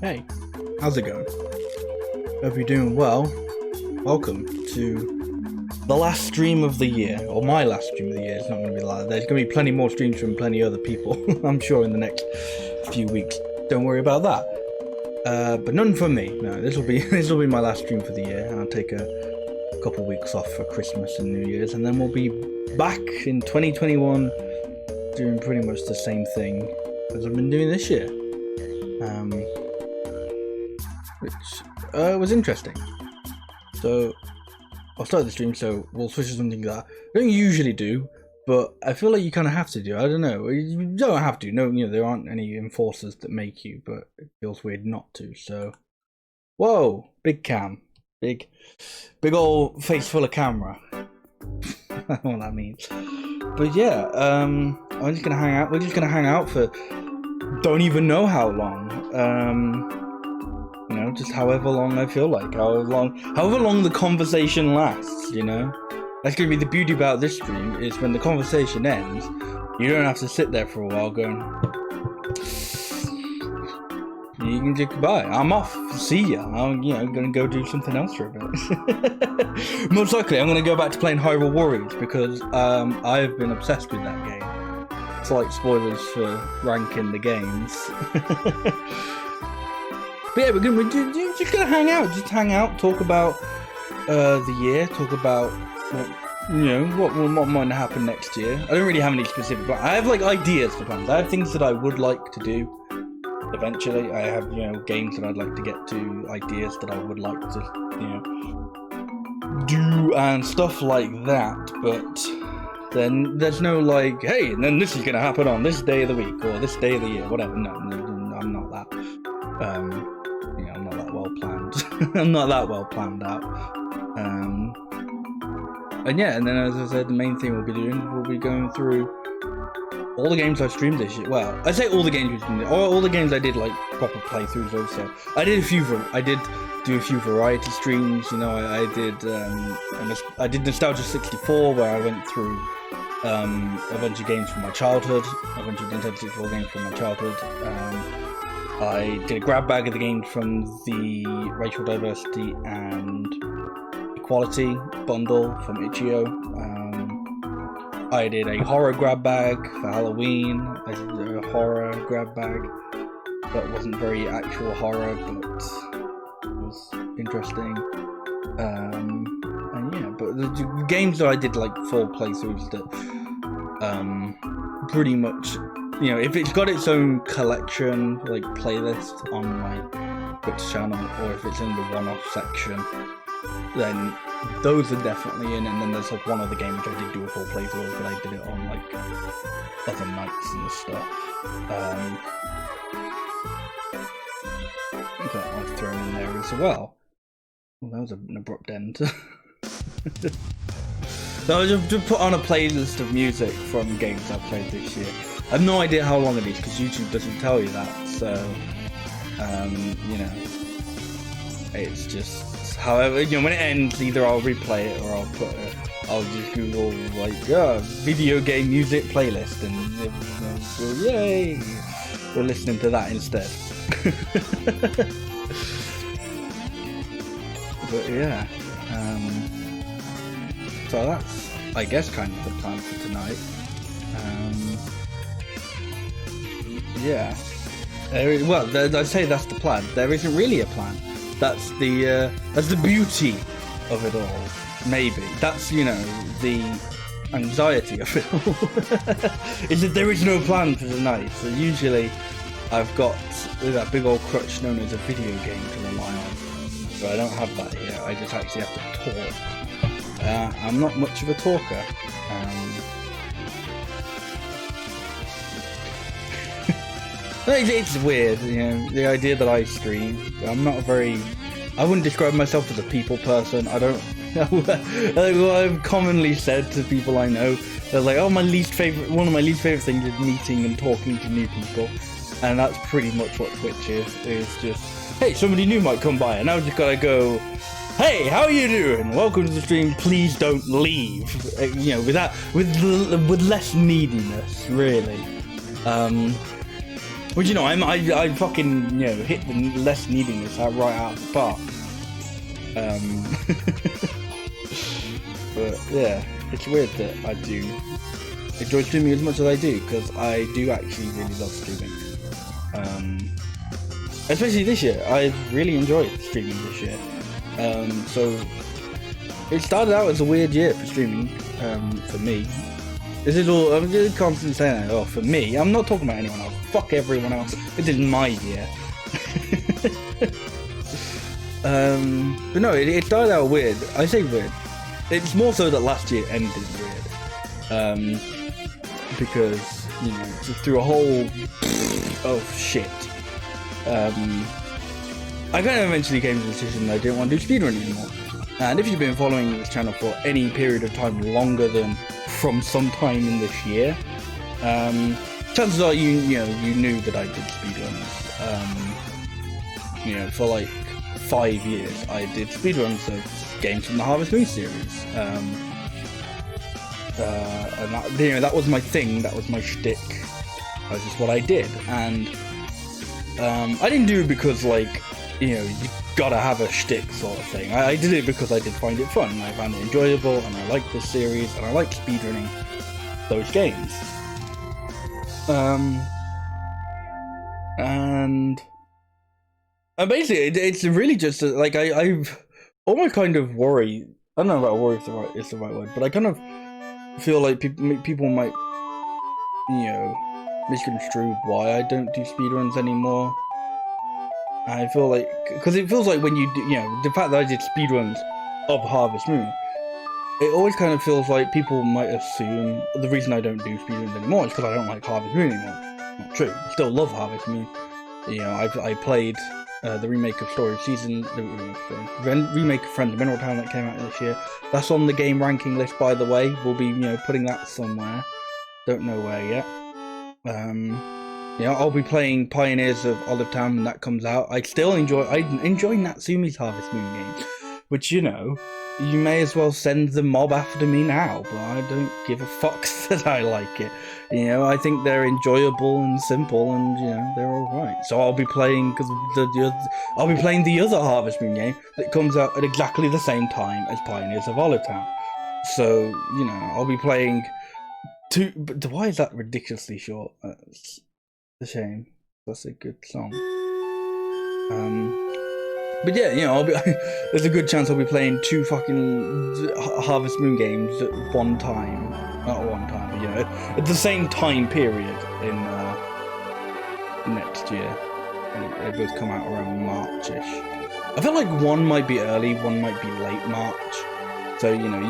Hey, how's it going? Hope you're doing well. Welcome to the last stream of the year, or my last stream of the year. It's not going to be like there's going to be plenty more streams from plenty other people, I'm sure, in the next few weeks. Don't worry about that. But none from me. No, this will be my last stream for the year. I'll take a couple weeks off for Christmas and New Year's, and then we'll be back in 2021 doing pretty much the same thing as I've been doing this year. Which was interesting. So I'll start the stream, so we'll switch to something that I don't usually do, but I feel like you kind of have to do. I don't know. You don't have to. No, there aren't any enforcers that make you, but it feels weird not to. So, whoa, big cam, big old face full of camera. I don't know what that means. But yeah, I'm just gonna hang out. We're just gonna hang out for don't even know how long. Just however long I feel like, however long the conversation lasts, That's gonna be the beauty about this stream, is when the conversation ends, you don't have to sit there for a while going, you can just goodbye, I'm off, see ya, I'm gonna go do something else for a bit. Most likely I'm gonna go back to playing Hyrule Warriors, because I've been obsessed with that game. Slight spoilers for ranking the games. But yeah, we're just gonna hang out, talk about the year, talk about what might happen next year. I don't really have any specific plans. I have ideas for plans. I have things that I would like to do eventually. I have games that I'd like to get to, ideas that I would like to do and stuff like that. But then there's no hey, and then this is gonna happen on this day of the week or this day of the year, whatever. No, I'm not that. I'm not that well planned. I'm not that well planned out. And then as I said, the main thing we'll be going through all the games I've streamed this year. Well, I say all the games we've streamed, all the games I did proper playthroughs of. So I did do a few variety streams. I did Nostalgia 64, where I went through a bunch of games from my childhood, a bunch of Nintendo 64 games from my childhood. I did a grab bag of the games from the Racial Diversity and Equality bundle from Itch.io. I did a horror grab bag for Halloween. I did a horror grab bag that wasn't very actual horror, but it was interesting. But the games that I did full playthroughs that pretty much, if it's got its own collection, playlist on my Twitch channel, or if it's in the one-off section, then those are definitely in. And then there's one other game which I did do a full playthrough, but I did it on other nights and stuff. That I've thrown in there as well. Well, that was an abrupt end. So I just put on a playlist of music from games I've played this year. I have no idea how long it is because YouTube doesn't tell you that, so it's just however when it ends, either I'll replay it or I'll just Google video game music playlist and yay, we're listening to that instead. But yeah, so that's I guess kind of the plan for tonight. Yeah. I say that's the plan. There isn't really a plan. That's the beauty of it all. Maybe that's the anxiety of it all. Is that there is no plan for tonight. So usually I've got that big old crutch known as a video game to rely on. But I don't have that here. I just actually have to talk. I'm not much of a talker. It's weird, the idea that I stream. I wouldn't describe myself as a people person. I don't. I've commonly said to people I know, they're like, one of my least favorite things is meeting and talking to new people, and that's pretty much what Twitch is. It's just, hey, somebody new might come by, and I've just gotta go, hey, how are you doing? Welcome to the stream. Please don't leave. With less neediness, really. Which, you know, I fucking, you know, hit the less neediness right out of the park. But yeah, it's weird that I do enjoy streaming as much as I do, because I do actually really love streaming. Especially this year, I've really enjoyed streaming this year. So it started out as a weird year for streaming, for me. This is all, I'm just constantly saying that, oh, for me. I'm not talking about anyone else. Fuck everyone else. This is my year. But no, it started out weird. I say weird. It's more so that last year ended weird. Because, you know, through a whole of shit, I kind of eventually came to the decision that I didn't want to do speedrunning anymore. And if you've been following this channel for any period of time longer than from some time in this year, chances are you knew that I did speedruns. You know, for like 5 years I did speedruns of games from the Harvest Moon series. And that, you know, that was my thing, that was my shtick. That was just what I did. And I didn't do it because, like, you know, you gotta have a shtick sort of thing. I did it because I did find it fun, and I found it enjoyable, and I liked this series, and I liked speedrunning those games. And basically, it's really just like I've almost kind of worry. I don't know about worry if the right word, but I kind of feel like people might, you know, misconstrue why I don't do speedruns anymore. I feel like, because it feels like when you do, you know, the fact that I did speedruns of Harvest Moon, it always kind of feels like people might assume the reason I don't do speedruns anymore is because I don't like Harvest Moon anymore. Not true. I still love Harvest Moon. You know, I played the remake of Story of Season, the remake of Friends of Mineral Town that came out this year. That's on the game ranking list, by the way. We'll be, you know, putting that somewhere. Don't know where yet. You know, I'll be playing Pioneers of Olive Town when that comes out. I enjoy Natsumi's Harvest Moon game, which, you know, you may as well send the mob after me now, but I don't give a fuck that I like it. You know, I think they're enjoyable and simple, and, you know, they're alright. So I'll be playing, I'll be playing the other Harvest Moon game that comes out at exactly the same time as Pioneers of Olive Town. So, you know, I'll be playing two, but why is that ridiculously short? It's a shame. That's a good song. But yeah, you know, there's a good chance I'll be playing 2 fucking Harvest Moon games at one time. Not at one time, but, you know, at the same time period in next year. And they both come out around March-ish. I feel like one might be early, one might be late March. So, you know,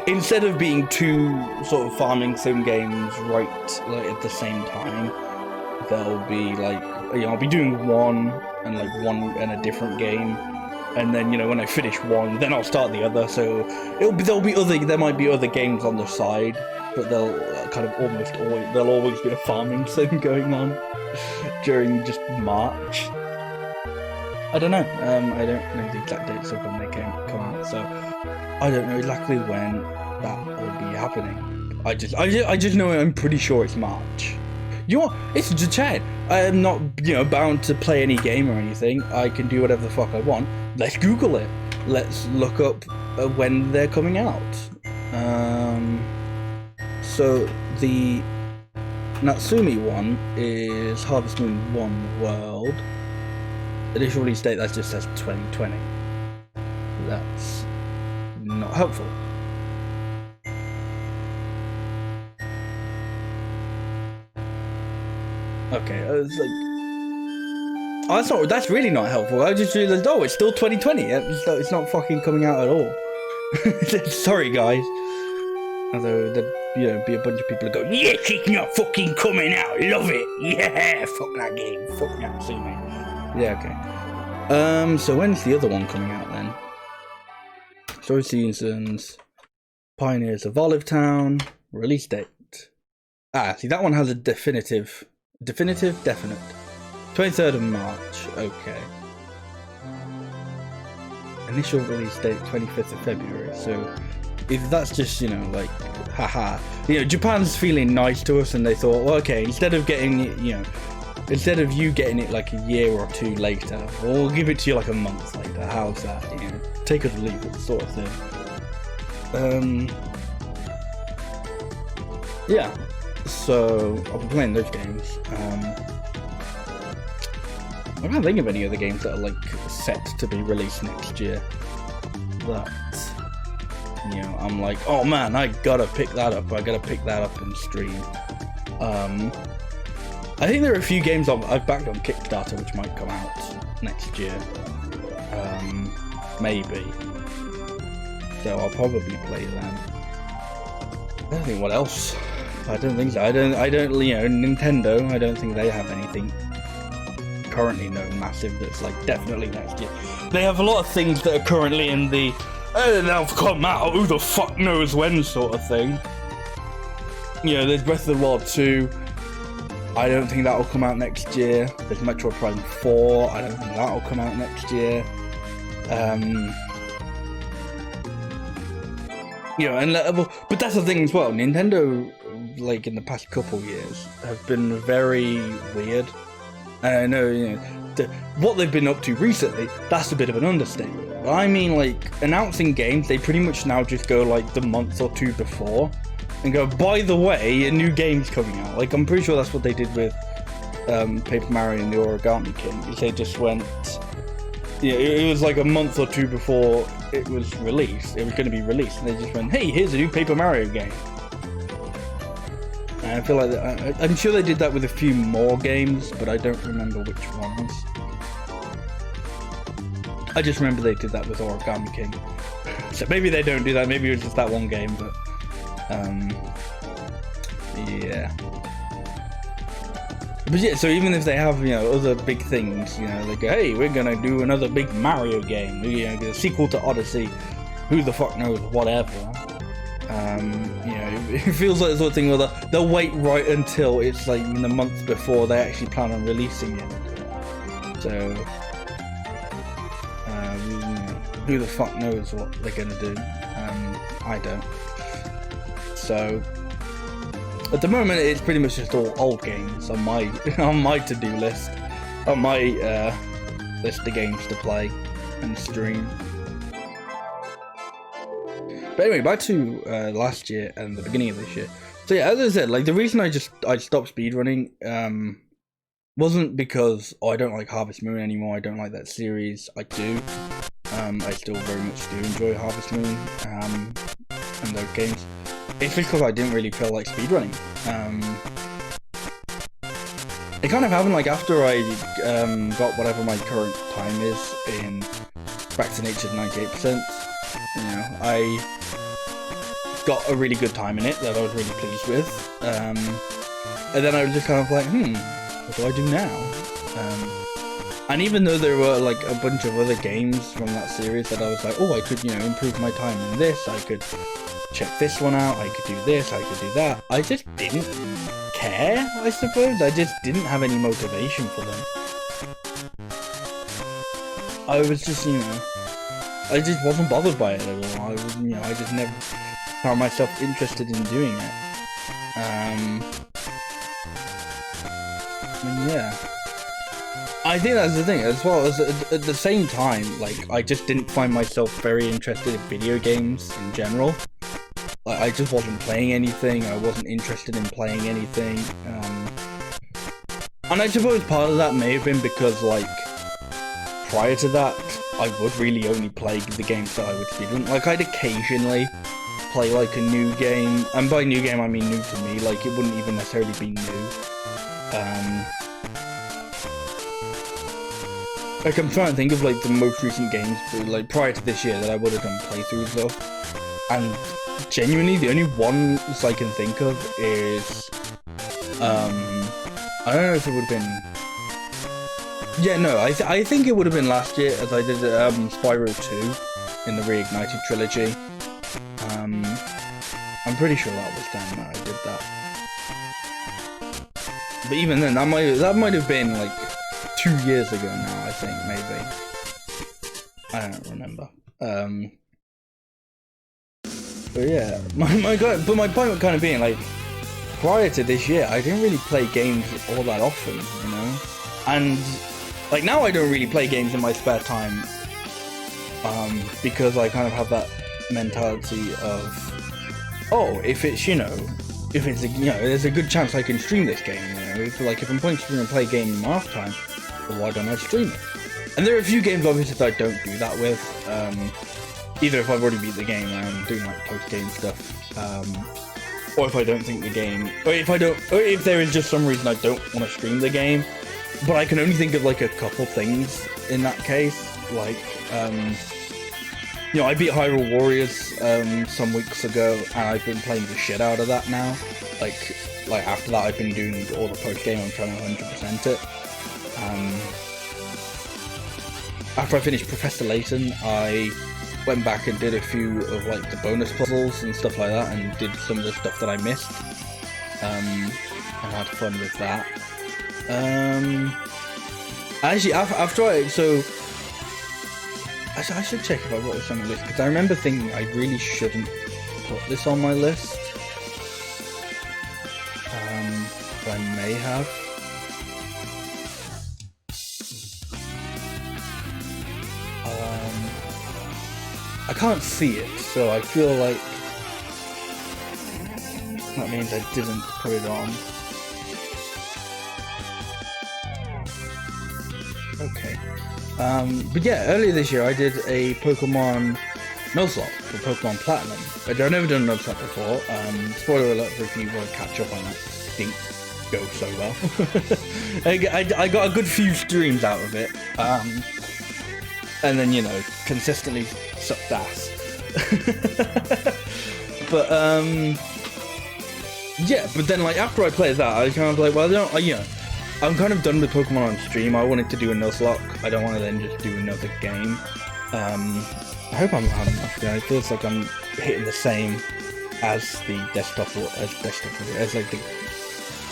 instead of being 2 sort of farming sim games right, like, at the same time, there'll be, like, you know, I'll be doing one and a different game, and then, you know, when I finish one, then I'll start the other. So there might be other games on the side, but they'll kind of there'll always be a farming sim going on during just March. I don't know. I don't know the exact dates of when they come out, so I don't know exactly when that will be happening. I just know I'm pretty sure it's March. You know what? It's just Chad. I am not, you know, bound to play any game or anything. I can do whatever the fuck I want. Let's Google it. Let's look up when they're coming out. So the Natsumi one is Harvest Moon 1 World. Initial release date, that just says 2020. That's not helpful. Okay, it's like, oh, that's really not helpful. I just realized, oh, it's still 2020. It's not fucking coming out at all. Sorry, guys. Although there'd, you know, be a bunch of people who go, yes, it's not fucking coming out. Love it. Yeah, fuck that game. Fuck that, see me. Yeah, okay. So when's the other one coming out then? Story Seasons, Pioneers of Olive Town, release date. Ah, see, that one has a definite. 23rd of March, okay. Initial release date, 25th of February, so if that's just, you know, like, haha. You know, Japan's feeling nice to us, and they thought, well, okay, instead of getting, you know, instead of you getting it like a year or two later, we'll give it to you like a month later. How's that? You know, take it or leave it, sort of thing. Yeah. So I'll be playing those games. I can't think of any other games that are like set to be released next year. That, you know, I'm like, oh man, I gotta pick that up. I gotta pick that up and stream. I think there are a few games I've backed on Kickstarter which might come out next year. Maybe. So I'll probably play them. I don't think what else. I don't think so. I don't. You know, Nintendo. I don't think they have anything currently massive that's like definitely next year. They have a lot of things that are currently in the they'll come out, who the fuck knows when sort of thing. You know, there's Breath of the Wild 2. I don't think that'll come out next year. There's Metroid Prime 4. I don't think that'll come out next year. You know, and but that's the thing as well. Nintendo, like in the past couple years, have been very weird. And I know, you know, what they've been up to recently, that's a bit of an understatement. But I mean, like, announcing games, they pretty much now just go like the month or two before and go, by the way, a new game's coming out. Like, I'm pretty sure that's what they did with Paper Mario and the Origami King. They just went, yeah, it was like a month or two before it was released. It was going to be released, and they just went, hey, here's a new Paper Mario game. And I feel like I'm sure they did that with a few more games, but I don't remember which ones. I just remember they did that with Origami King. So maybe they don't do that. Maybe it was just that one game, but yeah. But yeah, so even if they have, you know, other big things, you know, they go, hey, we're gonna do another big Mario game, you know, a sequel to Odyssey, who the fuck knows, whatever. You know, it feels like the sort of thing where they'll wait right until it's like in the month before they actually plan on releasing it. So, you know, who the fuck knows what they're gonna do? I don't. So, at the moment, it's pretty much just all old games on my to-do list, on my list of games to play and stream. But anyway, back to last year and the beginning of this year. So yeah, as I said, like the reason I stopped speedrunning wasn't because I don't like Harvest Moon anymore. I don't like that series. I do. I still very much do enjoy Harvest Moon and those games. It's because I didn't really feel like speedrunning. It kind of happened like after I got whatever my current time is in Back to Nature's 98%. You know, I got a really good time in it that I was really pleased with. And then I was just kind of like, what do I do now? And even though there were like a bunch of other games from that series that I was like, oh, I could, you know, improve my time in this, I could check this one out, I could do this, I could do that. I just didn't care, I suppose. I just didn't have any motivation for them. I was just, you know, I just wasn't bothered by it at all. I was, you know, I just never found myself interested in doing it. And yeah. I think that's the thing, as well as at the same time, like, I just didn't find myself very interested in video games in general. Like, I just wasn't playing anything, I wasn't interested in playing anything, and I suppose part of that may have been because, like, prior to that, I would really only play the games that I would speedrun. Like, I'd occasionally play, like, a new game, and by new game I mean new to me, like, it wouldn't even necessarily be new. Like, I'm trying to think of, like, the most recent games, like, prior to this year that I would have done playthroughs of, and genuinely, the only ones I can think of is, I don't know if it would have been, yeah, no, I think it would have been last year, as I did, Spyro 2, in the Reignited trilogy. I'm pretty sure that was then that I did that. But even then, that might have been, like, 2 years ago now, I think, maybe. I don't remember. But yeah, my point was kind of being, like, prior to this year, I didn't really play games all that often, you know? And like now I don't really play games in my spare time, because I kind of have that mentality of, oh, if it's, you know, there's a good chance I can stream this game, you know, if I'm going to play a game in my off time, well, why don't I stream it? And there are a few games obviously that I don't do that with, either if I've already beat the game and I'm doing like post-game stuff, or if I don't think the game, or if there is just some reason I don't want to stream the game, but I can only think of like a couple things in that case, like, you know, I beat Hyrule Warriors some weeks ago, and I've been playing the shit out of that now. Like after that, I've been doing all the post game. I'm trying to 100% it. After I finished Professor Layton, I went back and did a few of like the bonus puzzles and stuff like that, and did some of the stuff that I missed. And had fun with that. Actually, after I should check if I wrote this on my list, because I remember thinking I really shouldn't put this on my list. But I may have. I can't see it, so I feel like that means I didn't put it on. Okay. But yeah, earlier this year I did a Pokemon Nuzlocke for Pokemon Platinum. I've never done a Nuzlocke before. Spoiler alert for if you want to catch up on that. Didn't go so well. I got a good few streams out of it. And then, you know, consistently sucked ass. But, yeah, but then, like, after I played that, I was kind of like, well, you know, I'm kind of done with Pokemon on stream. I wanted to do a Nuzlocke. I don't want to then just do another game. I hope I'm loud enough. Yeah, it feels like I'm hitting the same as the desktop as like the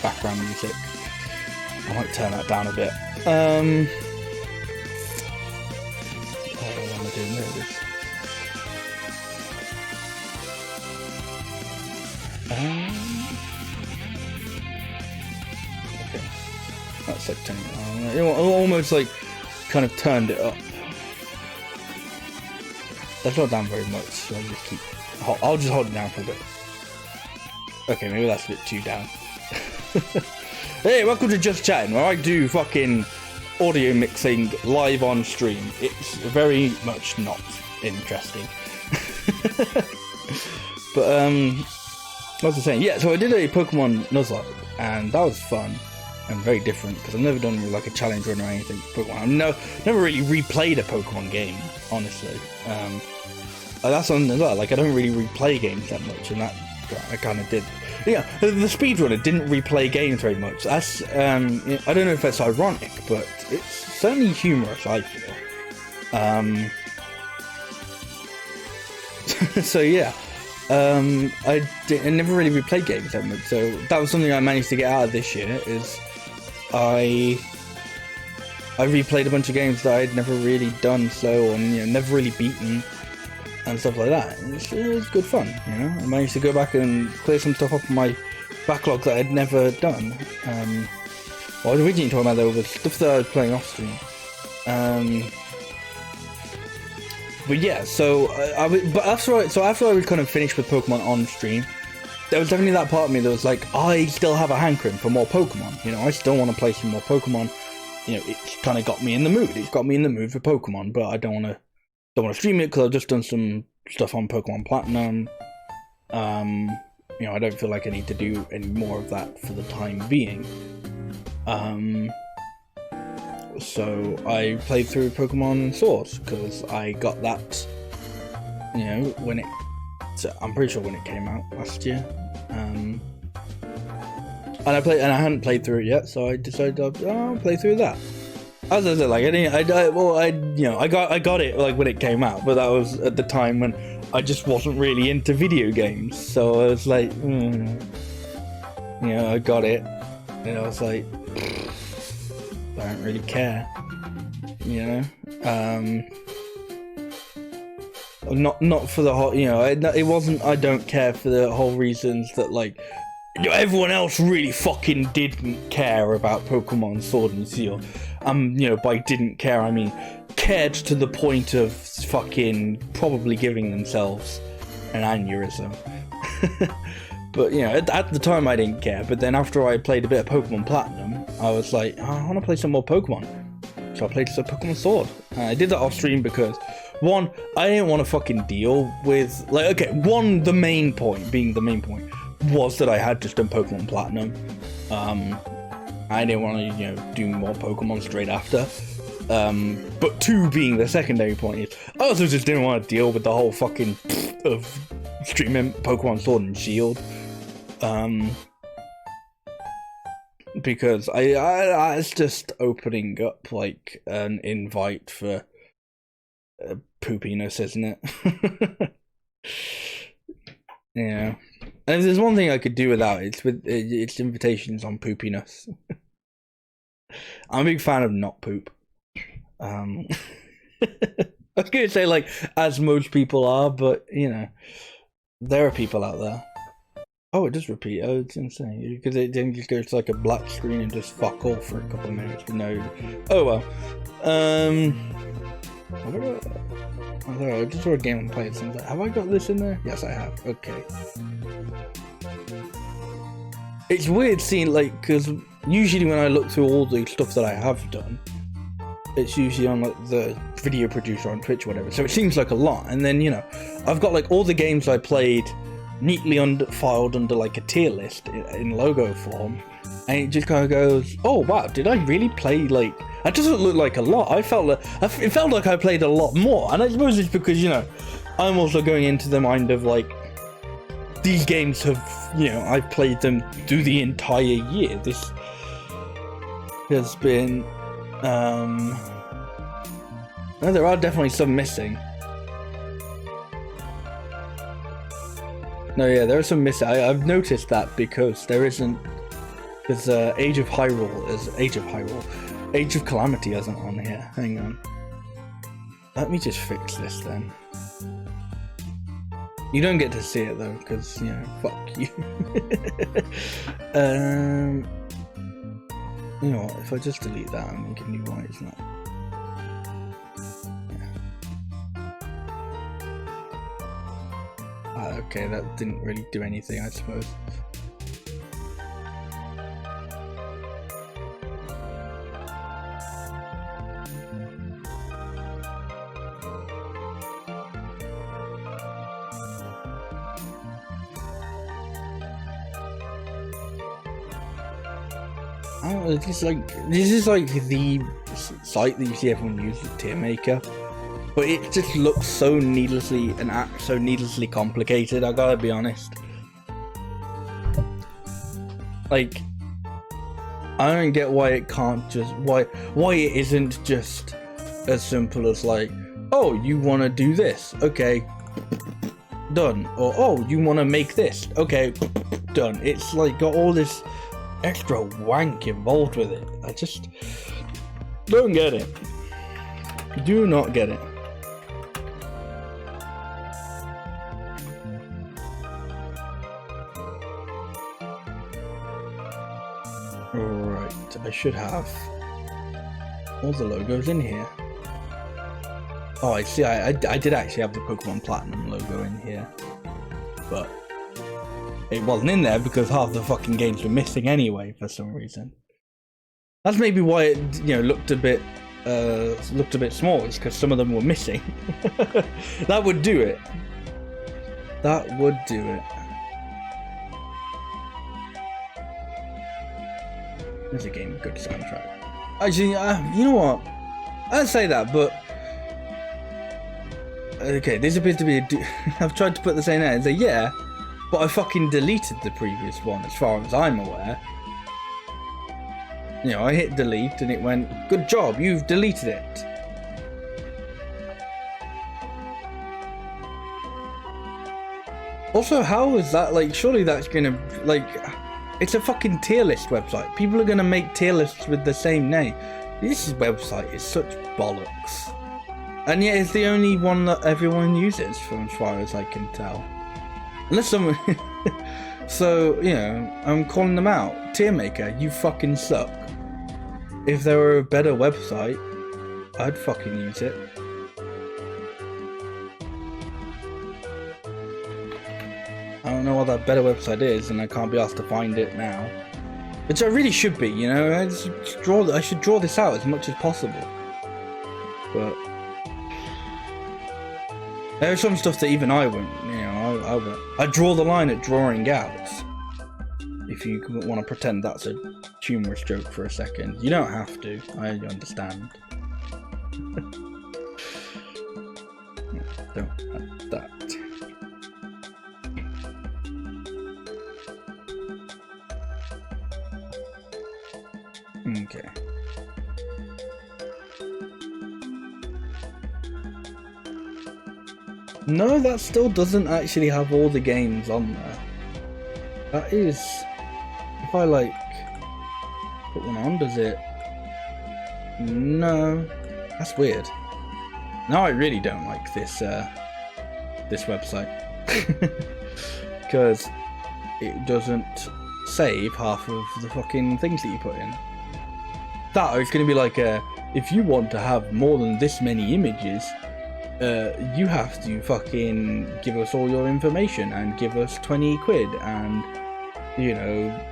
background music. I might turn that down a bit. What am I doing there? Okay. That's like turning it on. Almost like kind of turned it up. That's not down very much, so I'll just hold it down for a bit. Okay, maybe that's a bit too down. Hey, welcome to Just Chatting, where I do fucking audio mixing live on stream. It's very much not interesting. But, what was I saying? Yeah, so I did a Pokemon Nuzlocke, and that was fun and very different, because I've never done like a challenge run or anything for Pokemon. I've never really replayed a Pokemon game, honestly. That's something as well, like I don't really replay games that much, and that I kind of did. Yeah, the speedrunner didn't replay games very much. That's, I don't know if that's ironic, but it's certainly humorous, I feel. So yeah, I never really replayed games that much, so that was something I managed to get out of this year, is I replayed a bunch of games that I'd never really done so, and, you know, never really beaten, and stuff like that. It was good fun, you know. I managed to go back and clear some stuff off my backlog that I'd never done. Well, I was originally talking about that was stuff that I was playing off stream. But yeah, so after I was kind of finished with Pokemon on stream, there was definitely that part of me that was like, I still have a hankering for more Pokemon. You know, I still want to play some more Pokemon. You know, it's kind of got me in the mood. It's got me in the mood for Pokemon, but I don't want to stream it because I've just done some stuff on Pokemon Platinum. You know, I don't feel like I need to do any more of that for the time being. So I played through Pokemon Source because I got that, you know, I'm pretty sure when it came out last year. And I hadn't played through it yet, so I decided I'll play through that. As I said, like I got it like when it came out, but that was at the time when I just wasn't really into video games. So I was like, you know, I got it, and I was like, I don't really care, you know. Not for the whole, you know, it wasn't. I don't care for the whole reasons that, like, everyone else really fucking didn't care about Pokemon Sword and Shield. By didn't care, I mean cared to the point of fucking probably giving themselves an aneurysm. But at the time I didn't care, but then after I played a bit of Pokemon Platinum, I was like, oh, I want to play some more Pokemon. So I played some Pokemon Sword. I did that off stream because, one, I didn't want to fucking deal with, the main point was that I had just done Pokemon Platinum. I didn't want to, do more Pokemon straight after. But two being the secondary point is, I also just didn't want to deal with the whole fucking of streaming Pokemon Sword and Shield. Because I it's just opening up like an invite for poopiness, isn't it? Yeah. And if there's one thing I could do without, it's invitations on poopiness. I'm a big fan of not poop. I was gonna say like as most people are, but there are people out there. Oh, it does repeat. Oh, it's insane. Because it then just goes to like a black screen and just fuck off for a couple of minutes with no. Oh well. I just saw a game and played something. Have I got this in there? Yes, I have. Okay. It's weird seeing because usually when I look through all the stuff that I have done, it's usually on like the video producer on Twitch or whatever. So it seems like a lot. And then I've got like all the games I played neatly filed under like a tier list in logo form, and it just kind of goes, oh wow, did I really play like, that doesn't look like a lot. It felt like I played a lot more, and I suppose it's because I'm also going into the mind of like, these games have I've played them through the entire year. This has been no, there are definitely some missing. No, yeah, there are some missing. I've noticed that because there's Age of Calamity isn't on here. Hang on. Let me just fix this then. You don't get to see it though, because fuck you. You know what? If I just delete that, I'm thinking you why it's not. Okay, that didn't really do anything, I suppose. Oh, this is like the site that you see everyone use, Tier Maker. But it just looks so needlessly and acts so needlessly complicated, I gotta be honest. Like, I don't get why it can't just, why it isn't just as simple as like, oh, you wanna do this, okay, done. Or, oh, you wanna make this, okay, done. It's like got all this extra wank involved with it. I just don't get it. Do not get it. Right, I should have all the logos in here. Oh, I see, I did actually have the Pokemon Platinum logo in here, but it wasn't in there because half the fucking games were missing anyway for some reason. That's maybe why it looked a bit small, is because some of them were missing. That would do it. That would do it. There's a game with good soundtrack. Actually, you know what? I'd say that, but okay, this appears to be I've tried to put the same there and say yeah, but I fucking deleted the previous one as far as I'm aware. I hit delete and it went, good job, you've deleted it. Also, how is that, like, surely that's gonna, like, it's a fucking tier list website. People are gonna make tier lists with the same name. This website is such bollocks. And yet it's the only one that everyone uses, from as far as I can tell. Unless someone So, you know, I'm calling them out. Tier Maker, you fucking suck. If there were a better website, I'd fucking use it. I don't know what that better website is, and I can't be asked to find it now. Which I really should be, you know. I should draw this out as much as possible. But there's some stuff that even I won't, you know. I draw the line at drawing out. If you want to pretend that's a humorous joke for a second, you don't have to. I understand. Don't have that. Okay. No, that still doesn't actually have all the games on there. That is... If I, like, put one on, does it? No. That's weird. Now I really don't like this, this website. Because it doesn't save half of the fucking things that you put in. That is going to be like if you want to have more than this many images, you have to fucking give us all your information and give us 20 quid and, you know,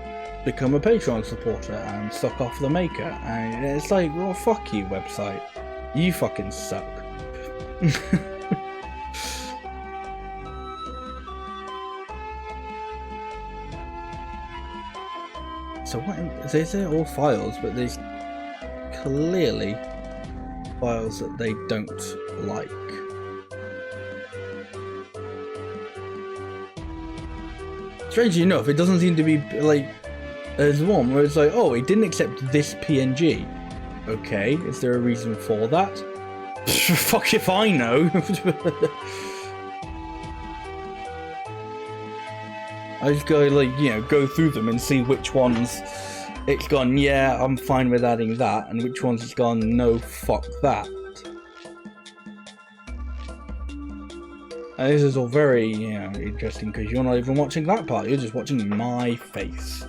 become a Patreon supporter and suck off the maker. And it's like, well, fuck you, website. You fucking suck. So what? They say all files, but there's clearly files that they don't like. Strangely enough, it doesn't seem to be like there's one where it's like, oh, it didn't accept this PNG. Okay, is there a reason for that? Fuck if I know. I just gotta, like, you know, go through them and see which ones it's gone, yeah, I'm fine with adding that, and which ones it's gone, no, fuck that. And this is all very, you know, interesting because you're not even watching that part, you're just watching my face.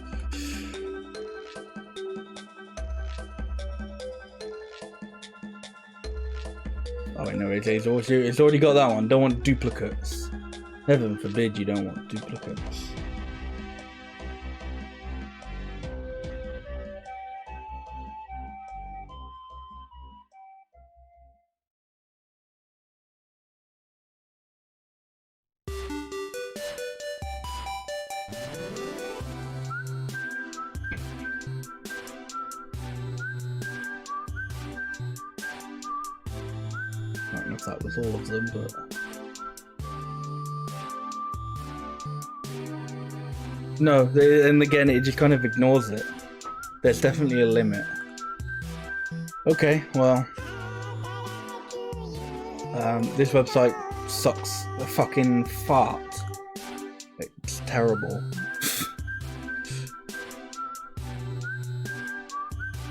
Oh wait, no, it's already got that one. Don't want duplicates. Heaven forbid you don't want duplicates. I don't know if that was all of them, but... No, and again, it just kind of ignores it. There's definitely a limit. Okay, well... this website sucks a fucking fart. It's terrible.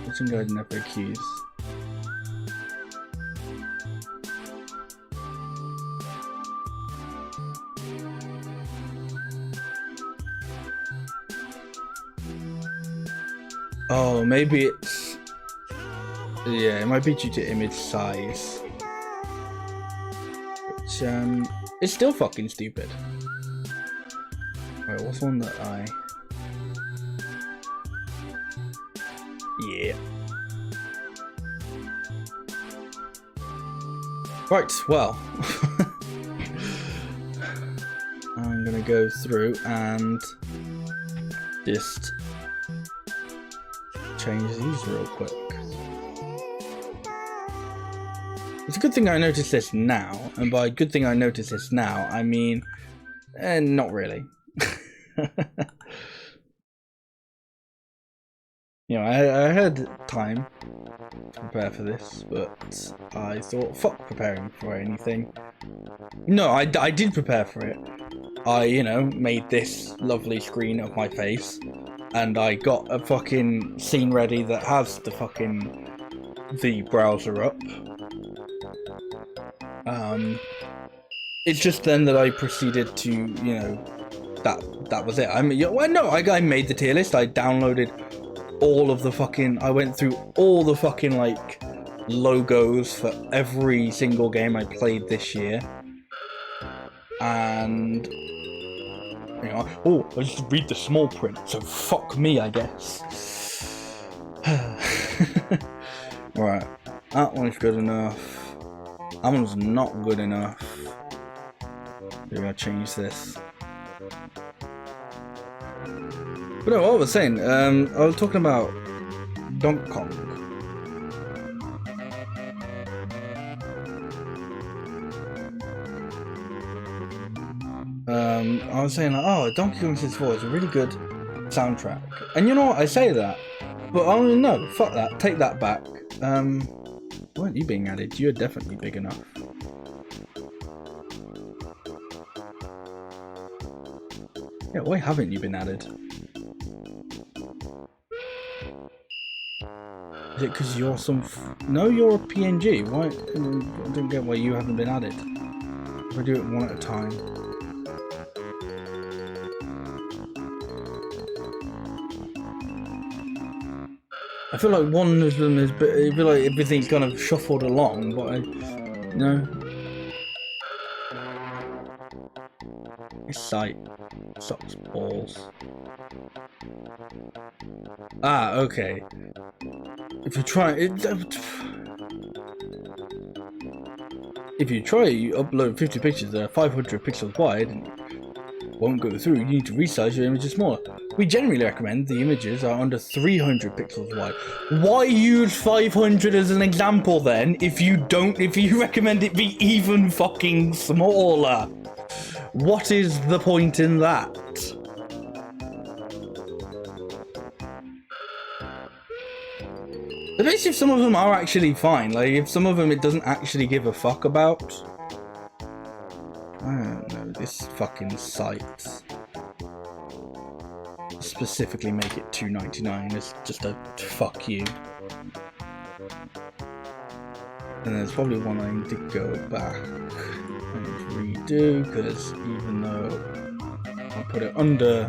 Watching guide and FAQs. Oh, maybe it's... Yeah, it might be due to image size. Which, it's still fucking stupid. Wait, what's one that I... Yeah. Right, well. I'm gonna go through and just change these real quick. It's a good thing I noticed this now, and by good thing I noticed this now, I mean, not really. You know, I had time to prepare for this, but I thought, fuck preparing for anything. No, I did prepare for it. I, you know, made this lovely screen of my face, and I got a fucking scene ready that has the browser up. It's just then that I proceeded to, you know, that was it. I mean, well, no, I made the tier list. I downloaded all of the fucking. I went through all the fucking like logos for every single game I played this year, and you know, oh, I just read the small print. So fuck me, I guess. Right, that one's good enough. That one's not good enough. Maybe I'll change this. But no, what I was saying, I was talking about Donkey Kong. I was saying, like, oh, Donkey Kong 64 is a really good soundtrack. And you know what, I say that, but I don't know, fuck that, take that back. Weren't you being added? You're definitely big enough. Yeah, why haven't you been added? Is it because you're some... No, you're a PNG. Why? I don't get why you haven't been added. If I do it one at a time. I feel like one of them is... I feel like everything's kind of shuffled along, but I... No. This site sucks balls. Ah, okay. If you try it, if you try, you upload 50 pictures that are 500 pixels wide and won't go through. You need to resize your images smaller. We generally recommend the images are under 300 pixels wide. Why use 500 as an example then? If you recommend it be even fucking smaller? What is the point in that? At least if some of them are actually fine, like if some of them it doesn't actually give a fuck about. I don't know, this fucking site. Specifically make it $2.99 is just a fuck you. And there's probably one I need to go back and redo, because even though I put it under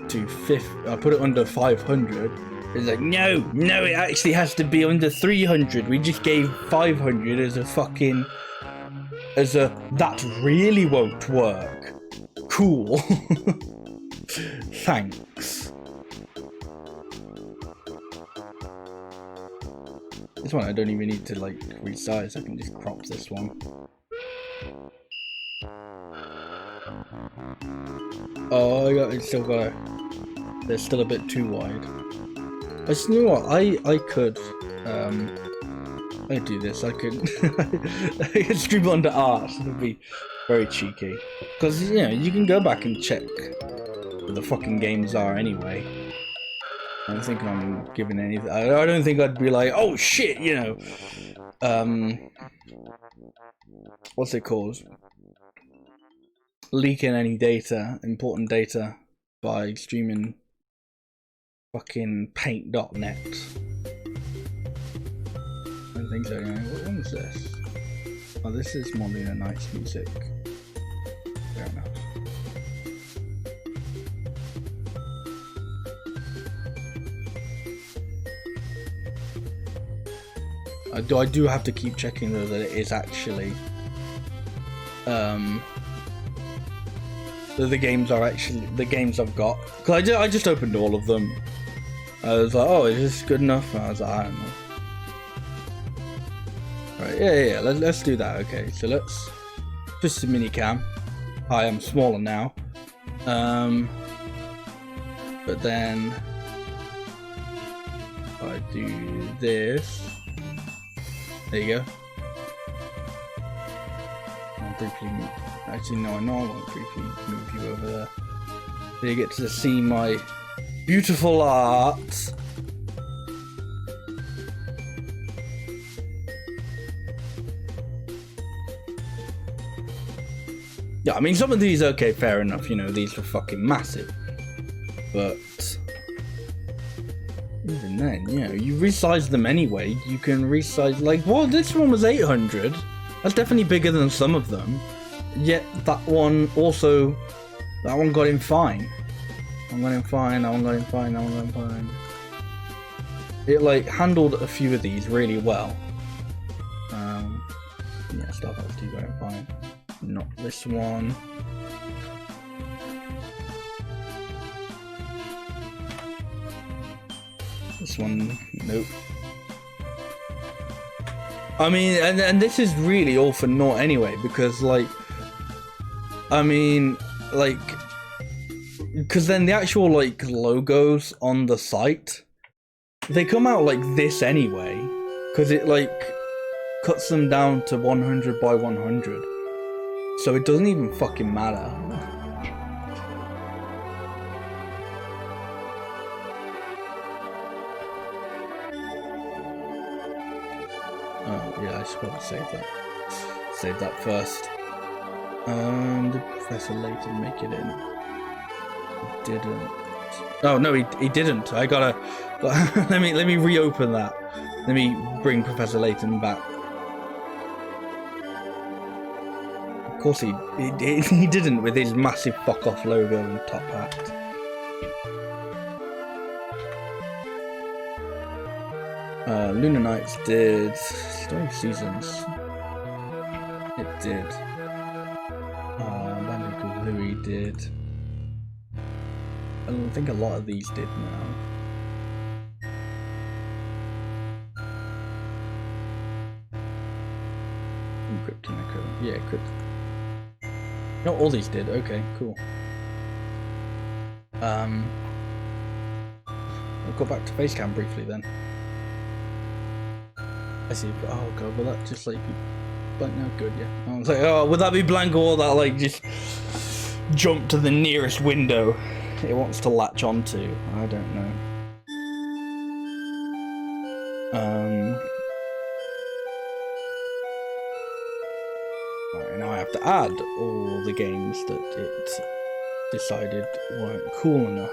250, I put it under 500. It's like, no, it actually has to be under 300. We just gave 500 as a fucking... that really won't work. Cool. Thanks. This one I don't even need to, like, resize. I can just crop this one. Oh, it's still got it. They're still a bit too wide. You know what, I could do this, I could I could stream under art. It would be very cheeky. Because, you know, you can go back and check what the fucking games are anyway. I don't think I'm giving anything. I don't think I'd be like, oh shit, you know. What's it called? Leaking any data, important data, by streaming fucking paint.net. I don't think so, anyway. What one is this? Oh, this is Molina Night's music. Fair enough. I do have to keep checking though that it is actually the games are actually the games I've got, because I just opened all of them. I was like, oh, is this good enough? And I was like, I don't know. Right, yeah, let's do that. Okay, so let's just a mini cam. I am smaller now, but then if I do this, there you go. I'll briefly move. Actually, no, I know I won't briefly move you over there. So you get to see my beautiful art. Yeah, I mean, some of these, okay, fair enough, you know, these were fucking massive. But even then, you know, you resize them anyway. You can resize, like, well, this one was 800. That's definitely bigger than some of them. Yet that one also That one got him fine. That one got him fine, that one got him fine, that one got him fine. It like handled a few of these really well. Yeah, Star Fox 2 got him fine. Not this one. This one, nope. I mean, and this is really all for naught anyway, because like, I mean, like, because then the actual like logos on the site, they come out like this anyway, because it like cuts them down to 100 by 100, so it doesn't even fucking matter. Oh yeah, I should probably save that. Save that first. Did Professor Layton make it in? He didn't. Oh no, he didn't. I gotta. let me reopen that. Let me bring Professor Layton back. Of course he didn't with his massive fuck off logo and top hat. Lunar Nights did Story of Seasons. It did. Banjo-Kazooie did. I think a lot of these did now. Cryptonico. Yeah, no, all these did. Okay, cool. We'll go back to Facecam briefly then. I see. Oh god, will that just like be blank now? Good, yeah. I was like, oh, would that be blank or will that like just jump to the nearest window it wants to latch onto? I don't know. Right, now I have to add all the games that it decided weren't cool enough.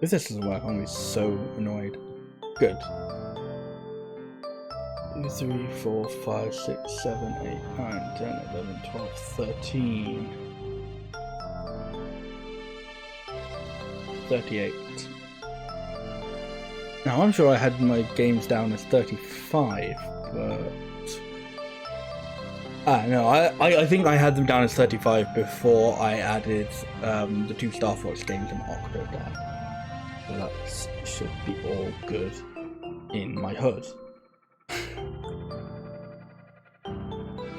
If this doesn't work, I'm gonna be so annoyed. Good. 2, 3, 4, 5, 6, 7, 8, 9, 10, 11, 12, 13. 38. Now, I'm sure I had my games down as 35, but... no, I think I had them down as 35 before I added the 2 Star Fox games and Octodad. So that should be all good in my HUD.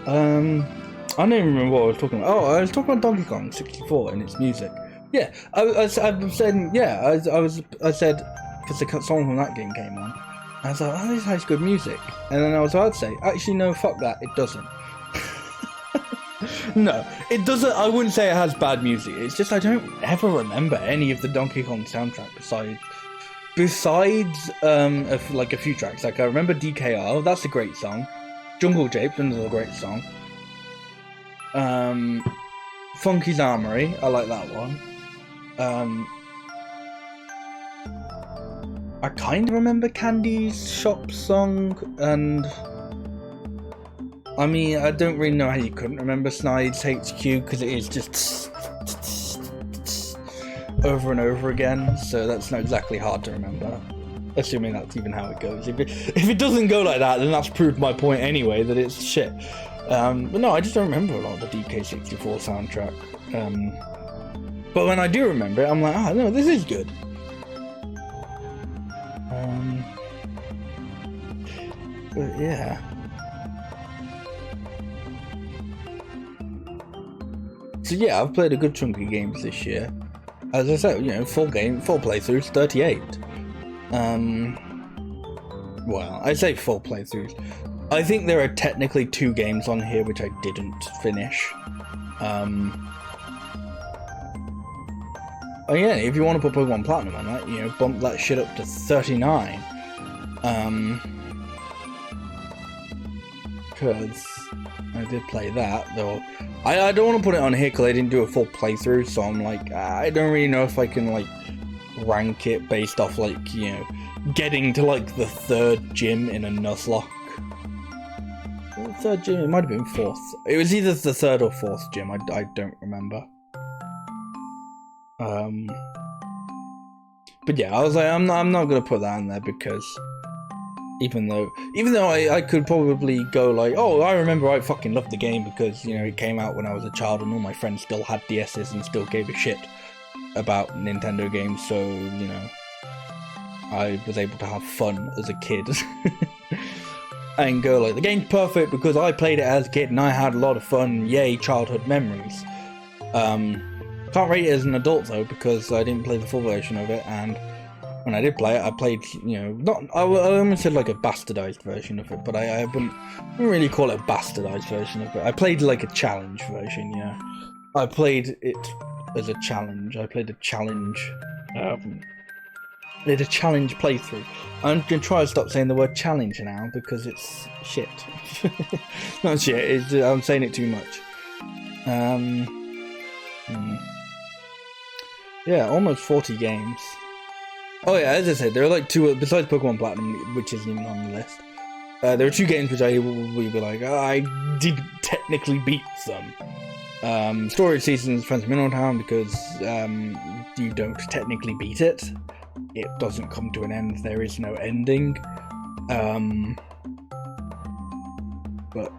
I don't even remember what I was talking about. Oh, I was talking about Donkey Kong 64 and its music. Yeah, I said, yeah, I said, because the song from that game came on, and I was like, oh, this has good music. And then I was about to say, actually, no, fuck that, it doesn't. No, it doesn't. I wouldn't say it has bad music. It's just I don't ever remember any of the Donkey Kong soundtrack besides like a few tracks. Like I remember DKR, that's a great song. Jungle Japes, another great song. Funky's Armory, I like that one. I kind of remember Candy's Shop song, and I mean, I don't really know how you couldn't remember Snide's HQ, because it is just over and over again, so that's not exactly hard to remember. Assuming that's even how it goes. If it doesn't go like that, then that's proved my point anyway, that it's shit. But no, I just don't remember a lot of the DK64 soundtrack. But when I do remember it, I'm like, oh no, this is good. But yeah. So yeah, I've played a good chunk of games this year. As I said, you know, full playthroughs, 38. Well, I say full playthroughs. I think there are technically 2 games on here which I didn't finish. Oh yeah, if you want to put Pokemon Platinum on that, you know, bump that shit up to 39. Because I did play that, though. I don't want to put it on here because I didn't do a full playthrough, so I'm like, I don't really know if I can, like, rank it based off, like, you know, getting to, like, the 3rd gym in a Nuzlocke. The 3rd gym? It might have been 4th. It was either the 3rd or 4th gym, I don't remember. But yeah, I was like, I'm not gonna put that in there because even though I could probably go like, oh, I remember I fucking loved the game because, you know, it came out when I was a child and all my friends still had DS's and still gave a shit about Nintendo games, so, you know, I was able to have fun as a kid. And go like, the game's perfect because I played it as a kid and I had a lot of fun, yay, childhood memories. Can't rate it as an adult though because I didn't play the full version of it, and when I did play it, I played, you know, I almost said like a bastardized version of it, but I wouldn't really call it a bastardized version of it. I played like a challenge version, yeah. I played it as a challenge. I played a challenge, did a challenge playthrough. I'm gonna try to stop saying the word challenge now because it's shit. Not shit, I'm saying it too much. Yeah, almost 40 games. Oh yeah, as I said, there are like 2, besides Pokemon Platinum, which isn't even on the list. There are 2 games which I will be like, oh, I did technically beat them. Storage Seasons, Friends of Mineral Town, because you don't technically beat it. It doesn't come to an end, there is no ending. But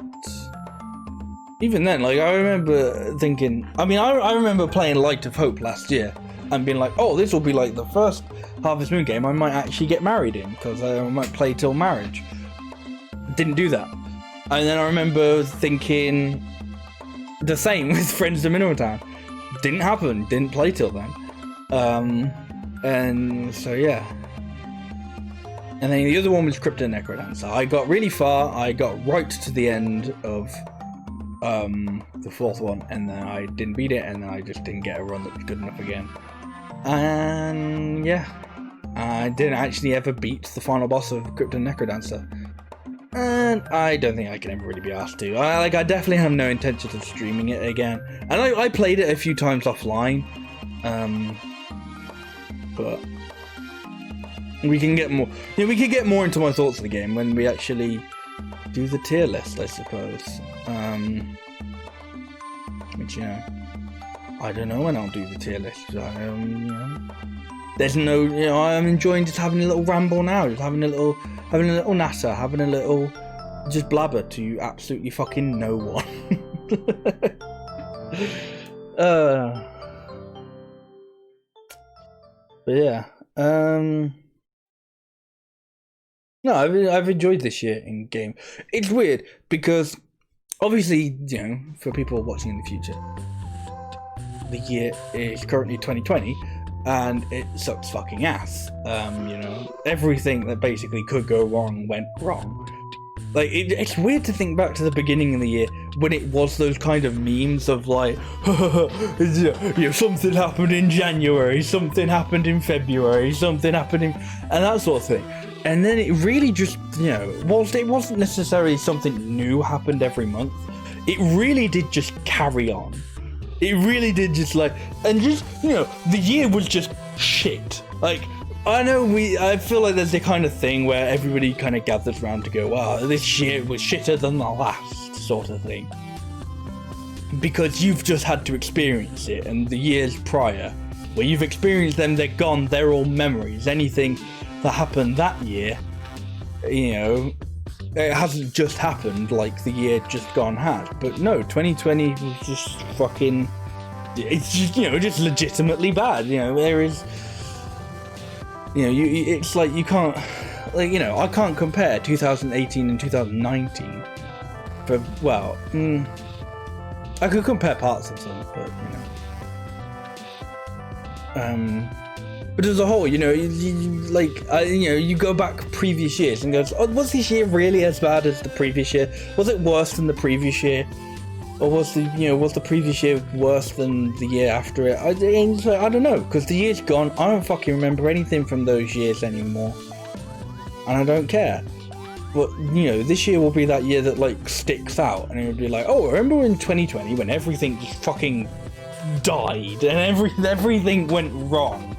even then, like, I remember thinking, I mean, I remember playing Light of Hope last year and being like, oh, this will be like the first Harvest Moon game I might actually get married in, because I might play till marriage. Didn't do that. And then I remember thinking the same with Friends of Mineral Town. Didn't happen, didn't play till then. And so yeah. And then the other one was Crypto Necrodancer. I got really far, I got right to the end of the 4th one, and then I didn't beat it, and then I just didn't get a run that was good enough again. And yeah, I didn't actually ever beat the final boss of Crypto Necrodancer, and I don't think I can ever really be asked to. I definitely have no intention of streaming it again, and I played it a few times offline, but we can get more. You know, we can get more into my thoughts of the game when we actually do the tier list, I suppose. Which, you know, I don't know when I'll do the tier list. You know, there's no, you know, I'm enjoying just having a little ramble now, just having a little natter, having a little just blabber to absolutely fucking no one. But yeah, no, I've enjoyed this year in game. It's weird because obviously, you know, for people watching in the future, the year is currently 2020 and it sucks fucking ass. You know, everything that basically could go wrong went wrong. Like, it's weird to think back to the beginning of the year when it was those kind of memes of like, you know, something happened in January, something happened in February, something happened in, and that sort of thing. And then it really just, you know, whilst it wasn't necessarily something new happened every month, it really did just carry on. It really did just like, and just, you know, the year was just shit. Like, I feel like there's the kind of thing where everybody kind of gathers around to go, wow, this year was shitter than the last, sort of thing. Because you've just had to experience it, and the years prior, where you've experienced them, they're gone, they're all memories. Anything that happened that year, you know, it hasn't just happened like the year just gone had. But no, 2020 was just fucking, it's just, you know, just legitimately bad. You know, there is, you know, it's like you can't, like, you know, I can't compare 2018 and 2019 for, well, I could compare parts of them, but, you know, but as a whole, you know, you know, you go back previous years and goes, oh, was this year really as bad as the previous year? Was it worse than the previous year? Or was the previous year worse than the year after it? I don't know, because the year's gone. I don't fucking remember anything from those years anymore. And I don't care. but you know, this year will be that year that like sticks out, and it would be like, oh, remember in 2020 when everything just fucking died and everything went wrong,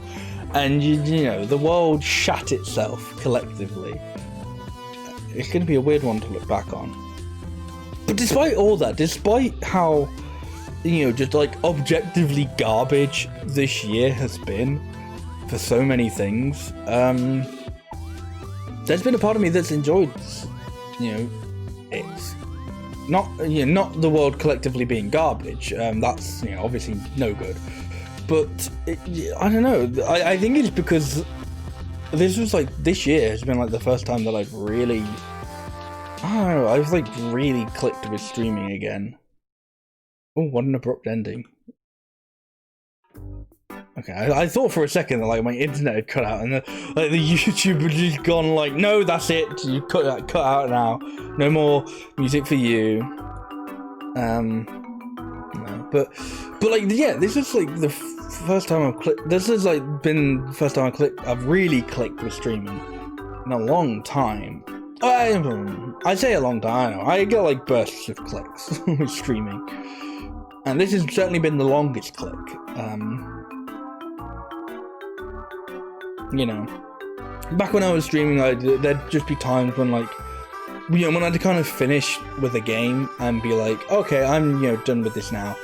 and you know, the world shat itself collectively. It's going to be a weird one to look back on. But despite all that, despite how, you know, just like objectively garbage this year has been for so many things, there's been a part of me that's enjoyed, you know, it. Not the world collectively being garbage. That's, you know, obviously no good. But I don't know. I think it's because this year has been like the first time that I've really, I don't know, I've like really clicked with streaming again. Oh, what an abrupt ending. Okay, I thought for a second that like my internet had cut out and the YouTube had just gone like, no, that's it. You cut out now. No more music for you. No, but like, yeah, this is like the first time I've clicked. This has like been the first time I've really clicked with streaming in a long time. I say a long time. I know. I get like bursts of clicks with streaming, and this has certainly been the longest click. You know, back when I was streaming, there'd just be times when like, you know, when I'd kind of finish with a game and be like, okay, I'm, you know, done with this now.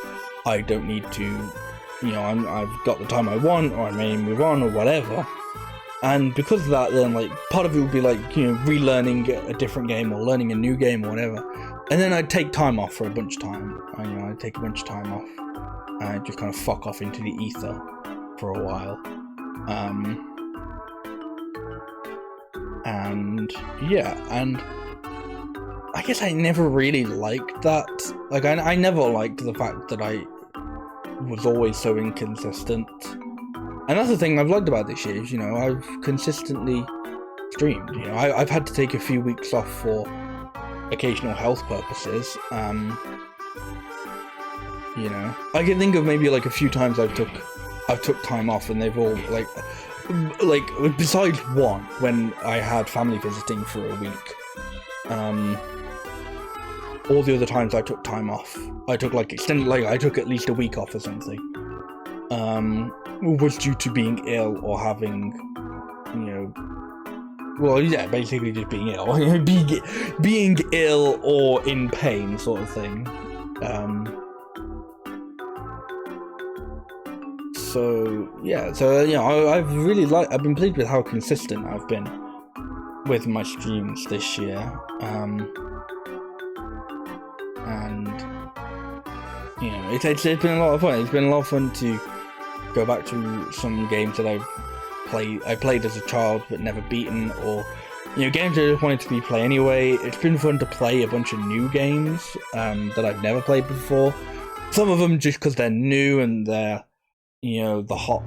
I don't need to, you know, I've got the time I want, or I may move on, or whatever. And because of that, then like part of it would be like, you know, relearning a different game or learning a new game or whatever. And then I'd take time off for a bunch of time. I'd take a bunch of time off and I'd just kind of fuck off into the ether for a while. And yeah, and I guess I never really liked that. Like, I never liked the fact that I was always so inconsistent. And that's the thing I've liked about this year is, you know, I've consistently streamed. You know, I've had to take a few weeks off for occasional health purposes. You know, I can think of maybe like a few times I've took time off, and they've all like besides one when I had family visiting for a week. All the other times I took time off, I took like extended, like I took at least a week off or something. Was due to being ill or having, you know, well, yeah, basically just being ill, being ill or in pain, sort of thing. So yeah, you know, I've been pleased with how consistent I've been with my streams this year. And you know, it's been a lot of fun. It's been a lot of fun to go back to some games that I played as a child but never beaten, or, you know, games I just wanted to play anyway. It's been fun to play a bunch of new games that I've never played before. Some of them just because they're new and they're, you know, the hot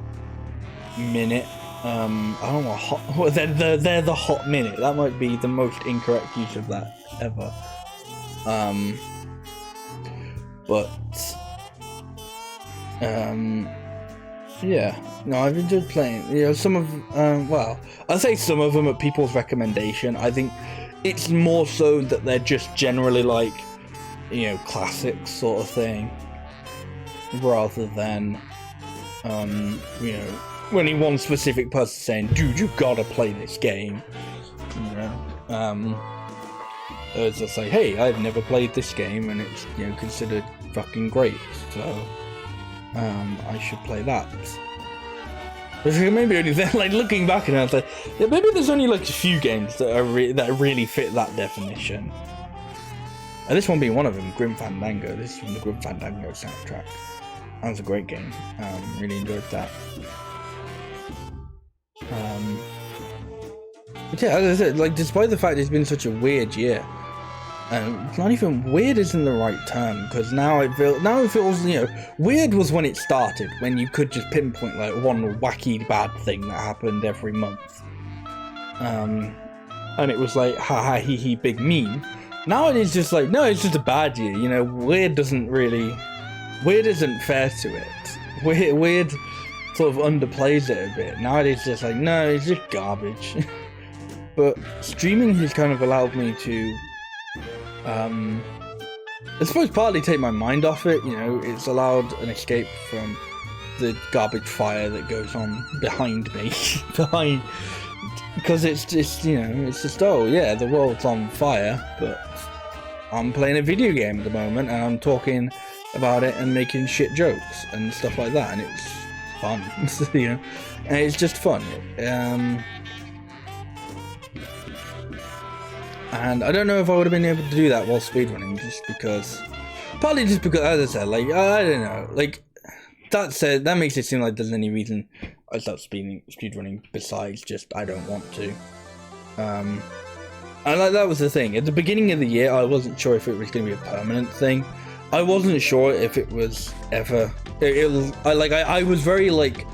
minute. I don't know what hot. Well, they're the hot minute. That might be the most incorrect use of that ever. Yeah, no, I've enjoyed playing. You know, some of, well, I'll say some of them at people's recommendation. I think it's more so that they're just generally like, you know, classics sort of thing, rather than, you know, any one specific person saying, dude, you gotta play this game. You know, it's just like, hey, I've never played this game and it's, you know, considered fucking great, so I should play that. But maybe only then, like, looking back, and I was like, yeah, maybe there's only like a few games that really fit that definition. And this one being one of them, Grim Fandango. This is from the Grim Fandango soundtrack. That was a great game. Really enjoyed that. But yeah, as I said, like, despite the fact it's been such a weird year, it's not even weird isn't the right term, because now it feels, you know, weird was when it started, when you could just pinpoint like one wacky bad thing that happened every month, and it was like, ha ha hee hee big meme. Now it is just like, no, it's just a bad year, you know. Weird isn't fair to it. Weird sort of underplays it a bit. Now it is just like, no, it's just garbage. but streaming has kind of allowed me to, I suppose, partly take my mind off it. You know, it's allowed an escape from the garbage fire that goes on behind me, because it's just, you know, it's just, oh yeah, the world's on fire, but I'm playing a video game at the moment and I'm talking about it and making shit jokes and stuff like that, and it's fun, you know, and it's just fun. And I don't know if I would have been able to do that while speedrunning, partly just because, as I said, like, I don't know, like, that said, that makes it seem like there's any reason I start speedrunning besides just I don't want to. And like, that was the thing. At the beginning of the year, I wasn't sure if it was going to be a permanent thing. I wasn't sure if it was ever. I was very like,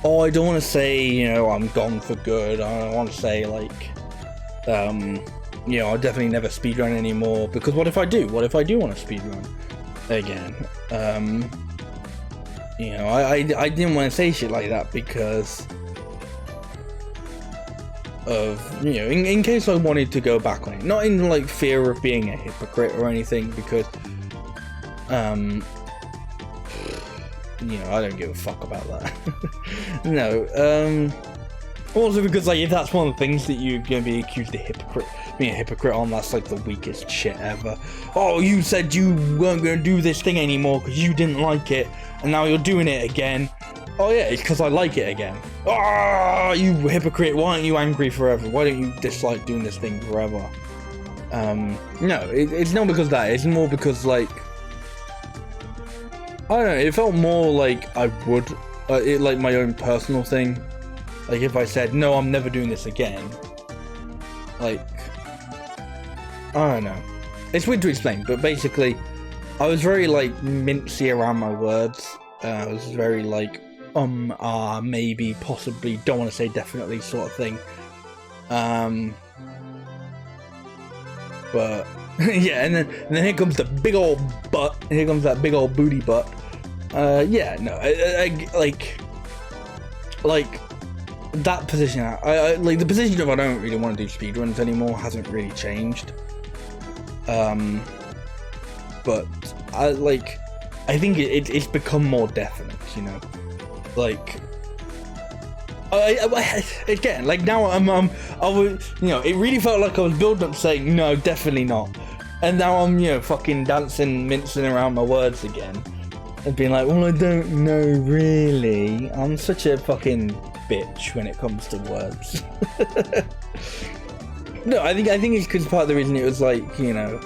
oh, I don't want to say, you know, I'm gone for good. I don't want to say like, you know, I'll definitely never speedrun anymore, because what if I do? What if I do want to speedrun again? You know, I didn't want to say shit like that because of, you know, in case I wanted to go back on it. Not in like fear of being a hypocrite or anything, because you know, I don't give a fuck about that. No, also because, like, if that's one of the things that you're gonna be accused of being a hypocrite on, that's like the weakest shit ever. Oh, you said you weren't gonna do this thing anymore because you didn't like it, and now you're doing it again. Oh yeah, it's because I like it again. Ah, you hypocrite, why aren't you angry forever? Why don't you dislike doing this thing forever? No, it's not because of that, it's more because, like, I don't know, it felt more like I would, like my own personal thing. Like, if I said, no, I'm never doing this again, like, I don't know. It's weird to explain, but basically, I was very, like, mincy around my words. I was very, like, maybe, possibly, don't want to say definitely sort of thing. But, yeah, and then here comes the big old butt. Here comes that big old booty butt. Yeah, no, like, that position, I like, the position of I don't really want to do speedruns anymore hasn't really changed. But I think it's become more definite, you know, like, again, like, now I was, you know, it really felt like I was building up saying, no, definitely not, and now I'm, you know, fucking mincing around my words again, and being like, well, I don't know, really. I'm such a fucking bitch when it comes to words. No, I think it's because part of the reason it was like, you know,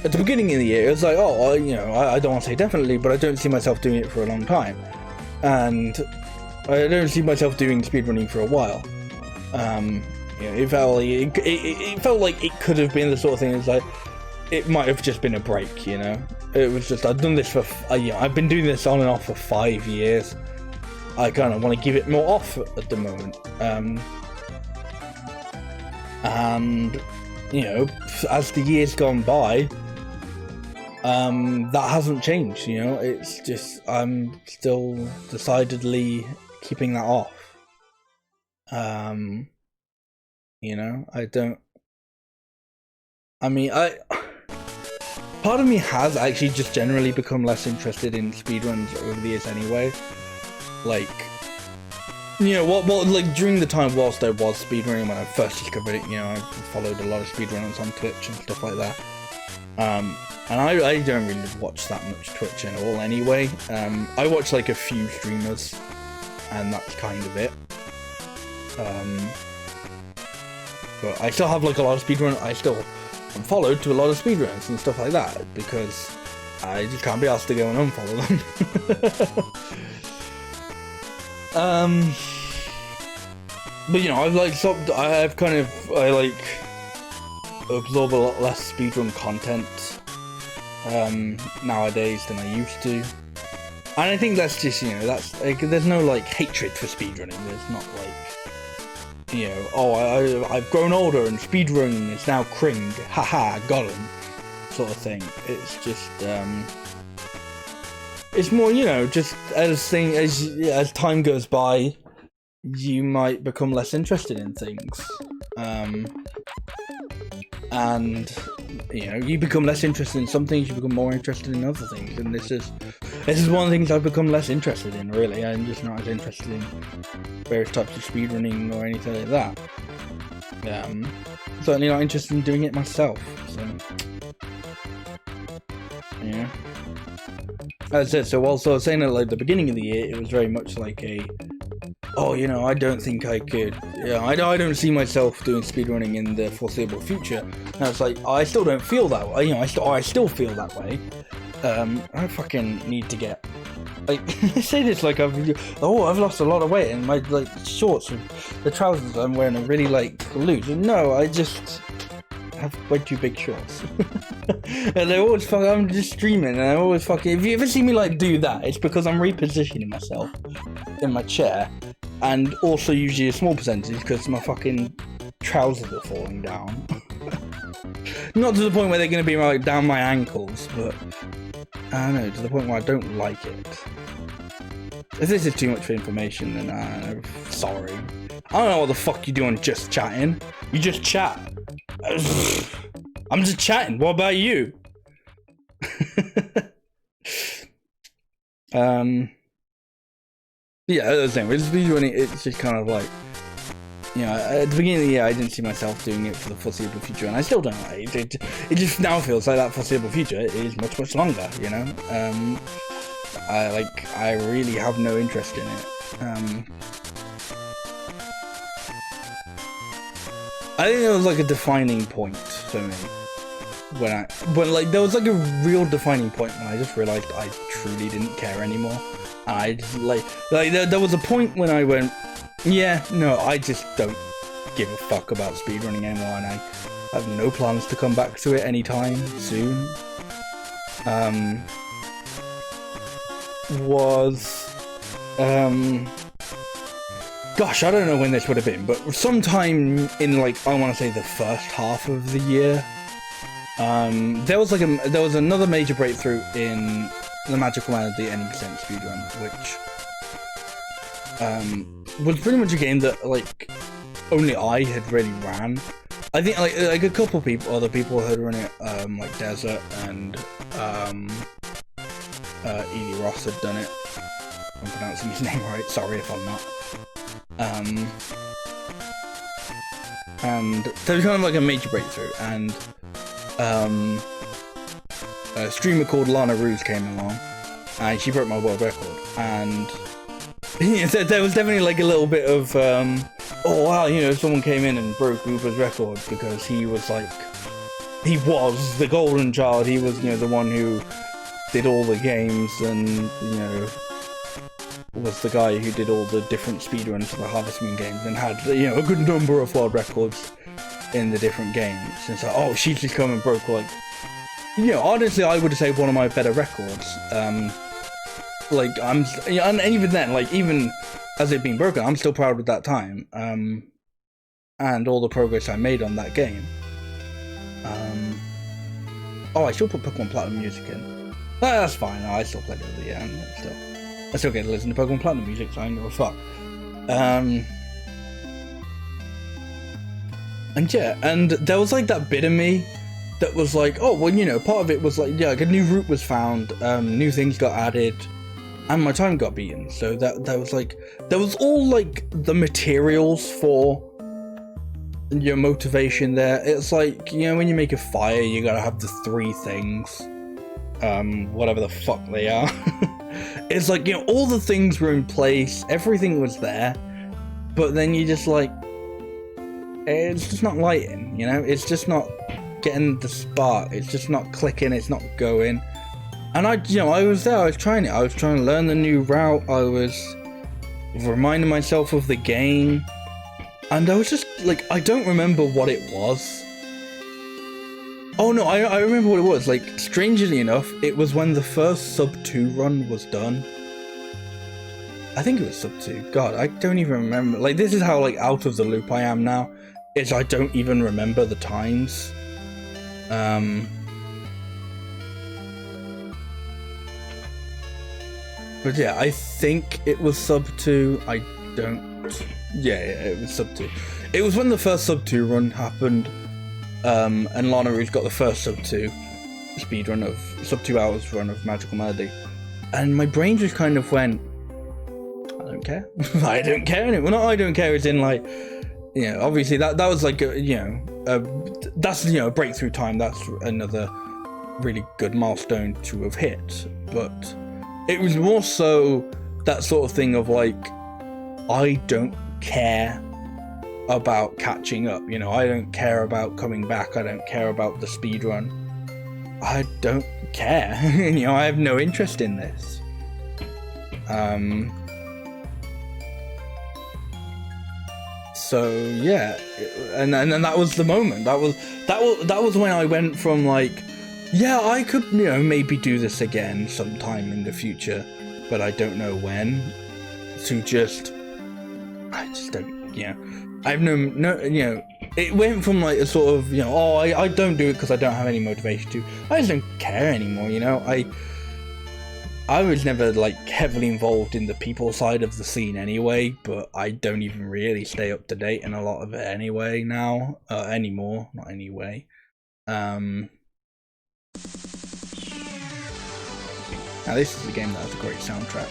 at the beginning of the year, it was like, oh, you know, I don't want to say definitely, but I don't see myself doing it for a long time, and I don't see myself doing speedrunning for a while. You know, it felt like it could have been the sort of thing. It's like, it might have just been a break, you know. It was just, I've done this for, you know, I've been doing this on and off for 5 years. I kind of want to give it more off at the moment. And, you know, as the years gone by, that hasn't changed, you know. It's just, I'm still decidedly keeping that off. You know, part of me has actually just generally become less interested in speedruns over the years anyway. Like, you know, like, during the time whilst I was speedrunning, when I first discovered it, you know, I followed a lot of speedrunners on Twitch and stuff like that. And I don't really watch that much Twitch at all anyway. I watch like a few streamers, and that's kind of it. But I still have like a lot of speedrunners. I still am followed to a lot of speedrunners and stuff like that, because I just can't be asked to go and unfollow them. But you know, I've like stopped. I absorb a lot less speedrun content nowadays than I used to, and I think that's just, you know, that's like, there's no like hatred for speedrunning. There's not like, you know, oh, I've grown older and speedrunning is now cringe, haha, got him, sort of thing. It's just it's more, you know, just as time goes by, you might become less interested in things. And you know, you become less interested in some things, you become more interested in other things, and this is one of the things I've become less interested in. Really, I'm just not as interested in various types of speedrunning or anything like that. Certainly not interested in doing it myself. So yeah. As I said, so also saying at like the beginning of the year, it was very much like a, oh, you know, I don't think I could. Yeah, I don't see myself doing speedrunning in the foreseeable future. And it's like, I still don't feel that way. You know, I still feel that way. I fucking need to get, like, I say this like I've lost a lot of weight and my like shorts, the trousers I'm wearing are really like loose. No, I just have way too big shorts. And they always fuck. I'm just streaming, and I always fucking. If you ever see me like do that, it's because I'm repositioning myself in my chair, and also usually a small percentage because my fucking trousers are falling down. Not to the point where they're going to be like down my ankles, but I don't know, to the point where I don't like it. If this is too much for information, then I'm sorry. I don't know what the fuck you doing just chatting. You just chat. I'm just chatting. What about you? Yeah, that's the thing. With speedrunning, it's just kind of like, you know, at the beginning of the year, I didn't see myself doing it for the foreseeable future, and I still don't. It just now feels like that foreseeable future is much, much longer, you know? I really have no interest in it. I think there was like a defining point for me when like there was like a real defining point when I just realized I truly didn't care anymore. And I just like there was a point when I went, yeah, no, I just don't give a fuck about speedrunning anymore, and I have no plans to come back to it anytime soon. Gosh, I don't know when this would have been, but sometime in like, I want to say the first half of the year, there was another major breakthrough in the magical man of the any percent speedrun, which was pretty much a game that like only I had really ran. I think like a couple other people had run it, like Desert and Ely Ross had done it. I'm pronouncing his name right, sorry if I'm not. And there was kind of like a major breakthrough, and a streamer called Lana Ruse came along, and she broke my world record, and there was definitely like a little bit of, oh wow, you know, someone came in and broke Uber's record, because he was the golden child, he was, you know, the one who did all the games, and, you know, was the guy who did all the different speedruns for the Harvest Moon games and had, you know, a good number of world records in the different games. And so, oh, she's just come and broke, like, you know, honestly, I would say one of my better records. Like, and even then, like, even as it being broken, I'm still proud of that time. And all the progress I made on that game. Oh, I still put Pokemon Platinum music in. That's fine, I still played it at the end, still. I still get to listen to Pokemon Platinum music, so I don't give a fuck. And yeah, and there was like that bit of me that was like, oh, well, you know, part of it was like, yeah, like a new route was found, new things got added, and my time got beaten. So that was like, there was all like the materials for your motivation there. It's like, you know, when you make a fire, you gotta have the 3 things, whatever the fuck they are. It's like, you know, all the things were in place, everything was there, but then you just like, it's just not lighting, you know, it's just not getting the spark, it's just not clicking, it's not going. And I was there, I was trying to learn the new route, I was reminding myself of the game, and I was just like, I don't remember what it was. Oh no, I remember what it was. Like, strangely enough, it was when the first sub 2 run was done. I think it was sub 2. God, I don't even remember. Like, this is how like out of the loop I am now. Is I don't even remember the times. But yeah, I think it was sub 2. I don't Yeah, it was sub 2. It was when the first sub 2 run happened, and Lana Rouge got the first sub 2 speedrun of sub 2 hours run of Magical Melody, and my brain just kind of went, I don't care. I don't care anymore. Not I don't care. It's in like, you know, obviously that was like that's a breakthrough time. That's another really good milestone to have hit. But it was more so that sort of thing of like, I don't care about catching up. You know, I don't care about coming back. I don't care about the speed run. I don't care. You know, I have no interest in this. So yeah, and that was the moment. That was when I went from like, yeah, I could, you know, maybe do this again sometime in the future, but I don't know when, to just, I just don't, you know, I have no, you know, it went from like a sort of, you know, oh, I don't do it because I don't have any motivation to, I just don't care anymore, you know. I was never like heavily involved in the people side of the scene anyway, but I don't even really stay up to date in a lot of it anyway now, anymore, not anyway. Now this is a game that has a great soundtrack.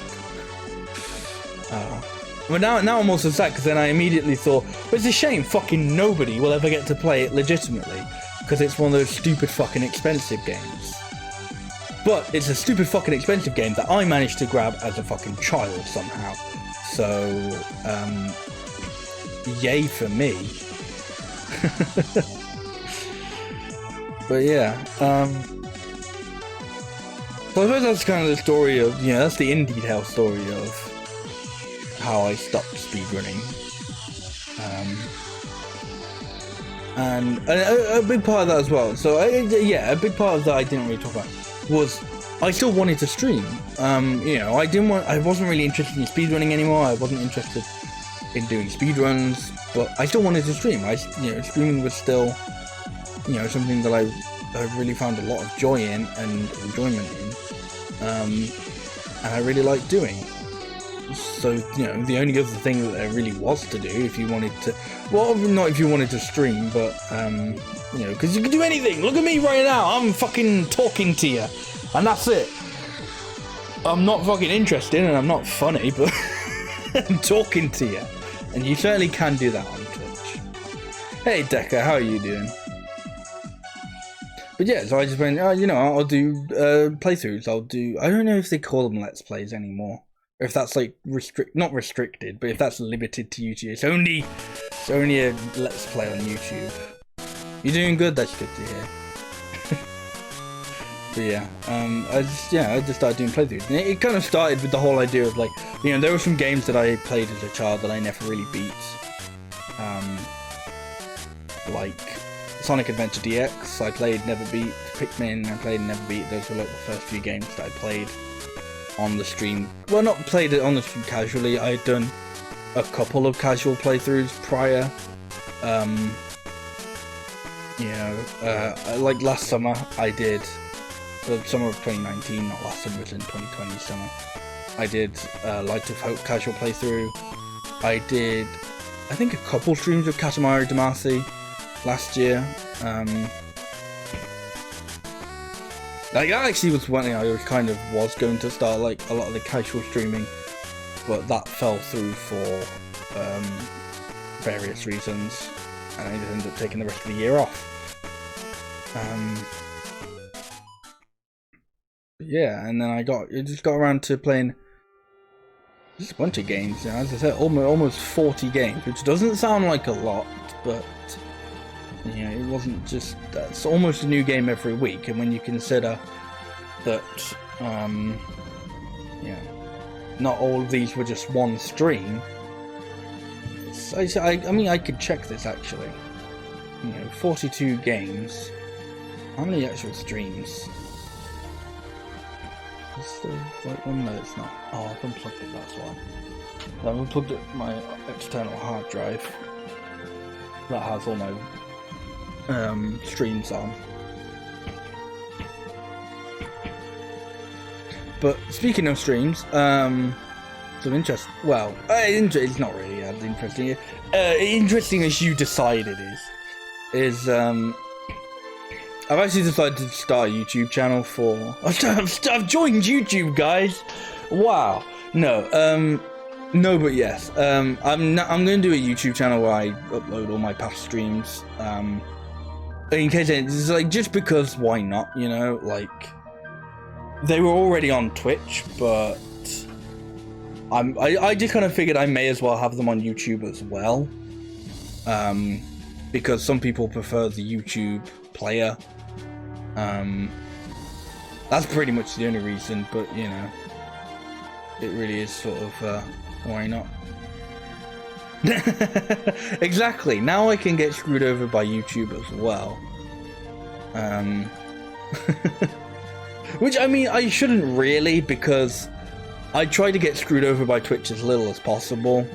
But now I'm also sad because then I immediately thought, well, it's a shame fucking nobody will ever get to play it legitimately because it's one of those stupid fucking expensive games. But it's a stupid fucking expensive game that I managed to grab as a fucking child somehow. So, yay for me. But yeah, so I suppose that's kind of the story of, you know, that's the in detail story of how I stopped speedrunning. And a big part of that as well. So yeah, a big part of that I didn't really talk about was I still wanted to stream. You know, I wasn't really interested in speedrunning anymore. I wasn't interested in doing speedruns, but I still wanted to stream. You know, streaming was still, you know, something that I really found a lot of joy in and enjoyment in, and I really liked doing. So, you know, the only other thing that there really was to do if you wanted to, well, not if you wanted to stream, but, you know, because you can do anything. Look at me right now. I'm fucking talking to you, and that's it. I'm not fucking interested, and I'm not funny, but I'm talking to you. And you certainly can do that on Twitch. Hey, Decker, how are you doing? But yeah, so I just went, you know, I'll do playthroughs. I don't know if they call them Let's Plays anymore. Or if that's like not restricted, but if that's limited to YouTube. It's only a Let's Play on YouTube. You're doing good, that's good to hear. But yeah, I just started doing playthroughs. And it kind of started with the whole idea of like, you know, there were some games that I played as a child that I never really beat. Like Sonic Adventure DX, I played, never beat. Pikmin, I played, never beat. Those were like the first few games that I played on the stream. Well, not played it on the stream casually. I had done a couple of casual playthroughs prior. You know, like last summer I did, the summer of 2019, not last summer, it was in 2020 summer. I did Light of Hope casual playthrough. I did, I think, a couple streams of Katamari Damacy last year. Like, that actually was one thing I was going to start, like, a lot of the casual streaming, but that fell through for various reasons, and I ended up taking the rest of the year off. Yeah, and then I just got around to playing just a bunch of games. You know, as I said, almost 40 games, which doesn't sound like a lot, but you know, it wasn't just, it's almost a new game every week, and when you consider that, you know, not all of these were just one stream, I mean, I could check this actually. You know, 42 games. How many actual streams? Is the right one? No, it's not. Oh, I've unplugged it, that's why. I've unplugged it, my external hard drive that has all my streams on. But speaking of streams, some interest. Well, it's not really. as interesting. Interesting as you decide it is I've actually decided to start a YouTube channel for. I've joined YouTube, guys. Wow. No, but yes. I'm going to do a YouTube channel where I upload all my past streams. In case it's like, just because, why not? You know, like they were already on Twitch, but I just kind of figured I may as well have them on YouTube as well. Because some people prefer the YouTube player. That's pretty much the only reason, but you know, it really is sort of why not? Exactly. Now I can get screwed over by YouTube as well. Which, I mean, I shouldn't really, because I try to get screwed over by Twitch as little as possible.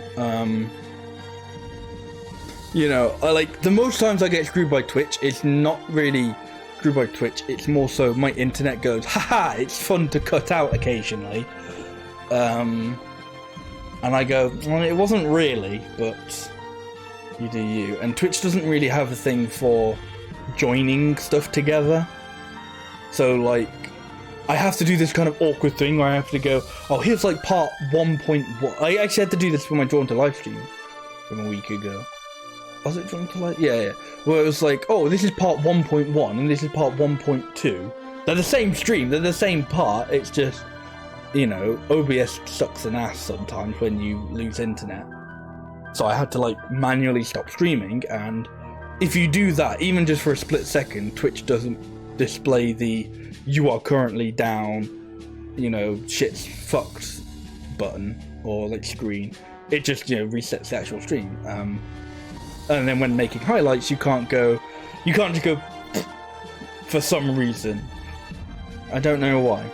You know, like the most times I get screwed by Twitch, it's not really screwed by Twitch, it's more so my internet goes, haha, it's fun to cut out occasionally. And I go, well, it wasn't really, but you do you. And Twitch doesn't really have a thing for joining stuff together. So, like, I have to do this kind of awkward thing where I have to go, oh, here's like part 1.1. I actually had to do this for my Drawn to Live stream from a week ago. Was it Drawn to Live? Yeah. Where it was like, oh, this is part 1.1 and this is part 1.2. They're the same stream, they're the same part, it's just, you know, OBS sucks an ass sometimes when you lose internet. So I had to like manually stop streaming, and if you do that, even just for a split second, Twitch doesn't display the "you are currently down," you know, shit's fucked button or like screen. It just, you know, resets the actual stream. And then when making highlights, you can't just go for some reason. I don't know why.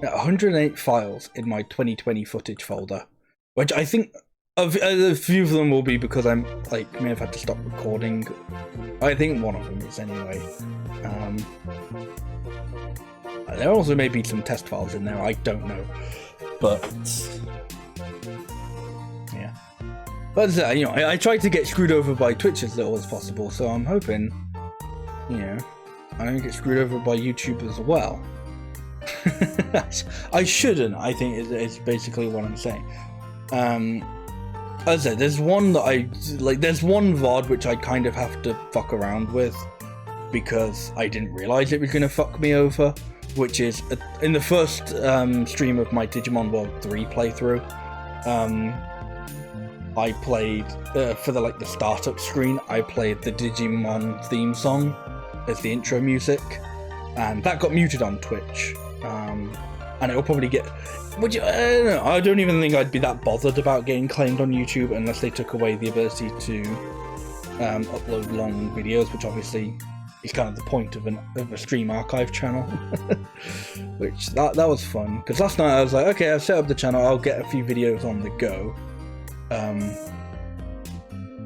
108 files in my 2020 footage folder, which I think a few of them will be because I'm like may have had to stop recording. I think one of them is anyway. There also may be some test files in there, I don't know, but yeah. But you know, I tried to get screwed over by Twitch as little as possible, so I'm hoping, you know, I don't get screwed over by YouTube as well. I shouldn't, I think is basically what I'm saying. As I said, there's one that I like, there's one VOD which I kind of have to fuck around with because I didn't realize it was gonna fuck me over, which is in the first stream of my Digimon World 3 playthrough. I played for the startup screen, I played the Digimon theme song as the intro music, and that got muted on Twitch. And it'll probably get, which I don't know, I don't even think I'd be that bothered about getting claimed on YouTube unless they took away the ability to upload long videos, which obviously is kind of the point of a stream archive channel. Which that was fun, because last night I was like, okay, I've set up the channel, I'll get a few videos on the go.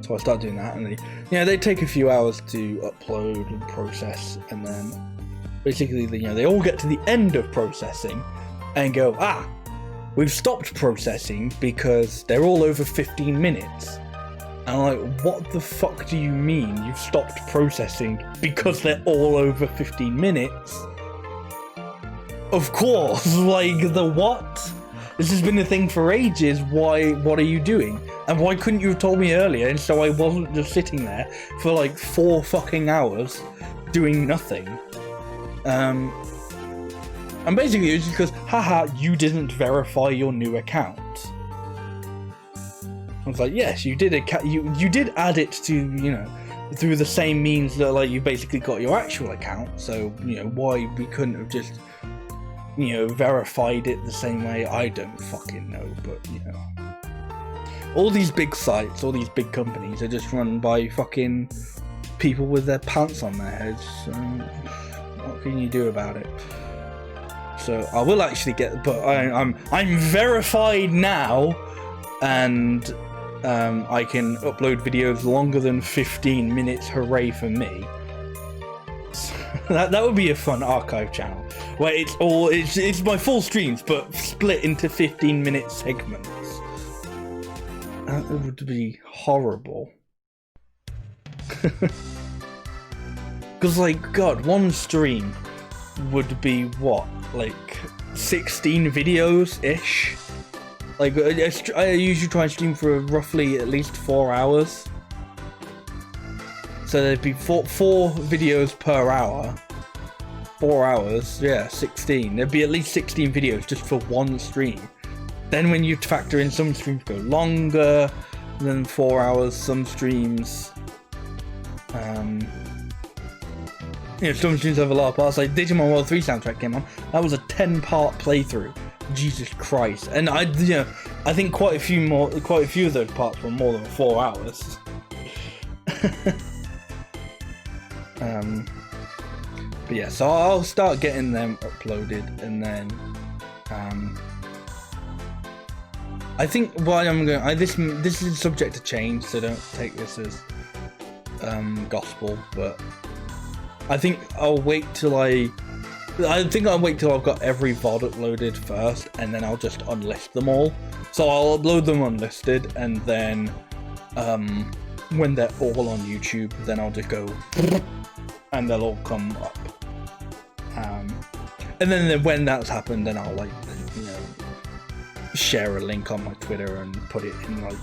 So I started doing that, and they take a few hours to upload and process, and then basically, you know, they all get to the end of processing and go, we've stopped processing because they're all over 15 minutes. And I'm like, what the fuck do you mean you've stopped processing because they're all over 15 minutes? Of course, like, the what? This has been a thing for ages, what are you doing? And why couldn't you have told me earlier, and so I wasn't just sitting there for like 4 fucking hours doing nothing? And basically it's because, haha, you didn't verify your new account. I was like, yes, you did you did add it to, you know, through the same means that like you basically got your actual account, so, you know, why we couldn't have just, you know, verified it the same way, I don't fucking know, but, you know. All these big sites, all these big companies are just run by fucking people with their pants on their heads, so what can you do about it? So I will actually get, but I'm verified now, and I can upload videos longer than 15 minutes. Hooray for me! So that would be a fun archive channel. where it's my full streams, but split into 15-minute segments. That would be horrible. Because, like, God, one stream would be what, like 16 videos-ish? Like, I usually try and stream for roughly at least 4 hours. So there'd be four videos per hour. 4 hours, yeah, 16. There'd be at least 16 videos just for one stream. Then when you factor in some streams go longer than 4 hours, some streams, you know, some streams have a lot of parts. Like Digimon World 3 soundtrack came on. That was a 10-part playthrough. Jesus Christ! And I think quite a few of those parts were more than 4 hours. But yeah, so I'll start getting them uploaded, and then I think what I'm going. This is subject to change, so don't take this as gospel. But I think I'll wait till I'll wait till I've got every VOD uploaded first, and then I'll just unlist them all. So I'll upload them unlisted, and then when they're all on YouTube, then I'll just go and they'll all come up. And then when that's happened, then I'll, like, you know, share a link on my Twitter and put it in, like,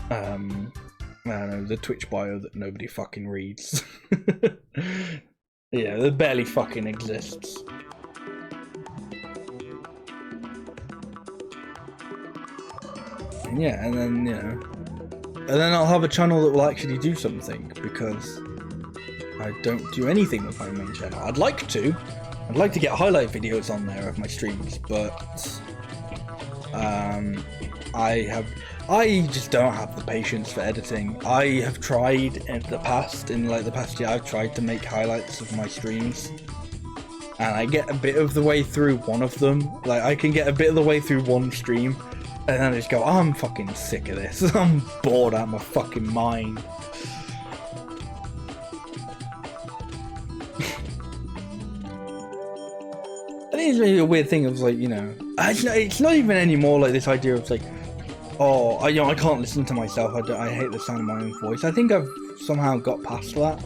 I don't know, the Twitch bio that nobody fucking reads. Yeah, that barely fucking exists. Yeah, and then, you know, and then I'll have a channel that will actually do something, because I don't do anything with my main channel. I'd like to get highlight videos on there of my streams, but I just don't have the patience for editing. I have tried in the past year, I've tried to make highlights of my streams, and I get a bit of the way through one of them. Like, I can get a bit of the way through one stream, and then I just go, I'm fucking sick of this. I'm bored out of my fucking mind. I think it's really a weird thing of, like, you know, it's not even anymore like this idea of, like, oh, I can't listen to myself, I hate the sound of my own voice. I think I've somehow got past that.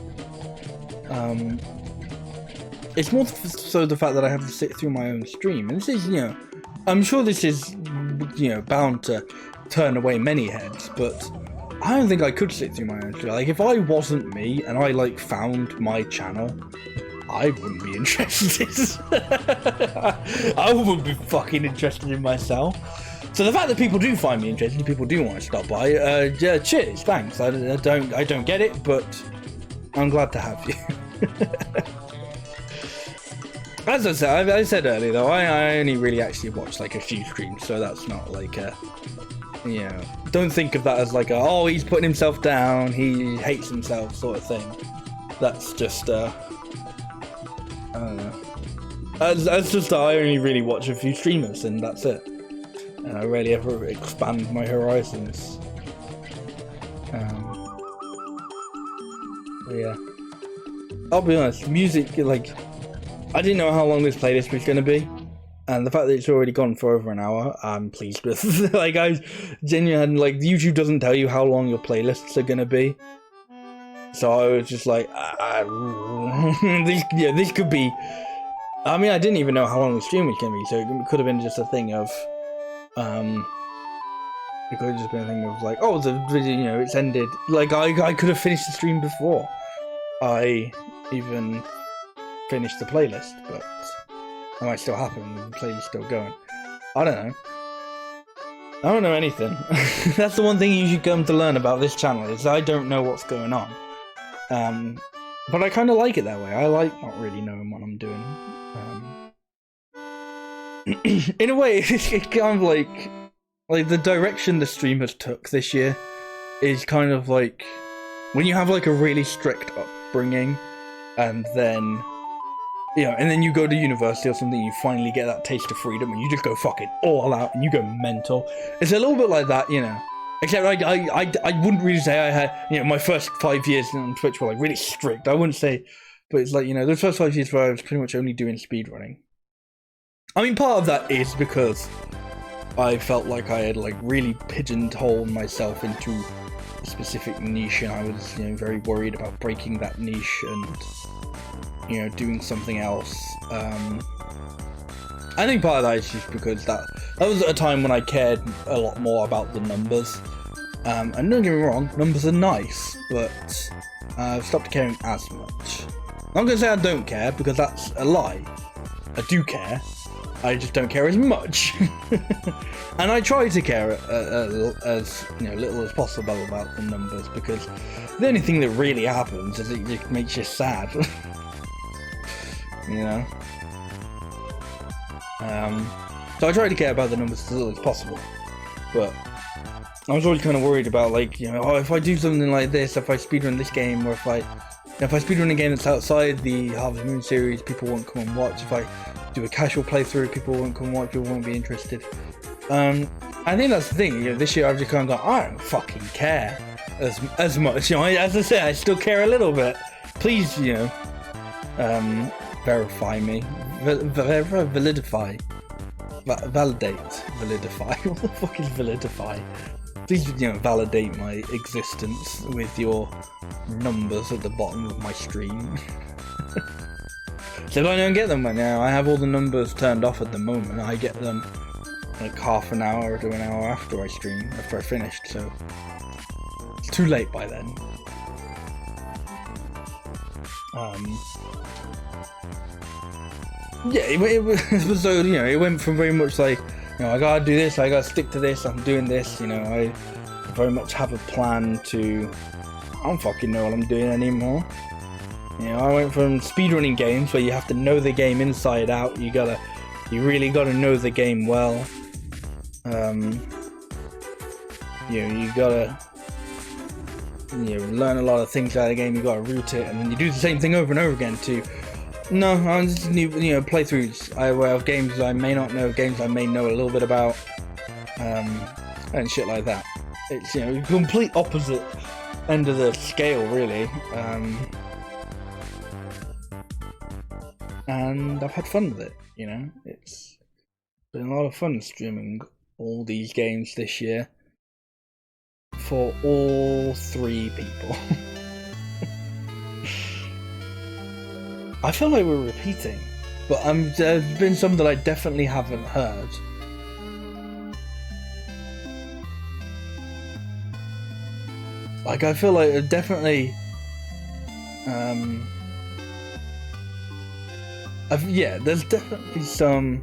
It's more so the fact that I have to sit through my own stream, and this is, you know, I'm sure this is, you know, bound to turn away many heads, but I don't think I could sit through my own stream. Like, if I wasn't me and I, like, found my channel, I wouldn't be interested. I wouldn't be fucking interested in myself. So the fact that people do find me interesting, people do want to stop by, yeah, cheers, thanks. I don't get it, but I'm glad to have you. As I said earlier, though, I only really actually watch, like, a few streams, so that's not like a, you know, don't think of that as like a, oh, he's putting himself down, he hates himself sort of thing. That's just I don't know. That's just that I only really watch a few streamers, and that's it. And I rarely ever expand my horizons. But yeah, I'll be honest, music, like, I didn't know how long this playlist was going to be, and the fact that it's already gone for over an hour, I'm pleased with. Like, I genuinely, like, YouTube doesn't tell you how long your playlists are going to be, so I was just like, this could be, I mean, I didn't even know how long the stream was going to be, so it could have been just a thing of, it could have just been a thing of, like, oh, the video, you know, it's ended. Like, I could have finished the stream before I even finished the playlist, but that might still happen, the play's still going. I don't know. I don't know anything. That's the one thing you should come to learn about this channel, is I don't know what's going on. But I kind of like it that way. I like not really knowing what I'm doing. In a way, it's kind of like the direction the streamers took this year is kind of like when you have, like, a really strict upbringing, and then, you know, and then you go to university or something, you finally get that taste of freedom, and you just go fucking all out, and you go mental. It's a little bit like that, you know. Except I wouldn't really say I had, you know, my first 5 years on Twitch were, like, really strict. I wouldn't say But it's like, you know, those first 5 years where I was pretty much only doing speedrunning. I mean, part of that is because I felt like I had like really pigeonholed myself into a specific niche, and I was, you know, very worried about breaking that niche and, you know, doing something else. I think part of that is just because that was at a time when I cared a lot more about the numbers. And don't get me wrong, numbers are nice, but I've stopped caring as much. I'm not going to say I don't care, because that's a lie. I do care, I just don't care as much. And I try to care as, you know, little as possible about the numbers, because the only thing that really happens is it just makes you sad. You know? So I try to care about the numbers as little as possible, but I was always kind of worried about, like, you know, oh, if I do something like this, if I speedrun this game, or if I speedrun a game that's outside the Harvest Moon series, people won't come and watch. If I do a casual playthrough, people won't come and watch, people won't be interested. I think that's the thing, you know, this year I've just kind of gone, I don't fucking care as much, you know, as I say, I still care a little bit. Please, you know, verify me, validify, validate, validify, what the fuck is validify? Please, you know, validate my existence with your numbers at the bottom of my stream. So if I don't get them right now, I have all the numbers turned off at the moment. I get them like half an hour to an hour after I stream, after I finished, so it's too late by then. Yeah, it was so, you know, it went from very much like, you know, I gotta do this, I gotta stick to this, I'm doing this, you know, I very much have a plan to, I don't fucking know what I'm doing anymore. You know, I went from speedrunning games where you have to know the game inside out, you really gotta know the game well. You know, you gotta, you know, learn a lot of things out of the game, you gotta root it, and then you do the same thing over and over again to, no, I'm just new, you know, playthroughs of games I may not know, games I may know a little bit about, and shit like that. It's, you know, complete opposite end of the scale, really. And I've had fun with it, you know. It's been a lot of fun streaming all these games this year for all 3 people. I feel like we're repeating, but there's been some that I definitely haven't heard. Like, I feel like definitely, yeah, there's definitely some.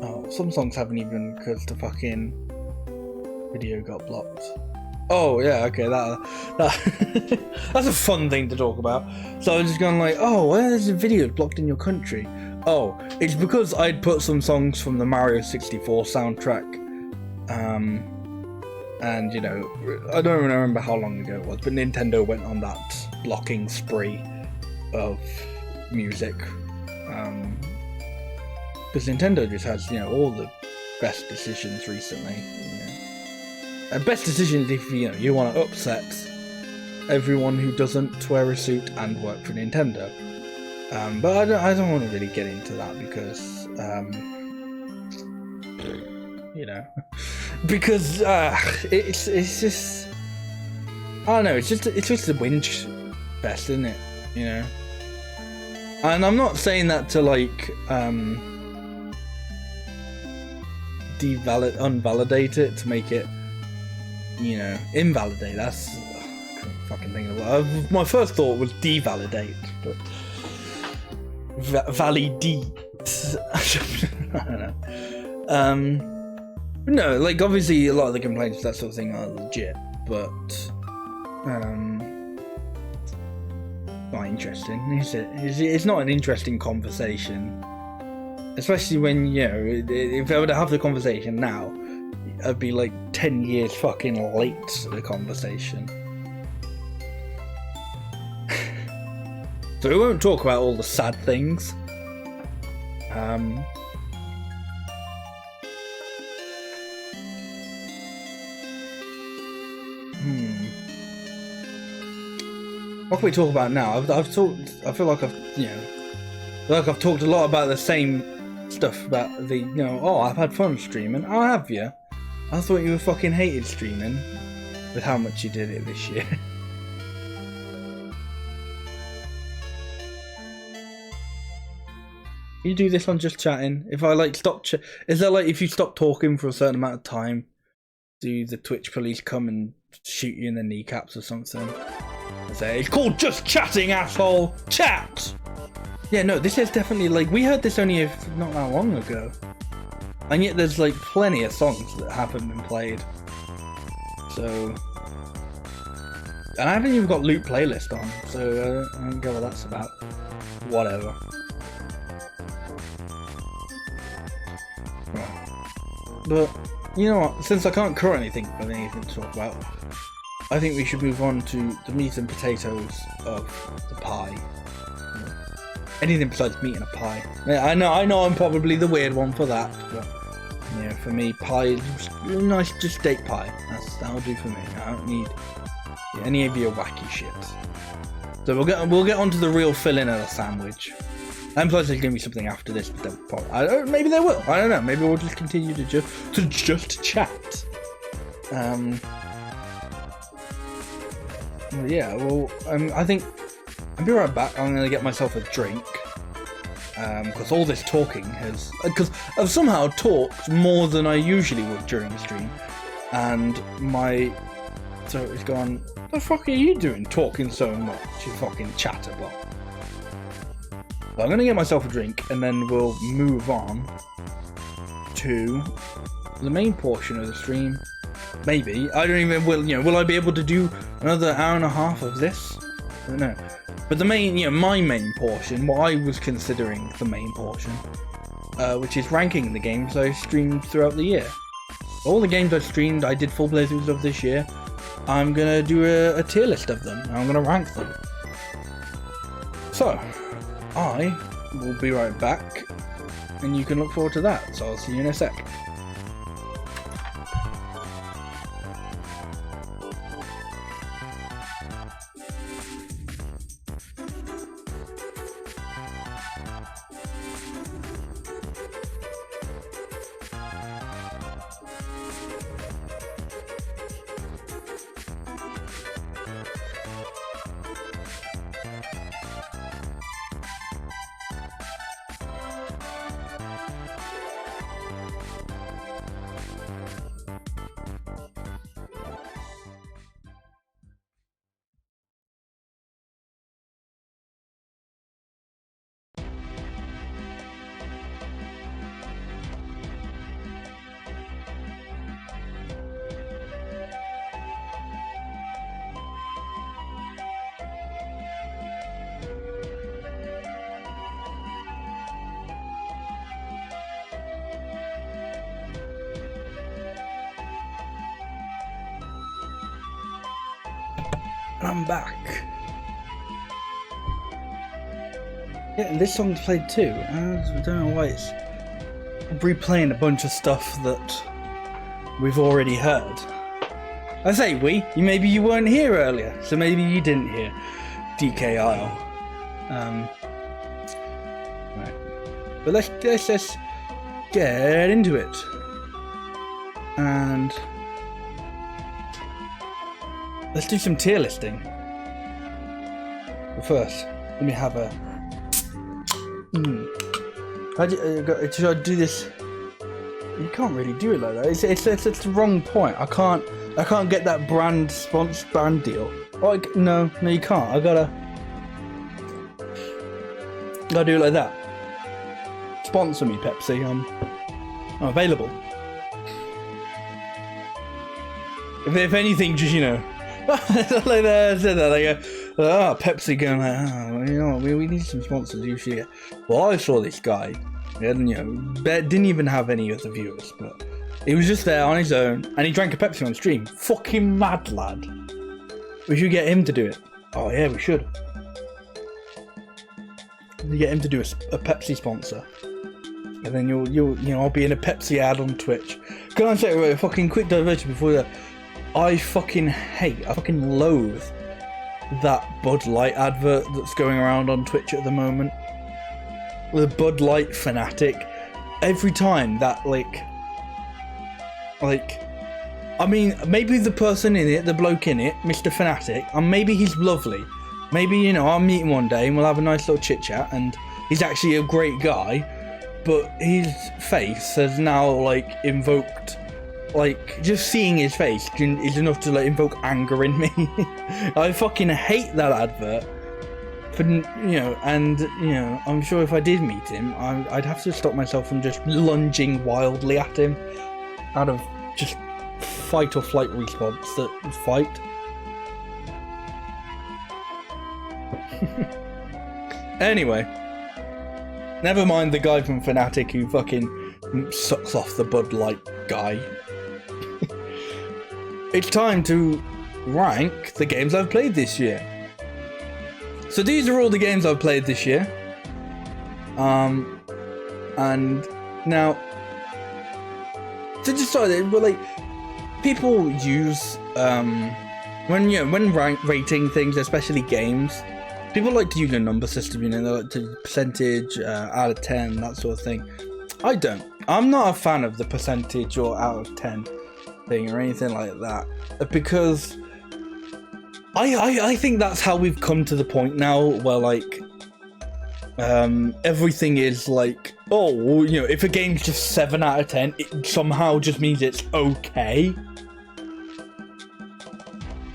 Oh, some songs haven't even, because the fucking video got blocked. Oh yeah, okay, that that's a fun thing to talk about. So I was just going like, oh, why is the video blocked in your country? Oh, it's because I'd put some songs from the Mario 64 soundtrack, and, you know, I don't remember how long ago it was, but Nintendo went on that blocking spree of music, because Nintendo just has, you know, all the best decisions recently. Best decisions if, you know, you want to upset everyone who doesn't wear a suit and work for Nintendo. But I don't want to really get into that because, you know, because it's just, I don't know, it's just a whinge fest, isn't it? You know, and I'm not saying that to like unvalidate it, to make it, you know, invalidate. That's, I couldn't fucking think of it. My first thought was devalidate, but validate. I don't know. No, like, obviously a lot of the complaints, that sort of thing, are legit, but not interesting, is it? It's not an interesting conversation, especially when, you know, if I were to have the conversation now, I'd be like 10 years fucking late to the conversation. So we won't talk about all the sad things. what can we talk about now? I've talked. I feel like I've talked a lot about the same stuff about the, oh, I've had fun streaming. Oh, have you? I thought you fucking hated streaming with how much you did it this year. You do this on just chatting. If I stop is that if you stop talking for a certain amount of time, do the Twitch police come and shoot you in the kneecaps or something? I say, it's called just chatting, asshole! Chat! Yeah, no, this is definitely, we heard this only not that long ago. And yet there's, plenty of songs that haven't been played. So... And I haven't even got loop playlist on, so I don't get what that's about. Whatever. But, you know what, since I can't currently think of anything to talk about, I think we should move on to the meat and potatoes of the pie. Anything besides meat and a pie. I know I'm probably the weird one for that, but for me, pie is nice, just steak pie. That'll do for me. I don't need any of your wacky shit. So we'll get on to the real filling of the sandwich. And plus, there's gonna be something after this. Maybe there will. I don't know. Maybe we'll just continue to just chat. Yeah. Well, I think I'll be right back. I'm gonna get myself a drink. Because all this talking because I've somehow talked more than I usually would during the stream, and so it's gone. What the fuck are you doing, talking so much? You fucking chatterbox. So I'm gonna get myself a drink, and then we'll move on to the main portion of the stream. Maybe I don't even will I be able to do another hour and a half of this? I don't know. But the main, my main portion, what I was considering the main portion, which is ranking the games I streamed throughout the year. All the games I streamed, I did full playthroughs of this year. I'm gonna do a tier list of them, and I'm gonna rank them. So, I will be right back, and you can look forward to that. So I'll see you in a sec. I'm back. Yeah, and this song's played too. I don't know why it's replaying a bunch of stuff that we've already heard. I say maybe you weren't here earlier, so maybe you didn't hear DKIL. Right. But let's just get into it. And let's do some tier listing. But first, let me have a... should I do this? You can't really do it like that. It's the wrong point. I can't get that brand deal. Oh, no, you can't. I gotta do it like that. Sponsor me, Pepsi. I'm available. If anything, just like that. I said that. Pepsi going we need some sponsors. Usually, well, I saw this guy. And, didn't even have any of the viewers, but he was just there on his own, and he drank a Pepsi on stream. Fucking mad lad. We should get him to do it. Oh yeah, we should. We get him to do a Pepsi sponsor, and then I'll be in a Pepsi ad on Twitch. Can I say a fucking quick diversion before that? I fucking loathe that Bud Light advert that's going around on Twitch at the moment. The Bud Light fanatic. Every time that, like, I mean, maybe the person in it, the bloke in it, Mr. Fanatic, and maybe he's lovely. Maybe, you know, I'll meet him one day and we'll have a nice little chit chat and he's actually a great guy, but his face has now, like, invoked, like, just seeing his face is enough to, like, invoke anger in me. I fucking hate that advert. For, you know, and, you know, I'm sure if I did meet him, I'd have to stop myself from just lunging wildly at him out of just fight or flight response that fight. Anyway, never mind the guy from Fnatic who fucking sucks off the Bud Light guy. It's time to rank the games I've played this year. So these are all the games I've played this year. And now to decide it, but like people use when rating things, especially games, people like to use a number system, you know, they like to percentage out of 10, that sort of thing. I don't. I'm not a fan of the percentage or out of 10 thing or anything like that, because I think that's how we've come to the point now where, like, everything is like, oh, you know, if a game's just 7 out of 10, it somehow just means it's okay.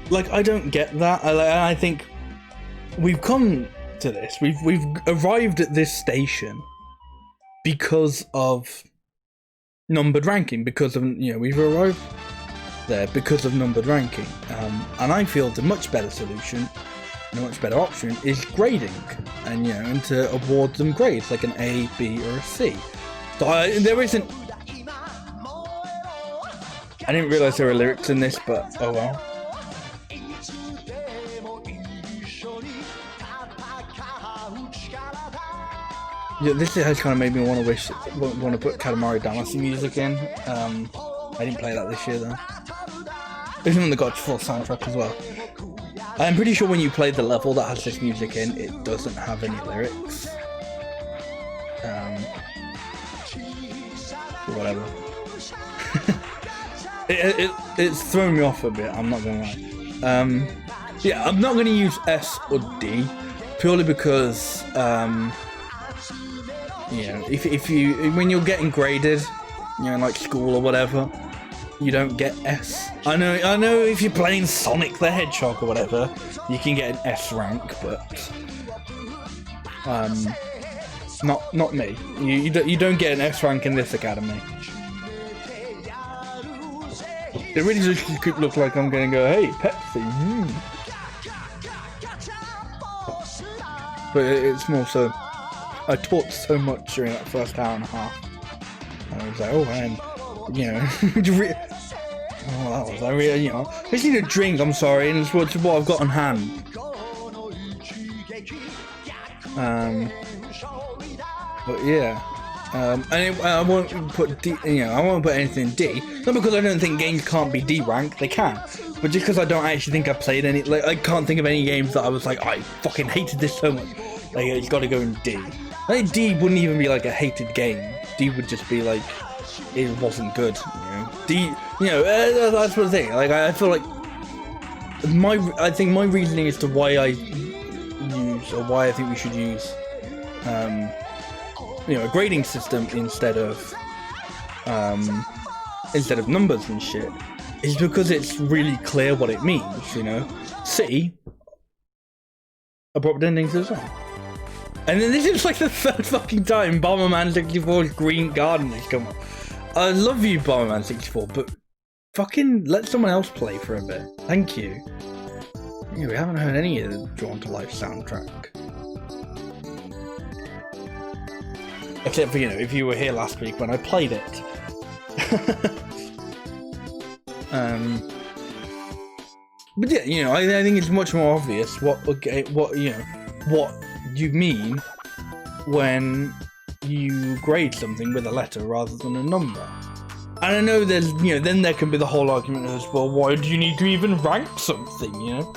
Like, I don't get that. I think we've come to this. We've arrived at this station because of numbered ranking. Because of, you know, we've arrived there because of numbered ranking, and I feel the much better solution, the much better option, is grading, and, you know, and to award them grades like an A, B, or a C. So there isn't. I didn't realise there were lyrics in this, but oh well. Yeah, this has kind of made me want to put Katamari Damacy music in. I didn't play that this year though. This one that got full soundtrack as well. I'm pretty sure when you play the level that has this music in, it doesn't have any lyrics. Whatever. It's thrown me off a bit, I'm not gonna lie. Yeah, I'm not gonna use S or D purely because you know, if you when you're getting graded, you know, like school or whatever, you don't get S. I know if you're playing Sonic the Hedgehog or whatever, you can get an S rank, but not me. You don't get an S rank in this academy. It really just could look like I'm gonna go, hey, Pepsi. But it's more so, I talked so much during that first hour and a half. And I was like, oh man, you know, oh, that was, I really, you know, I just need a drink, I'm sorry, and it's what I've got on hand. But yeah, and I won't put D, you know, I won't put anything in D, not because I don't think games can't be D ranked, they can, but just because I don't actually think I've played any, like, I can't think of any games that I was like, I fucking hated this so much, like, it's got to go in D. I think D wouldn't even be like a hated game. D would just be like, it wasn't good, you know. D, you know, that's the thing. Like, I feel like I think my reasoning as to why I use, or why I think we should use, you know, a grading system instead of numbers and shit, is because it's really clear what it means, you know. C, abrupt ending to the song. And then this is like the third fucking time Bomberman 64's Green Garden has come up. I love you, Bomberman 64, but fucking let someone else play for a bit. Thank you. Yeah, we haven't heard any of the Drawn to Life soundtrack. Except for, you know, if you were here last week when I played it. But yeah, you know, I think it's much more obvious what you mean when you grade something with a letter rather than a number. And I know there's, you know, then there can be the whole argument as well, why do you need to even rank something, you know?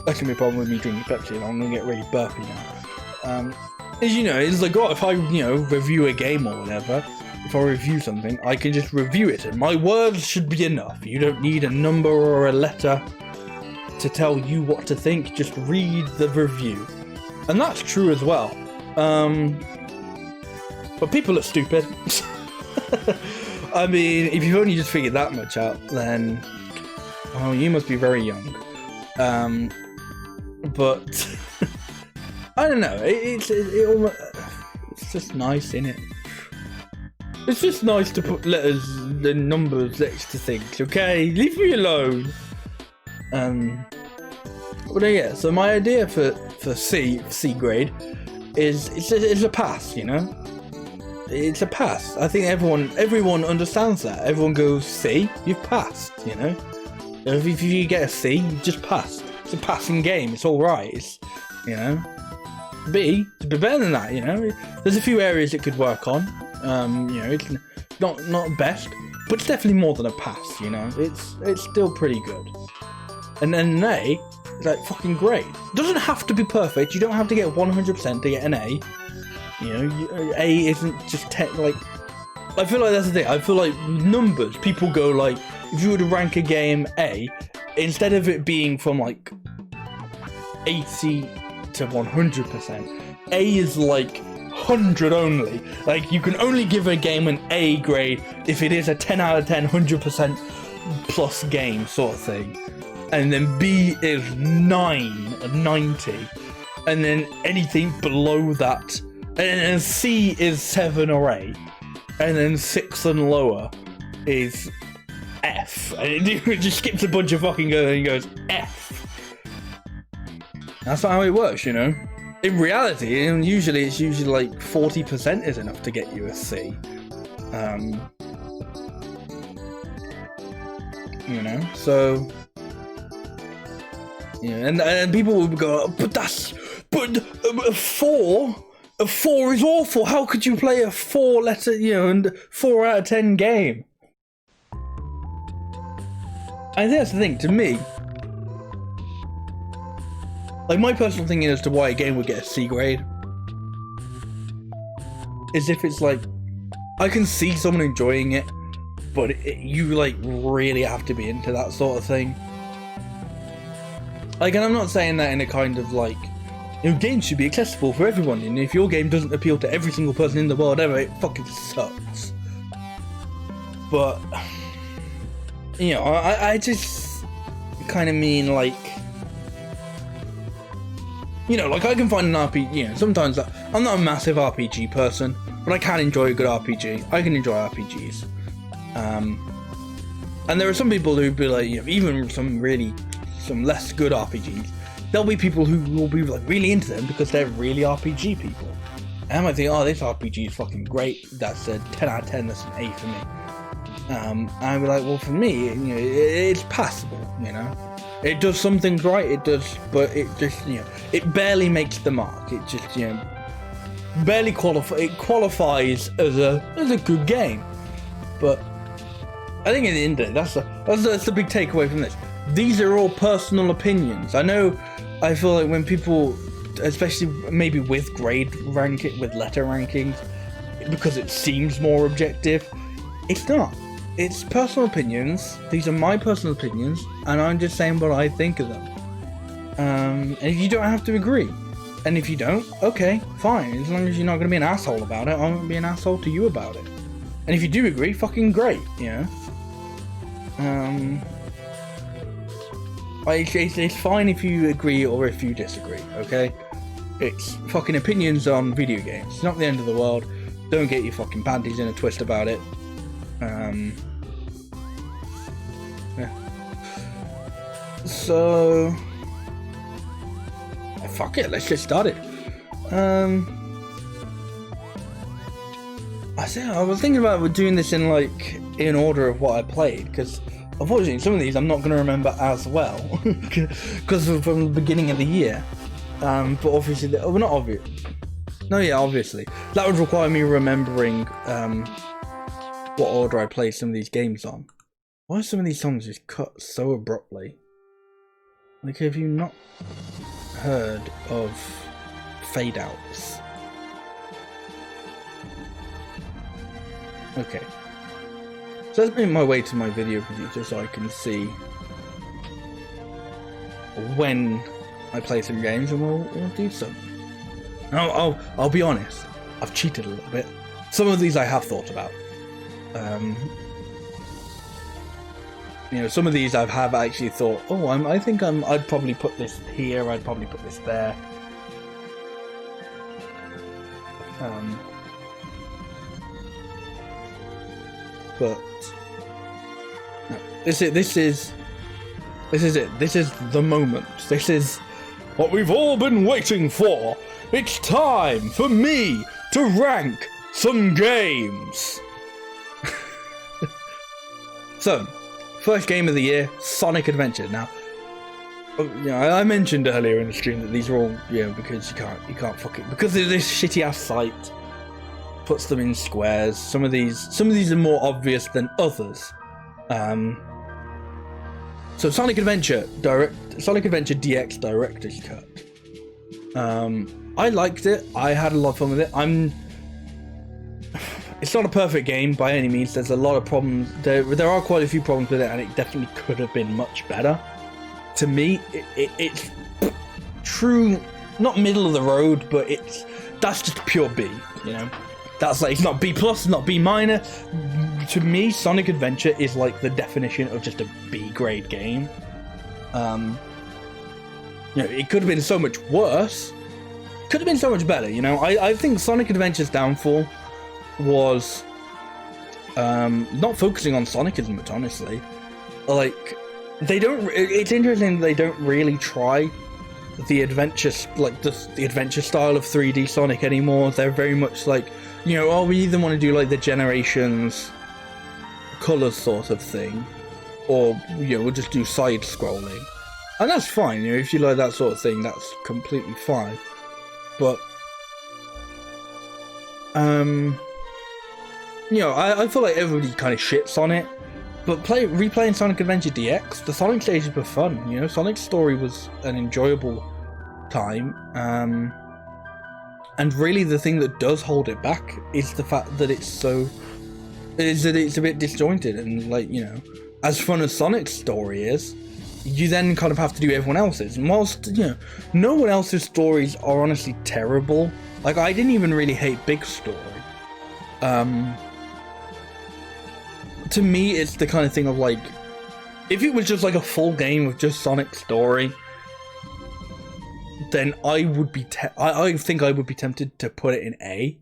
that's gonna be a problem with me drinking Pepsi, and I'm gonna get really burpy now. As you know, it's like, oh, if I, review a game or whatever, if I review something, I can just review it, and my words should be enough. You don't need a number or a letter to tell you what to think, just read the review. And that's true as well. But people are stupid. I mean, if you've only just figured that much out, then, well, you must be very young. But I don't know. It's just nice, isn't it? It's just nice to put letters and numbers next to things. Okay, leave me alone. But yeah. So my idea for C grade is it's a pass. It's a pass. I think everyone understands that. Everyone goes, C, you've passed. If you get a C, you just passed. It's a passing game. It's all right. It's B, to be better than that. There's a few areas it could work on. It's not best, but it's definitely more than a pass. It's still pretty good. And then an A is like fucking great. It doesn't have to be perfect. You don't have to get 100% to get an A. A isn't just like. I feel like that's the thing. I feel like numbers. People go like, if you were to rank a game A, instead of it being from like 80 to 100%, A is like 100 only. Like, you can only give a game an A grade if it is a 10 out of 10, 100% plus game sort of thing. And then B is 9, 90. And then anything below that. And then C is 7 or 8. And then 6 and lower is F. And it just skips a bunch of fucking goes and goes F. That's not how it works, In reality, and usually it's like 40% is enough to get you a C. So and people will go, but a 4 is awful. How could you play a 4 letter, and 4 out of 10 game? I think that's the thing. To me, like, my personal thinking as to why a game would get a C grade is if it's like, I can see someone enjoying it, but you like really have to be into that sort of thing. Like, and I'm not saying that in a kind of like, games should be accessible for everyone, and if your game doesn't appeal to every single person in the world ever, it fucking sucks. But I just kind of mean like, like, I can find an RPG. Sometimes I'm not a massive RPG person, but I can enjoy a good RPG. I can enjoy RPGs. And there are some people who'd be like, even some less good RPGs, there'll be people who will be like really into them because they're really RPG people. And I might think, oh, this RPG is fucking great. That's a 10 out of 10. That's an A for me. And I'd be like, well, for me, it's passable. It does some things right. It does, but it just, it barely makes the mark. It just, barely qualifies. It qualifies as a good game. But I think at the end of it, that's the big takeaway from this. These are all personal opinions. I feel like when people, especially maybe with with letter rankings, because it seems more objective, it's not. It's personal opinions. These are my personal opinions, and I'm just saying what I think of them. And you don't have to agree. And if you don't, okay, fine. As long as you're not going to be an asshole about it, I won't be an asshole to you about it. And if you do agree, fucking great, It's fine if you agree or if you disagree, okay? It's fucking opinions on video games. It's not the end of the world. Don't get your fucking panties in a twist about it. Yeah. So, fuck it, let's get started. I was thinking about doing this in order of what I played, because unfortunately some of these I'm not going to remember as well because from the beginning of the year. But obviously, not obvious. No, yeah, obviously that would require me remembering what order I played some of these games on. Why are some of these songs just cut so abruptly? Like, have you not heard of fade outs? Okay. So let's make my way to my video producer so I can see when I play some games, and we'll do some. I'll be honest, I've cheated a little bit. Some of these I have thought about. You know, some of these I have actually thought, oh, I think I'd probably put this here, I'd probably put this there. But no, this is it. This is the moment. This is what we've all been waiting for. It's time for me to rank some games. So, first game of the year, Sonic Adventure. Now, you know, I mentioned earlier in the stream that these are all, you know, because you can't fuck it, because of this shitty ass site puts them in squares. Some of these are more obvious than others. So Sonic Adventure DX Director's Cut. I liked it. I had a lot of fun with it. It's not a perfect game by any means. There's a lot of problems. There are quite a few problems with it, and it definitely could have been much better. To me, it's true, not middle of the road, but that's just pure B. You know, that's like, it's not B plus, not B minor. To me, Sonic Adventure is like the definition of just a B grade game. You know, it could have been so much worse. Could have been so much better. You know, I think Sonic Adventure's downfall was not focusing on Sonic as much, honestly. Like, it's interesting they don't really try the adventure, like the adventure style of 3D Sonic anymore. They're very much like, you know, oh, we either want to do like the Generations colors sort of thing, or, you know, we'll just do side scrolling, and that's fine. You know, if you like that sort of thing, that's completely fine. But you know, I feel like everybody kind of shits on it, but replaying Sonic Adventure DX, the Sonic stages were fun. You know, Sonic's story was an enjoyable time, and really the thing that does hold it back is the fact that it's a bit disjointed. And, like, you know, as fun as Sonic's story is, you then kind of have to do everyone else's, and whilst, you know, no one else's stories are honestly terrible. Like, I didn't even really hate Big Story. To me, it's the kind of thing of, like, if it was just like a full game with just Sonic's story, then I would be I think I would be tempted to put it in A.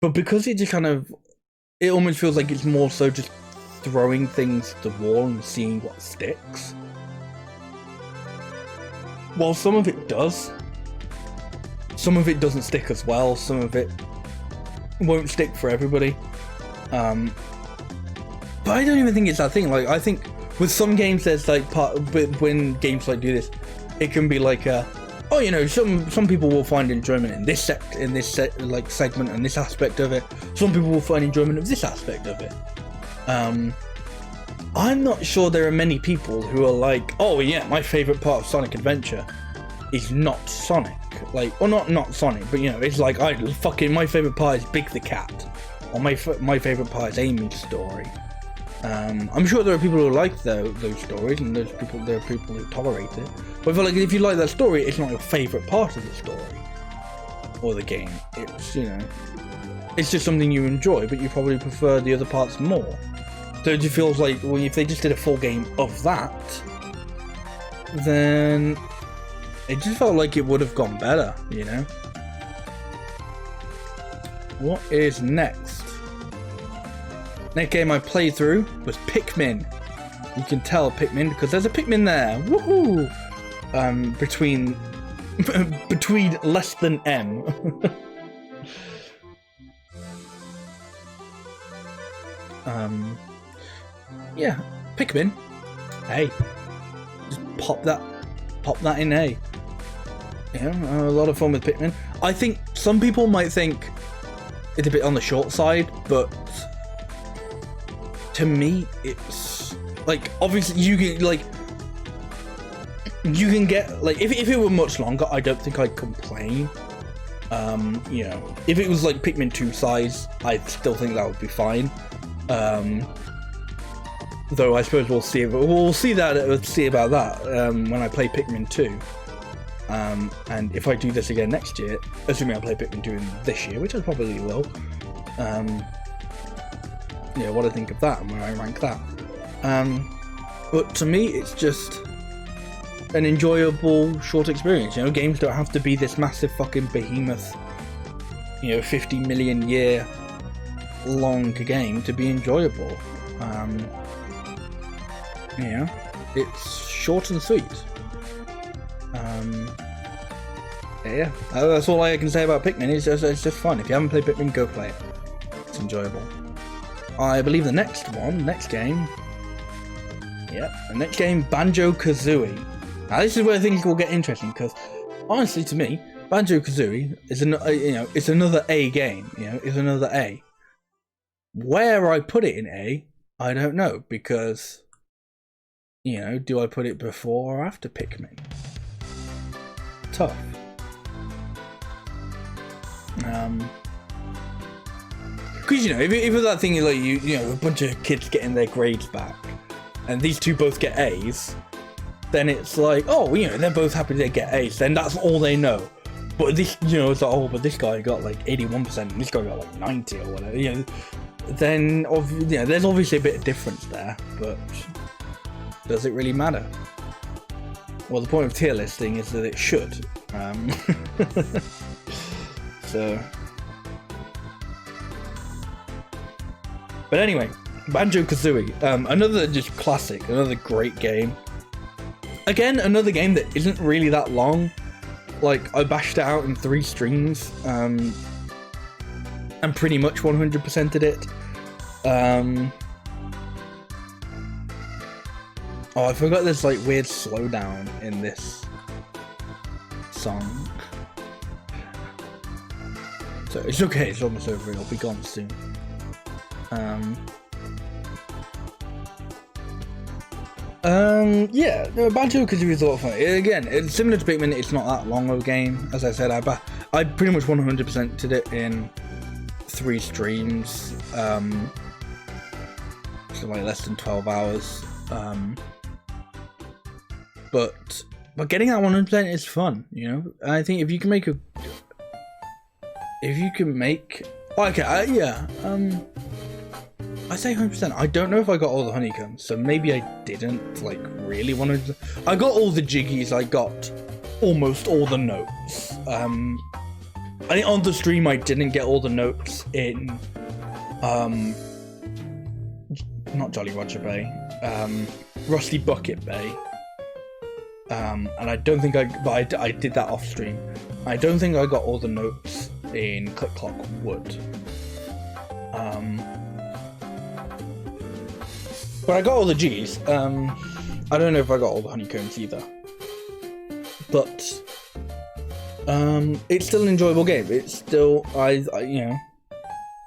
But because it just kind of, it almost feels like it's more so just throwing things to the wall and seeing what sticks. While some of it does, some of it doesn't stick as well. Some of it won't stick for everybody. But I don't even think it's that thing. Like, I think with some games, there's like when games like do this, it can be like oh, you know, some people will find enjoyment in this like segment and this aspect of it. Some people will find enjoyment of this aspect of it. I'm not sure there are many people who are like, oh yeah, my favorite part of Sonic Adventure is not Sonic. Like, or not Sonic, but, you know, it's like, my favorite part is Big the Cat, or my favorite part is Amy's story. I'm sure there are people who like those stories, and there are people who tolerate it. But I feel like if you like that story, it's not your favorite part of the story or the game. It's, you know, it's just something you enjoy, but you probably prefer the other parts more. So it just feels like, well, if they just did a full game of that, then it just felt like it would have gone better, you know? What is next? Next game I played through was Pikmin. You can tell Pikmin because there's a Pikmin there. Woohoo! Between less than M. Yeah, Pikmin. Hey, just pop that in A. Yeah, a lot of fun with Pikmin. I think some people might think it's a bit on the short side, but to me, it's like, obviously you can, like, you can get, like, if it were much longer, I don't think I'd complain. You know, if it was like Pikmin 2 size, I still think that would be fine. Though I suppose we'll see about that when I play Pikmin 2. And if I do this again next year, assuming I play Pikmin 2 this year, which I probably will, yeah, what I think of that and where I rank that. But to me, it's just an enjoyable short experience. You know, games don't have to be this massive fucking behemoth, you know, 50 million year long game to be enjoyable. You know, it's short and sweet. Yeah, that's all I can say about Pikmin. It's just fun. If you haven't played Pikmin, go play it. It's enjoyable. I believe the next game, Banjo-Kazooie. Now this is where things will get interesting, because honestly, to me, Banjo-Kazooie is it's another A game. You know, it's another A. Where I put it in A, I don't know, because, you know, do I put it before or after Pikmin? Tough. Because, you know, if it was that thing like you know, a bunch of kids getting their grades back, and these two both get A's, then it's like, oh, you know, they're both happy they get A's, then that's all they know. But this, you know, it's like, oh, but this guy got like 81% and this guy got like 90 or whatever, you know, then, you know, there's obviously a bit of difference there, but does it really matter? Well, the point of tier listing is that it should. So, but anyway, Banjo-Kazooie, another just classic, another great game. Again, another game that isn't really that long. Like, I bashed it out in 3 streams, and pretty much 100%ed it. Oh, I forgot there's like weird slowdown in this song. So it's okay, it's almost over, it'll be gone soon. Yeah, Banjo-Kazooie is a lot of fun. Again, it's similar to Pikmin, it's not that long of a game. As I said, I pretty much 100%ed it in 3 streams. So like less than 12 hours. But getting that 100% is fun, you know? I think if you can make okay, I say 100%. I don't know if I got all the honeycombs, so maybe I didn't like really want to. I got all the jiggies. I got almost all the notes. I think on the stream I didn't get all the notes in. Not Jolly Roger Bay. Rusty Bucket Bay. And I don't think but I did that off stream. I don't think I got all the notes in Click Clock Wood. But I got all the G's. I don't know if I got all the honeycombs either. But it's still an enjoyable game. It's still, I you know,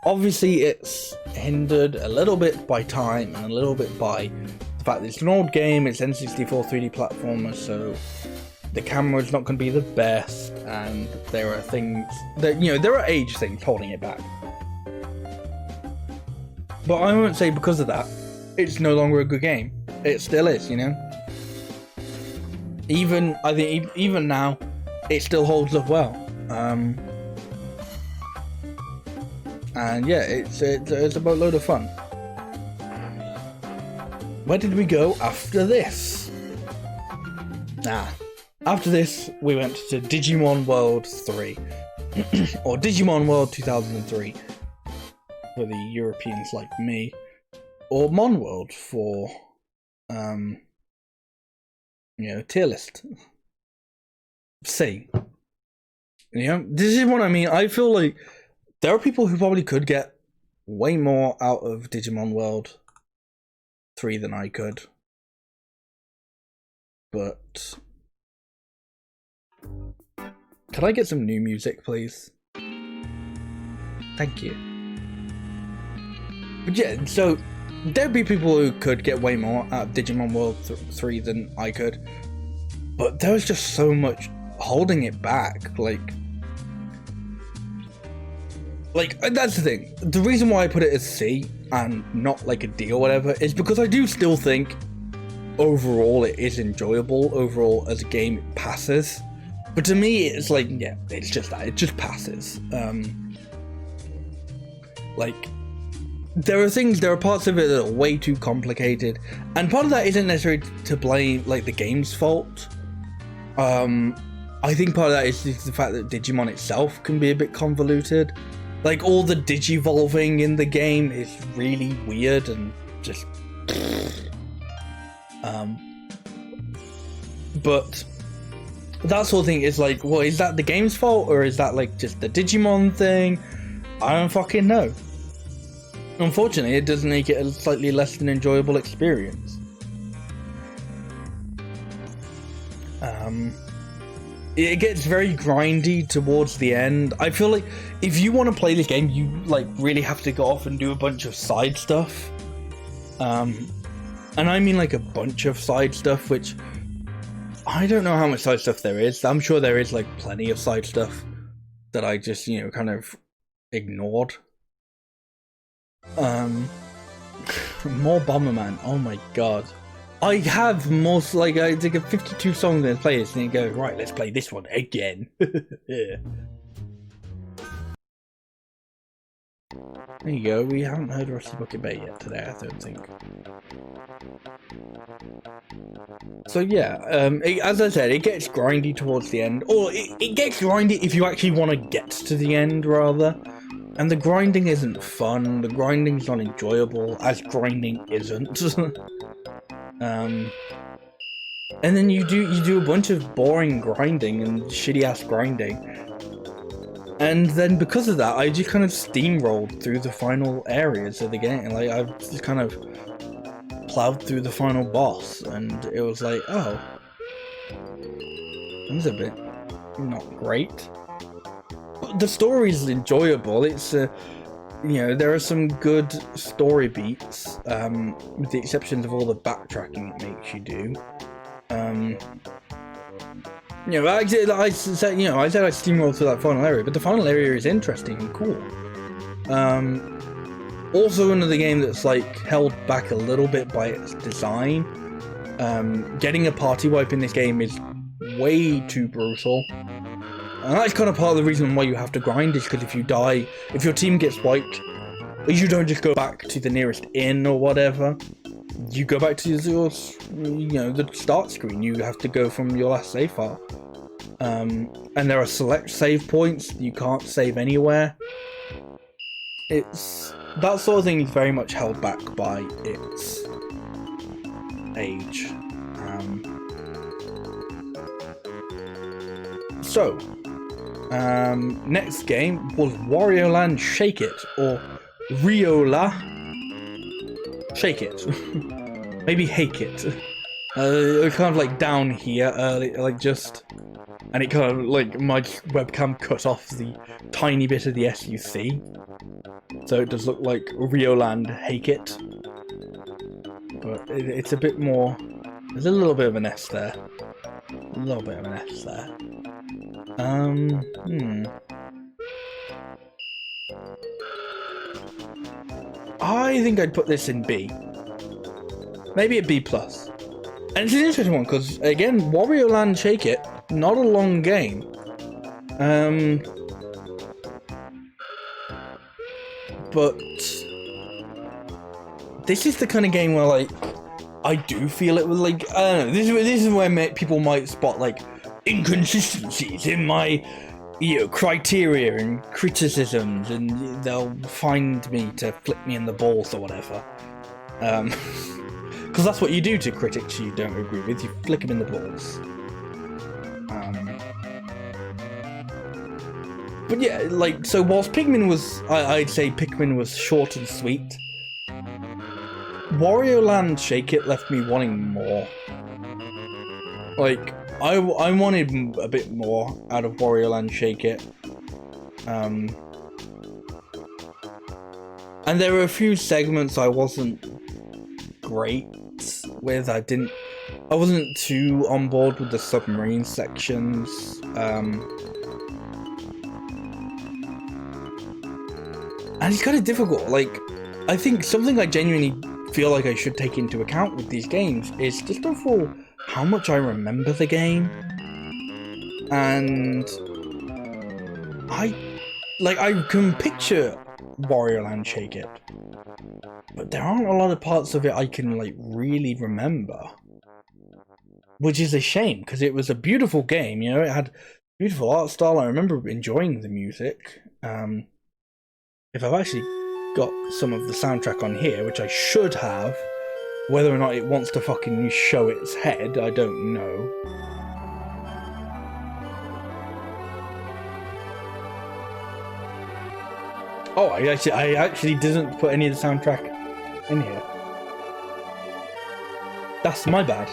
obviously it's hindered a little bit by time and a little bit by the fact that it's an old game. It's N64 3D platformer, so the camera's not going to be the best, and there are things that, you know, there are age things holding it back. But I won't say because of that it's no longer a good game. It still is, you know. I think even now, it still holds up well. And yeah, it's a boatload of fun. Where did we go after this? After this, we went to Digimon World 3. Or Digimon World 2003 for the Europeans like me. Or Mon World for, you know, tier list. C. You know, this is what I mean. I feel like there are people who probably could get way more out of Digimon World 3 than I could. But could I get some new music, please? Thank you. But yeah, so there'd be people who could get way more out of Digimon World 3 than I could. but there was just so much holding it back. Like that's the thing. The reason why I put it as C and not like a D or whatever is because I do still think overall it is enjoyable. Overall, as a game, it passes. But to me, it's like, yeah, it's just that. It just passes. Like, there are parts of it that are way too complicated, and part of that isn't necessarily to blame, like, the game's fault. I think part of that is the fact that Digimon itself can be a bit convoluted. Like, all the digivolving in the game is really weird and just... But that sort of thing is like, well, is that the game's fault, or is that, like, just the Digimon thing? I don't fucking know. Unfortunately, it does make it a slightly less than enjoyable experience. It gets very grindy towards the end. I feel like if you want to play this game, you like really have to go off and do a bunch of side stuff. And I mean like a bunch of side stuff, which I don't know how much side stuff there is. I'm sure there is like plenty of side stuff that I just, you know, kind of ignored. More Bomberman. Oh my god. I have most, like, I take a 52 songs and play this, and you go, right, let's play this one again. Yeah. There you go, we haven't heard Rusty Bucket Bay yet today, I don't think. So yeah, as I said, it gets grindy towards the end, or it gets grindy if you actually want to get to the end, rather. And the grinding isn't fun, the grinding's not enjoyable, as grinding isn't. And then you do a bunch of boring grinding and shitty ass grinding, and then because of that, I just kind of steamrolled through the final areas of the game. Like, I've just kind of plowed through the final boss, and it was like, oh, that was a bit not great. But the story's enjoyable. It's you know, there are some good story beats, with the exceptions of all the backtracking it makes you do. You know, I said I steamrolled through that final area, but the final area is interesting and cool. Also another game that's like held back a little bit by its design. Getting a party wipe in this game is way too brutal. And that's kind of part of the reason why you have to grind, is because if you die, if your team gets wiped, you don't just go back to the nearest inn or whatever. You go back to your, you know, the start screen. You have to go from your last save file. And there are select save points. You can't save anywhere. It's... that sort of thing is very much held back by its age. Next game was Wario Land Shake It, or Riola Shake It. Maybe Hake It. It was kind of like down here, like just, and it kind of like my webcam cut off the tiny bit of the SUC, so it does look like Rioland Hake It, but it's a bit more. There's a little bit of an S there. A little bit of an S there. I think I'd put this in B. Maybe a B+. And it's an interesting one, because, again, Wario Land Shake It, not a long game. But this is the kind of game where, like, I do feel it with, like, I don't know, this is where people might spot, like, inconsistencies in my, you know, criteria and criticisms, and they'll find me to flip me in the balls or whatever. Because that's what you do to critics you don't agree with, you flick them in the balls. But yeah, like, so whilst Pikmin was, I'd say Pikmin was short and sweet, Wario Land Shake It left me wanting more. Like, I wanted a bit more out of Wario Land Shake It. And there were a few segments I wasn't great with. I I wasn't too on board with the submarine sections. And it's kind of difficult. Like, I think something I genuinely feel like I should take into account with these games is just overall how much I remember the game. And I can picture Wario Land Shake It, but there aren't a lot of parts of it I can like really remember, which is a shame because it was a beautiful game. You know, it had beautiful art style. I remember enjoying the music. If I've actually got some of the soundtrack on here, which I should have, whether or not it wants to fucking show its head, I don't know. Oh, I actually didn't put any of the soundtrack in here. That's my bad.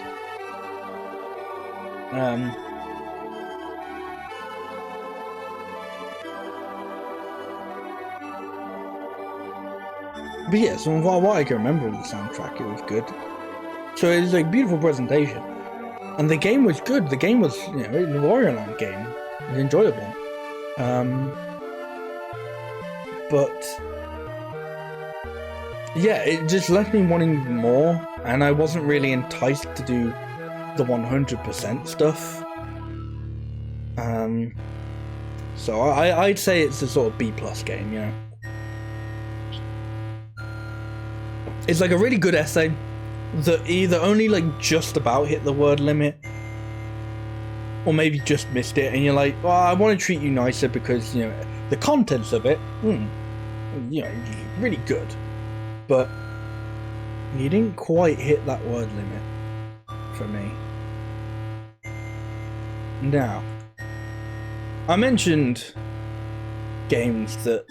But yeah, so what I can remember of the soundtrack, it was good. So it was like beautiful presentation, and the game was good. The game was, you know, the Wario Land game was enjoyable. But yeah, it just left me wanting more, and I wasn't really enticed to do the 100% stuff. So I'd say it's a sort of B+ game, you know. It's like a really good essay that either only like just about hit the word limit, or maybe just missed it, and you're like, well, I want to treat you nicer because, you know, the contents of it, you know, really good, but you didn't quite hit that word limit for me. Now, I mentioned games that,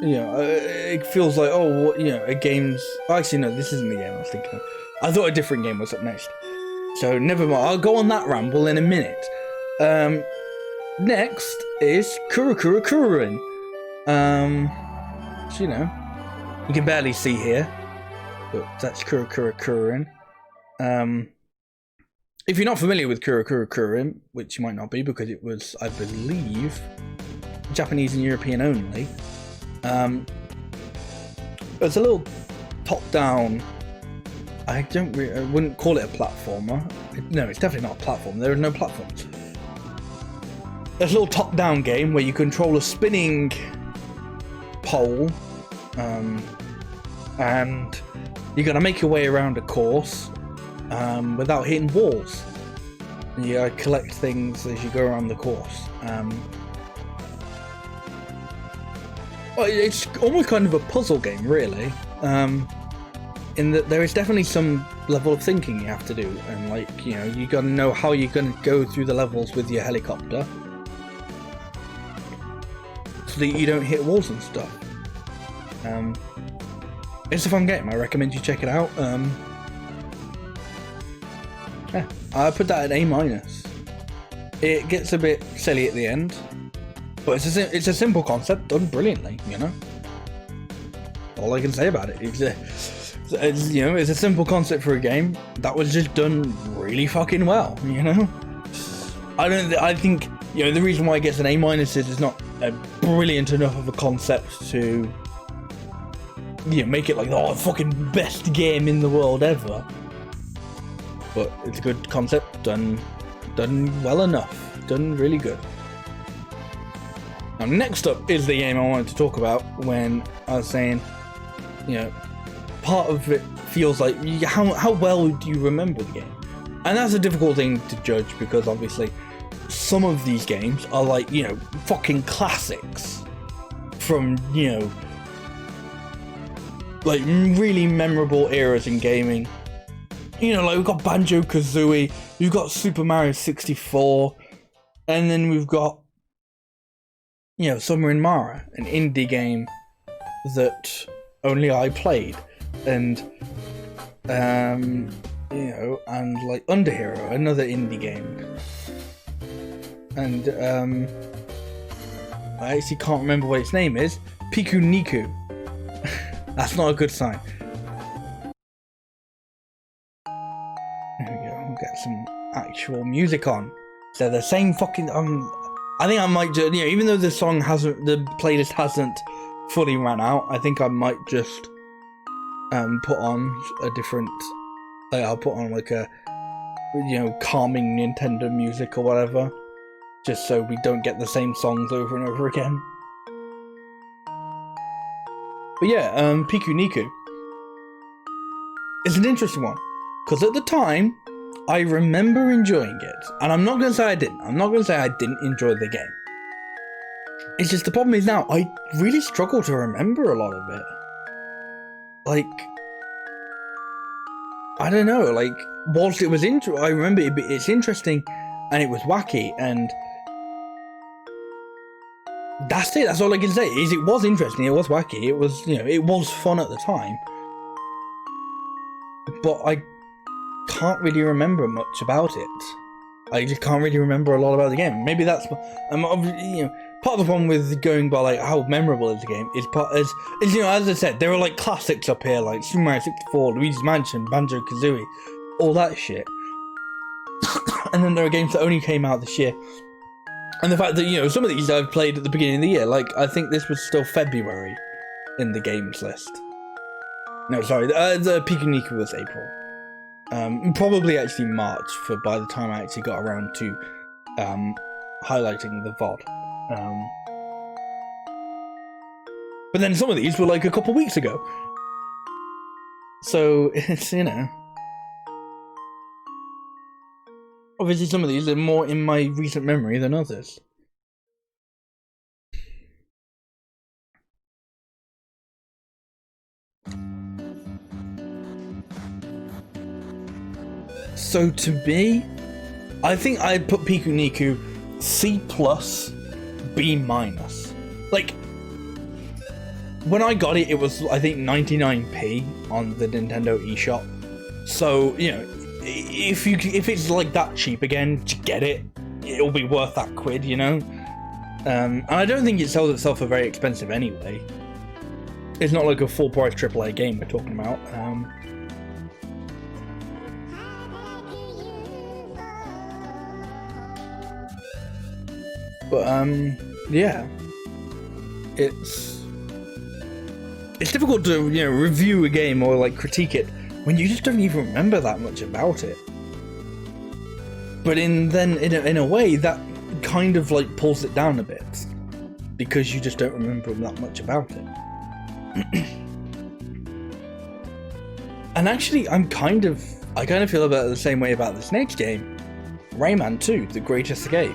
you know, it feels like, oh, what, you know, a game's... Actually, no, this isn't the game I was thinking of. I thought a different game was up next. So, never mind. I'll go on that ramble in a minute. Next is Kururin. So, you know, you can barely see here, but that's Kururin. If you're not familiar with Kururin, which you might not be because it was, I believe, Japanese and European only, it's a little top-down. I wouldn't call it a platformer. No, it's definitely not a platform. There are no platforms. It's a little top-down game where you control a spinning pole, and you're gonna make your way around a course without hitting walls. And you gotta collect things as you go around the course. It's almost kind of a puzzle game, really, in that there is definitely some level of thinking you have to do, and like, you know, you gotta know how you're gonna go through the levels with your helicopter so that you don't hit walls and stuff. It's a fun game. I recommend you check it out. Yeah, I put that at A-. It gets a bit silly at the end, but it's a simple concept done brilliantly, you know. All I can say about it. You know, it's a simple concept for a game that was just done really fucking well, you know. I think, you know, the reason why it gets an A- is it's not a brilliant enough of a concept to, you know, make it like the fucking best game in the world ever. But it's a good concept, done well enough, done really good. Now, next up is the game I wanted to talk about when I was saying, you know, part of it feels like, how well do you remember the game? And that's a difficult thing to judge because obviously some of these games are like, you know, fucking classics from, you know, like really memorable eras in gaming. You know, like we've got Banjo-Kazooie, we've got Super Mario 64, and then we've got, you know, Submarine Mara, an indie game that only I played, and you know, and like Underhero, another indie game, and I actually can't remember what its name is. Piku Niku. That's not a good sign. some actual music on. So the same fucking I think I might just, you know, even though the playlist hasn't fully ran out, I think I might just put on a different, like, I'll put on like a, you know, calming Nintendo music or whatever, just so we don't get the same songs over and over again. But yeah, Piku Niku is an interesting one, because at the time, I remember enjoying it, and I'm not going to say I didn't. I'm not going to say I didn't enjoy the game. It's just the problem is now, I really struggle to remember a lot of it. Like, I don't know, like, whilst it was I remember it's interesting, and it was wacky, and that's it, that's all I can say, is it was interesting, it was wacky, it was, you know, it was fun at the time. But I can't really remember much about it. I just can't really remember a lot about the game. Maybe that's, you know, part of the problem with going by like how memorable is the game is you know, as I said, there are like classics up here like Super Mario 64, Luigi's Mansion, Banjo-Kazooie, all that shit. And then there are games that only came out this year. And the fact that, you know, some of these I've played at the beginning of the year, like I think this was still February in the games list. No, sorry, the Piku Niku was April. Probably actually March by the time I actually got around to highlighting the VOD. But then some of these were like a couple weeks ago. So it's, you know, obviously some of these are more in my recent memory than others. So to me, I think I'd put Piku Niku C+, B-. Like, when I got it, it was, I think, 99p on the Nintendo eShop. So, you know, if it's like that cheap again, to get it, it'll be worth that quid, you know? And I don't think it sells itself for very expensive anyway. It's not like a full price AAA game we're talking about. But yeah, it's difficult to, you know, review a game or like critique it when you just don't even remember that much about it. But in a way that kind of like pulls it down a bit because you just don't remember that much about it. And actually, I kind of feel about the same way about this next game, Rayman 2: The Great Escape.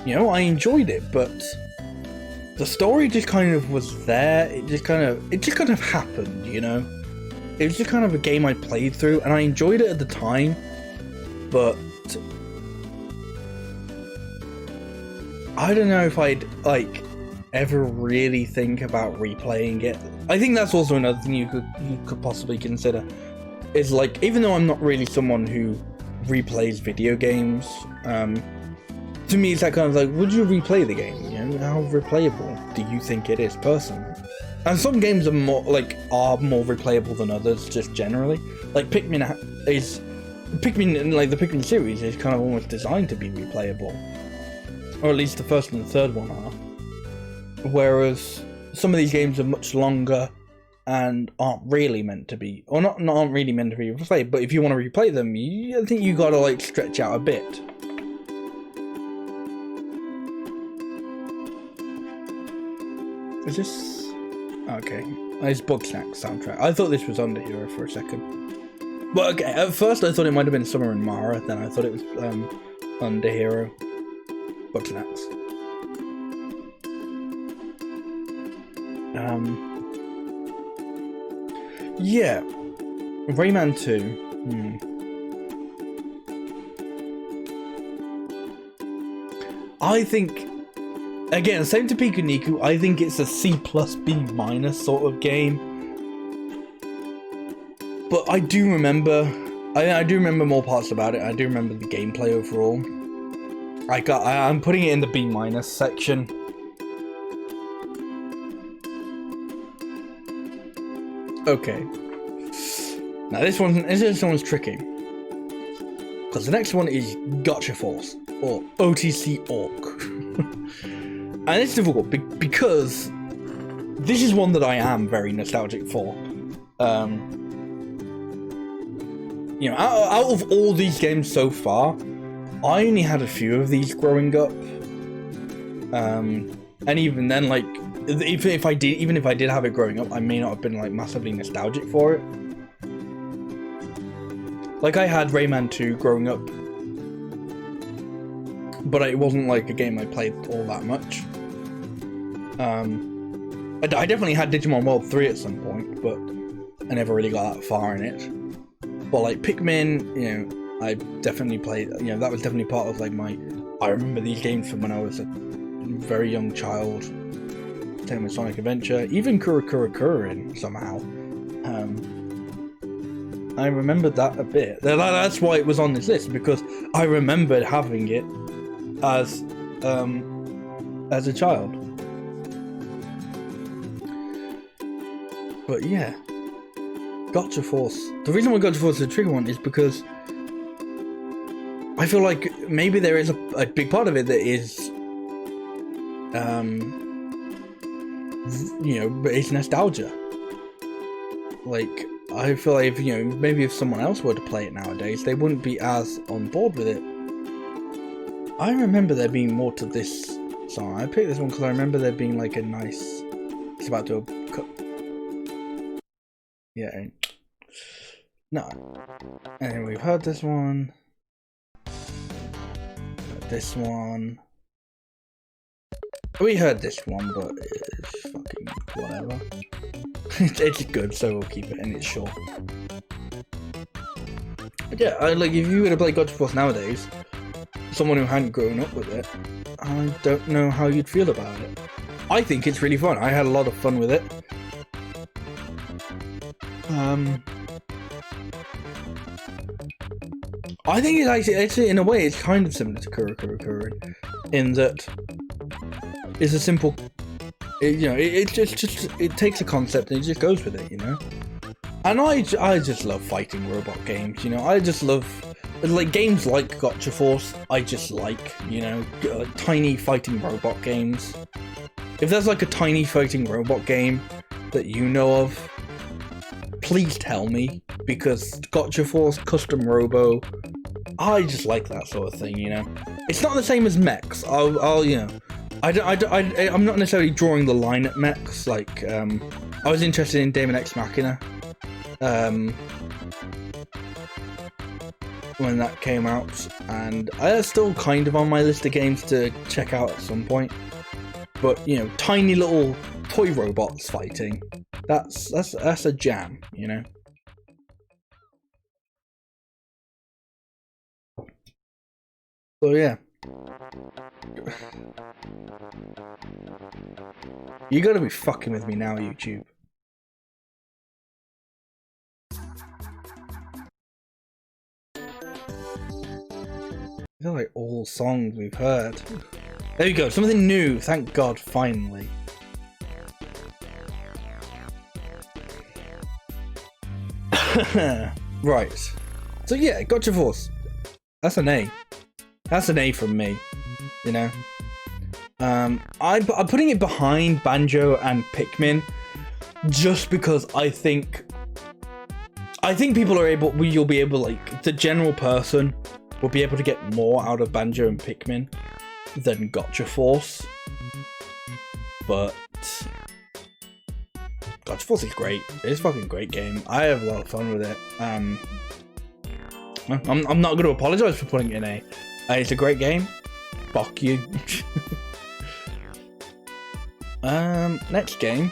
You know, I enjoyed it, but the story just kind of was there. It just kind of happened, you know? It was just kind of a game I played through, and I enjoyed it at the time, but I don't know if I'd, like, ever really think about replaying it. I think that's also another thing you could possibly consider. Is, like, even though I'm not really someone who replays video games, to me it's that kind of like, would you replay the game? You know, how replayable do you think it is personally? And some games are more replayable than others, just generally. Like Pikmin, like the Pikmin series is kind of almost designed to be replayable, or at least the first and the third one are. Whereas some of these games are much longer and aren't really meant to be, or aren't really meant to be replayed. But if you want to replay them, I think you gotta like stretch out a bit. Is this okay? It's Bugsnax soundtrack. I thought this was Under Hero for a second. Well, okay. At first, I thought it might have been Summer and Mara. Then I thought it was Under Hero. Bugsnax. Yeah, Rayman 2. I think, again, same to Piku Niku, I think it's a C+, B- sort of game. But I do remember, I do remember more parts about it. I do remember the gameplay overall. I'm putting it in the B- section. Okay. Now this one's tricky, because the next one is Gotcha Force, or OTC Orc. And it's difficult because this is one that I am very nostalgic for. You know, out of all these games so far, I only had a few of these growing up. And even then, like, even if I did have it growing up, I may not have been like massively nostalgic for it. Like, I had Rayman 2 growing up, but it wasn't like a game I played all that much. I definitely had Digimon World 3 at some point, but I never really got that far in it. But like Pikmin, you know, I definitely played, you know, that was definitely part of like I remember these games from when I was a very young child. Same with Sonic Adventure, even Kurokurin somehow. I remembered that a bit. That's why it was on this list, because I remembered having it as a child. But yeah, Gotcha Force. The reason why Gotcha Force is a trigger one is because I feel like maybe there is a big part of it that is, you know, it's nostalgia. Like, I feel like if, you know, maybe if someone else were to play it nowadays, they wouldn't be as on board with it. I remember there being more to this song. I picked this one because I remember there being like a nice. It's about to cut. Yeah. No. And we've heard this one. This one. We heard this one, but it's fucking whatever. It's good, so we'll keep it, and it's short. But yeah, like if you were to play Gotcha Force nowadays, someone who hadn't grown up with it, I don't know how you'd feel about it. I think it's really fun. I had a lot of fun with it. I think it's actually in a way it's kind of similar to Kurokurin, in that it's a simple. It takes a concept and it just goes with it, you know. And I just love fighting robot games, you know. I just love like games like Gotcha Force. I just like, you know, tiny fighting robot games. If there's like a tiny fighting robot game that you know of, please tell me, because Gotcha Force, Custom Robo, I just like that sort of thing, you know. It's not the same as mechs. I'll you know. I'm not necessarily drawing the line at mechs. Like, I was interested in Daemon X Machina when that came out, and it's still kind of on my list of games to check out at some point. But you know, tiny little toy robots fighting, that's a jam, you know. So yeah. You gotta be fucking with me now, YouTube. These are like all songs we've heard. There you go, something new, thank God, finally. Right. So yeah, Gotcha Force. That's an A. That's an A from me, you know. I'm putting it behind Banjo and Pikmin, just because I think you'll be able, like, the general person will be able to get more out of Banjo and Pikmin than Gotcha Force. But Gotcha Force is great. It's a fucking great game. I have a lot of fun with it. I'm not going to apologize for putting it in A. It's a great game. Fuck you. Next game.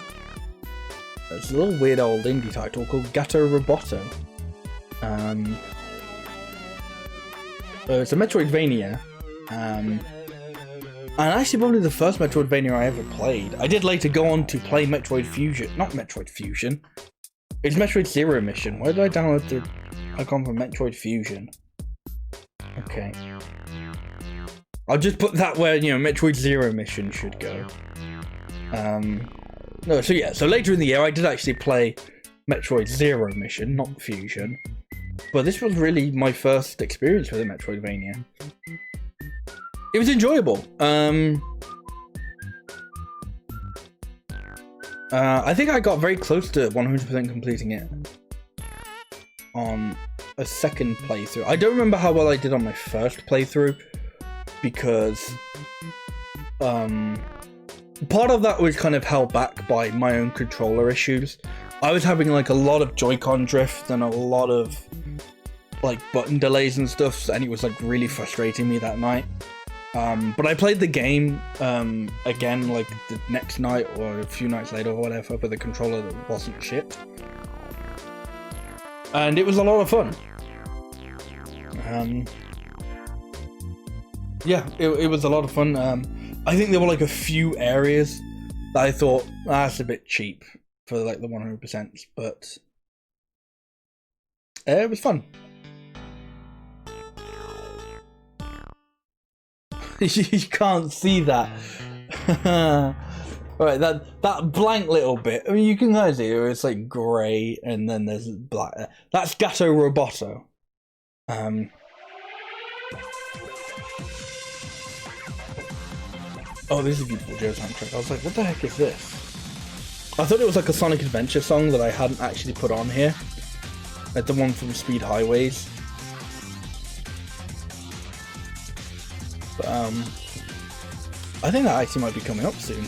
It's a little weird old indie title called Gato Roboto. It's a Metroidvania. And actually probably the first Metroidvania I ever played. I did later go on to play Metroid Fusion. Not Metroid Fusion. It's Metroid Zero Mission. Where did I download the icon for Metroid Fusion? Okay. I'll just put that where, you know, Metroid Zero Mission should go. No, so yeah, so later in the year I did actually play Metroid Zero mission, not Fusion. But this was really my first experience with a Metroidvania. It was enjoyable. I think I got very close to 100% completing it on a second playthrough. I don't remember how well I did on my first playthrough, because part of that was kind of held back by my own controller issues. I was having like a lot of Joy-Con drift and a lot of like button delays and stuff, and it was like really frustrating me that night. But I played the game again like the next night or a few nights later or whatever, with a controller that wasn't shit. And it was a lot of fun. Yeah, it was a lot of fun. I think there were like a few areas that I thought, that's a bit cheap for like the 100%, but it was fun. You can't see that. Alright, that blank little bit. I mean, you can kind of see it. It's like grey, and then there's black. That's Gato Roboto. Oh, this is a beautiful Joe soundtrack. I was like, what the heck is this? I thought it was like a Sonic Adventure song that I hadn't actually put on here. Like the one from Speed Highways. But, I think that actually might be coming up soon.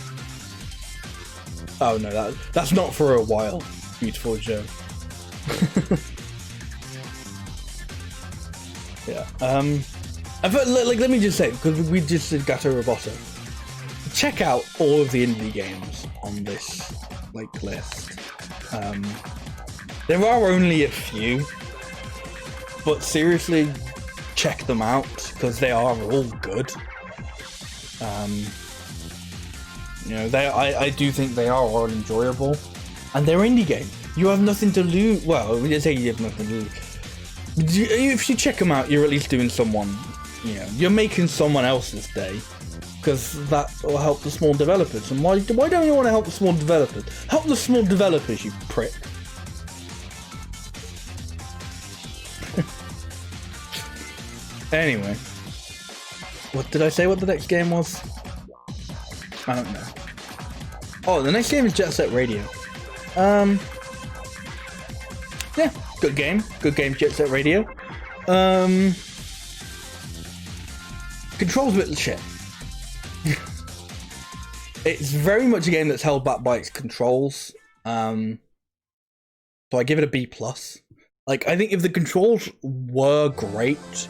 Oh no, that's not for a while, beautiful Joe. Yeah. Like, let me just say, because we just did Gato Roboto. Check out all of the indie games on this like list. There are only a few, but seriously, check them out because they are all good. You know, I do think they are all enjoyable, and they're indie games. You have nothing to lose. Well, we just say you have nothing to lose. If you check them out, you're at least doing someone. You know, you're making someone else's day, because that will help the small developers. And why don't you want to help the small developers? Help the small developers, you prick. Anyway, what did I say? What the next game was? I don't know. Oh, the next game is Jet Set Radio. Yeah, good game, Jet Set Radio. Controls a bit shit. It's very much a game that's held back by its controls. So I give it a B+. Like, I think if the controls were great,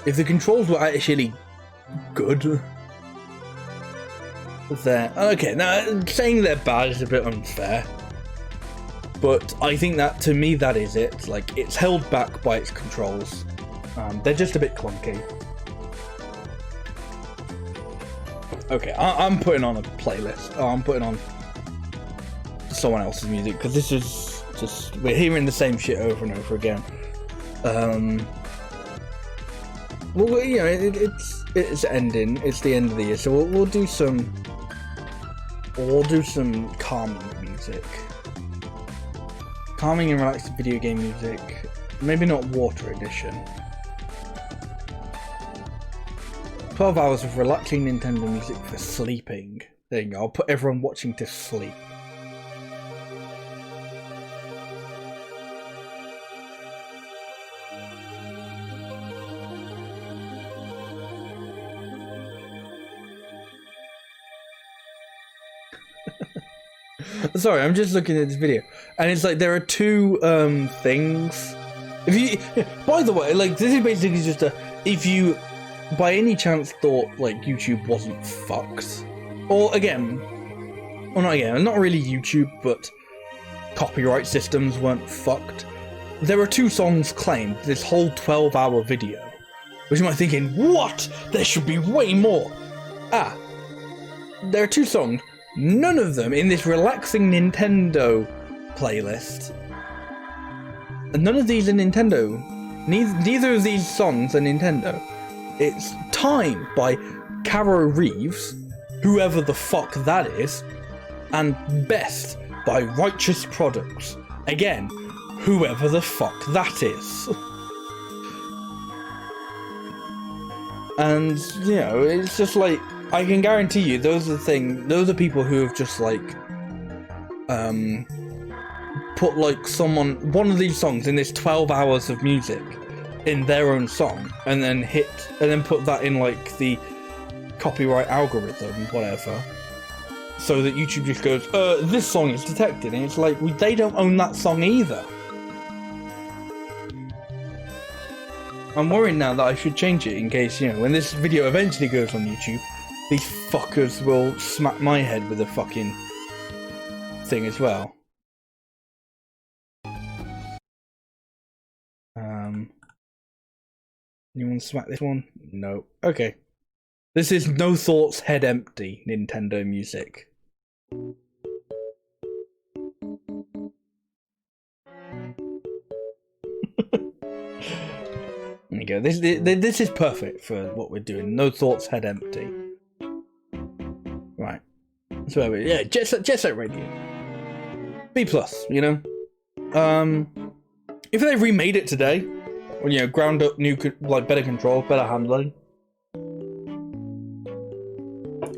if the controls were actually good, then okay. Now, saying they're bad is a bit unfair, but I think that, to me, that is it. Like, it's held back by its controls. They're just a bit clunky. Okay, I'm putting on a playlist. Oh, I'm putting on someone else's music, because this is just, we're hearing the same shit over and over again. Well, you know, it's ending. It's the end of the year, so we'll do some calming music, calming and relaxing video game music. Maybe not Water Edition. 12 hours of relaxing Nintendo music for sleeping. There you go. I'll put everyone watching to sleep. Sorry, I'm just looking at this video, and it's like there are two things. If you, by the way, like, this is basically just if you by any chance thought like YouTube wasn't fucked, or not really YouTube, but copyright systems weren't fucked. There are two songs claimed this whole 12-hour video, which you might be thinking, what? There should be way more. There are two songs. None of them in this relaxing Nintendo playlist. And none of these are Nintendo. Neither of these songs are Nintendo. It's Time by Caro Reeves, whoever the fuck that is, and Best by Righteous Products. Again, whoever the fuck that is. And, you know, it's just like, I can guarantee you, those are people who have just like, put like one of these songs in this 12 hours of music in their own song, and then put that in like the copyright algorithm, whatever, so that YouTube just goes, this song is detected, and it's like, they don't own that song either. I'm worried now that I should change it in case, you know, when this video eventually goes on YouTube, these fuckers will smack my head with a fucking thing as well. Anyone smack this one? No. Okay. This is No Thoughts, Head Empty, Nintendo music. There you go. This is perfect for what we're doing. No Thoughts, Head Empty. Right. That's where we. Yeah, Jet Set Radio. B+, you know. If they remade it today, or, you know, ground up new, like, better controls, better handling,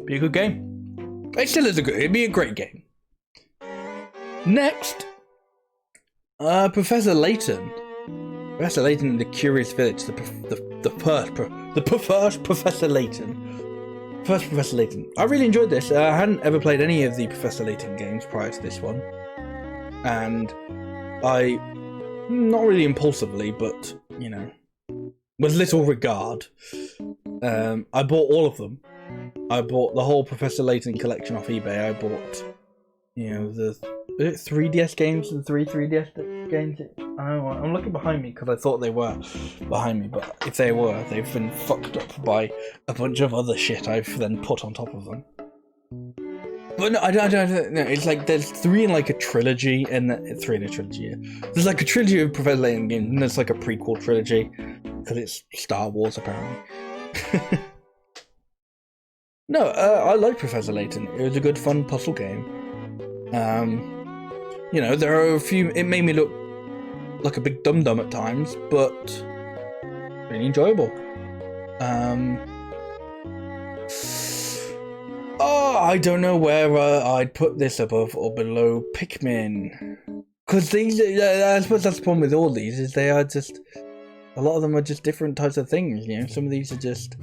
be a good game. It still is it'd be a great game. Next, Professor Layton. Professor Layton in the Curious Village. The first Professor Layton. First Professor Layton. I really enjoyed this. I hadn't ever played any of the Professor Layton games prior to this one, and I, not really impulsively, but, you know, with little regard, I bought all of them. I bought the whole Professor Layton collection off eBay. I bought, you know, the 3DS games and 3DS games. I'm looking behind me because I thought they were behind me, but if they were, they've been fucked up by a bunch of other shit I've then put on top of them. But no, I don't know. It's like there's 3 in like a trilogy, and 3 in a trilogy. Yeah. There's like a trilogy of Professor Layton games, and there's like a prequel trilogy because it's Star Wars apparently. No, I like Professor Layton. It was a good, fun puzzle game. You know, there are a few. It made me look like a big dum-dum at times, but really enjoyable. Oh, I don't know where I'd put this above or below Pikmin, because these. I suppose that's the problem with all these, is they are just. A lot of them are just different types of things. You know, some of these are just.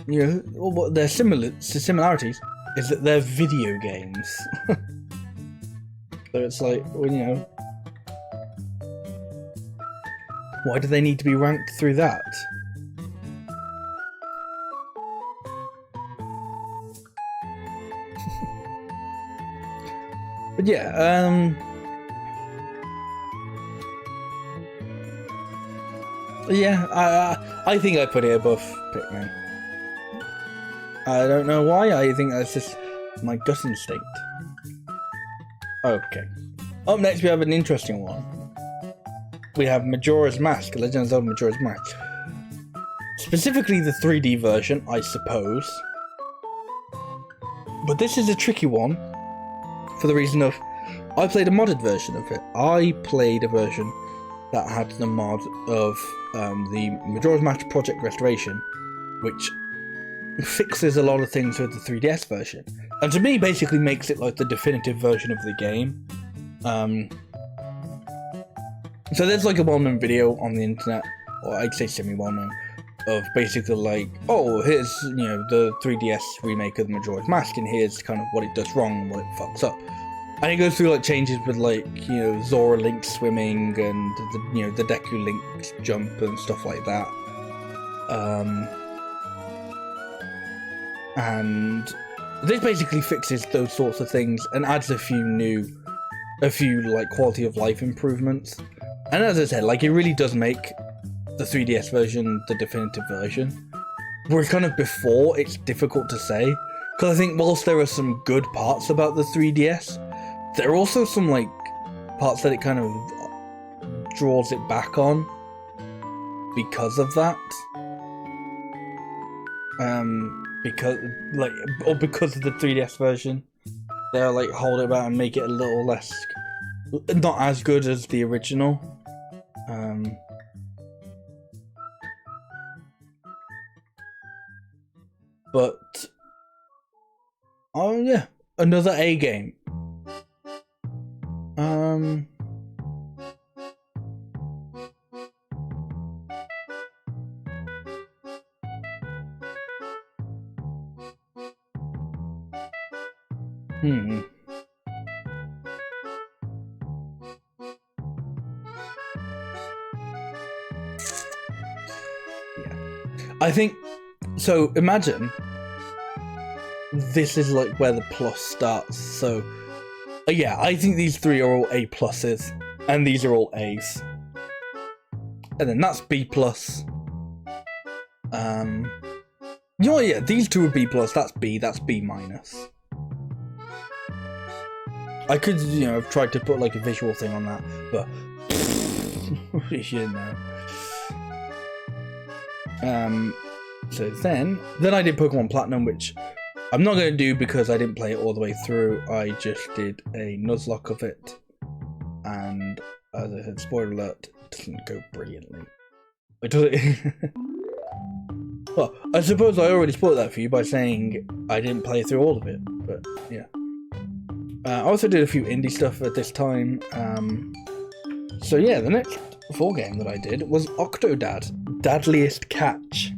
You know, what their similarities is that they're video games. So it's like, well, you know, why do they need to be ranked through that? But yeah, I think I put it above Pikmin. I don't know why, I think that's just my gut instinct. Okay. Up next we have an interesting one. We have Majora's Mask, Legend of Zelda Majora's Mask. Specifically the 3D version, I suppose. But this is a tricky one, for the reason of, I played a modded version of it. I played a version that had the mod of the Majora's Mask Project Restoration, which fixes a lot of things with the 3DS version, and to me basically makes it like the definitive version of the game. So there's like a well-known video on the internet, or I'd say semi-well-known, of basically like, oh, here's, you know, the 3DS remake of the Majora's Mask, and here's kind of what it does wrong and what it fucks up. And it goes through like changes with like, you know, Zora Link swimming and the, you know, the Deku Link jump and stuff like that. And this basically fixes those sorts of things and adds a few like quality of life improvements. And as I said, like, it really does make the 3DS version the definitive version. Whereas kind of before, it's difficult to say, because I think whilst there are some good parts about the 3DS, there are also some like parts that it kind of draws it back on because of that. Because of the 3DS version. they'll like hold it back and make it a little less, not as good as the original. But oh yeah, another A game. Yeah, I think so. Imagine this is like where the plus starts. So yeah, I think these three are all A pluses, and these are all A's, and then that's B plus. You know what, yeah, these two are B plus, that's B minus. I could, you know, have tried to put like a visual thing on that, but you know. So then I did Pokemon Platinum, which I'm not going to do because I didn't play it all the way through. I just did a Nuzlocke of it, and as I said, spoiler alert, it doesn't go brilliantly. It doesn't. Well, I suppose I already spoiled that for you by saying I didn't play through all of it, but yeah. I also did a few indie stuff at this time. So yeah, the next full game that I did was Octodad, Dadliest Catch.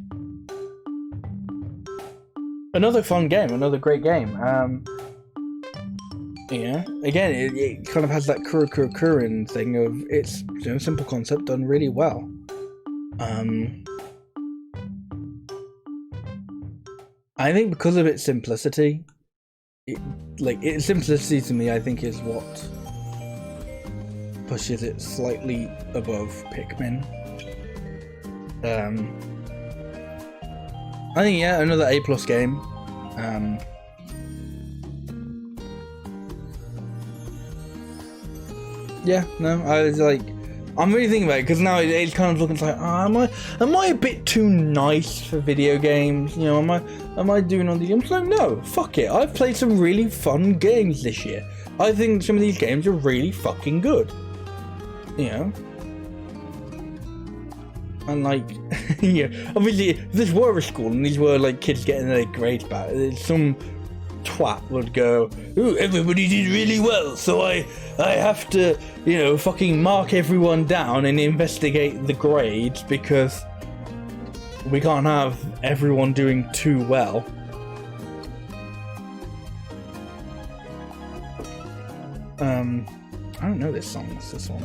Another fun game, another great game. Yeah, again, it kind of has that Kurin thing of it's, you know, simple concept done really well. I think because of its simplicity, its simplicity to me, I think, is what pushes it slightly above Pikmin. I think, yeah, another A+ game. Yeah, no, I was like, I'm really thinking about it because now it's kind of looking like, oh, am I a bit too nice for video games? You know, am I doing all these games? Like, no, fuck it. I've played some really fun games this year. I think some of these games are really fucking good. You know? And like, yeah, obviously, if this were a school and these were like kids getting their grades back, some twat would go, ooh, everybody did really well, so I have to, you know, fucking mark everyone down and investigate the grades because we can't have everyone doing too well. I don't know this song. What's this one?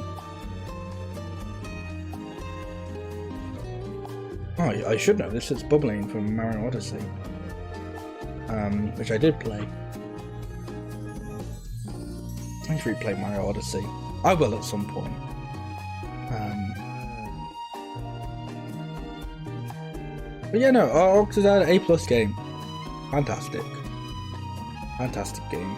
Oh, I should know this. It's Bubbling from Mario Odyssey. Which I did play. I need to replay Mario Odyssey. I will at some point. But yeah, no, Octodad A+ game. Fantastic. Fantastic game.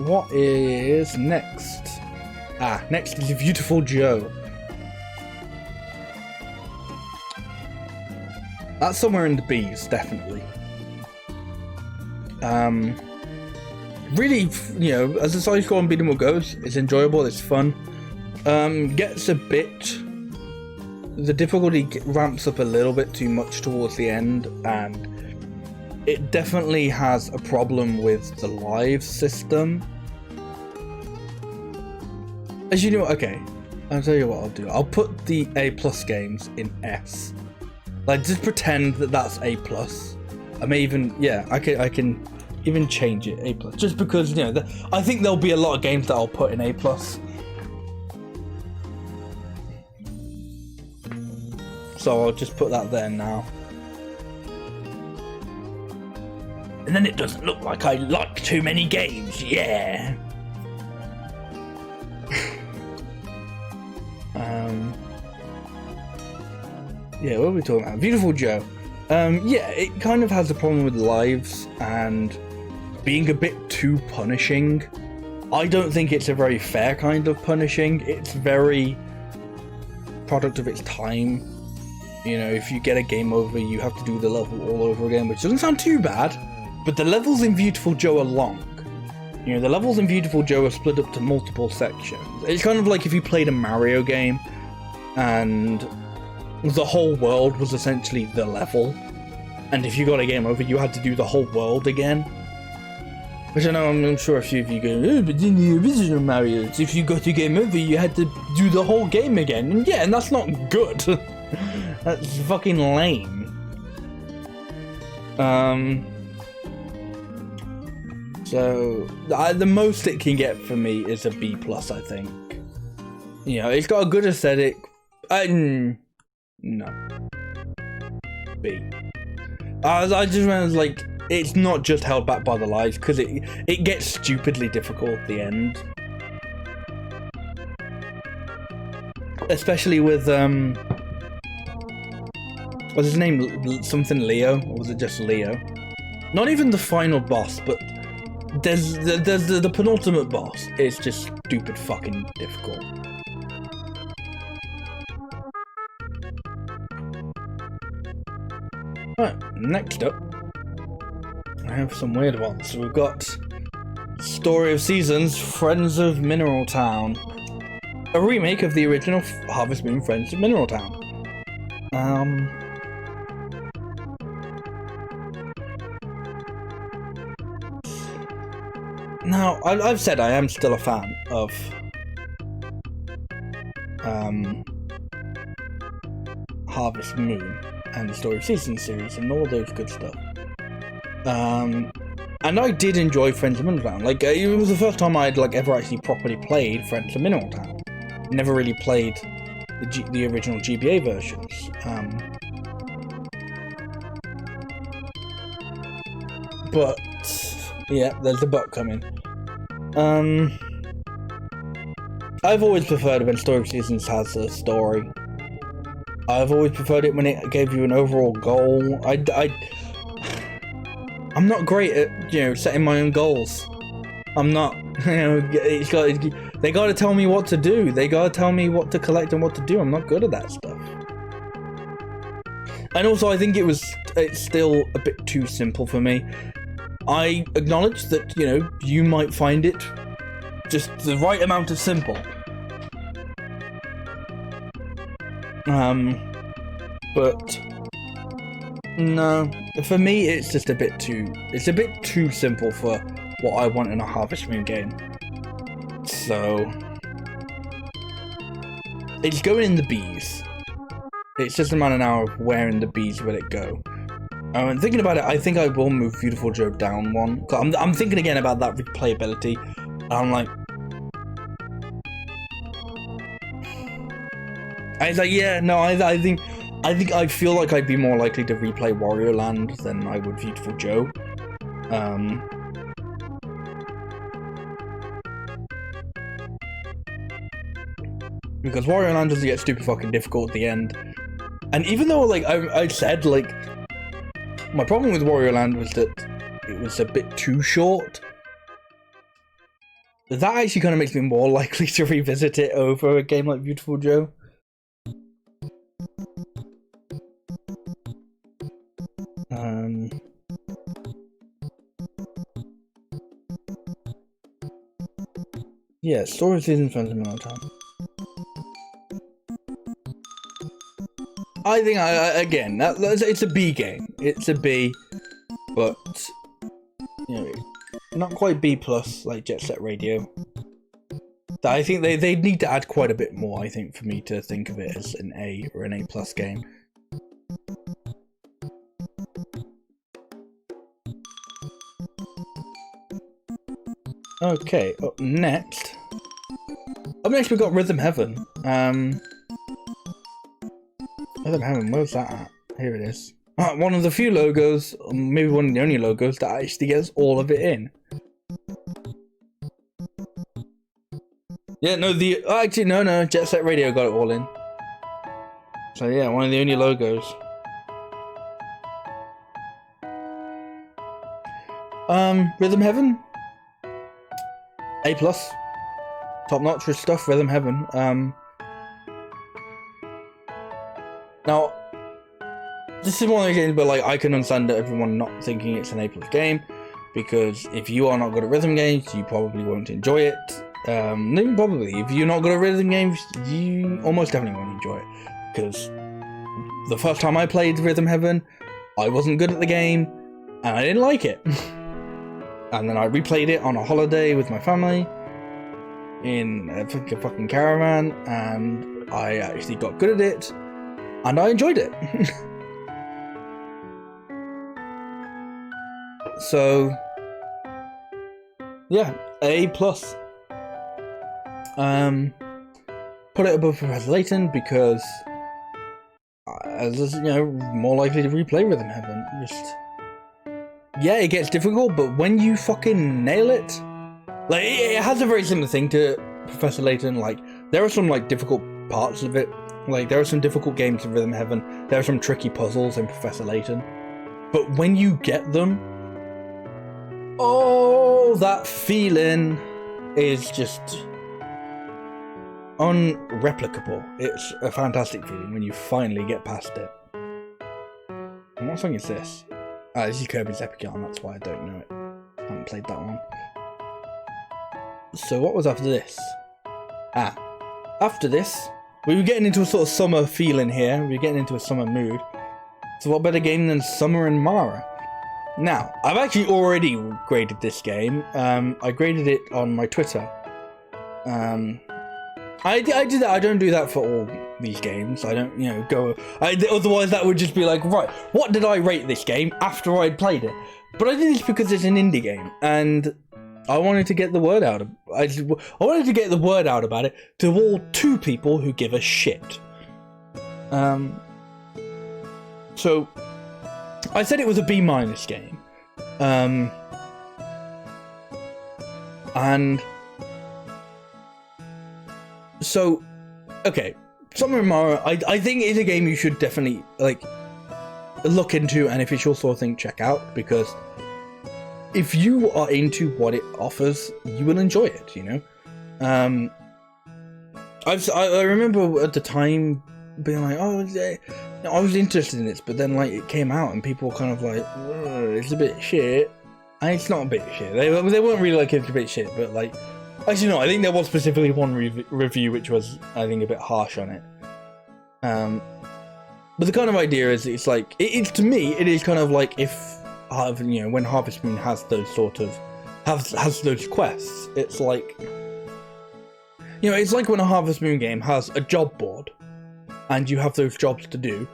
What is next? Next is Beautiful Joe. That's somewhere in the B's, definitely. Really, you know, as the side-scrolling beat 'em up goes, it's enjoyable, it's fun. Gets a bit... The difficulty ramps up a little bit too much towards the end, and it definitely has a problem with the live system. As you know, okay, I'll tell you what I'll do. I'll put the A+ games in S. Like, just pretend that that's A+. I may even, yeah, I can even change it A+. Just because, you know, I think there'll be a lot of games that I'll put in A+. So I'll just put that there now. And then it doesn't look like I like too many games, yeah. Yeah, what are we talking about? Beautiful Joe. Yeah, it kind of has a problem with lives and being a bit too punishing. I don't think it's a very fair kind of punishing. It's very product of its time. You know, if you get a game over, you have to do the level all over again, which doesn't sound too bad, but the levels in Beautiful Joe are long. You know, the levels in Beautiful Joe are split up to multiple sections. It's kind of like if you played a Mario game, and the whole world was essentially the level, and if you got a game over, you had to do the whole world again. Which I know, I'm sure a few of you go, oh, but in the original Mario's, if you got a game over, you had to do the whole game again. And yeah, and that's not good. That's fucking lame. So, the most it can get for me is a B+, I think. You know, it's got a good aesthetic. No. B. I just realized, like, it's not just held back by the lies, because it gets stupidly difficult at the end. Especially with, what's his name? Something Leo? Or was it just Leo? Not even the final boss, but there's the penultimate boss. It's just stupid fucking difficult. Right, next up, I have some weird ones. So we've got Story of Seasons, Friends of Mineral Town, a remake of the original Harvest Moon Friends of Mineral Town. Now, I've said I am still a fan of Harvest Moon and the Story of Seasons series and all those good stuff. And I did enjoy Friends of Mineral Town. Like, it was the first time I'd like ever actually properly played Friends of Mineral Town. Never really played the original GBA versions. But yeah, there's a but coming. I've always preferred it when Story of Seasons has a story. I've always preferred it when it gave you an overall goal. I'm not great at, you know, setting my own goals. I'm not, you know, they gotta tell me what to do. They gotta tell me what to collect and what to do. I'm not good at that stuff. And also, I think it's still a bit too simple for me. I acknowledge that, you know, you might find it just the right amount of simple. But no, for me it's just a bit too simple for what I want in a Harvest Moon game. So it's going in the B's. It's just a matter now of where in the B's will it go. And thinking about it, I think I will move Beautiful Joe down one. I'm thinking again about that replayability. And I'm like, I was like, yeah, no, I think I feel like I'd be more likely to replay Wario Land than I would Beautiful Joe. Because Wario Land doesn't get stupid fucking difficult at the end. And even though, like, I said, like, my problem with Wario Land was that it was a bit too short. That actually kind of makes me more likely to revisit it over a game like Beautiful Joe. Yeah, Story of Seasons, Friends of Mineral Town. I think again, it's a B game. It's a B, but you know, not quite B plus like Jet Set Radio. I think they need to add quite a bit more. I think for me to think of it as an A or an A plus game. Okay, up next we've got Rhythm Heaven. Rhythm Heaven, where's that at? Here it is. One of the few logos, or maybe one of the only logos, that actually gets all of it in. Yeah, no, actually, no, Jet Set Radio got it all in. So yeah, one of the only logos. Rhythm Heaven? A+. Top-notch stuff, Rhythm Heaven. Now, this is one of those games where, like, I can understand everyone not thinking it's an A+ game, because if you are not good at rhythm games, you probably won't enjoy it. Probably, if you're not good at rhythm games, you almost definitely won't enjoy it, because the first time I played Rhythm Heaven, I wasn't good at the game, and I didn't like it. And then I replayed it on a holiday with my family, in a fucking caravan, and I actually got good at it, and I enjoyed it. So, yeah, A+. Put it above Professor Layton because, as you know, more likely to replay Rhythm Heaven. Just, yeah, it gets difficult, but when you fucking nail it, like, it has a very similar thing to Professor Layton. Like, there are some, like, difficult parts of it. Like, there are some difficult games in Rhythm Heaven. There are some tricky puzzles in Professor Layton. But when you get them, oh, that feeling is just unreplicable. It's a fantastic feeling when you finally get past it. And what song is this? This is Kirby's Epic Yarn, that's why I don't know it. I haven't played that one. So what was after this? After this, we were getting into a sort of summer feeling here. We were getting into a summer mood. So what better game than Summer in Mara? Now, I've actually already graded this game. I graded it on my Twitter. I do that. I don't do that for all these games. I don't, you know, go. Otherwise, that would just be like, right, what did I rate this game after I'd played it? But I did this because it's an indie game, and I wanted to get the word out. I wanted to get the word out about it to all 2 people who give a shit. So I said it was a B- game, and so, okay, Summer in Mara, I think is a game you should definitely, like, look into, and if it's your sort of thing, check out, because if you are into what it offers, you will enjoy it, you know? I remember at the time being like, oh, yeah, I was interested in this, but then, like, it came out and people were kind of like, it's a bit shit. And it's not a bit shit. They weren't really like, it's a bit shit, but, like, actually, no, I think there was specifically one review which was, I think, a bit harsh on it. But the kind of idea is, it's like, it's to me, it is kind of like if, you know, when Harvest Moon has those sort of, has those quests, it's like, you know, it's like when a Harvest Moon game has a job board, and you have those jobs to do,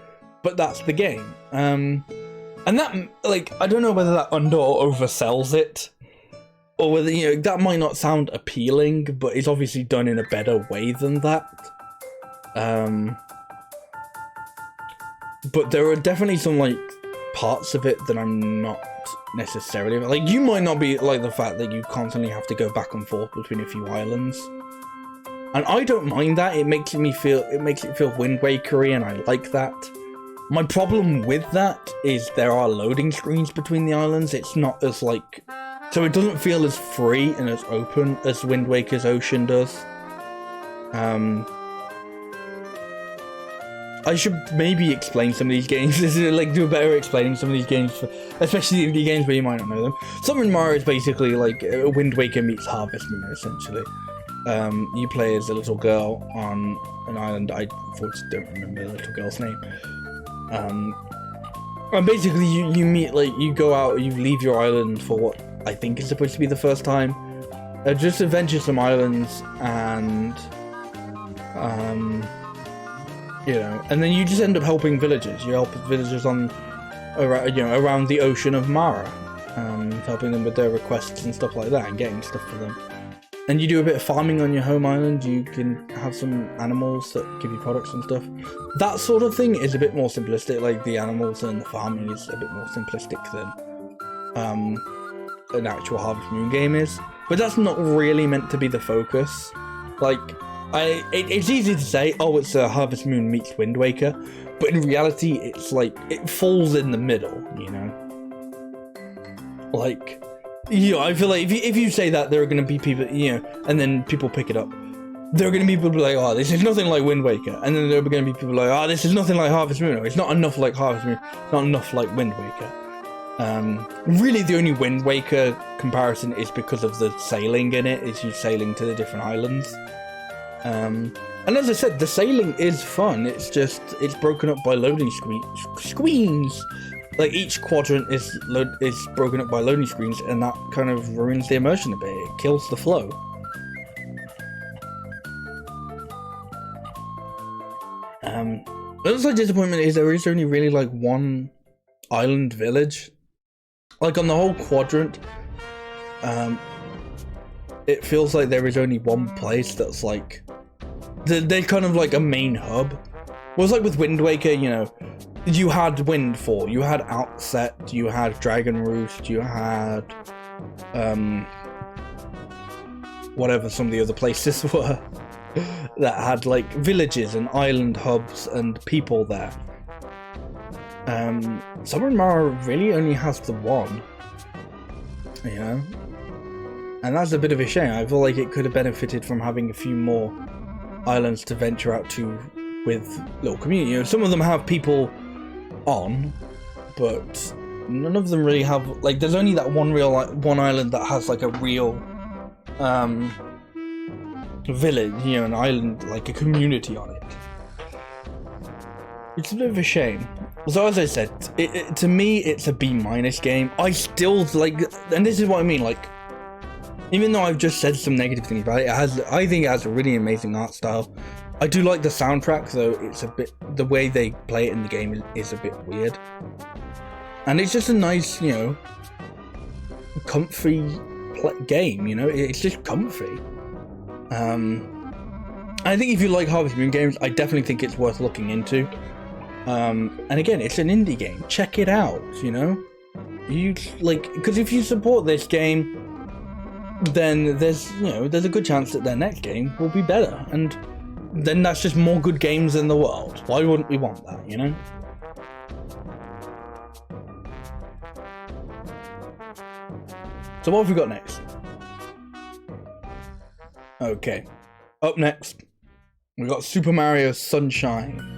but that's the game. And that, like, I don't know whether that under or oversells it, or whether, you know, that might not sound appealing, but it's obviously done in a better way than that. But there are definitely some, like, parts of it that I'm not necessarily, like, you might not be like the fact that you constantly have to go back and forth between a few islands. And I don't mind that. It makes it feel Wind Waker-y, and I like that. My problem with that is there are loading screens between the islands. It's not as, like, so it doesn't feel as free and as open as Wind Waker's ocean does. I should maybe explain some of these games, like, do a better explaining some of these games, especially indie games where you might not know them. Summer in Mara is basically like Wind Waker meets Harvest Moon, essentially. You play as a little girl on an island. I unfortunately don't remember the little girl's name. And basically you meet, like, you go out, you leave your island for what I think is supposed to be the first time. Just adventure some islands, and you know, and then you just end up helping villagers. You help villagers on, around the ocean of Mara, helping them with their requests and stuff like that, and getting stuff for them. And you do a bit of farming on your home island. You can have some animals that give you products and stuff. That sort of thing is a bit more simplistic. Like, the animals and the farming is a bit more simplistic than an actual Harvest Moon game is. But that's not really meant to be the focus. Like, it's easy to say, oh, it's a Harvest Moon meets Wind Waker, but in reality, it's like, it falls in the middle, you know? Like, you know, I feel like if you say that, there are going to be people, you know, and then people pick it up. there are going to be people like, oh, this is nothing like Wind Waker, and then there are going to be people like, oh, this is nothing like Harvest Moon, or it's not enough like Harvest Moon, not enough like Wind Waker. Really, the only Wind Waker comparison is because of the sailing in it. Is you sailing to the different islands. And as I said, the sailing is fun. It's just it's broken up by loading screens. Like each quadrant is broken up by loading screens, and that kind of ruins the immersion a bit. It kills the flow. The other side disappointment is there is only really like one island village. Like on the whole quadrant, it feels like there is only one place that's like they're kind of like a main hub. Well, it's like with Wind Waker, you know, you had Windfall, you had Outset, you had Dragon Roost, you had whatever some of the other places were that had like villages and island hubs and people there. Summer Mara really only has the one, you know, and that's a bit of a shame. I feel like it could have benefited from having a few more islands to venture out to with little community. You know, some of them have people on, but none of them really have, like, there's only that one real, like, one island that has like a real village, you know, an island, like a community on it. It's a bit of a shame. So as I said, to me, it's a B- game. I still like, and this is what I mean, like, even though I've just said some negative things about it, I think it has a really amazing art style. I do like the soundtrack, though it's a bit, the way they play it in the game is a bit weird. And it's just a nice, you know, comfy game, you know, it's just comfy. I think if you like Harvest Moon games, I definitely think it's worth looking into. And again, it's an indie game. Check it out, you know? You like, because if you support this game, then there's, you know, there's a good chance that their next game will be better, and then that's just more good games in the world. Why wouldn't we want that, you know? So what have we got next? Okay, up next we got Super Mario Sunshine.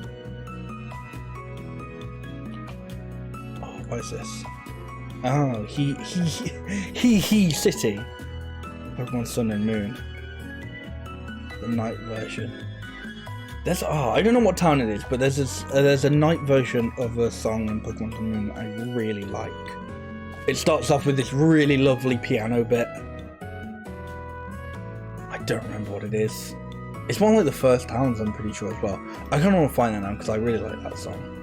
What is this? Oh, he City. Pokemon Sun and Moon. The night version. There's I don't know what town it is, but there's a night version of a song in Pokemon Sun and Moon that I really like. It starts off with this really lovely piano bit. I don't remember what it is. It's one of like the first towns, I'm pretty sure as well. I kind of want to find that now because I really like that song.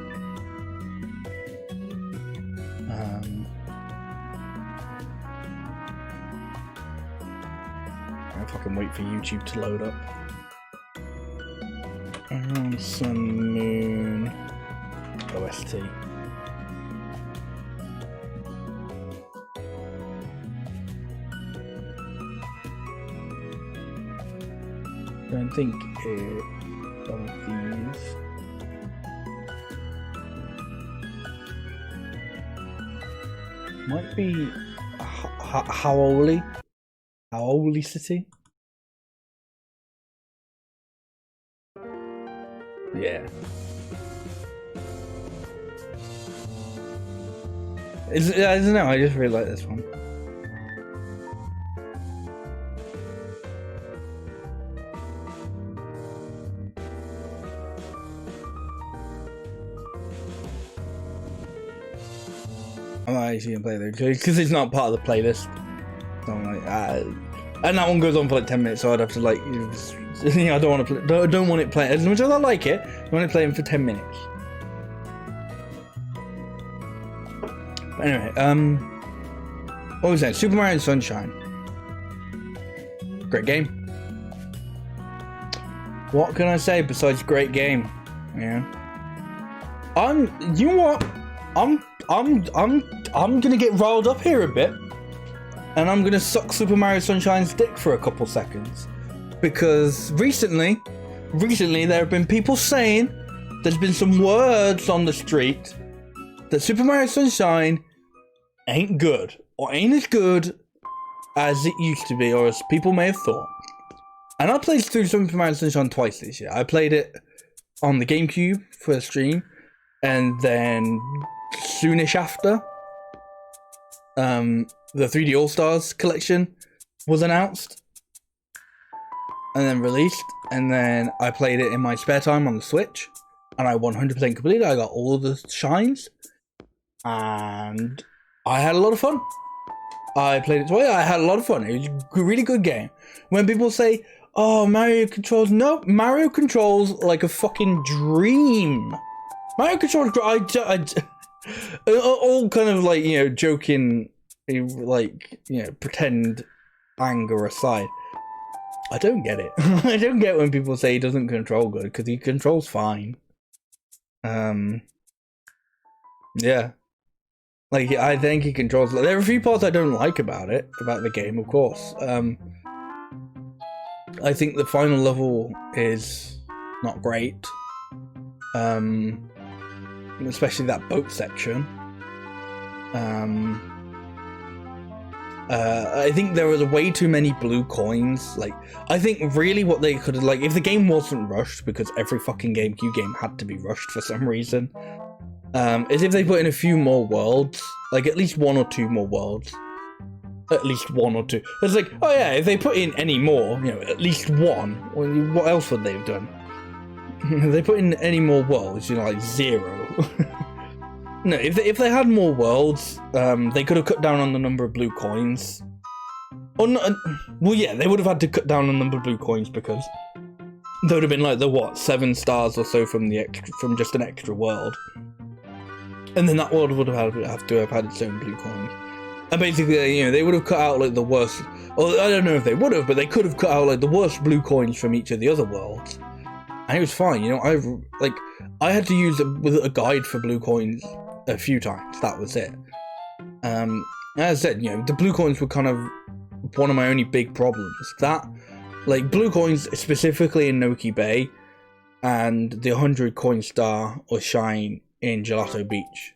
If I can wait for YouTube to load up. Sun Moon OST. Don't think it's one of these. Might be Howoli City. Yeah. I don't know, I just really like this one. I'm not actually gonna play it because it's not part of the playlist. So I'm like, and that one goes on for like 10 minutes, so I'd have to like, you know, I don't want to play, don't want it playing as much as I like it. I want to play him for 10 minutes. But anyway, what was that? Super Mario Sunshine. Great game. What can I say besides great game? Yeah. You know what? I'm gonna get riled up here a bit, and I'm gonna suck Super Mario Sunshine's dick for a couple seconds, because recently there have been people saying there's been some words on the street that Super Mario Sunshine ain't good, or ain't as good as it used to be, or as people may have thought. And I played through Super Mario Sunshine twice this year. I played it on the GameCube for a stream, and then soonish after, the 3D All-Stars collection was announced and then released, and then I played it in my spare time on the Switch, and I 100% completed. I got all the shines, and I had a lot of fun. I played it twice. I had a lot of fun. It was a really good game. When people say, "Oh, Mario controls," no, Mario controls like a fucking dream. Mario controls, all kind of like, you know, joking, like, you know, pretend anger aside. I don't get it. I don't get when people say he doesn't control good, because he controls fine. Yeah. Like, I think he controls... There are a few parts I don't like about it, about the game, of course. I think the final level is not great. Especially that boat section. I think there was way too many blue coins. Like, I think really what they could have, like, if the game wasn't rushed, because every fucking GameCube game had to be rushed for some reason, is if they put in a few more worlds, like at least 1 or 2 more worlds. At least 1 or 2. It's like, oh yeah, if they put in any more, you know, at least 1, well, what else would they have done? If they put in any more worlds, you know, like 0. No, if they had more worlds, they could have cut down on the number of blue coins. Or no, well, yeah, they would have had to cut down on the number of blue coins, because there would have been like the what, 7 stars or so from the from just an extra world, and then that world would have to have had its own blue coins. And basically, you know, they would have cut out like the worst. Or I don't know if they would have, but they could have cut out like the worst blue coins from each of the other worlds, and it was fine. You know, I had to use a guide for blue coins a few times. That was it. As I said, you know, the blue coins were kind of one of my only big problems. That, like, blue coins specifically in Noki Bay, and the 100 coin star or shine in Gelato Beach.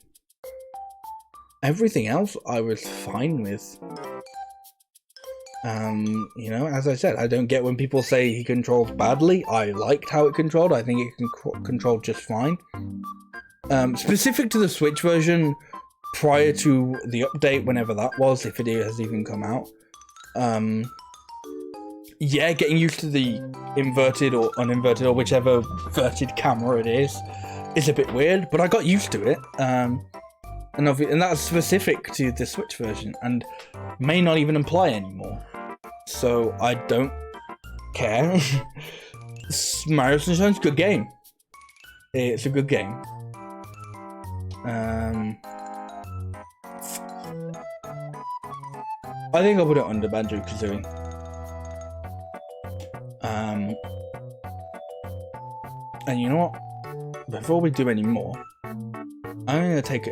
Everything else I was fine with. You know, as I said, I don't get when people say he controls badly. I liked how it controlled. I think it can control just fine. Specific to the Switch version, prior to the update, whenever that was, if it has even come out, yeah, getting used to the inverted or uninverted or whichever verted camera it is a bit weird, but I got used to it. And that's specific to the Switch version, and may not even apply anymore. So I don't care. Mario Sunshine's a good game. It's a good game. I think I'll put it under Banjo-Kazooie. And you know what? Before we do any more, I'm going to take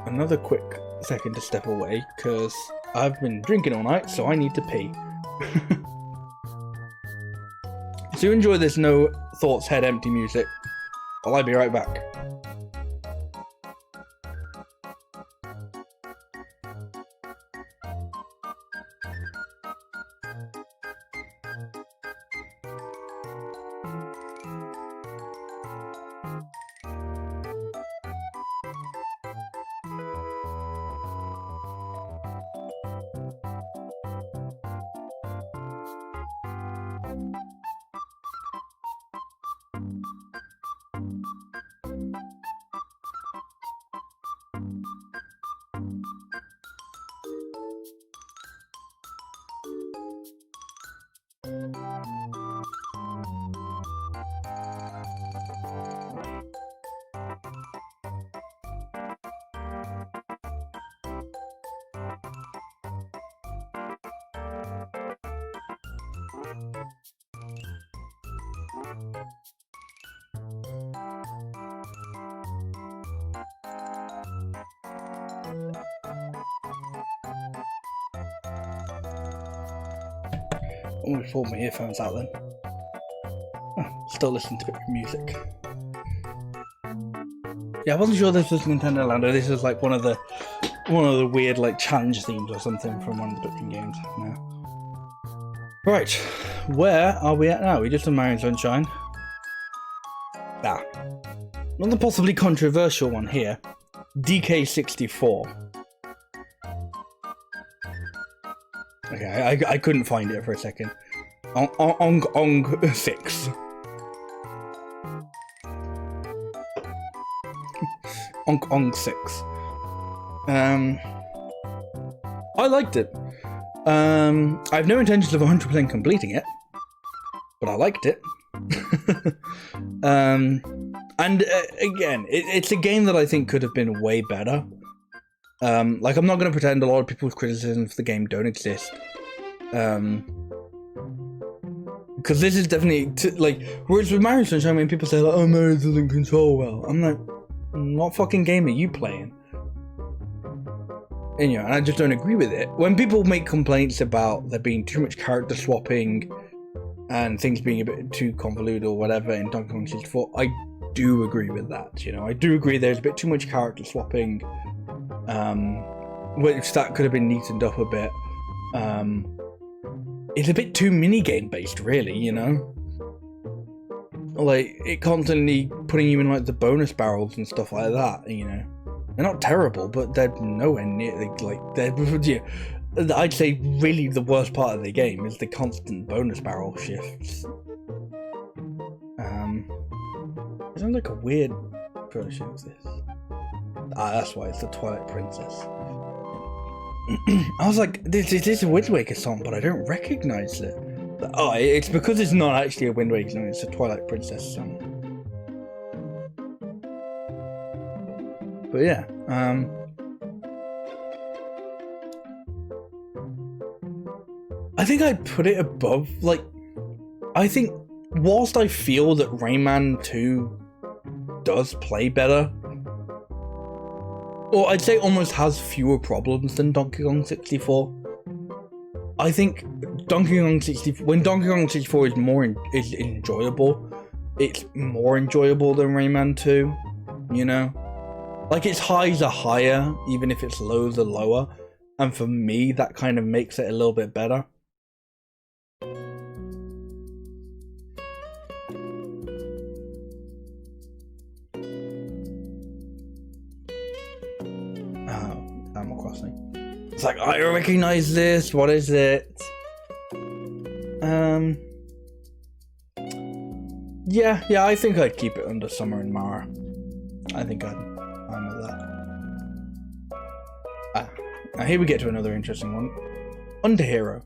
another quick second to step away, because I've been drinking all night, so I need to pee. So enjoy this No Thoughts Head Empty music. I'll be right back. I'm going to pull my earphones out then. Still listening to music. Yeah, I wasn't sure this was Nintendo Land, or this was like one of the weird like challenge themes or something from one of the different games. No. Right, where are we at now? We just done Mario Sunshine. Ah, not the possibly controversial one here. DK64. Okay, I couldn't find it for a second. Ong 6. Ong 6. I liked it. I have no intentions of 100% completing it, but I liked it. And again, it's a game that I think could have been way better. Like, I'm not going to pretend a lot of people's criticisms of the game don't exist. Because this is definitely, like, whereas with Mario Sunshine, when people say, like, oh, Mario doesn't control well, I'm like, what fucking game are you playing? And, and I just don't agree with it. When people make complaints about there being too much character swapping and things being a bit too convoluted or whatever in Donkey Kong 64, I do agree with that. I do agree there's a bit too much character swapping, which that could have been neatened up a bit. It's a bit too minigame based, really. Like, it constantly putting you in like the bonus barrels and stuff like that. They're not terrible, but they're nowhere near like they're. I'd say really the worst part of the game is the constant bonus barrel shifts. It sounds like a weird version of this. That's why it's the Twilight Princess. I was like, this is a Wind Waker song, but I don't recognize it. Oh, it's because it's not actually a Wind Waker song, it's a Twilight Princess song. But yeah, I think I'd put it above, like, I think whilst I feel that Rayman 2 does play better, or I'd say almost has fewer problems than Donkey Kong 64, I think Donkey Kong 64, when Donkey Kong 64 is enjoyable, it's more enjoyable than Rayman 2, Like, its highs are higher, even if its lows are lower, and for me, that kind of makes it a little bit better. Animal Crossing. It's like, I recognize this. What is it? Yeah. I think I'd keep it under Summer and Mara. I think I'm fine with that. Now here we get to another interesting one. Underhero.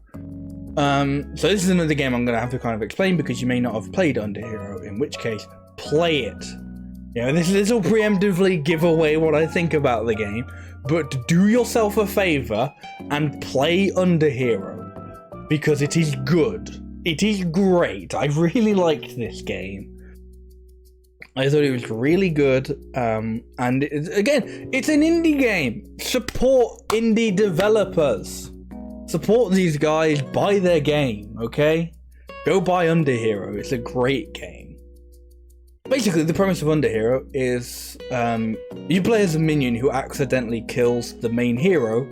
So this is another game I'm gonna have to kind of explain because you may not have played Underhero. In which case, play it. This will preemptively give away what I think about the game, but do yourself a favor and play Underhero, because it is good. It is great. I really liked this game. I thought it was really good, and again, it's an indie game. Support indie developers. Support these guys, buy their game, okay? Go buy Underhero, it's a great game. Basically, the premise of Underhero is you play as a minion who accidentally kills the main hero,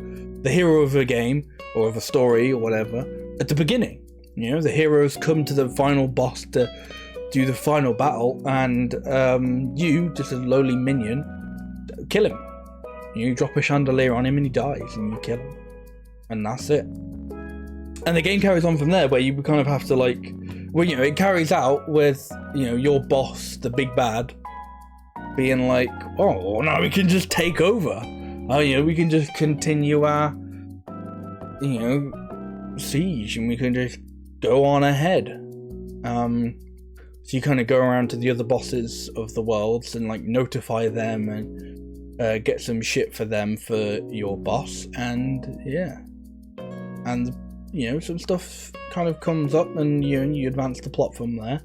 the hero of a game, or of a story, or whatever, at the beginning. The heroes come to the final boss to do the final battle, and you, just a lowly minion, kill him. You drop a chandelier on him and he dies, and you kill him. And that's it. And the game carries on from there, where you kind of have to, like, well, it carries out with, your boss, the big bad, being like, oh, now we can just take over. Oh, we can just continue our, siege, and we can just go on ahead. So you kind of go around to the other bosses of the worlds and, like, notify them and get some shit for them for your boss, and yeah. And some stuff kind of comes up, and you advance the plot from there.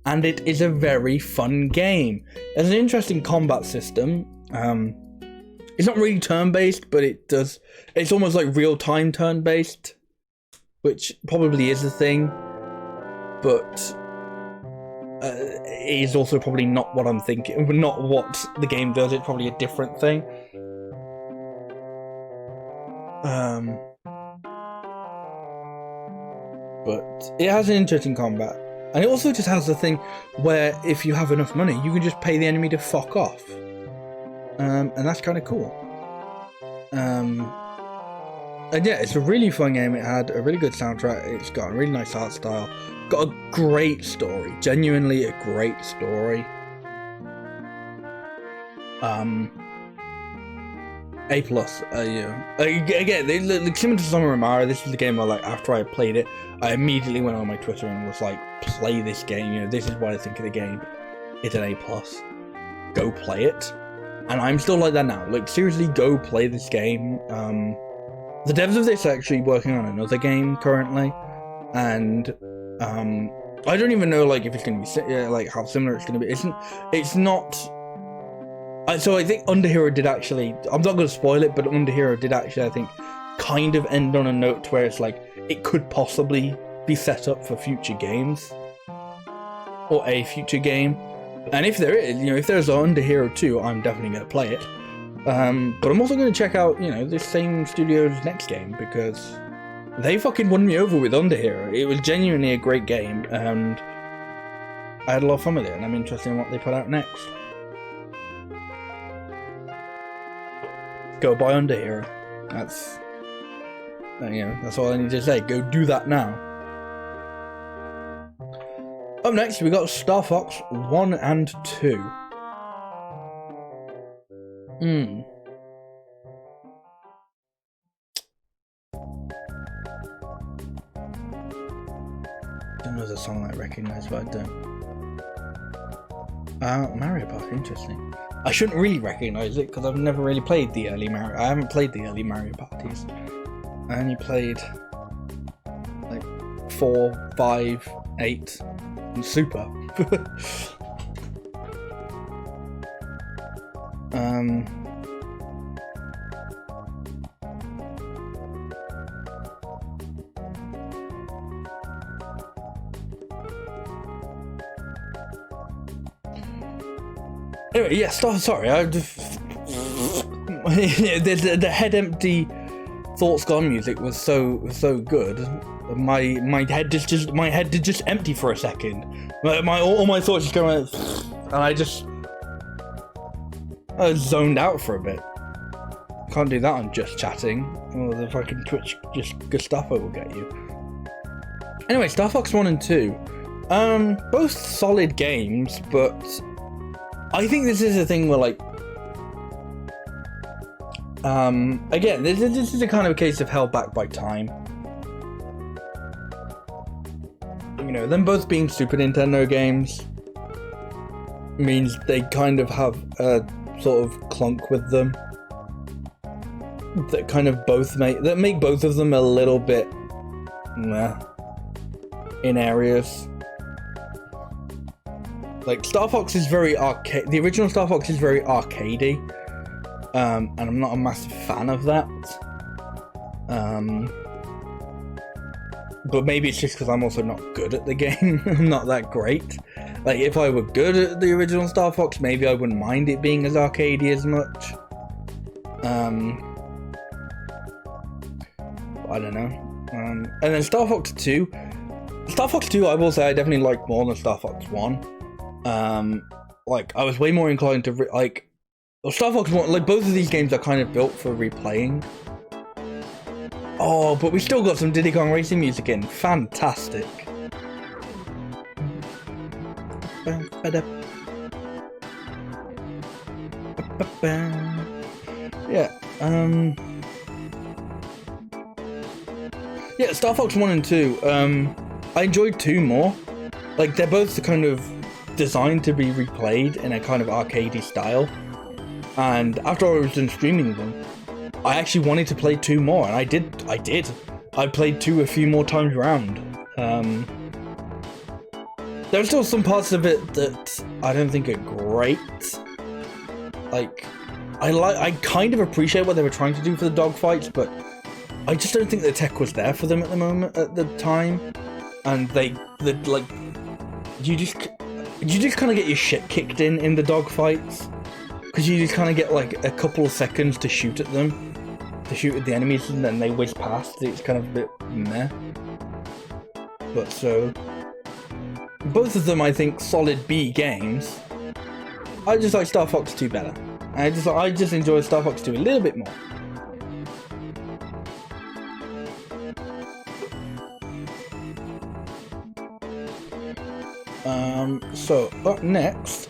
And it is a very fun game. There's an interesting combat system. It's not really turn-based, but it's almost like real-time turn-based, which probably is a thing, but it is also probably not what I'm thinking, not what the game does. It's probably a different thing. but it has an interesting combat. And it also just has the thing where if you have enough money, you can just pay the enemy to fuck off. And that's kind of cool. And yeah, it's a really fun game. It had a really good soundtrack. It's got a really nice art style. Got a great story. Genuinely a great story. A+, again, similar to Summer of Mara, this is the game where, like, after I played it, I immediately went on my Twitter and was like, play this game, you know, this is what I think of the game. It's an A+. Go play it. And I'm still like that now. Like, seriously, go play this game. The devs of this are actually working on another game currently, and I don't even know, like, if it's going to be, like, how similar it's going to be. It's not... So I think Underhero did actually, I'm not going to spoil it, but Underhero did actually, I think, kind of end on a note where it's like, it could possibly be set up for future games. Or a future game. And if there is, you know, if there's an Underhero 2, I'm definitely going to play it. But I'm also going to check out, you know, this same studio's next game, because they fucking won me over with Underhero. It was genuinely a great game, and I had a lot of fun with it, and I'm interested in what they put out next. Go buy Underhero. That's, you know, that's all I need to say. Go do that now. Up next, we got Star Fox 1 and 2. There's a song I recognize, but I don't. Mario Party, interesting. I shouldn't really recognize it because I've never really played the early Mario. I haven't played the early Mario Parties. I only played like 4, 5, 8, and Super. Anyway, yeah, sorry, I just... the head empty thoughts gone music was so good. My head did just empty for a second. All my thoughts just going, and I zoned out for a bit. Can't do that on just chatting, or the fucking Twitch just Gestapo will get you. Anyway, Star Fox 1 and 2, both solid games, but I think this is a thing where, like, again, this is a kind of a case of held back by time. You know, them both being Super Nintendo games means they kind of have a sort of clunk with them that kind of make both of them a little bit meh in areas. Like, Star Fox is very arcade. The original Star Fox is very arcadey, and I'm not a massive fan of that. But maybe it's just because I'm also not good at the game. I'm not that great. Like, if I were good at the original Star Fox, maybe I wouldn't mind it being as arcadey as much. I don't know. And then Star Fox 2. Star Fox 2, I will say, I definitely like more than Star Fox 1. Like, I was way more inclined to Star Fox 1, like, both of these games are kind of built for replaying. Oh, but we still got some Diddy Kong Racing music in. Fantastic. Yeah, yeah, Star Fox 1 and 2, I enjoyed 2 more. Like, they're both kind of designed to be replayed in a kind of arcadey style. And after I was done streaming them, I actually wanted to play 2 more, and I did. I played 2 a few more times around. There's still some parts of it that I don't think are great. Like, I kind of appreciate what they were trying to do for the dogfights, but I just don't think the tech was there for them at the time. And you just kind of get your shit kicked in the dogfights, because you just kind of get like a couple of seconds to shoot at them, to shoot at the enemies, and then they whiz past. It's kind of a bit meh. but so both of them I think solid B games. I just like Star Fox 2 better. I just enjoy Star Fox 2 a little bit more. So up next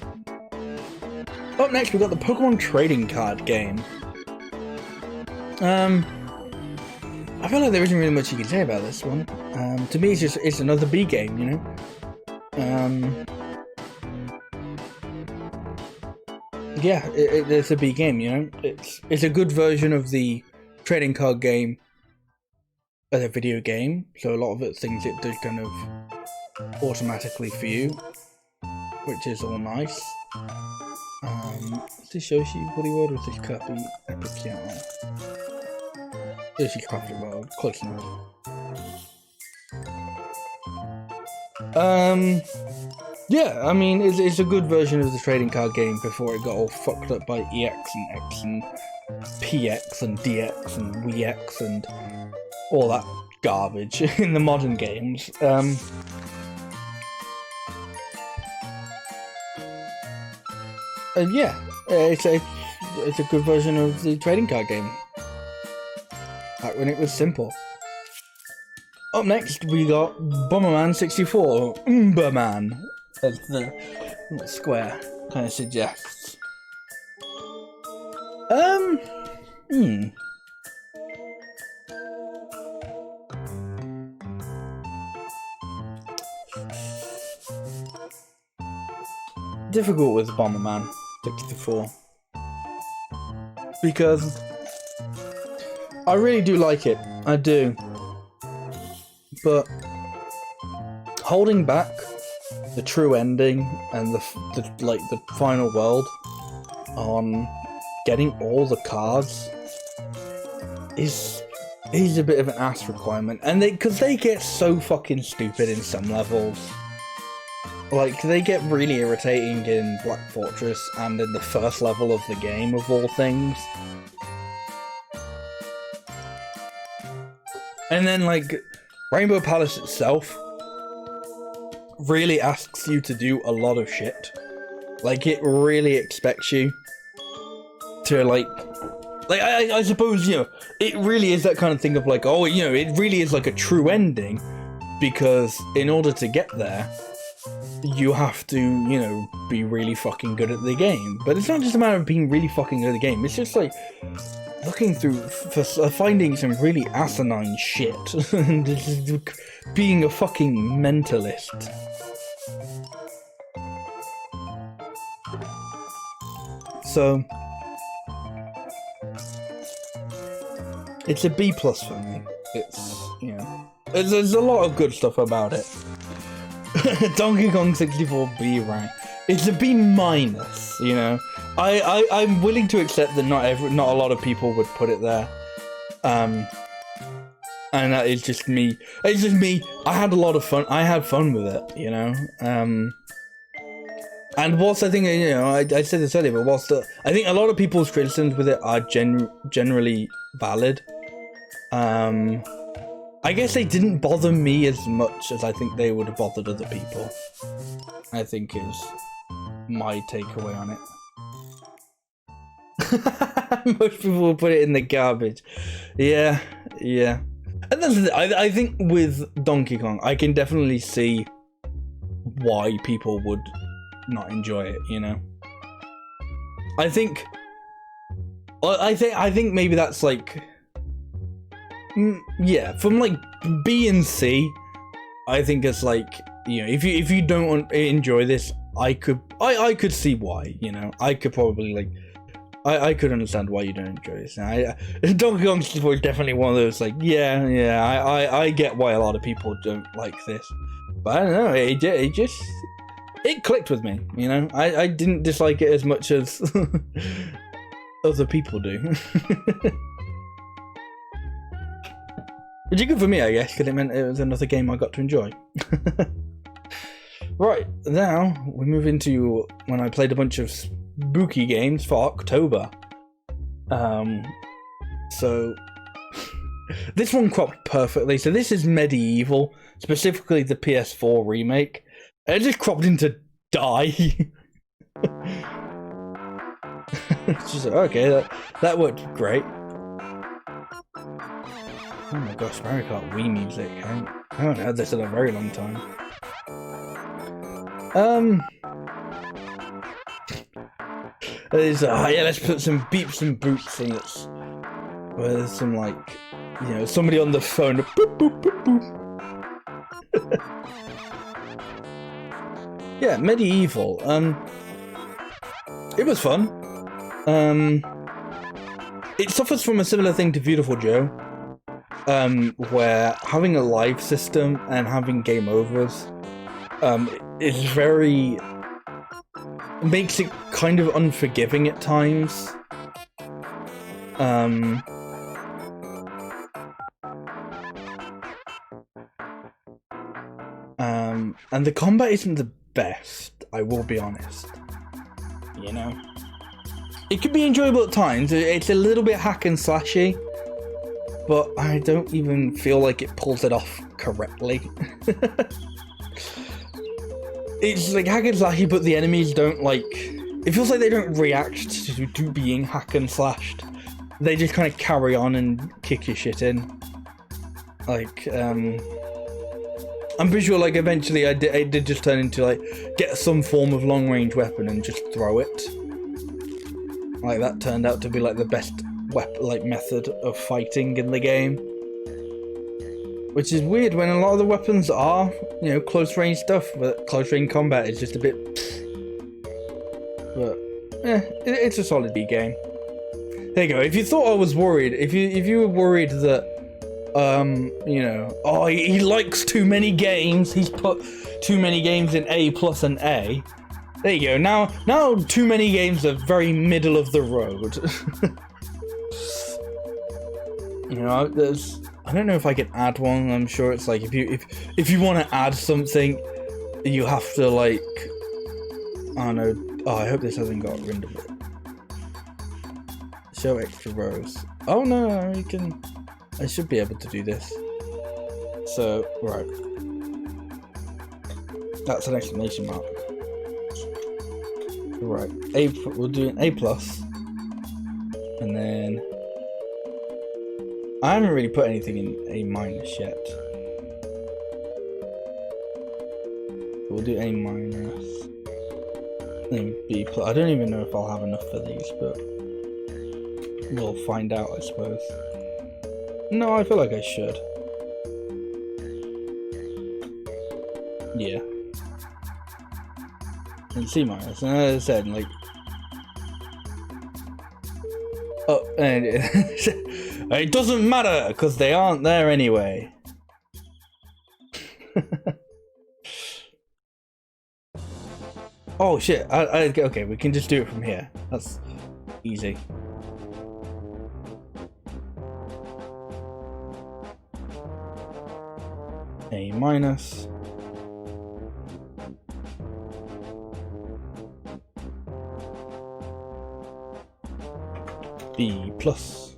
we got the Pokemon trading card game. I feel like there isn't really much you can say about this one. To me, it's another B game, you know. Yeah, it's a B game, you know. It's a good version of the trading card game as a video game. So a lot of it things it does kind of automatically for you, which is all nice. Is this Yoshi Woody World or is this Kirby Epic Yarn? Yoshi Crafted World, close enough. Yeah, I mean, it's a good version of the trading card game before it got all fucked up by EX and X and PX and DX and WX and all that garbage in the modern games. Yeah, it's a good version of the trading card game. Back when it was simple. Up next, we got Bomberman 64, Umberman, as the little square kind of suggests. Difficult with Bomberman 64 because I really do like it. I do. But holding back the true ending and the final world on getting all the cards is a bit of an ass requirement, and because they get so fucking stupid in some levels. Like, they get really irritating in Black Fortress and in the first level of the game, of all things. And then, like, Rainbow Palace itself really asks you to do a lot of shit. Like, it really expects you to, like I suppose, you know, it really is that kind of thing of like, oh, you know, it really is like a true ending, because in order to get there, you have to, you know, be really fucking good at the game. But it's not just a matter of being really fucking good at the game, it's just like looking through for finding some really asinine shit and being a fucking mentalist. So it's a B+ for me. It's, you know, there's a lot of good stuff about it. Donkey Kong 64 B rank. It's a B-, you know. I'm willing to accept that not a lot of people would put it there. And that is just me. It's just me. I had a lot of fun. I had fun with it, you know. And whilst I think, you know, I said this earlier, but whilst I think a lot of people's criticisms with it are generally valid, I guess they didn't bother me as much as I think they would have bothered other people, I think is my takeaway on it. Most people will put it in the garbage. Yeah. And that's the thing. I think with Donkey Kong, I can definitely see why people would not enjoy it, you know? I think maybe that's like... yeah, from like B and C, I think it's like, you know, if you don't enjoy this, I could see why, you know. I could probably like, I could understand why you don't enjoy this. Now, Donkey Kong 64 is definitely one of those like, yeah, I get why a lot of people don't like this, but I don't know, it clicked with me, you know. I didn't dislike it as much as other people do. Which is good for me, I guess, because it meant it was another game I got to enjoy. Right, now we move into when I played a bunch of spooky games for October. So This one cropped perfectly. So this is Medieval, specifically the PS4 remake. It just cropped into die. It's just like, okay, that worked great. Oh my gosh, Mario Kart Wii music. I haven't heard this in a very long time. Yeah, let's put some beeps and boops in it. Where there's some, like, you know, somebody on the phone. Boop, boop, boop, boop. Yeah, Medieval. It was fun. It suffers from a similar thing to Beautiful Joe. Where having a live system and having game overs is very... makes it kind of unforgiving at times. And the combat isn't the best, I will be honest. You know? It can be enjoyable at times, it's a little bit hack and slashy, but I don't even feel like it pulls it off correctly. It's like hack and slashy, but the enemies don't, like... It feels like they don't react to being hack and slashed. They just kind of carry on and kick your shit in. Like, I'm pretty sure, like, eventually I did just turn into, like, get some form of long-range weapon and just throw it. Like, that turned out to be, like, the best method of fighting in the game. Which is weird when a lot of the weapons are, you know, close-range stuff, but close-range combat is just a bit... But, it's a solid B game. There you go. If you thought I was worried, if you were worried that, you know, oh, he likes too many games, he's put too many games in A plus and A. There you go. Now too many games are very middle of the road. You know, I don't know if I can add one. I'm sure it's like if you want to add something, you have to, like, I don't know. Oh, I hope this hasn't got rid of it. Show extra rows. Oh no, you can. I should be able to do this. So, right. That's an exclamation mark. Right. We'll do an A plus. And then... I haven't really put anything in A minus yet. We'll do A minus. Then B plus. I don't even know if I'll have enough for these, but... we'll find out, I suppose. No, I feel like I should. Yeah. And C minus, and as I said, like... Oh, and it doesn't matter, because they aren't there anyway. Oh shit, okay, we can just do it from here. That's easy. A minus. B plus.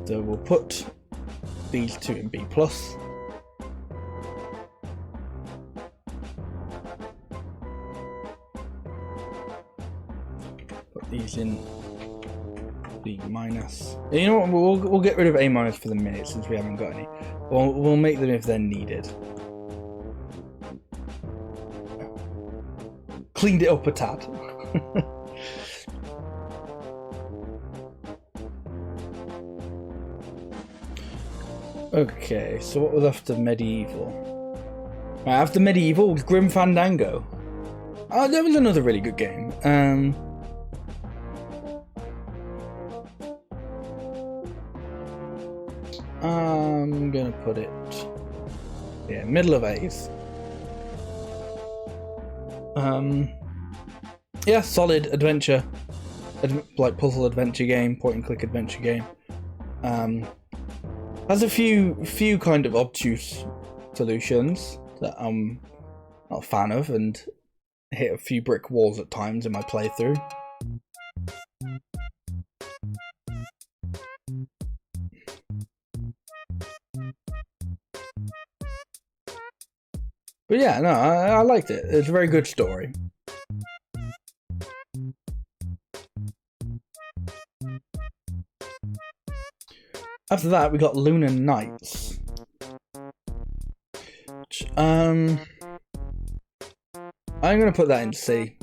So we'll put these two in B plus. Put these in B minus. You know what? We'll get rid of A minus for the minute since we haven't got any. We'll make them if they're needed. Cleaned it up a tad. Okay, so what was after Medieval? Right, after Medieval was Grim Fandango. Oh, that was another really good game. I'm gonna put it, yeah, middle of A's. Yeah, solid adventure, like puzzle adventure game, point and click adventure game. Has a few kind of obtuse solutions that I'm not a fan of, and hit a few brick walls at times in my playthrough. But yeah, no, I liked it. It's a very good story. After that, we got Lunar Nights. Which, I'm gonna put that in C.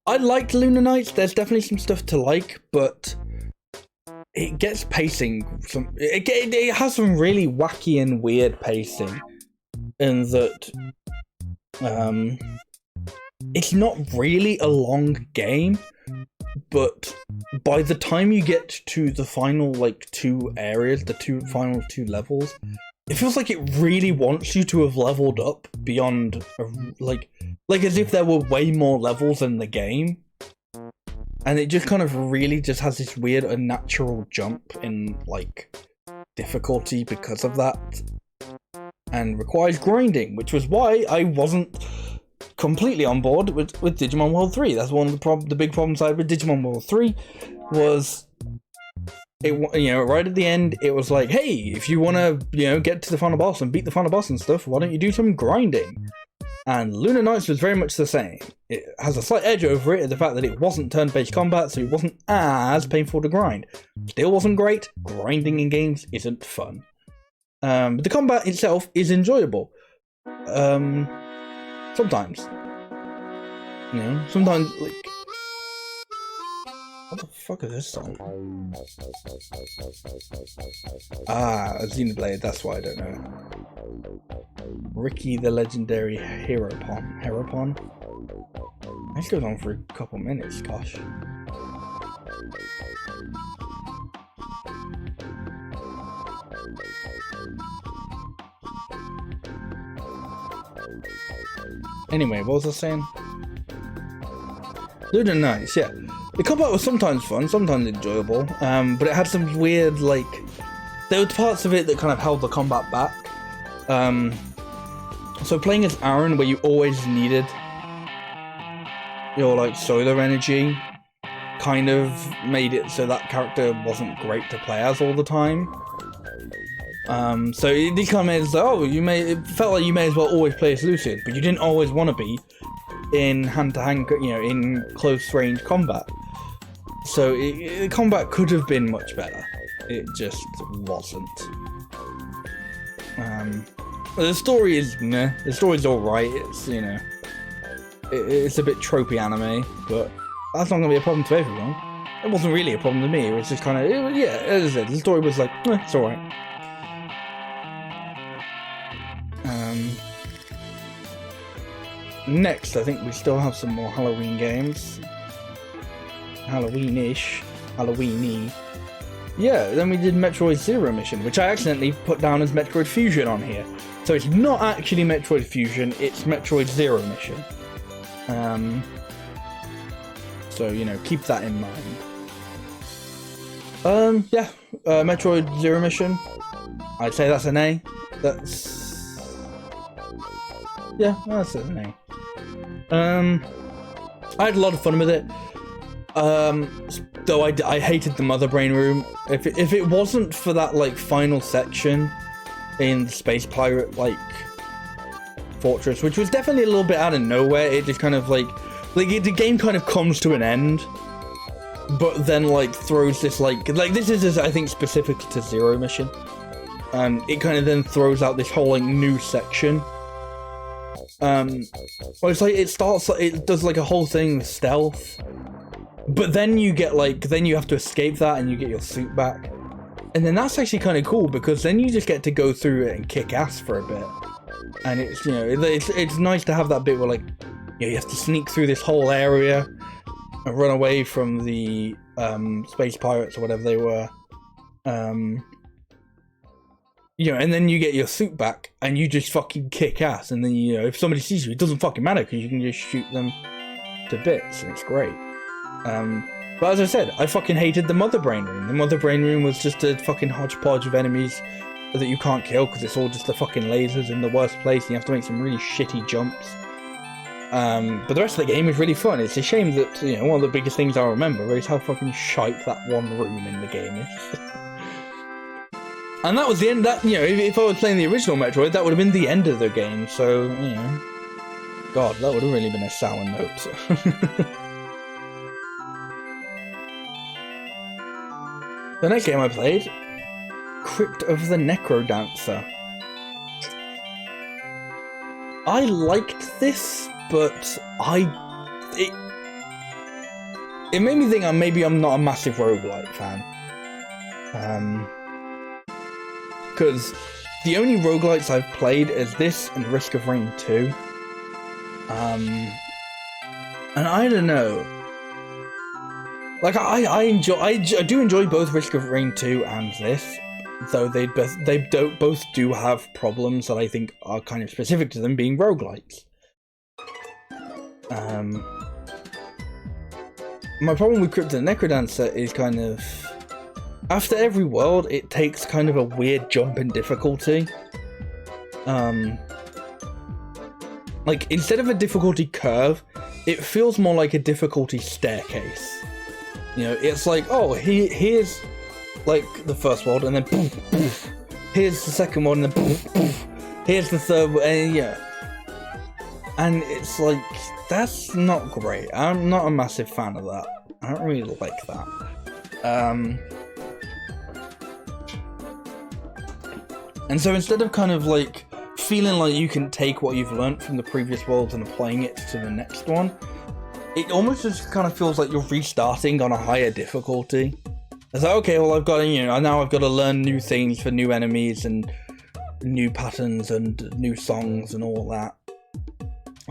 I liked Lunar Nights. There's definitely some stuff to like, but it gets pacing. It has some really wacky and weird pacing, in that it's not really a long game, but by the time you get to the final like 2 areas, the final 2 levels, it feels like it really wants you to have leveled up beyond like as if there were way more levels in the game. And it just kind of really just has this weird unnatural jump in like difficulty because of that, and requires grinding, which was why I wasn't completely on board with Digimon World 3. That's one of the big problems I had with Digimon World 3 was it, you know, right at the end it was like, hey, if you want to, you know, get to the final boss and beat the final boss and stuff, why don't you do some grinding? And Lunar Nights was very much the same. It has a slight edge over it, the fact that it wasn't turn-based combat, so it wasn't as painful to grind. Still wasn't great. Grinding in games isn't fun. But the combat itself is enjoyable. Sometimes. You know, sometimes, like... What the fuck is this song? Ah, Xenoblade, that's why I don't know. Ricky the Legendary Heropon. This goes on for a couple minutes, gosh. Anyway, what was I saying? Lunar Nights, yeah. The combat was sometimes fun, sometimes enjoyable, but it had some weird, like... There were parts of it that kind of held the combat back. So playing as Aaron, where you always needed your, like, solar energy, kind of made it so that character wasn't great to play as all the time. So it kind of made it so, it felt like you may as well always play as Lucid, but you didn't always want to be in hand-to-hand, you know, in close-range combat. So the combat could have been much better. It just wasn't. The story is, nah, the story's alright, it's, you know, it's a bit tropey anime, but that's not going to be a problem to everyone. It wasn't really a problem to me, it was just kind of, yeah, as I said, the story was like, it's alright. Next, I think we still have some more Halloween games. Halloween-ish. Halloween-y. Yeah, then we did Metroid Zero Mission, which I accidentally put down as Metroid Fusion on here. So it's not actually Metroid Fusion, it's Metroid Zero Mission. So, you know, keep that in mind. Yeah, Metroid Zero Mission. I'd say that's an A. Yeah, that's an A. I had a lot of fun with it. Though I hated the Mother Brain Room. If it wasn't for that, like, final section in the Space Pirate, like, Fortress, which was definitely a little bit out of nowhere, it just kind of, like the game kind of comes to an end, but then, like, throws this, like this is, I think, specific to Zero Mission. It kind of then throws out this whole, like, new section. Well, it's like, it does, like, a whole thing with stealth. But then you get, like, then you have to escape that and you get your suit back. And then that's actually kind of cool, because then you just get to go through it and kick ass for a bit. And it's, you know, it's nice to have that bit where, like, you know, you have to sneak through this whole area and run away from the space pirates or whatever they were. You know, and then you get your suit back and you just fucking kick ass. And then, you know, if somebody sees you, it doesn't fucking matter, because you can just shoot them to bits, and it's great. But as I said, I fucking hated the Mother Brain Room. The Mother Brain Room was just a fucking hodgepodge of enemies that you can't kill, because it's all just the fucking lasers in the worst place, and you have to make some really shitty jumps. But the rest of the game is really fun. It's a shame that, you know, one of the biggest things I remember is how fucking shite that one room in the game is. And that was the end. That, you know, if I was playing the original Metroid, that would have been the end of the game. So, you know, God, that would have really been a sour note. The next game I played, Crypt of the Necrodancer. I liked this, but it made me think maybe I'm not a massive roguelike fan. Because the only roguelikes I've played is this and Risk of Rain 2. And I don't know. Like, I do enjoy both Risk of Rain 2 and this, though they both do have problems that I think are kind of specific to them being roguelikes. My problem with Crypt of the Necrodancer is kind of, after every world, it takes kind of a weird jump in difficulty. Like, instead of a difficulty curve, it feels more like a difficulty staircase. You know, it's like, oh, here's like the first world, and then poof, poof. Here's the second one, and then poof, poof. Here's the third one, and yeah. And it's like, that's not great. I'm not a massive fan of that. I don't really like that. And so instead of kind of like feeling like you can take what you've learnt from the previous worlds and applying it to the next one, it almost just kind of feels like you're restarting on a higher difficulty. It's like, okay, well, I've got to, you know, now I've got to learn new things for new enemies and new patterns and new songs and all that.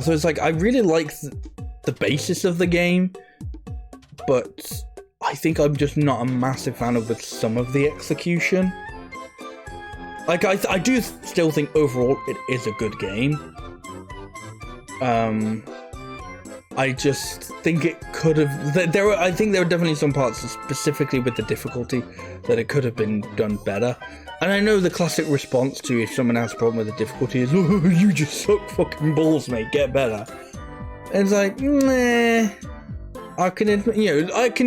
So it's like, I really like the basis of the game, but I think I'm just not a massive fan of some of the execution. Like, I do still think overall it is a good game. I just think it could have. I think there are definitely some parts, specifically with the difficulty, that it could have been done better. And I know the classic response to if someone has a problem with the difficulty is, "Oh, you just suck fucking balls, mate. Get better." And it's like, meh. I can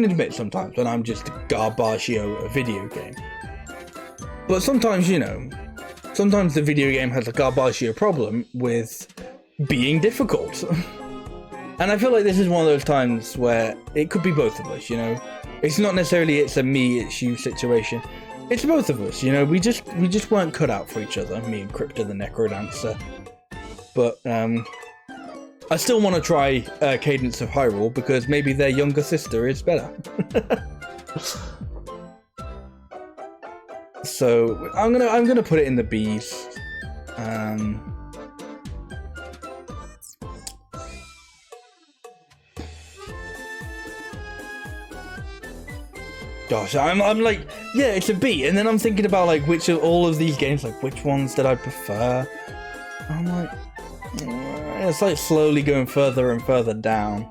admit sometimes when I'm just garbaggio a video game. But sometimes, you know, sometimes the video game has a garbaggio problem with being difficult. And I feel like this is one of those times where it could be both of us, you know. It's not necessarily it's a me, it's you situation. It's both of us, you know. We just weren't cut out for each other, me and Crypt of the Necrodancer. But I still want to try Cadence of Hyrule because maybe their younger sister is better. So I'm gonna put it in the B's. Gosh, I'm like, yeah, it's a B, and then I'm thinking about like which of all of these games, like which ones did I prefer? I'm like, it's like slowly going further and further down.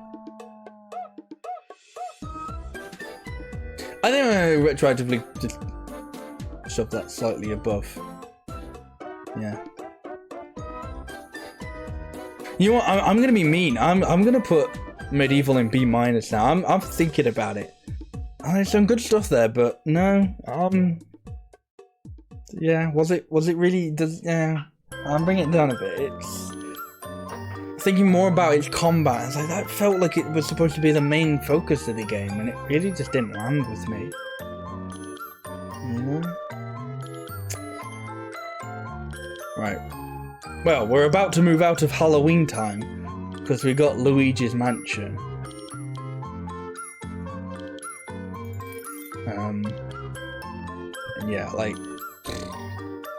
I think I'm gonna retroactively just shove that slightly above. Yeah. You know what? I'm gonna be mean. I'm gonna put Medieval in B- now. I'm thinking about it. There's some good stuff there, but no. Yeah. Was it really? Yeah. I'm bringing it down a bit. It's thinking more about its combat. It's like that felt like it was supposed to be the main focus of the game, and it really just didn't land with me. You know? Right. Well, we're about to move out of Halloween time because we got Luigi's Mansion. And yeah, like,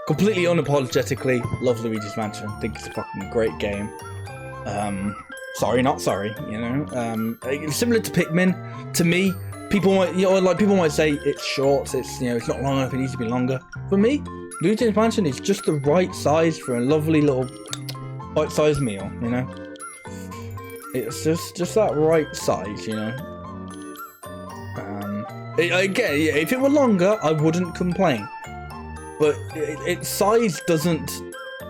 completely unapologetically love Luigi's Mansion. Think it's a fucking great game. Sorry, not sorry. You know, similar to Pikmin. To me, people might say it's short. It's, you know, it's not long enough. It needs to be longer. For me, Luigi's Mansion is just the right size for a lovely little bite-sized meal. You know, it's just that right size. You know. Again, if it were longer, I wouldn't complain. But its size doesn't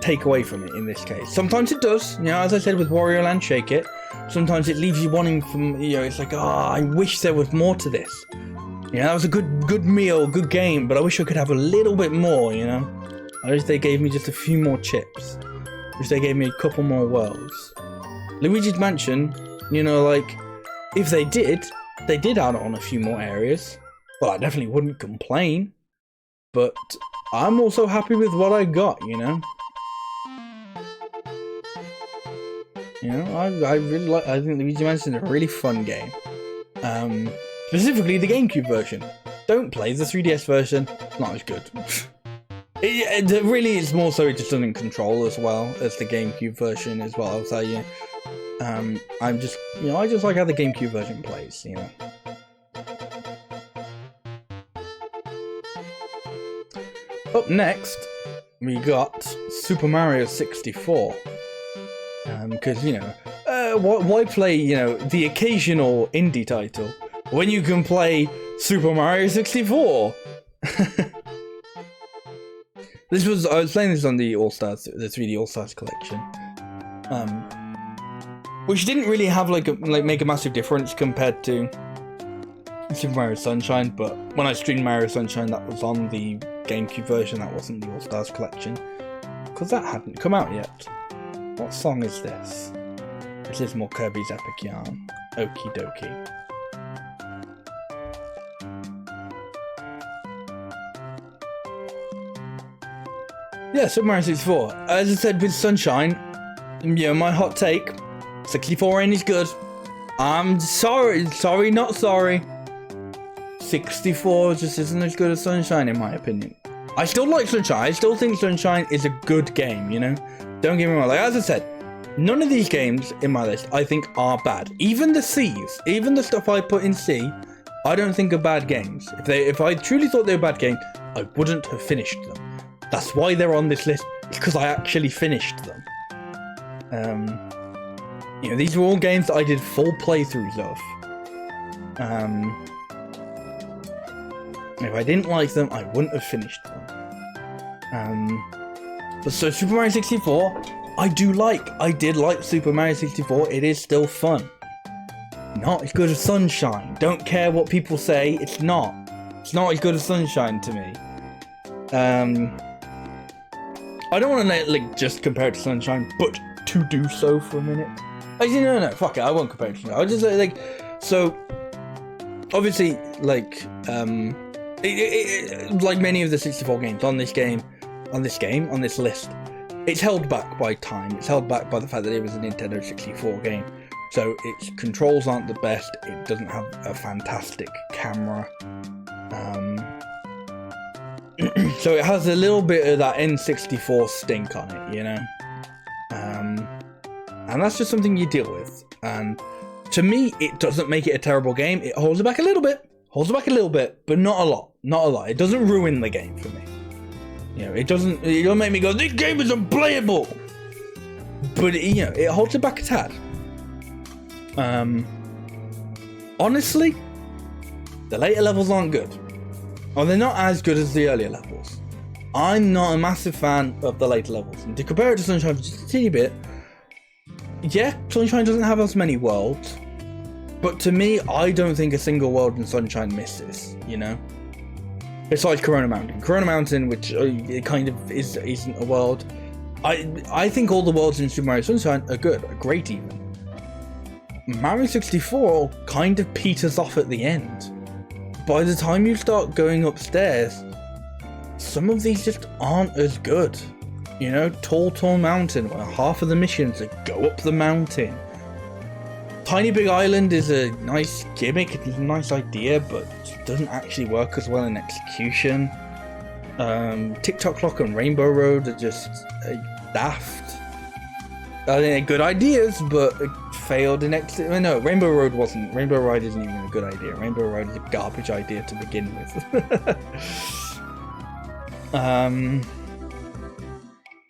take away from it in this case. Sometimes it does, you know, as I said with Wario Land Shake It. Sometimes it leaves you wanting from, you know, it's like, I wish there was more to this. Yeah, that was a good meal, good game, but I wish I could have a little bit more, you know? I wish they gave me just a few more chips. I wish they gave me a couple more worlds. Luigi's Mansion, you know, like, if they did add on a few more areas, well, I definitely wouldn't complain, but I'm also happy with what I got, you know? You know, I really like, I think Luigi's Mansion is a really fun game. Specifically the GameCube version. Don't play the 3DS version, not as good. It really is more so it just doesn't control as well as the GameCube version as well, I'll tell you. I'm just, you know, I just like how the GameCube version plays, you know. Up next, we got Super Mario 64. Because, you know, why play, you know, the occasional indie title when you can play Super Mario 64? I was playing this on the All-Stars, the 3D All-Stars collection, which didn't really have make a massive difference compared to Super Mario Sunshine, but when I streamed Mario Sunshine, that was on the GameCube version, that wasn't the All-Stars collection, because that hadn't come out yet. What song is this? This is more Kirby's Epic Yarn. Okie dokie. Yeah, Super Mario 64. As I said with Sunshine, you know, my hot take, 64 ain't as good. I'm sorry, not sorry. 64 just isn't as good as Sunshine in my opinion. I still like Sunshine. I still think Sunshine is a good game, you know? Don't get me wrong, like as I said, none of these games in my list I think are bad. Even the C's, even the stuff I put in C, I don't think are bad games. If I truly thought they were bad games, I wouldn't have finished them. That's why they're on this list, because I actually finished them. You know, these were all games that I did full playthroughs of. If I didn't like them, I wouldn't have finished them. But so Super Mario 64, I did like Super Mario 64, it is still fun. Not as good as Sunshine. Don't care what people say, it's not. It's not as good as Sunshine to me. I don't want to like just compare it to Sunshine, but to do so for a minute. Actually, no, fuck it, I won't compare it to Sunshine. I'll just say, like, so, obviously, like, like many of the 64 games on this list, it's held back by time. It's held back by the fact that it was a Nintendo 64 game. So its controls aren't the best. It doesn't have a fantastic camera. So it has a little bit of that N64 stink on it, you know? And that's just something you deal with. And to me, it doesn't make it a terrible game. It holds it back a little bit. But not a lot. Not a lot. It doesn't ruin the game for me. You know, it doesn't make me go, this game is unplayable. But you know, it holds it back a tad. Honestly, the later levels aren't good. Or they're not as good as the earlier levels. I'm not a massive fan of the later levels. And to compare it to Sunshine just a teeny bit, yeah, Sunshine doesn't have as many worlds. But to me, I don't think a single world in Sunshine misses, you know? Besides Corona Mountain. Corona Mountain, which it kind of isn't a world. I think all the worlds in Super Mario Sunshine are good, are great even. Mario 64 kind of peters off at the end. By the time you start going upstairs, some of these just aren't as good. You know, Tall Mountain, where half of the missions are go up the mountain. Tiny Big Island is a nice gimmick, it's a nice idea, but it doesn't actually work as well in execution. Tick-Tock Clock and Rainbow Road are just daft. I think they're good ideas, but it failed in execution. No, Rainbow Road wasn't. Rainbow Ride isn't even a good idea. Rainbow Ride is a garbage idea to begin with.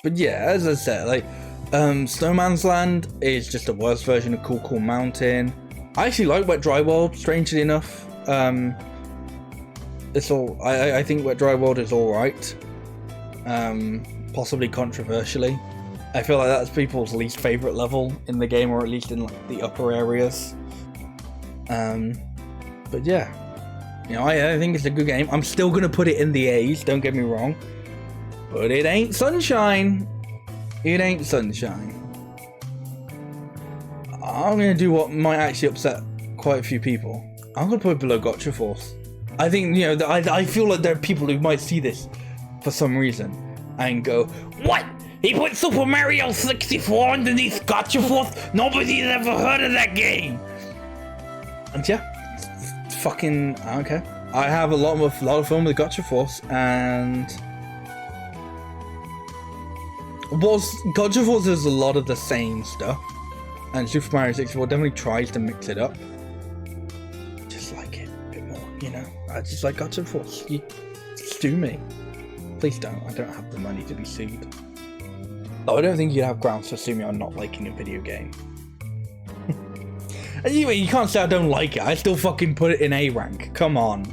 But yeah, as I said, like, Snowman's Land is just a worse version of Cool Mountain. I actually like Wet Dry World, strangely enough. It's all. I think Wet Dry World is all right. Possibly controversially. I feel like that's people's least favorite level in the game, or at least in like, the upper areas. But yeah, You know, I think it's a good game. I'm still gonna put it in the A's, don't get me wrong. But it ain't Sunshine. It ain't Sunshine. I'm gonna do what might actually upset quite a few people. I'm gonna put it below Gotcha Force. I think, you know, I feel like there are people who might see this for some reason and go, "What? He put Super Mario 64 underneath Gotcha Force? Nobody's ever heard of that game." And yeah, fucking, I don't care. I have a lot of fun with Gotcha Force, and Gotcha Force does a lot of the same stuff, and Super Mario 64 definitely tries to mix it up. Just like it a bit more, you know. I just like Gotcha Force. You sue me. Please don't. I don't have the money to be sued. Though I don't think you'd have grounds to sue me on not liking a video game. Anyway, you can't say I don't like it. I still fucking put it in A rank. Come on.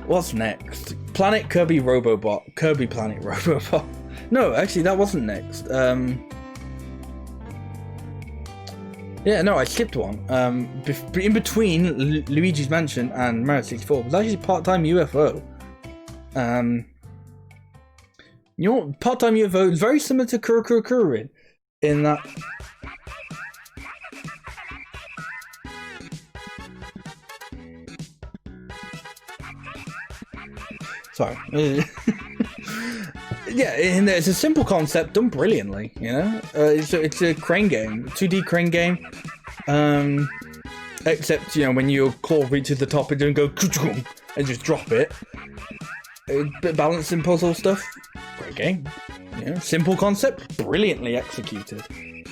What's next? Planet Kirby Robobot. Kirby Planet Robobot. No, actually, that wasn't next. Yeah, no, I skipped one. In between Luigi's Mansion and Mario 64 was actually Part-Time UFO. You know, Part-Time UFO is very similar to Kurokururin in that. Sorry. Yeah, and it's a simple concept done brilliantly, you know? It's a crane game, 2D crane game. Except, you know, when your claw reaches the top, it doesn't go and just drop it. A bit of balancing puzzle stuff. Great game. You know, simple concept, brilliantly executed.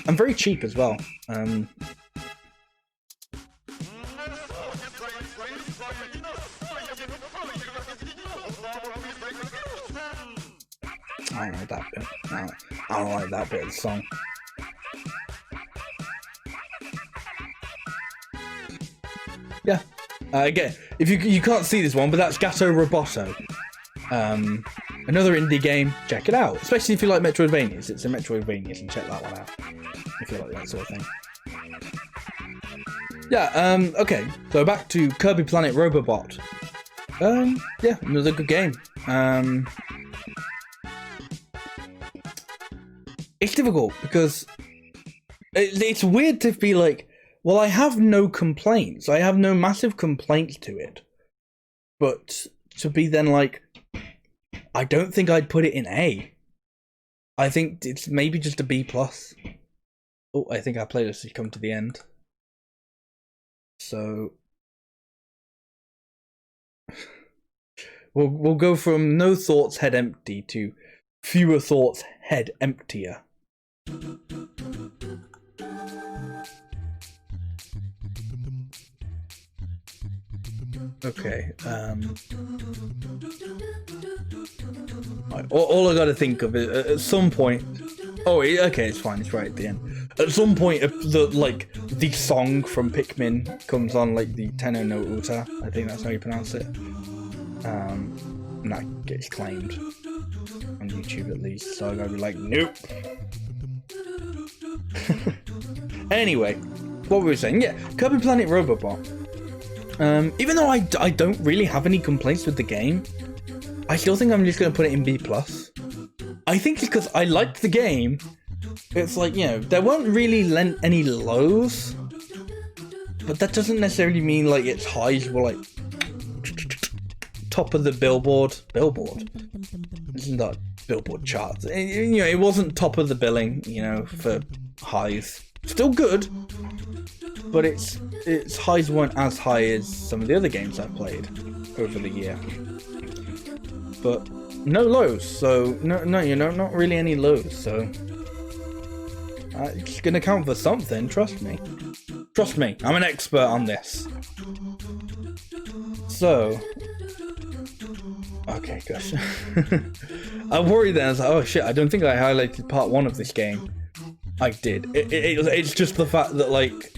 And very cheap as well. I don't like that bit. I don't like that bit of the song. Yeah. Again, if you can't see this one, but that's Gato Roboto. Another indie game. Check it out. Especially if you like Metroidvanias. It's a Metroidvania, and check that one out. If you like that sort of thing. Yeah, okay. So back to Kirby Planet Robobot. Yeah, another good game. It's difficult because it's weird to be like, well, I have no complaints. I have no massive complaints to it. But to be then like, I don't think I'd put it in A. I think it's maybe just a B+. Oh, I think our playlist has come to the end. So we'll go from no thoughts, head empty to fewer thoughts, head emptier. Okay. All I gotta think of is at some point. Oh, okay, it's fine. It's right at the end. At some point, the song from Pikmin comes on, like the Tenno no Uta. I think that's how you pronounce it. And that gets claimed on YouTube at least. So I gotta be like, nope. Anyway, what were we saying? Yeah, Kirby Planet Robobot. Even though I don't really have any complaints with the game, I still think I'm just going to put it in B+. I think it's because I liked the game. It's like, you know, there weren't really any lows, but that doesn't necessarily mean like its highs were like top of the Billboard. Isn't that Billboard charts? You know, it wasn't top of the billing, you know, for highs. Still good, but its highs weren't as high as some of the other games I've played over the year. But no lows, so no, you know, not really any lows. So it's gonna count for something. Trust me. Trust me. I'm an expert on this. So. Okay, gosh. I worried then. I was like, oh shit, I don't think I highlighted part 1 of this game. I did. It's just the fact that, like,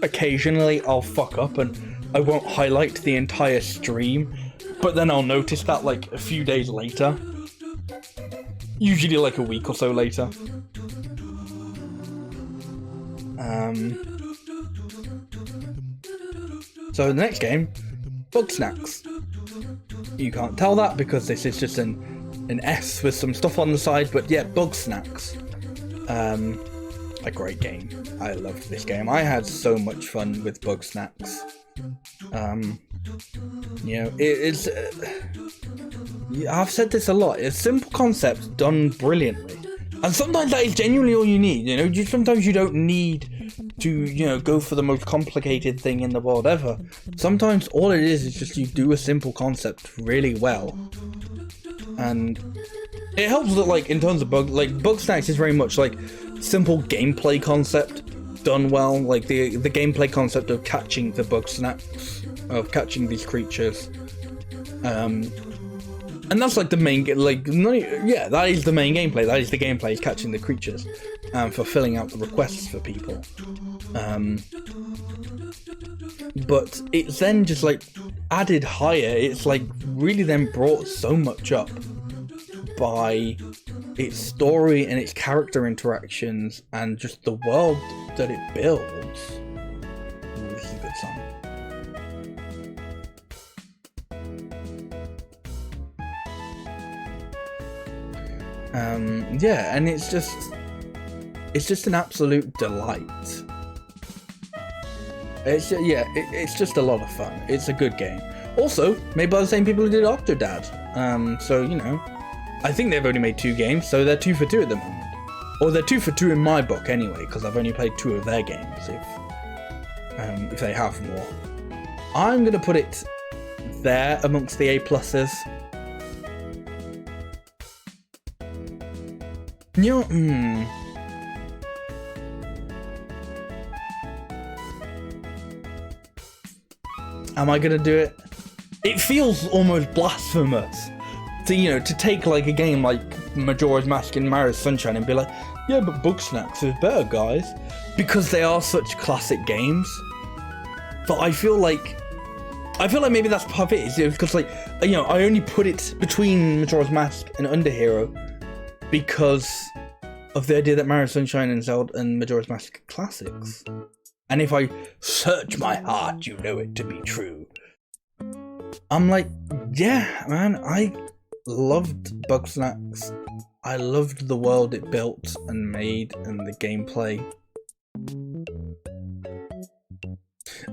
occasionally I'll fuck up and I won't highlight the entire stream, but then I'll notice that, like, a few days later. Usually, like, a week or so later. So the next game Bug Snacks. You can't tell that because this is just an S with some stuff on the side, but yeah, Bug Snacks. A great game. I loved this game. I had so much fun with Bug Snacks. You know, it's I've said this a lot. It's simple concepts done brilliantly, and sometimes that is genuinely all you need. You know, sometimes you don't need to, you know, go for the most complicated thing in the world ever. Sometimes all it is just you do a simple concept really well, and it helps that, like, in terms of Bug Snacks is very much like simple gameplay concept done well. Like the gameplay concept of catching the Bug Snacks, of catching these creatures, and that's like the main, yeah, that is the main gameplay. That is the gameplay, is catching the creatures, and fulfilling out the requests for people. But it's then just like added higher. It's like really then brought so much up by its story and its character interactions and just the world that it builds. Ooh, this is a good song. Yeah, and it's just an absolute delight. It's just a lot of fun. It's a good game. Also made by the same people who did Octodad. So, you know, I think they've only made 2 games, so they're 2 for 2 at the moment. Or they're 2 for 2 in my book anyway, because I've only played 2 of their games, if they have more. I'm gonna put it there amongst the A+s. You know, am I gonna do it? It feels almost blasphemous to, you know, to take like a game like Majora's Mask and Mario's Sunshine and be like, yeah, but Bug Snacks is better, guys, because they are such classic games. But I feel like maybe that's part of it, is because, like, you know, I only put it between Majora's Mask and Underhero because of the idea that Mario Sunshine and Zelda and Majora's Mask are classics. And if I search my heart, you know it to be true. I'm like, yeah, man, I loved Bug Snacks. I loved the world it built and made and the gameplay.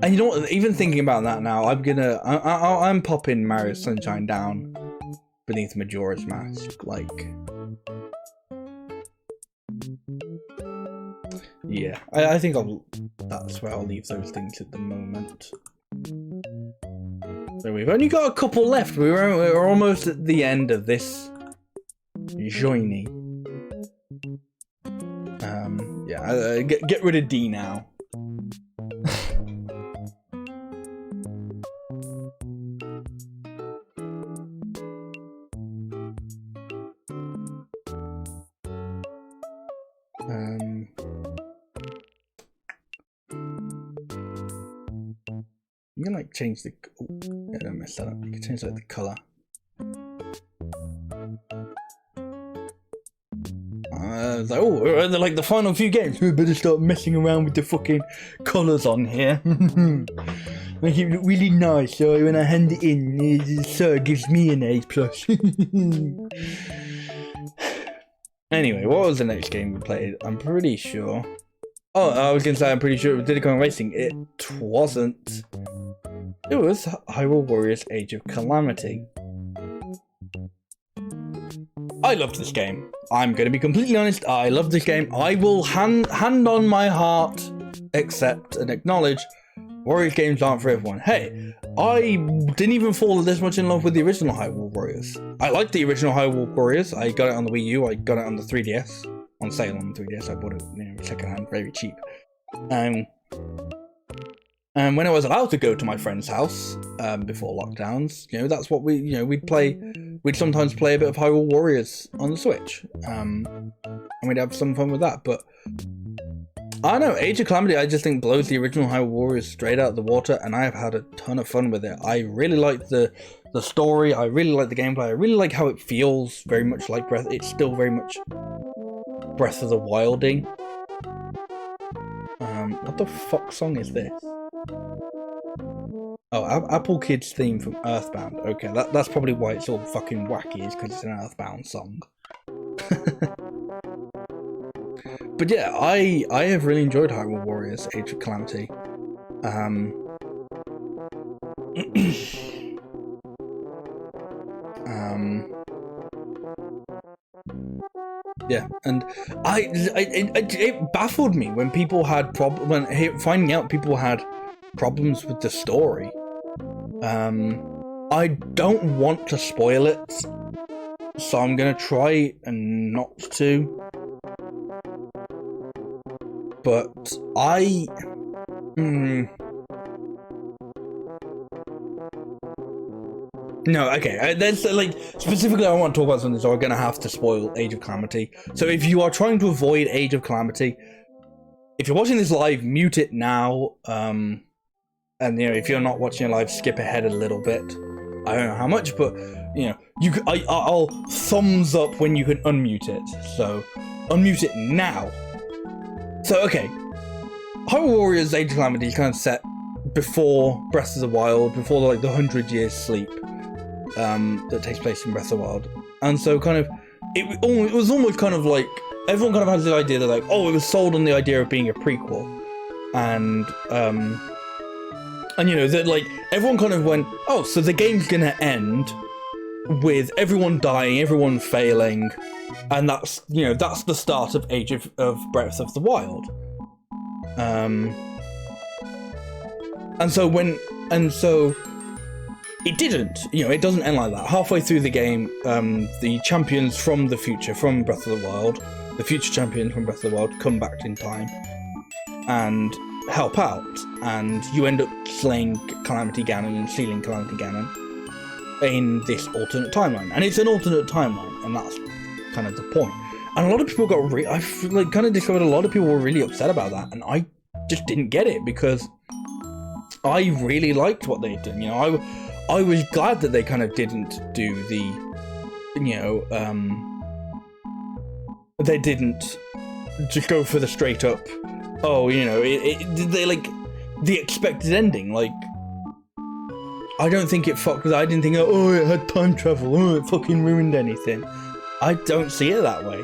And you know what, even thinking about that now, I'm popping Mario Sunshine down beneath Majora's Mask, like. Yeah, I think that's where I'll leave those things at the moment. So we've only got a couple left. We're almost at the end of this journey. Yeah, get rid of D now. You can like change the. Yeah, don't mess that up. You can change like the color. Like, oh, they're like the final few games. We better start messing around with the fucking colors on here. Make it look really nice. So when I hand it in, so it gives me an A+. Anyway, what was the next game we played? I'm pretty sure. Oh, I was gonna say I'm pretty sure it was Diddy Kong Racing. It wasn't. It was Hyrule Warriors Age of Calamity. I loved this game. I'm gonna be completely honest, I loved this game. I will hand on my heart accept and acknowledge Warriors games aren't for everyone. Hey, I didn't even fall this much in love with the original Hyrule Warriors. I liked the original Hyrule Warriors. I got it on the Wii U, I got it on the 3DS. On sale on the 3DS, I bought it, you know, second hand, very cheap. And when I was allowed to go to my friend's house before lockdowns, you know, that's what we'd sometimes play a bit of Hyrule Warriors on the Switch, and we'd have some fun with that. But I don't know, Age of Calamity, I just think blows the original Hyrule Warriors straight out of the water, and I have had a ton of fun with it. I really like the story, I really like the gameplay, I really like how it feels very much like Breath. It's still very much Breath of the Wilding. What the fuck song is this? Oh, Apple Kids theme from Earthbound. Okay, that's probably why it's all fucking wacky, is because it's an Earthbound song. But yeah, I have really enjoyed Hyrule Warriors Age of Calamity. Yeah, and it baffled me when people had finding out people had problems with the story. I don't want to spoil it, so I'm gonna try and not to. But no, okay. There's like specifically, I want to talk about something, so I'm gonna have to spoil Age of Calamity. So if you are trying to avoid Age of Calamity, if you're watching this live, mute it now. And you know, if you're not watching it live, skip ahead a little bit. I don't know how much, but you know, I'll thumbs up when you can unmute it. So unmute it now. So okay, Hyrule Warriors Age of Calamity is kind of set before Breath of the Wild, before like the 100 years sleep that takes place in Breath of the Wild, and so kind of it was almost kind of like everyone kind of has the idea that like, oh, it was sold on the idea of being a prequel, and you know that like everyone kind of went, oh, so the game's gonna end with everyone dying, everyone failing, and that's, you know, that's the start of Age of Breath of the Wild. And so it didn't, you know, it doesn't end like that. Halfway through the game, the champions from the future, from Breath of the Wild, the future champions from Breath of the Wild come back in time and help out, and you end up slaying Calamity Ganon and sealing Calamity Ganon in this alternate timeline. And it's an alternate timeline, and that's kind of the point. And a lot of people got I like kind of discovered a lot of people were really upset about that, and I just didn't get it because I really liked what they did. You know, I was glad that they kind of didn't do the, you know, they didn't just go for the straight up, oh, you know, they like the expected ending. Like, I don't think it fucked, because I didn't think, oh, it had time travel, oh, it fucking ruined anything. I don't see it that way.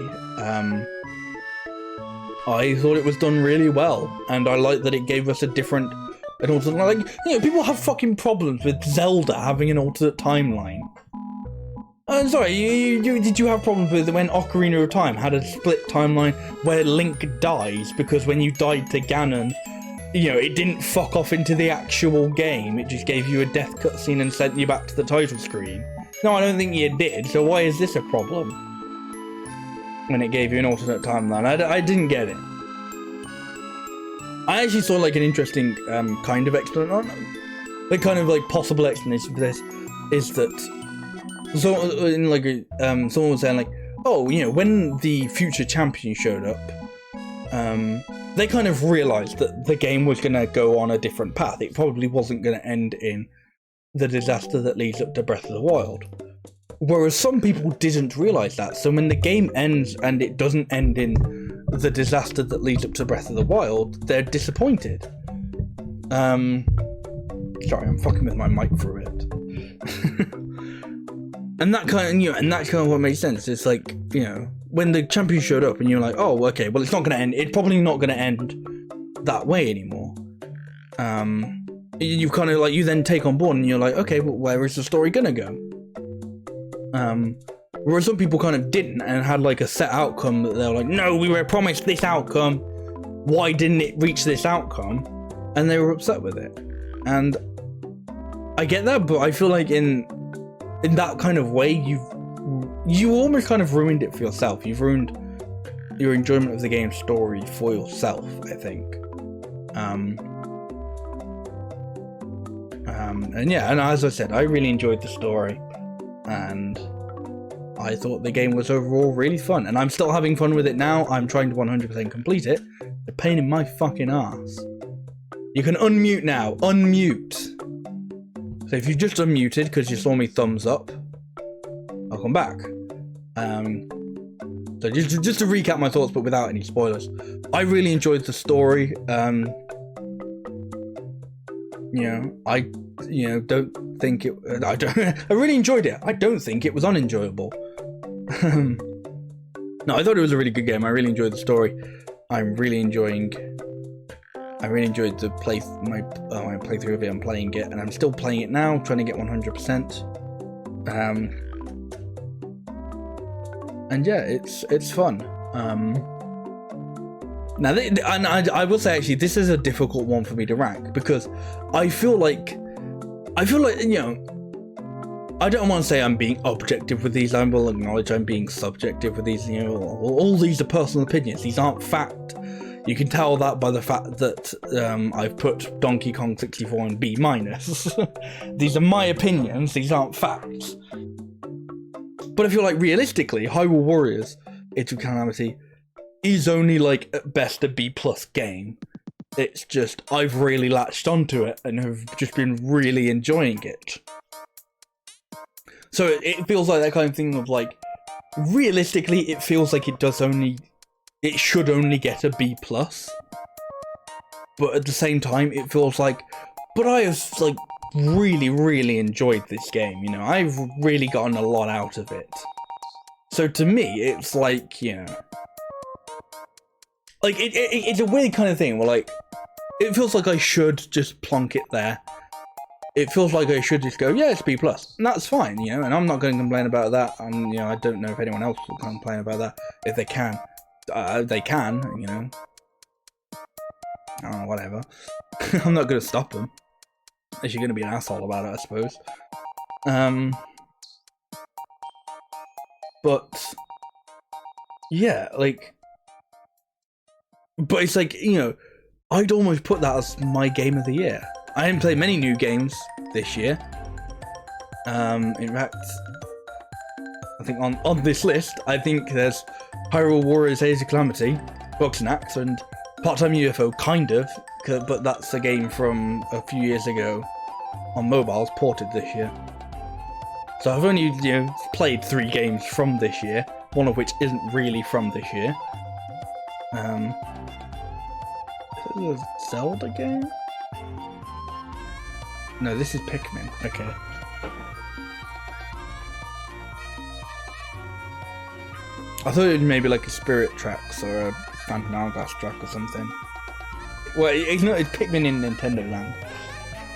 I thought it was done really well, and I like that it gave us a different, an alternate, like, you know, people have fucking problems with Zelda having an alternate timeline. Sorry, did you have problems with when Ocarina of Time had a split timeline where Link dies because when you died to Ganon, you know, it didn't fuck off into the actual game, it just gave you a death cutscene and sent you back to the title screen? No, I don't think it did, so why is this a problem? When it gave you an alternate timeline, I didn't get it. I actually saw like an interesting kind of explanation, the kind of like possible explanation for this is that, so in like someone was saying like, oh, you know, when the future champion showed up, they kind of realized that the game was gonna go on a different path. It probably wasn't gonna end in the disaster that leads up to Breath of the Wild. Whereas some people didn't realize that, so when the game ends and it doesn't end in the disaster that leads up to Breath of the Wild, they're disappointed. Sorry, I'm fucking with my mic for a bit. And that kind of, you know, and that's kind of what makes sense. It's like, you know, when the champion showed up and you're like, oh, okay, well, it's not gonna end. It's probably not gonna end that way anymore. You kind of like, you then take on board and you're like, okay, well, where is the story gonna go? Whereas some people kind of didn't and had like a set outcome that they were like, no, we were promised this outcome. Why didn't it reach this outcome? And they were upset with it. And I get that, but I feel like in that kind of way, you almost kind of ruined it for yourself. You've ruined your enjoyment of the game's story for yourself, I think. And yeah, and as I said, I really enjoyed the story, and I thought the game was overall really fun, and I'm still having fun with it now. I'm trying to 100% complete it. The pain in my fucking ass. You can unmute now. Unmute. So if you just unmuted because you saw me thumbs up, I'll come back. So just to recap my thoughts, but without any spoilers. I really enjoyed the story. I don't think it. I don't. I really enjoyed it. I don't think it was unenjoyable. No, I thought it was a really good game. I really enjoyed the story. I really enjoyed the my playthrough of it. I'm playing it, and I'm still playing it now, trying to get 100%. And yeah, it's fun. Now, I will say actually, this is a difficult one for me to rank because I feel like I don't want to say I'm being objective with these. I will acknowledge I'm being subjective with these. All these are personal opinions. These aren't fact. You can tell that by the fact that I've put Donkey Kong 64 in B-. These are my opinions. These aren't facts. But I feel like realistically, Hyrule Warriors: Age of Calamity is only like at best a B+ game. It's just I've really latched onto it and have just been really enjoying it. So it feels like that kind of thing of like, realistically, it feels like it should only get a B+. But at the same time, it feels like, but I have like really, really enjoyed this game. I've really gotten a lot out of it. So to me, it's like, like it's a weird kind of thing where like, it feels like I should just plonk it there. It feels like I should just go, yeah, it's B+, and that's fine, and I'm not going to complain about that. And I don't know if anyone else will complain about that. If they can, they can, whatever. I'm not going to stop them. Unless you're going to be an asshole about it, I suppose. But yeah, like, but it's like, I'd almost put that as my game of the year. I didn't play many new games this year. In fact, I think on this list, I think there's Hyrule Warriors: Age of Calamity, Bugsnax, and Part-Time UFO, kind of, but that's a game from a few years ago on mobiles, ported this year. So I've only, played 3 games from this year, one of which isn't really from this year. Is it a Zelda game? No, this is Pikmin. Okay. I thought it was maybe like a Spirit Tracks or a Phantom Hourglass track or something. Well, it's not. It's Pikmin in Nintendo Land.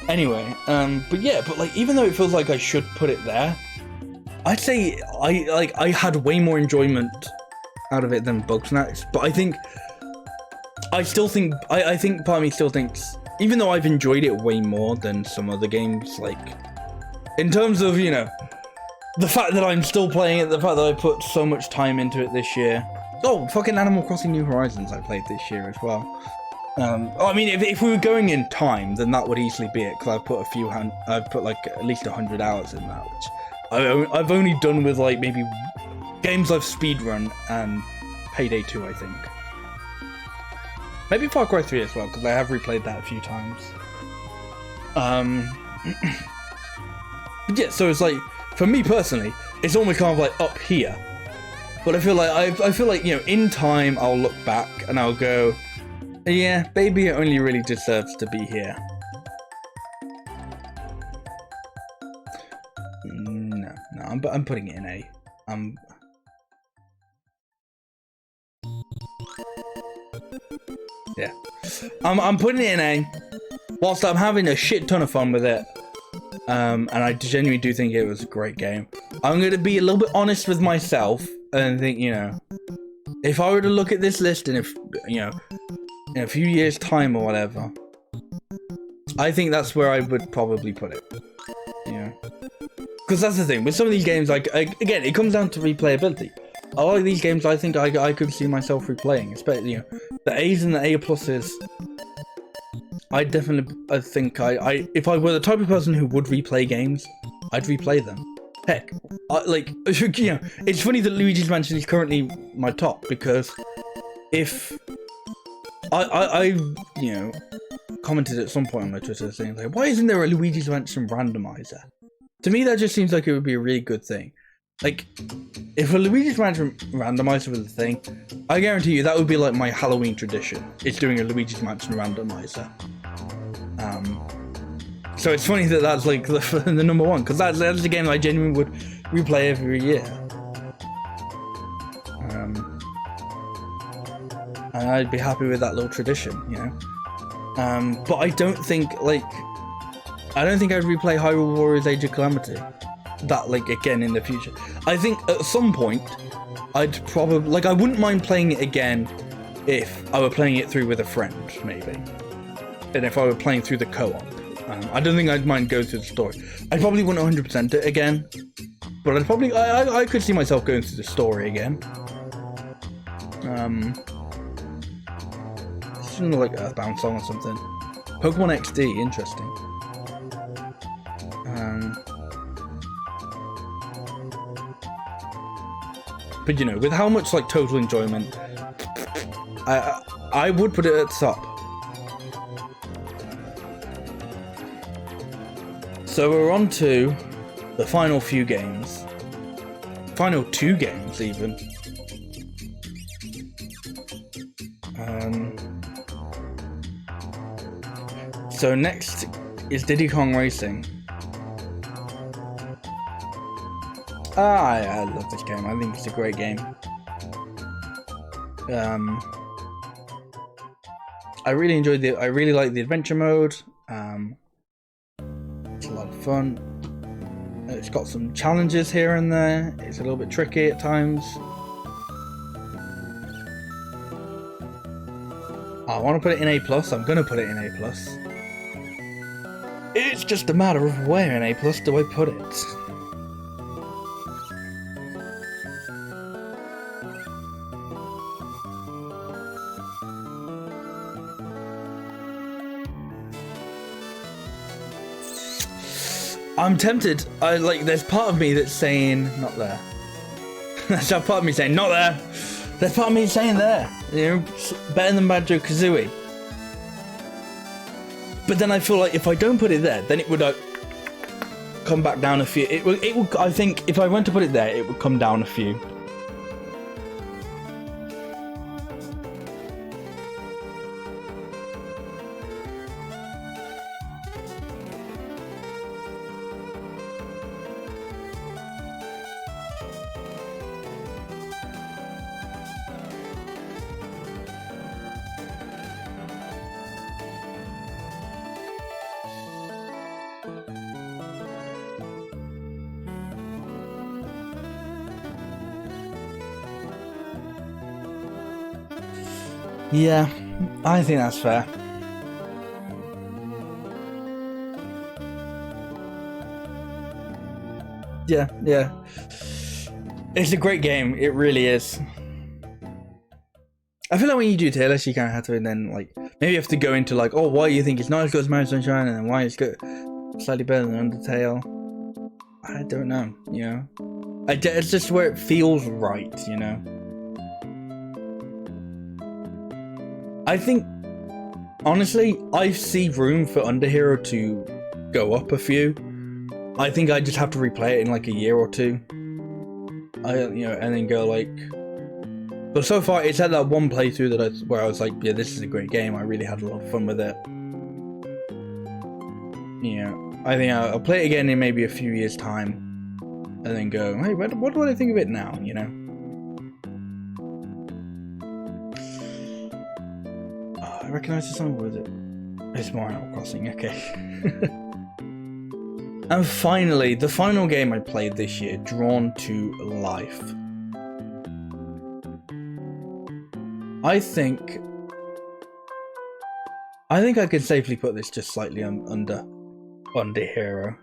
Anyway, but yeah, but like, even though it feels like I should put it there, I'd say I had way more enjoyment out of it than Bugsnax. But I think part of me still thinks, even though I've enjoyed it way more than some other games, like, in terms of, the fact that I'm still playing it, the fact that I put so much time into it this year. Oh, fucking Animal Crossing New Horizons I played this year as well. I mean, if we were going in time, then that would easily be it, because I've put like at least 100 hours in that, which I've only done with like maybe games I've speedrun and Payday 2, I think. Maybe Far Cry 3 as well, because I have replayed that a few times. Yeah, so it's like, for me personally, it's almost kind of like up here. But I feel like in time I'll look back and I'll go, yeah, maybe it only really deserves to be here. No, I'm putting it in A. Yeah, I'm putting it in A. Whilst I'm having a shit ton of fun with it, and I genuinely do think it was a great game. I'm going to be a little bit honest with myself and think, if I were to look at this list and if, in a few years' time or whatever, I think that's where I would probably put it. Because that's the thing with some of these games. Like, again, it comes down to replayability. A lot of these games, I think I could see myself replaying, especially the A's and the A pluses. I think if I were the type of person who would replay games, I'd replay them. Heck, it's funny that Luigi's Mansion is currently my top, because if I commented at some point on my Twitter saying like, why isn't there a Luigi's Mansion randomizer? To me, that just seems like it would be a really good thing. Like, if a Luigi's Mansion randomizer was a thing, I guarantee you that would be like my Halloween tradition. It's doing a Luigi's Mansion randomizer. So it's funny that that's like the number one, because that's a game I genuinely would replay every year. And I'd be happy with that little tradition, you know. But I don't think I'd replay Hyrule Warriors Age of Calamity that like again in the future. I think at some point I'd probably like, I wouldn't mind playing it again if I were playing it through with a friend, maybe, and if I were playing through the co-op. I don't think I'd mind going through the story. I probably wouldn't 100% it again, but I could see myself going through the story again. It's like Earthbound song or something. Pokemon XD, interesting. But you know, with how much like total enjoyment, I would put it at the top. So we're on to the final few games. Final 2 games, even. So next is Diddy Kong Racing. I love this game. I think it's a great game. I really enjoyed I really like the adventure mode. It's a lot of fun. It's got some challenges here and there. It's a little bit tricky at times. I want to put it in A+. I'm going to put it in A+. It's just a matter of where in A+ do I put it. I'm tempted. There's part of me that's saying not there. There's part of me saying not there. There's part of me saying there. You know, better than Banjo-Kazooie. But then I feel like if I don't put it there, then it would come back down a few. It would. I think if I went to put it there, it would come down a few. Yeah, I think that's fair. Yeah. It's a great game. It really is. I feel like when you do tier lists, you kind of have to, and then like maybe you have to go into like, oh, why you think it's not as good as Mario Sunshine, and then why it's good, slightly better than Undertale. I don't know. You know, it's just where it feels right. You know. I think, honestly, I see room for Underhero to go up a few. I think I just have to replay it in like a year or two. And then go like. But so far, it's had that one playthrough where I was like, yeah, this is a great game. I really had a lot of fun with it. I think I'll play it again in maybe a few years' time, and then go, hey, what do I think of it now? You know. I recognise the song, what is it? It's more Animal Crossing, okay. And finally, the final game I played this year, Drawn to Life. I think I could safely put this just slightly under Hero.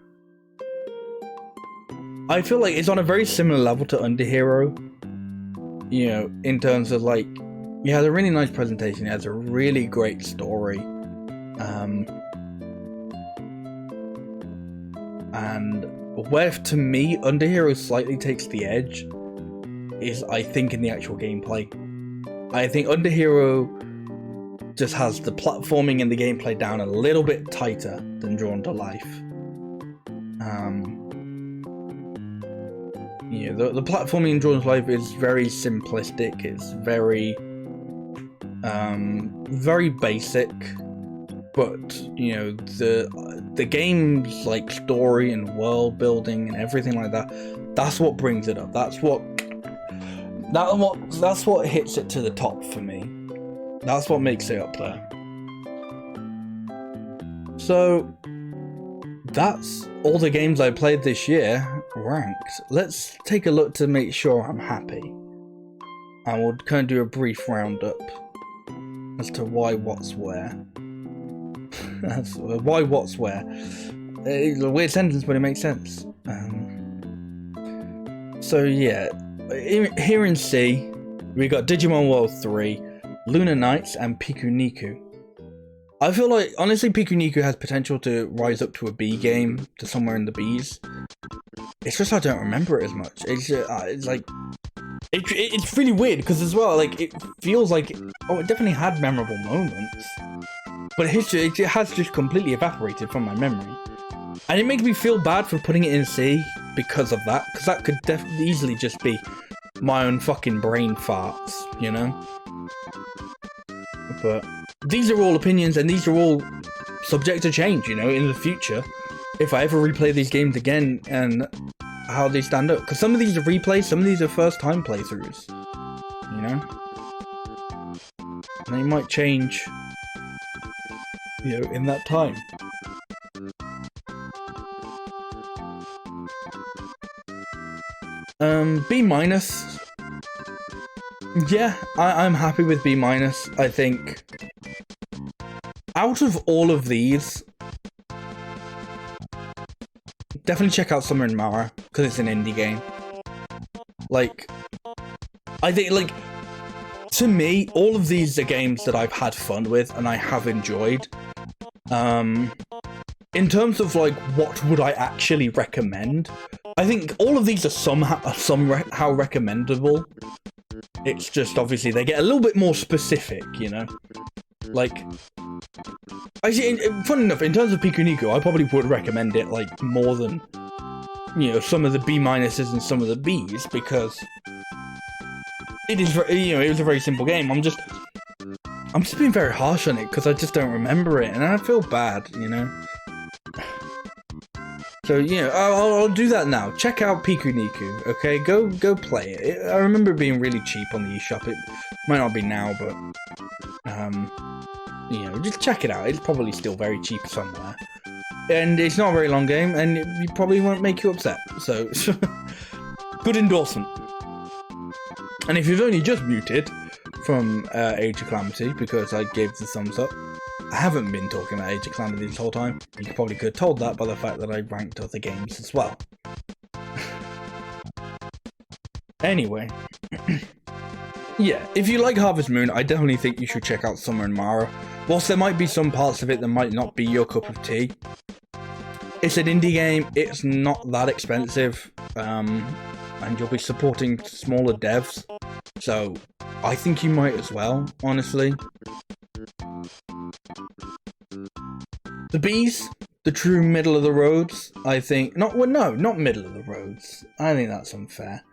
I feel like it's on a very similar level to Underhero. You know, in terms of like, it has a really nice presentation, it has a really great story. And where, to me, Underhero slightly takes the edge is, I think, in the actual gameplay. I think Underhero just has the platforming and the gameplay down a little bit tighter than Drawn to Life. The platforming in Drawn to Life is very simplistic, it's very basic. but you know, the game's like story and world building and everything like that, that's what brings it up. That's what hits it to the top for me. That's what makes it up there. So that's all the games I played this year ranked. Let's take a look to make sure I'm happy, and we'll kind of do a brief roundup as to why, what's, where. That's why, what's, where. It's a weird sentence, but it makes sense. So yeah, here in C, we got Digimon World 3, Lunar Nights, and Piku Niku. I feel like, honestly, Piku Niku has potential to rise up to a B game, to somewhere in the Bs. It's just I don't remember it as much. It's like... It's really weird, because as well, like, it feels like... it definitely had memorable moments. But it has just completely evaporated from my memory. And it makes me feel bad for putting it in C because of that. Because that could definitely easily just be my own fucking brain farts, you know? But these are all opinions, and these are all subject to change, you know, in the future. If I ever replay these games again, and how they stand up. Because some of these are replays, some of these are first time playthroughs. You know? And they might change, you know, in that time. B minus. Yeah, I'm happy with B minus. I think out of all of these, definitely check out Summer in Mara, because it's an indie game. Like, I think, like, to me, all of these are games that I've had fun with and I have enjoyed. In terms of, like, what would I actually recommend, I think all of these are somehow recommendable. It's just, obviously, they get a little bit more specific, you know? Like, actually, fun enough, in terms of Piku Niku, I probably would recommend it, like, more than, you know, some of the B minuses and some of the Bs, because it is, you know, it was a very simple game. I'm just being very harsh on it, because I just don't remember it, and I feel bad, you know? So, you know, I'll do that now. Check out Piku Niku, okay? Go play it. I remember it being really cheap on the eShop. It might not be now, but, you know, just check it out. It's probably still very cheap somewhere. And it's not a very long game, and it probably won't make you upset. So, good endorsement. And if you've only just muted from Age of Calamity, because I gave the thumbs up, I haven't been talking about Age of Calamity this whole time. You probably could have told that by the fact that I ranked other games as well. Anyway. Yeah, if you like Harvest Moon, I definitely think you should check out Summer in Mara. Whilst there might be some parts of it that might not be your cup of tea, it's an indie game, it's not that expensive, and you'll be supporting smaller devs, so I think you might as well, honestly. The Bs, the true middle of the roads, I think, not middle of the roads, I think that's unfair.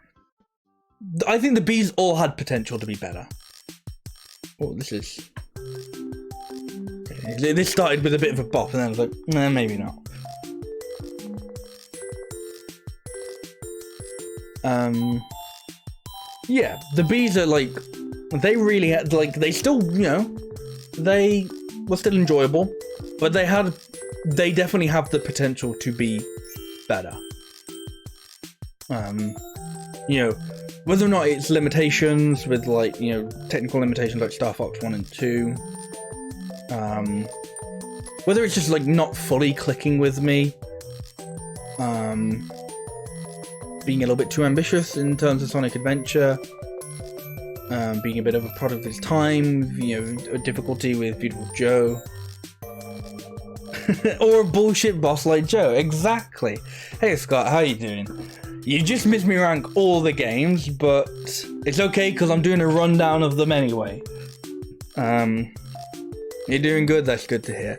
I think the Bs all had potential to be better. Oh, this is... Okay. This started with a bit of a bop, and then I was like, nah, maybe not. Yeah, the Bs are like, they really had, like, they still, you know, they were still enjoyable, but they definitely have the potential to be better. You know, whether or not it's limitations with, like, you know, technical limitations like Star Fox 1 and 2, whether it's just, like, not fully clicking with me, being a little bit too ambitious in terms of Sonic Adventure, being a bit of a product of its time, you know, a difficulty with Beautiful Joe, or a bullshit boss like Joe. Exactly. Hey Scott, how you doing? You just missed me rank all the games, but it's okay because I'm doing a rundown of them anyway. You're doing good, that's good to hear.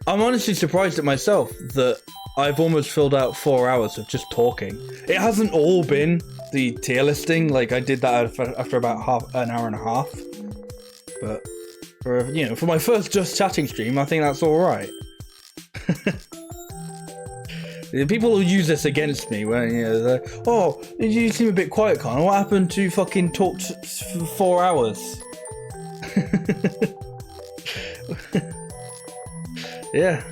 I'm honestly surprised at myself that I've almost filled out 4 hours of just talking. It hasn't all been the tier listing, like I did that after about an hour and a half. But for my first Just Chatting stream, I think that's all right. People will use this against me when they're, oh, you seem a bit quiet, Connor. What happened to fucking talk for 4 hours? Yeah.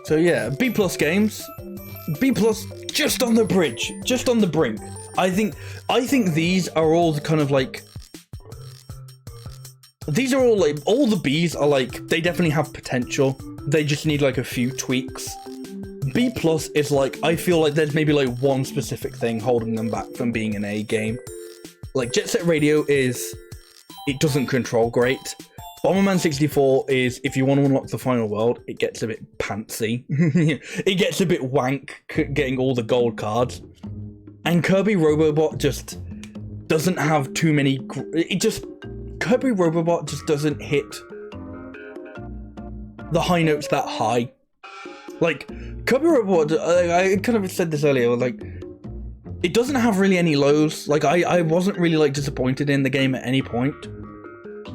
So yeah, B+ games. B+ just on the bridge, just on the brink. I think these are all kind of like, these are all like, all the Bs are like, they definitely have potential. They just need like a few tweaks. B+ is like, I feel like there's maybe like one specific thing holding them back from being an A game. Like Jet Set Radio is, it doesn't control great. Bomberman 64 is, if you want to unlock the final world, it gets a bit pantsy. It gets a bit wank getting all the gold cards. And Kirby Robobot just doesn't have too many... Kirby Robobot just doesn't hit the high notes that high. Like, Kirby Robobot, I kind of said this earlier, like, it doesn't have really any lows. Like, I wasn't really, like, disappointed in the game at any point.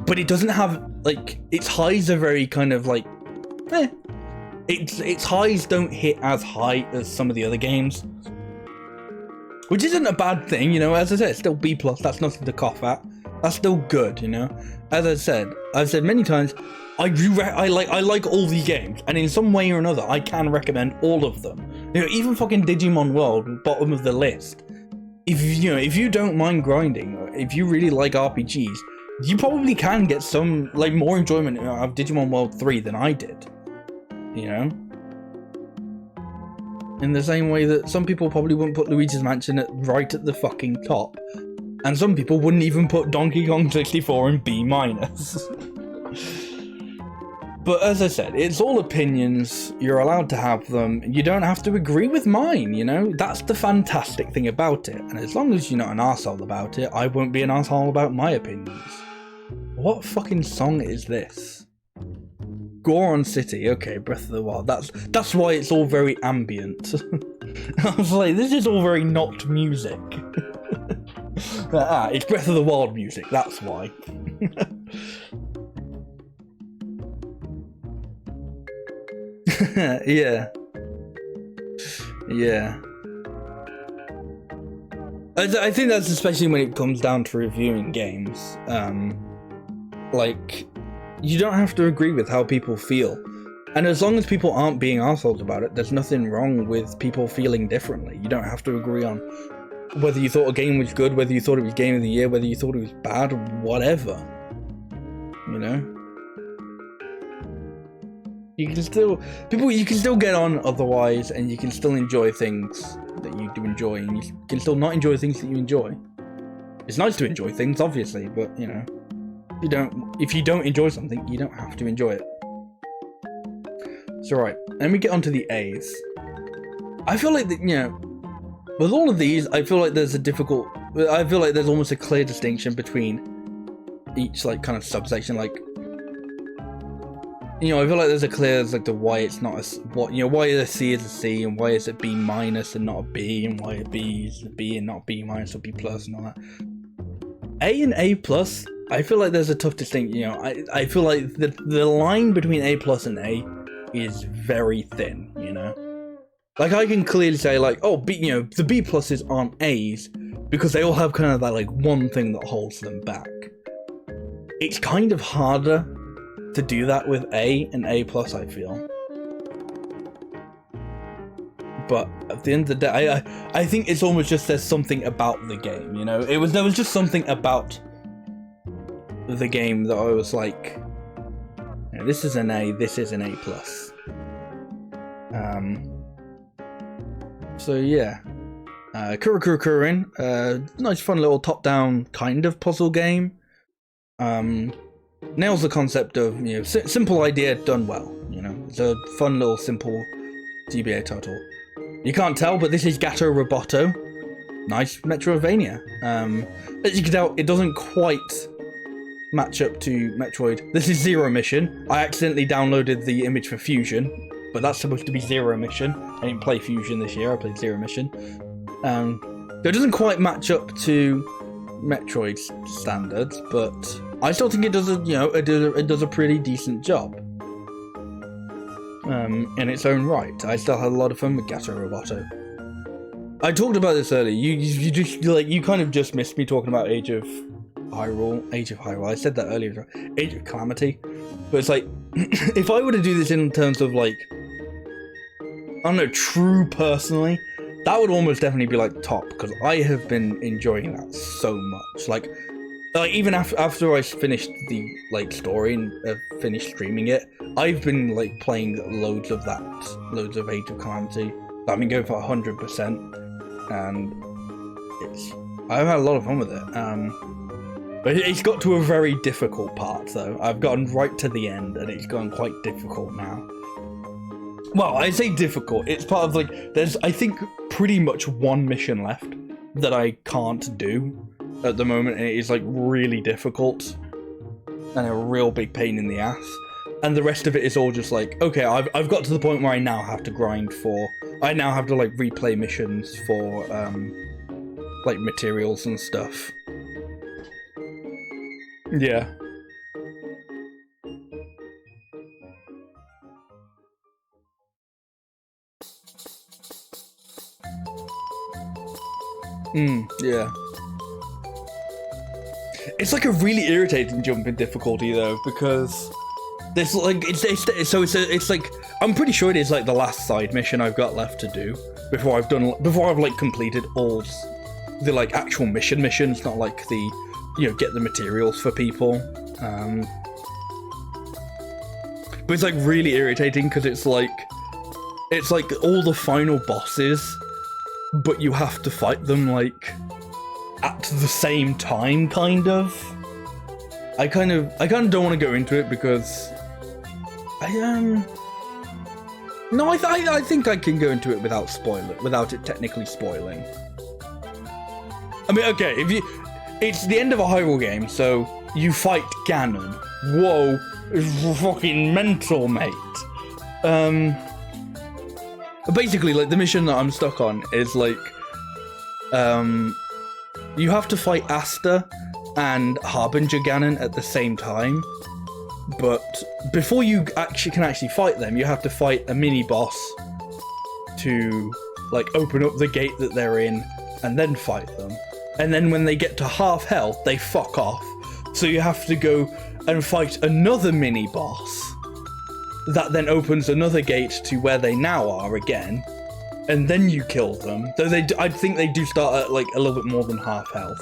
But it doesn't have, like, its highs are very kind of like, Its highs don't hit as high as some of the other games. Which isn't a bad thing, as I said, it's still B+, that's nothing to cough at. That's still good, As I said, I've said many times, I like all the games, and in some way or another, I can recommend all of them. Even fucking Digimon World, bottom of the list. If you don't mind grinding, or if you really like RPGs, you probably can get some, like, more enjoyment out of Digimon World 3 than I did. In the same way that some people probably wouldn't put Luigi's Mansion right at the fucking top. And some people wouldn't even put Donkey Kong 64 in B-. But as I said, it's all opinions, you're allowed to have them, you don't have to agree with mine, That's the fantastic thing about it. And as long as you're not an arsehole about it, I won't be an arsehole about my opinions. What fucking song is this? Goron City, okay, Breath of the Wild. That's why it's all very ambient. I was like, this is all very not music. It's Breath of the Wild music, that's why. Yeah. I think that's especially when it comes down to reviewing games. Like, you don't have to agree with how people feel. And as long as people aren't being assholes about it, there's nothing wrong with people feeling differently. You don't have to agree on whether you thought a game was good, whether you thought it was Game of the Year, whether you thought it was bad, or whatever. You can still get on otherwise, and you can still enjoy things that you do enjoy, and you can still not enjoy things that you enjoy. It's nice to enjoy things, obviously, but if you don't enjoy something, you don't have to enjoy it. So right, let me get onto the A's. I feel like with all of these, I feel like there's almost a clear distinction between each like kind of subsection. Like, I feel like there's a clear, like, the why it's not why a C is a C, and why is it B- and not a B, and why a B is a B and not B- or B+ and all that. A and A+, I feel like there's a tough distinction. I feel like the line between A+ and A is very thin. Like, I can clearly say, like, oh, the B+ aren't A's because they all have kind of that, like, one thing that holds them back. It's kind of harder to do that with A and A+, I feel. But at the end of the day, I think it's almost just there's something about the game, there was just something about the game that I was like, this is an A, this is an A+. So yeah, Kurokuro Kurin, nice fun little top-down kind of puzzle game. Nails the concept of, simple idea done well, It's a fun little simple GBA title. You can't tell, but this is Gato Roboto. Nice Metroidvania. As you can tell, it doesn't quite match up to Metroid. This is Zero Mission. I accidentally downloaded the image for Fusion, but that's supposed to be Zero Mission. I didn't play Fusion this year, I played Zero Mission. It doesn't quite match up to Metroid standards, but I still think it does it does a pretty decent job. In its own right. I still had a lot of fun with Gato Roboto. I talked about this earlier. You just you kind of just missed me talking about Age of Hyrule. I said that earlier. Age of Calamity. But it's like, if I were to do this in terms of like, I don't know, true personally, that would almost definitely be like top, because I have been enjoying that so much. Like even after I finished the like story and finished streaming it, I've been like playing loads of Age of Calamity. I've been going for 100%, and I've had a lot of fun with it. But it's got to a very difficult part though. I've gotten right to the end, and it's gone quite difficult now. Well, I say difficult. It's part of like, there's I think pretty much one mission left that I can't do at the moment, and it is like really difficult and a real big pain in the ass. And the rest of it is all just like, okay, I've got to the point where I now have to grind for, I now have to like replay missions for like materials and stuff. Yeah. Yeah. It's like a really irritating jump in difficulty though, because there's like it's like, I'm pretty sure it is like the last side mission I've got left to do before I've like completed all the like actual missions, not like the get the materials for people. But it's like really irritating because it's like all the final bosses, but you have to fight them like at the same time, kind of. I kind of don't want to go into it because no, I think I can go into it without it technically spoiling. I mean, okay, it's the end of a Hyrule game, so you fight Ganon. Whoa, it's fucking mental, mate. Basically, like the mission that I'm stuck on is like, you have to fight Asta and Harbinger Ganon at the same time, but before you can actually fight them, you have to fight a mini boss to like open up the gate that they're in, and then fight them. And then when they get to half health, they fuck off. So you have to go and fight another mini boss that then opens another gate to where they now are again, and then you kill them. Though I think they do start at like a little bit more than half health.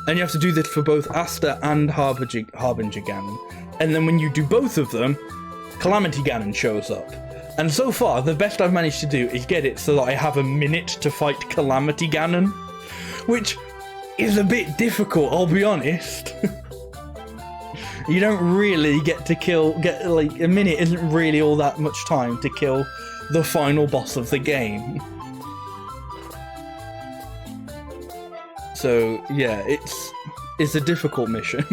And you have to do this for both Asta and Harbinger Ganon. And then when you do both of them, Calamity Ganon shows up. And so far, the best I've managed to do is get it so that I have a minute to fight Calamity Ganon, which is a bit difficult, I'll be honest. You don't really get like, a minute isn't really all that much time to kill the final boss of the game. So yeah, it's a difficult mission.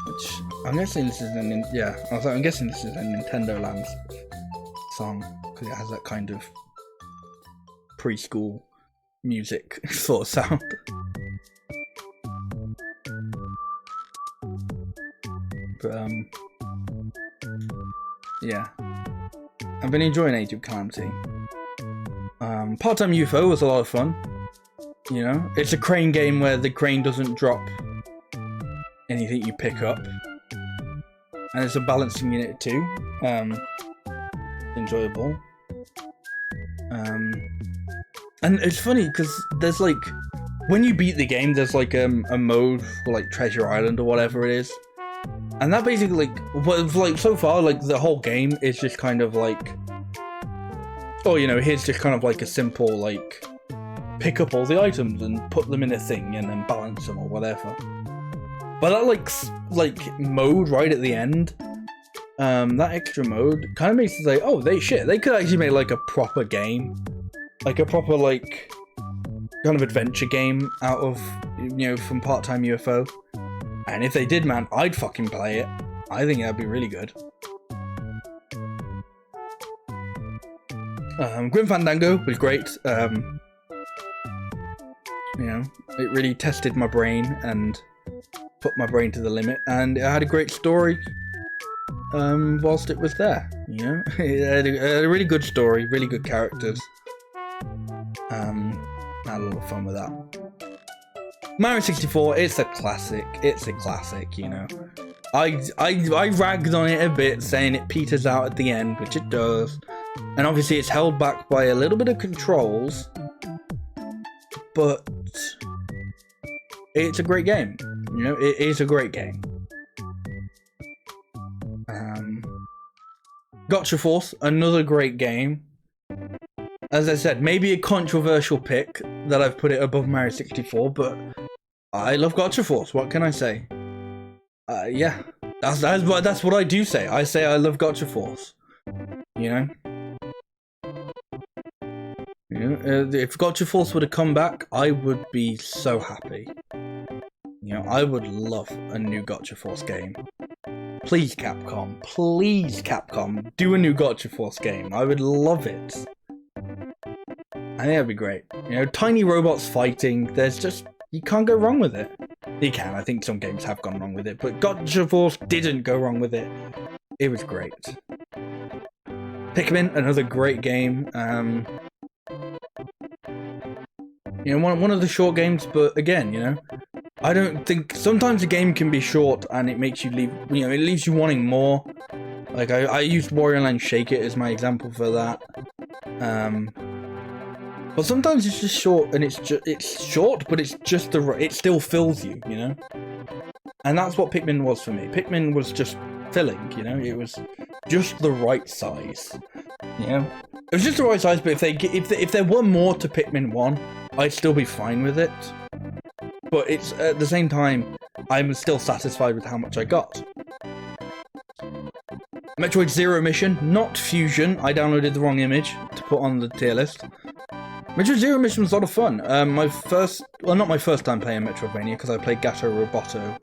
Which I'm guessing this is I'm guessing this is a Nintendo Land song, because it has that kind of preschool music sort of sound. But yeah, I've been enjoying Age of Calamity. Part-time UFO was a lot of fun. You know, it's a crane game where the crane doesn't drop anything you pick up, and there's a balancing in it too. Enjoyable. And it's funny because there's like, when you beat the game, there's like a mode for like Treasure Island or whatever it is, and that basically like so far like the whole game is just kind of like, oh, here's just kind of like a simple like pick up all the items and put them in a thing and then balance them or whatever. But that like mode right at the end, that extra mode kind of makes it like, oh, they could actually make like a proper game, like a proper like kind of adventure game out of from Part-Time UFO. And if they did, man, I'd fucking play it. I think that'd be really good. Grim Fandango was great. You know, it really tested my brain and put my brain to the limit, and it had a great story whilst it was there. You know, it had a really good story, really good characters. I had a lot of fun with that. Mario 64, it's a classic. It's a classic, you know. I ragged on it a bit, saying it peters out at the end, which it does. And obviously it's held back by a little bit of controls, but it's a great game. You know, it is a great game. Gotcha Force, another great game. As I said, maybe a controversial pick that I've put it above Mario 64, but I love Gotcha Force. What can I say? Yeah, that's what I do say. I say I love Gotcha Force. You know? If Gotcha Force would have come back, I would be so happy. You know, I would love a new Gotcha Force game. Please, Capcom, do a new Gotcha Force game. I would love it. I think that'd be great. You know, tiny robots fighting, you can't go wrong with it. You can, I think some games have gone wrong with it, but Gotcha Force didn't go wrong with it. It was great. Pikmin, another great game. You know, one of the short games, but again, you know, I don't think sometimes a game can be short and it makes you leave. You know, it leaves you wanting more. Like I used Wario Land Shake It as my example for that. But sometimes it's just short, and it's short, but it's just it still fills you, you know. And that's what Pikmin was for me. Pikmin was just filling, you know. It was just the right size, you know. It was just the right size, but if there were more to Pikmin 1, I'd still be fine with it. But it's at the same time, I'm still satisfied with how much I got. Metroid Zero Mission, not Fusion. I downloaded the wrong image to put on the tier list. Metroid Zero Mission was a lot of fun. Not my first time playing Metroidvania, because I played Gato Roboto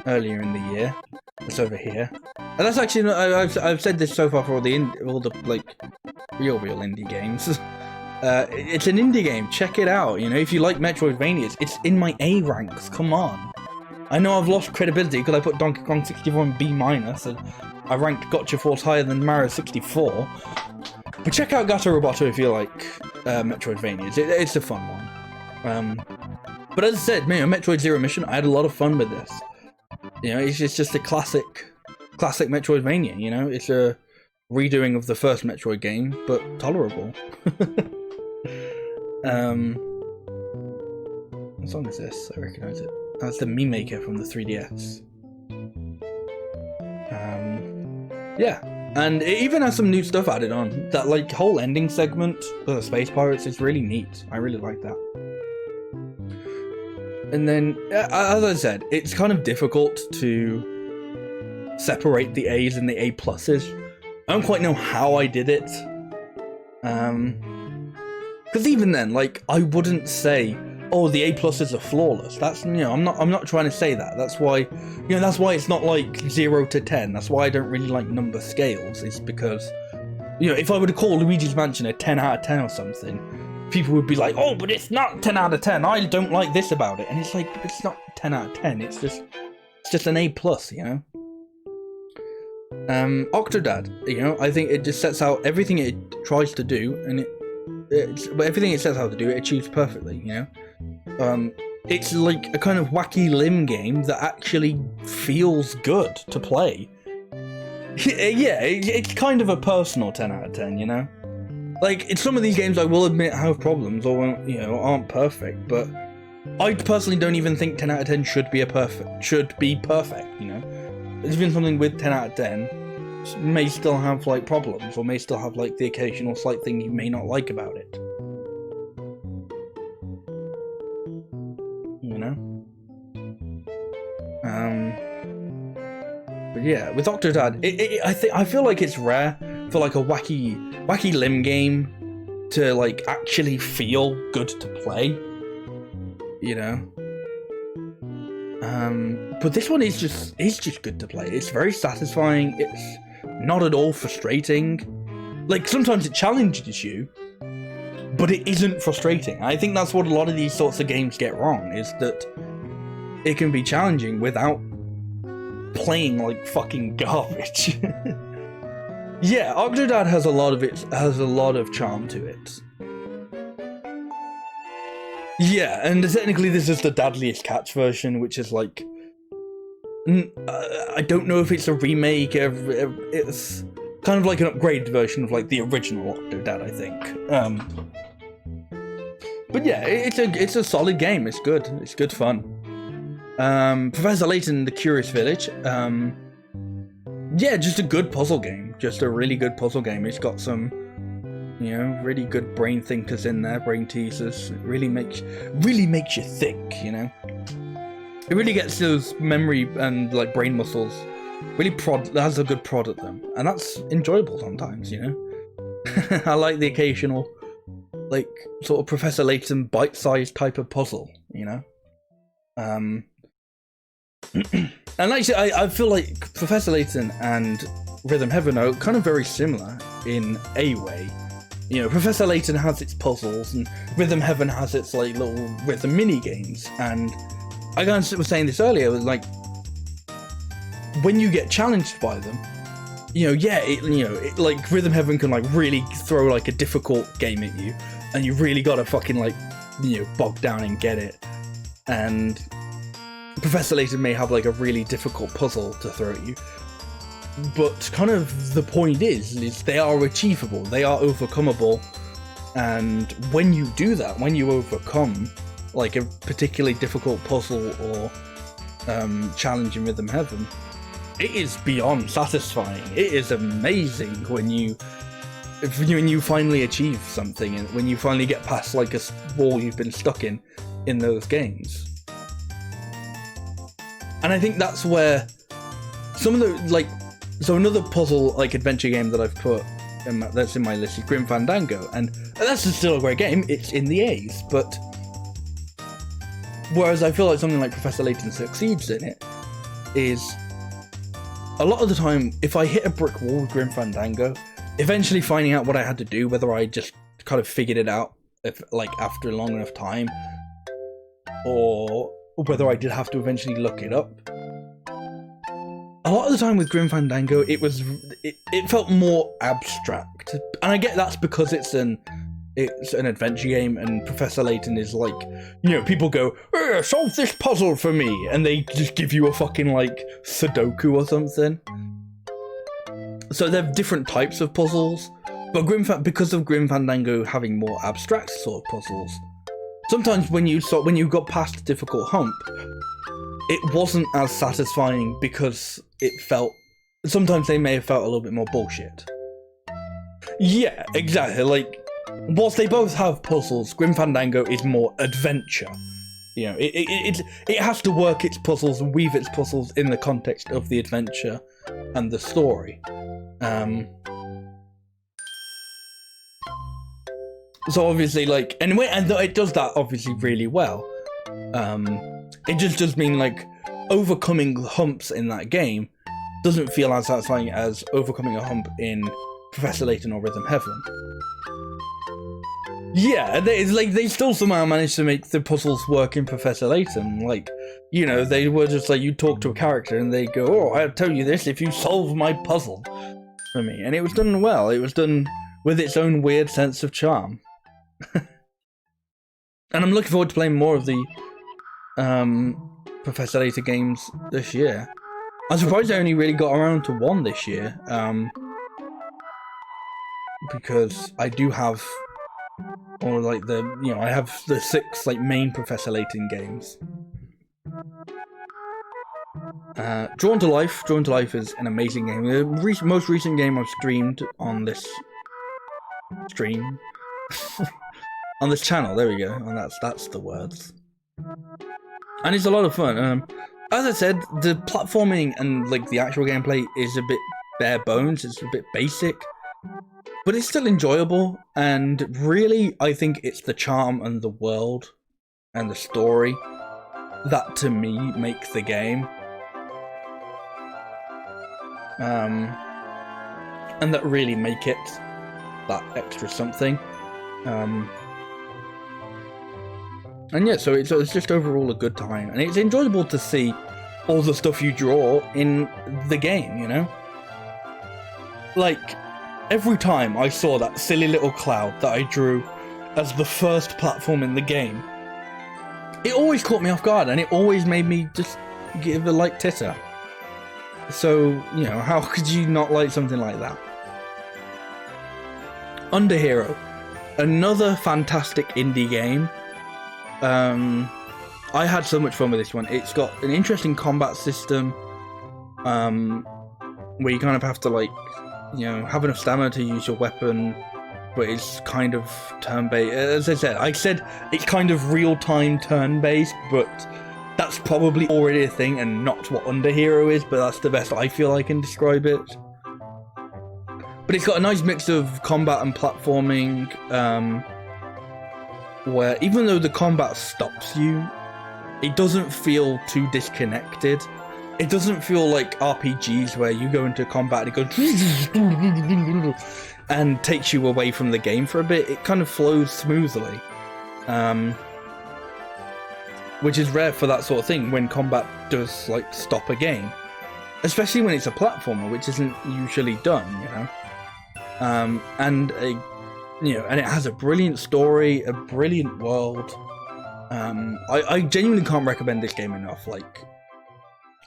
earlier in the year. It's over here. And that's actually, I've said this so far for all the like real indie games. It's an indie game. Check it out. You know, if you like Metroidvanias, it's in my A ranks. Come on. I know I've lost credibility because I put Donkey Kong 64 in B-, and I ranked Gotcha Force higher than Mario 64. But check out Gato Roboto if you like Metroidvanias. It's a fun one. But as I said, you know, Metroid Zero Mission, I had a lot of fun with this. You know, it's just a classic Metroidvania. You know, it's a redoing of the first Metroid game, but tolerable. What song is this? I recognise it. That's the Meme Maker from the 3DS. Yeah, and it even has some new stuff added on. That like whole ending segment for the Space Pirates is really neat. I really like that. And then, as I said, it's kind of difficult to separate the A's and the A pluses. I don't quite know how I did it. Because even then, like, I wouldn't say, oh, the A pluses are flawless. That's, you know, I'm not trying to say that. That's why, you know, that's why it's not like 0 to 10. That's why I don't really like number scales. It's because, you know, if I were to call Luigi's Mansion a 10 out of 10 or something, people would be like, oh, but it's not 10 out of 10. I don't like this about it. And it's like, it's not 10 out of 10. It's just an A plus, you know. Octodad, you know, I think it just sets out everything it tries to do, and everything it sets out to do, it achieves perfectly, you know. It's like a kind of wacky limb game that actually feels good to play. Yeah, it's kind of a personal 10 out of 10, you know. Like, in some of these games I will admit have problems or, you know, aren't perfect, but I personally don't even think 10 out of 10 should be perfect, you know. There's been something with 10 out of 10 may still have like problems, or may still have like the occasional slight thing you may not like about it. You know? But yeah, with Octodad, I feel like it's rare for like a wacky limb game to like actually feel good to play. You know? But this one is just good to play. It's very satisfying. It's not at all frustrating. Like, sometimes it challenges you, but it isn't frustrating. I think that's what a lot of these sorts of games get wrong, is that it can be challenging without playing like fucking garbage. Yeah, Octodad has a lot of charm to it. Yeah, and technically this is the Dadliest Cats version, which is like, I don't know if it's a remake. It's kind of like an upgraded version of like the original Octodad, I think. But yeah, it's a solid game. It's good. It's good fun. Professor Layton, The Curious Village. Yeah, just a good puzzle game. Just a really good puzzle game. It's got some, you know, really good brain thinkers in there, brain teasers. It really makes you think, you know. It really gets those memory and like brain muscles. Really has a good prod at them, and that's enjoyable sometimes, you know. I like the occasional, like, sort of Professor Layton bite-sized type of puzzle, you know. And actually, I feel like Professor Layton and Rhythm Heaven are kind of very similar in a way. You know, Professor Layton has its puzzles, and Rhythm Heaven has its like little rhythm mini games. And I kind of was saying this earlier, was like, when you get challenged by them, you know, like Rhythm Heaven can like really throw like a difficult game at you, and you really gotta fucking like, you know, bog down and get it. And Professor Layton may have like a really difficult puzzle to throw at you, but kind of the point is they are achievable, they are overcomeable, and when you do that, when you overcome like a particularly difficult puzzle or challenge in Rhythm Heaven, it is beyond satisfying. It is amazing when you finally achieve something, and when you finally get past like a wall you've been stuck in those games. And I think that's where some of the, like, so another puzzle, like, adventure game that I've put, that's in my list is Grim Fandango, and that's still a great game, it's in the A's, but whereas I feel like something like Professor Layton succeeds in it, is a lot of the time, if I hit a brick wall with Grim Fandango, eventually finding out what I had to do, whether I just kind of figured it out, if like after a long enough time, or whether I did have to eventually look it up. A lot of the time with Grim Fandango, it felt more abstract, and I get that's because it's an adventure game, and Professor Layton is like, you know, people go, solve this puzzle for me, and they just give you a fucking like Sudoku or something. So they're different types of puzzles, but because of Grim Fandango having more abstract sort of puzzles, sometimes when you got past a difficult hump, it wasn't as satisfying because sometimes they may have felt a little bit more bullshit. Yeah, exactly. Like, whilst they both have puzzles, Grim Fandango is more adventure. You know, it has to work its puzzles and weave its puzzles in the context of the adventure and the story. So obviously, like, anyway, and it does that obviously really well. It just does mean like overcoming humps in that game doesn't feel as satisfying as overcoming a hump in Professor Layton or Rhythm Heaven. Yeah, they still somehow managed to make the puzzles work in Professor Layton. Like, you know, they were just like, you talk to a character and they go, oh, I'll tell you this if you solve my puzzle for me. And it was done well. It was done with its own weird sense of charm. And I'm looking forward to playing more of the Professor Layton games this year. I'm surprised I only really got around to one this year, because I do have, or like I have the 6 like main Professor Layton games. Drawn to Life. Drawn to Life is an amazing game. The most recent game I've streamed on this stream. On this channel, there we go, and that's the words. And it's a lot of fun. As I said, the platforming and like the actual gameplay is a bit bare bones, it's a bit basic, but it's still enjoyable, and really I think it's the charm and the world and the story that to me make the game. And that really make it that extra something. And yeah, so it's just overall a good time, and it's enjoyable to see all the stuff you draw in the game, you know? Like, every time I saw that silly little cloud that I drew as the first platform in the game, it always caught me off guard, and it always made me just give a light titter. So, you know, how could you not like something like that? Underhero, another fantastic indie game. I had so much fun with this one. It's got an interesting combat system, where you kind of have to, like, you know, have enough stamina to use your weapon, but it's kind of turn-based. As I said it's kind of real-time turn-based, but that's probably already a thing and not what Underhero is, but that's the best I feel I can describe it. But it's got a nice mix of combat and platforming, where even though the combat stops you, it doesn't feel too disconnected. It doesn't feel like RPGs where you go into combat and it goes and takes you away from the game for a bit. It kind of flows smoothly, which is rare for that sort of thing when combat does, like, stop a game, especially when it's a platformer, which isn't usually done, you know. And it has a brilliant story, a brilliant world. I genuinely can't recommend this game enough. Like,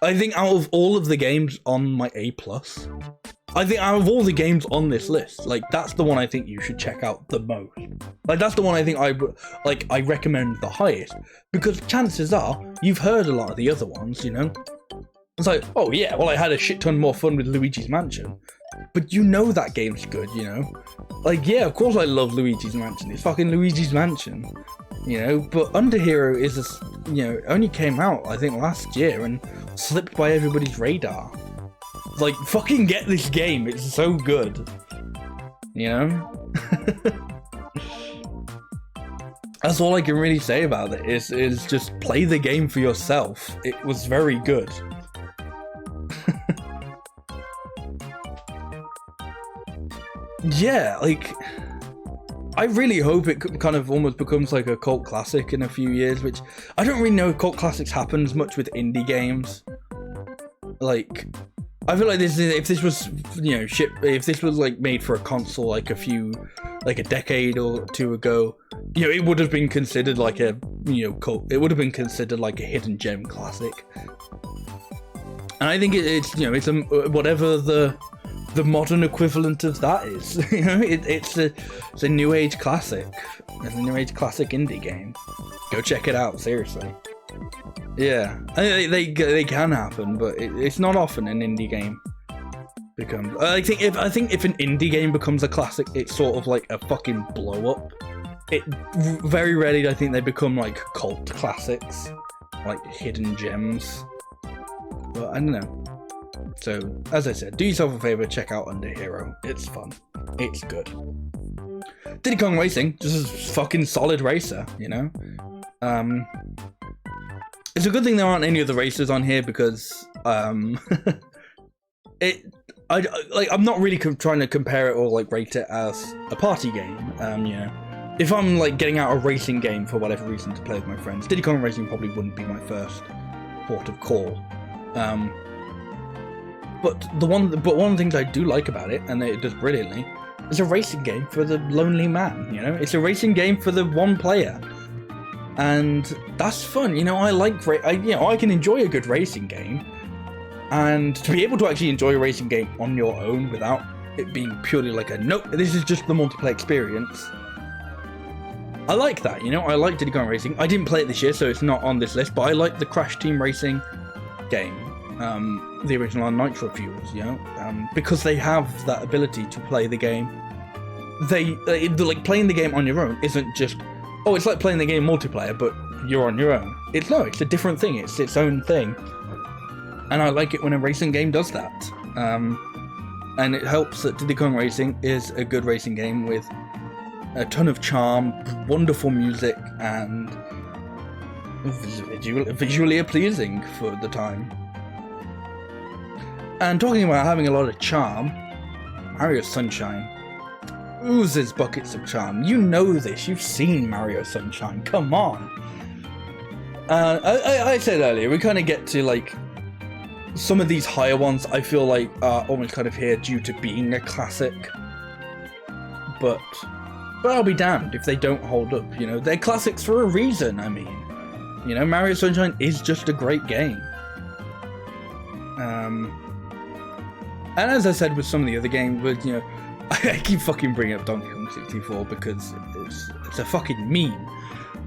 I think out of all of the games on my A+, I think out of all the games on this list, like, that's the one I think you should check out the most. Like, that's the one I think I recommend the highest, because chances are you've heard a lot of the other ones, you know. It's like, oh yeah, well, I had a shit ton more fun with Luigi's Mansion. But you know that game's good, you know? Like, yeah, of course I love Luigi's Mansion. It's fucking Luigi's Mansion, you know? But Underhero is, only came out, I think, last year and slipped by everybody's radar. Like, fucking get this game. It's so good, you know? That's all I can really say about it, is just play the game for yourself. It was very good. Yeah, like, I really hope it kind of almost becomes like a cult classic in a few years, which I don't really know if cult classics happens much with indie games. Like, I feel like if this was, if this was like made for a console like a decade or two ago, it would have been considered like a, cult. It would have been considered like a hidden gem classic. And I think it's whatever the modern equivalent of that is. It's a new age classic. It's a new age classic indie game. Go check it out, seriously. Yeah, they can happen, but it's not often an indie game becomes. I think if an indie game becomes a classic, it's sort of like a fucking blow up. It very rarely, I think, they become like cult classics, like hidden gems. But I don't know. So, as I said, do yourself a favour, check out Underhero. It's fun. It's good. Diddy Kong Racing, just a fucking solid racer, you know? It's a good thing there aren't any other racers on here, because, I'm not really trying to compare it or, like, rate it as a party game, If I'm, like, getting out a racing game for whatever reason to play with my friends, Diddy Kong Racing probably wouldn't be my first port of call. But one of the things I do like about it, and it does brilliantly, is a racing game for the lonely man, It's a racing game for the one player. And that's fun, I like, I can enjoy a good racing game. And to be able to actually enjoy a racing game on your own without it being purely like nope, this is just the multiplayer experience. I like that, I like Diddy Kong Racing. I didn't play it this year, so it's not on this list, but I like the Crash Team Racing game. The original on Nitro Fuels, because they have that ability to play the game. Like, playing the game on your own isn't just, it's like playing the game multiplayer, but you're on your own. It's a different thing. It's its own thing. And I like it when a racing game does that. And it helps that Diddy Kong Racing is a good racing game with a ton of charm, wonderful music, and visually pleasing for the time. And talking about having a lot of charm, Mario Sunshine. oozes buckets of charm. You know this. You've seen Mario Sunshine. Come on. I said earlier, we kind of get to like some of these higher ones. I feel like are almost kind of here due to being a classic, but I'll be damned if they don't hold up. You know, they're classics for a reason. I mean, you know, Mario Sunshine is just a great game. And as I said with some of the other games, but you know, I keep fucking bringing up Donkey Kong 64 because it's a fucking meme.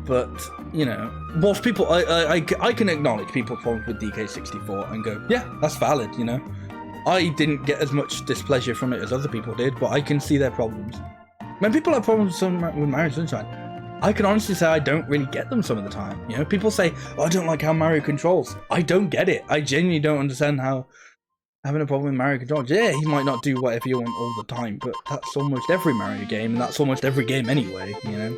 But you know, whilst people, I can acknowledge people's problems with DK64 and go, yeah, that's valid. You know, I didn't get as much displeasure from it as other people did, but I can see their problems. When people have problems with Mario Sunshine, I can honestly say I don't really get them some of the time. You know, people say, oh, I don't like how Mario controls. I don't get it. I genuinely don't understand how having a problem with Mario controls. Yeah, he might not do whatever you want all the time, but that's almost every Mario game, and that's almost every game anyway, you know?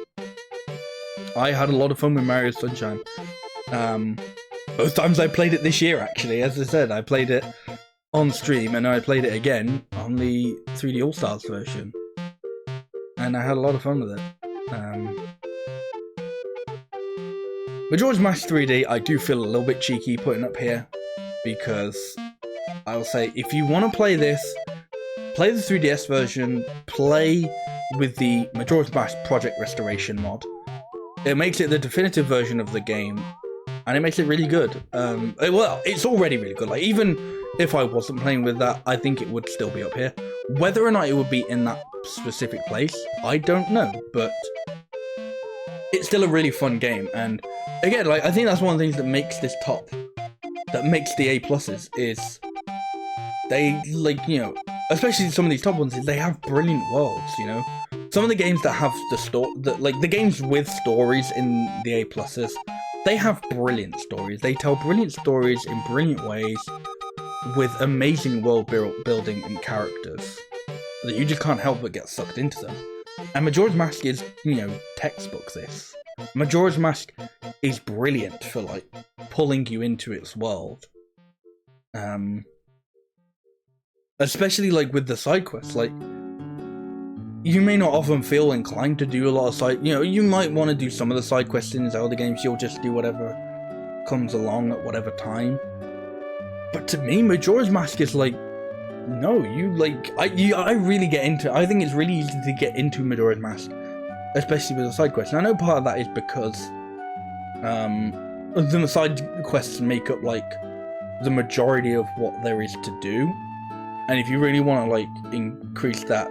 I had a lot of fun with Mario Sunshine. Both times I played it this year, actually. As I said, I played it on stream, and I played it again on the 3D All-Stars version. And I had a lot of fun with it. Majora's Mask 3D, I do feel a little bit cheeky putting up here, because I will say, if you want to play this, play the 3DS version, play with the Majora's Mask Project Restoration mod. It makes it the definitive version of the game, and it makes it really good. Well, it's already really good. Like, even if I wasn't playing with that, I think it would still be up here. Whether or not it would be in that specific place, I don't know, but it's still a really fun game. And again, like, I think that's one of the things that makes this top, that makes the A pluses, is they, like, you know, especially some of these top ones, is they have brilliant worlds, you know. Some of the games that have the games with stories in the A pluses, they have brilliant stories. They tell brilliant stories in brilliant ways, with amazing world building and characters that you just can't help but get sucked into them. And Majora's Mask is, you know, textbook this. Majora's Mask is brilliant for, like, pulling you into its world. Especially, like, with the side quests, like, you may not often feel inclined to do a lot of side, you know, you might want to do some of the side quests in Zelda games, you'll just do whatever comes along at whatever time. But to me, Majora's Mask is like, no, you, like, I really get into, I think it's really easy to get into Majora's Mask, especially with the side quests. And I know part of that is because, the side quests make up, like, the majority of what there is to do. And if you really want to, like, increase that...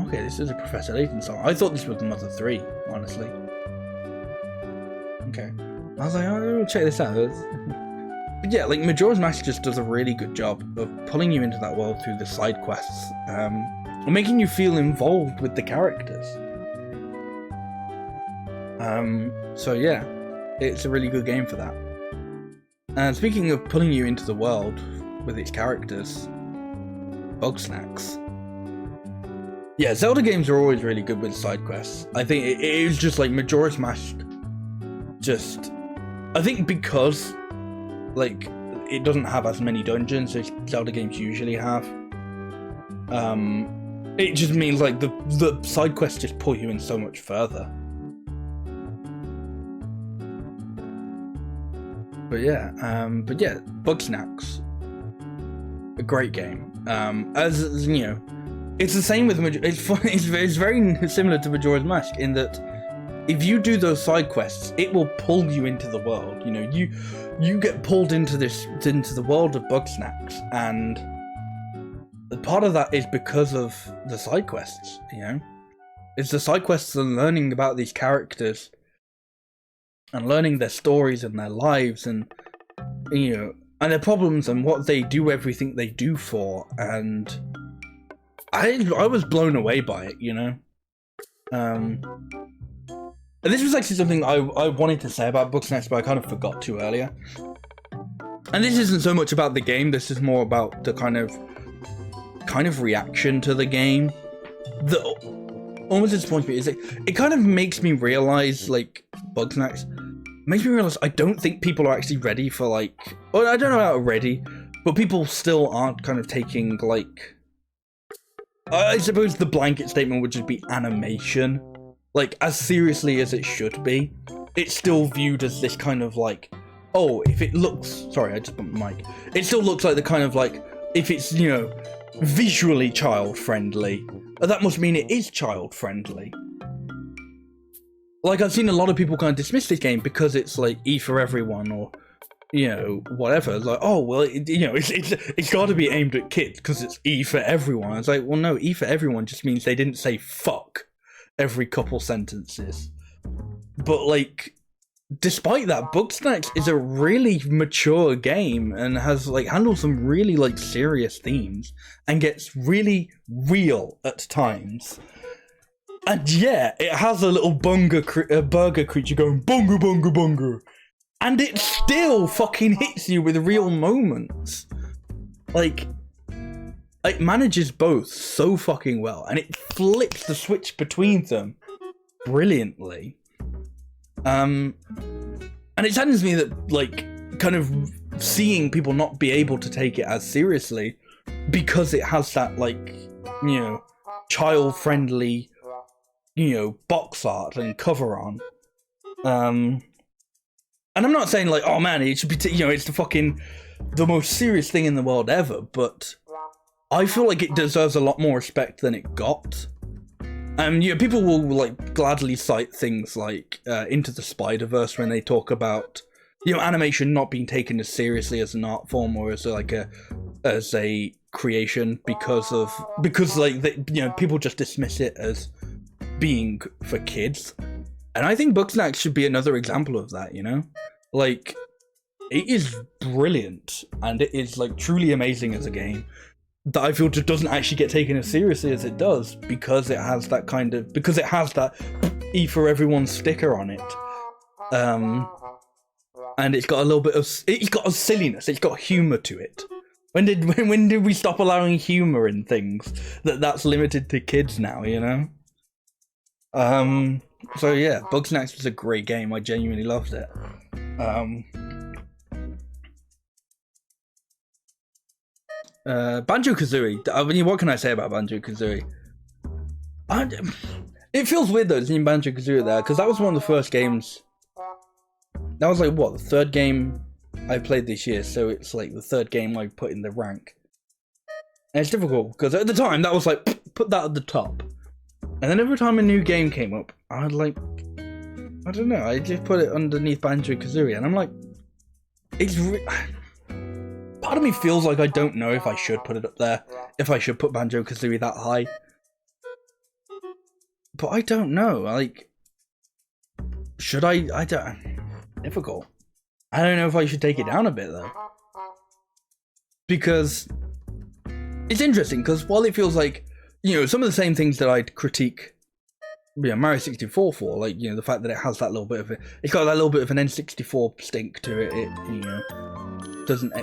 Okay, this is a Professor Layton song. I thought this was Mother 3, honestly. Okay. I was like, oh, let me check this out. But yeah, like, Majora's Mask just does a really good job of pulling you into that world through the side quests, and making you feel involved with the characters. So yeah, it's a really good game for that. And speaking of pulling you into the world with its characters, Bugsnax. Yeah, Zelda games are always really good with side quests. I think it is just like Majora's Mask. Just, I think because, like, it doesn't have as many dungeons as Zelda games usually have. It just means, like, the side quests just pull you in so much further. But yeah, Bugsnax, a great game. As you know, it's the same with it's very similar to Majora's Mask in that if you do those side quests, it will pull you into the world. You know, you get pulled into the world of Bugsnax, and part of that is because of the side quests. You know, it's the side quests and learning about these characters and learning their stories and their lives, and you know, and their problems and what they do, everything they do for. And I was blown away by it, you know. And this was actually something I wanted to say about Bugsnax, but I kind of forgot to earlier. And this isn't so much about the game, this is more about the kind of reaction to the game that almost disappoints me. Is it kind of makes me realize, like, Bugsnax makes me realize I don't think people are actually ready for, like, well, I don't know about ready, but people still aren't kind of taking, like, I suppose the blanket statement would just be animation. Like, as seriously as it should be, it's still viewed as this kind of like, oh, if it looks, sorry, I just bumped the mic. It still looks like the kind of like, if it's, you know, visually child friendly, that must mean it is child friendly. Like, I've seen a lot of people kind of dismiss this game because it's like E for everyone, or, you know, whatever. Like, oh, well, you know, it's got to be aimed at kids because it's E for everyone. It's like, well, no, E for everyone just means they didn't say fuck every couple sentences. But, like, despite that, Bugsnax is a really mature game and has, like, handles some really, like, serious themes and gets really real at times. And yeah, it has a little burger creature going bunga bunga bunga. And it still fucking hits you with real moments. Like, it manages both so fucking well, and it flips the switch between them brilliantly. And it saddens me that, like, kind of seeing people not be able to take it as seriously because it has that, like, you know, child-friendly, you know, box art and cover on. And I'm not saying, like, oh man, it should be, you know, it's the most serious thing in the world ever, but I feel like it deserves a lot more respect than it got. You know, people will, like, gladly cite things like Into the Spider-Verse when they talk about, you know, animation not being taken as seriously as an art form or as a creation because like, you know, people just dismiss it as being for kids. And I think Bugsnax should be another example of that, you know? Like, it is brilliant, and it is, like, truly amazing as a game that I feel just doesn't actually get taken as seriously as it does because it has that kind of, because it has that E for everyone sticker on it. And it's got a little bit of, it's got a silliness, it's got humour to it. When did we stop allowing humour in things that's limited to kids now, you know? So yeah, Bugsnax was a great game. I genuinely loved it. Banjo-Kazooie. I mean, what can I say about Banjo-Kazooie? It feels weird though, seeing Banjo-Kazooie there, because that was one of the first games. That was like, what, the third game I played this year, so it's like the third game I put in the rank. And it's difficult, because at the time, that was like, put that at the top. And then every time a new game came up, I'd like, I don't know, I just put it underneath Banjo-Kazooie, and I'm like, part of me feels like I don't know if I should put it up there, if I should put Banjo-Kazooie that high. But I don't know, like, should I don't, difficult. I don't know if I should take it down a bit though. Because it's interesting, because while it feels like, you know, some of the same things that I'd critique, you know, Mario 64 for, like, you know, the fact that it has that little bit of it's got that little bit of an N64 stink to it. It, you know,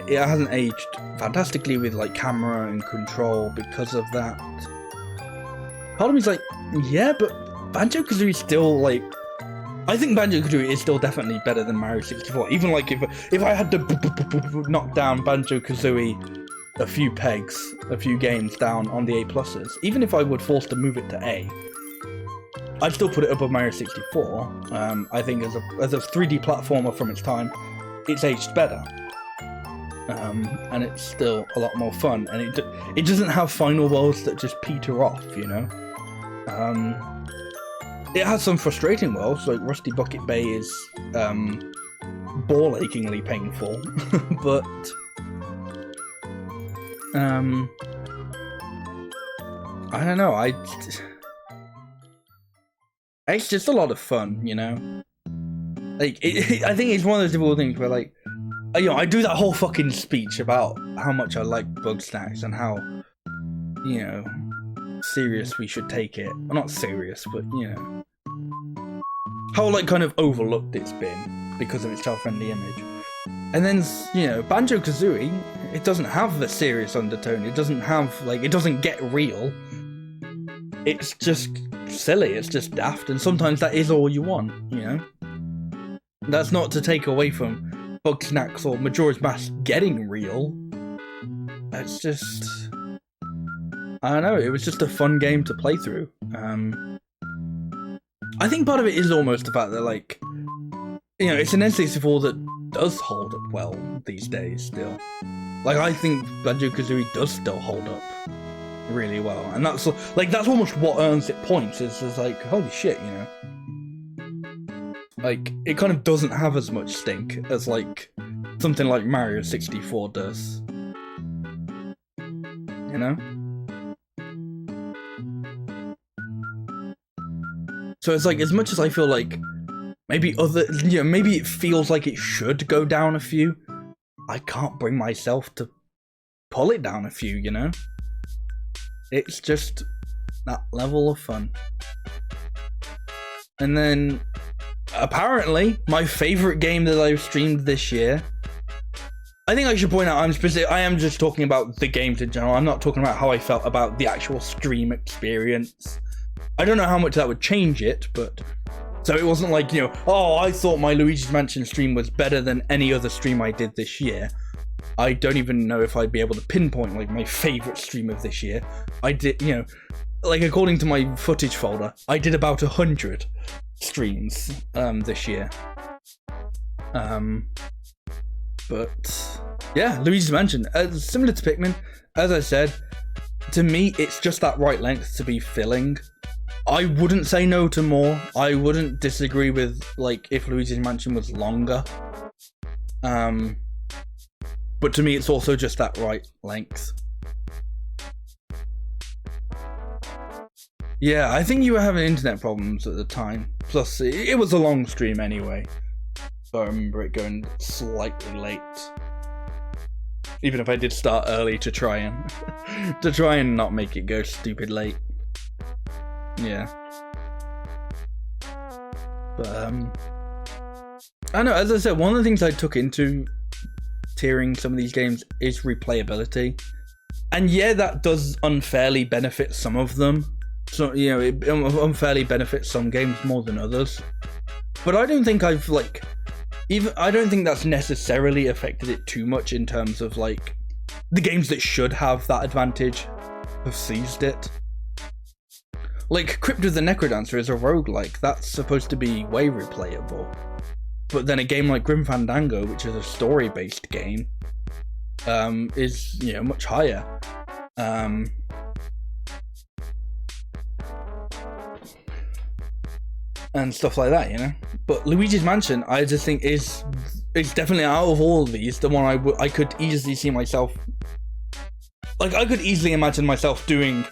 it hasn't aged fantastically with, like, camera and control because of that. Part of me's like, yeah, but Banjo-Kazooie still, like, I think Banjo-Kazooie is still definitely better than Mario 64. Even, like, if I had to knock down Banjo-Kazooie a few pegs, a few games down on the A+, even if I were forced to move it to A, I'd still put it above Mario 64. I think as a 3D platformer from its time, it's aged better. And it's still a lot more fun, and it doesn't have final worlds that just peter off, you know? It has some frustrating worlds, like Rusty Bucket Bay is ball-achingly painful, but I don't know, it's just a lot of fun, you know? Like, I think it's one of those difficult things where, like, you know, I do that whole fucking speech about how much I like Bugsnax and how, you know, serious we should take it. Well, not serious, but, you know, how, like, kind of overlooked it's been because of its child-friendly image. And then, you know, Banjo-Kazooie, it doesn't have the serious undertone. It doesn't have, like, it doesn't get real. It's just silly. It's just daft. And sometimes that is all you want, you know? That's not to take away from Bugsnax or Majora's Mask getting real. That's just, I don't know, it was just a fun game to play through. I think part of it is almost the fact that, like, you know, it's an N64 that does hold up well these days still. Like, I think Banjo-Kazooie does still hold up really well, and that's almost what earns it points. Is like, holy shit, you know. Like, it kind of doesn't have as much stink as like something like Mario 64 does. You know? So it's like, as much as I feel like maybe maybe it feels like it should go down a few, I can't bring myself to pull it down a few, you know? It's just that level of fun. And then, apparently, my favorite game that I've streamed this year. I think I should point out, I am just talking about the games in general. I'm not talking about how I felt about the actual stream experience. I don't know how much that would change it, but... So it wasn't like, you know, oh, I thought my Luigi's Mansion stream was better than any other stream I did this year. I don't even know if I'd be able to pinpoint, like, my favourite stream of this year. I did, you know, like, according to my footage folder, I did about 100 streams this year. But yeah, Luigi's Mansion, similar to Pikmin, as I said, to me, it's just that right length to be filling. I wouldn't say no to more. I wouldn't disagree with, like, if Luigi's Mansion was longer. But to me, it's also just that right length. Yeah, I think you were having internet problems at the time. Plus, it was a long stream anyway. So I remember it going slightly late. Even if I did start early to try and not make it go stupid late. Yeah. But I know, as I said, one of the things I took into tiering some of these games is replayability. And yeah, that does unfairly benefit some of them. So, you know, it unfairly benefits some games more than others. But I don't think I've, like, I don't think that's necessarily affected it too much in terms of, like, the games that should have that advantage have seized it. Like, Crypt of the Necrodancer is a roguelike. That's supposed to be way replayable. But then a game like Grim Fandango, which is a story-based game, is, you know, much higher. And stuff like that, you know? But Luigi's Mansion, I just think is definitely, out of all of these, the one I could easily see myself... Like, I could easily imagine myself doing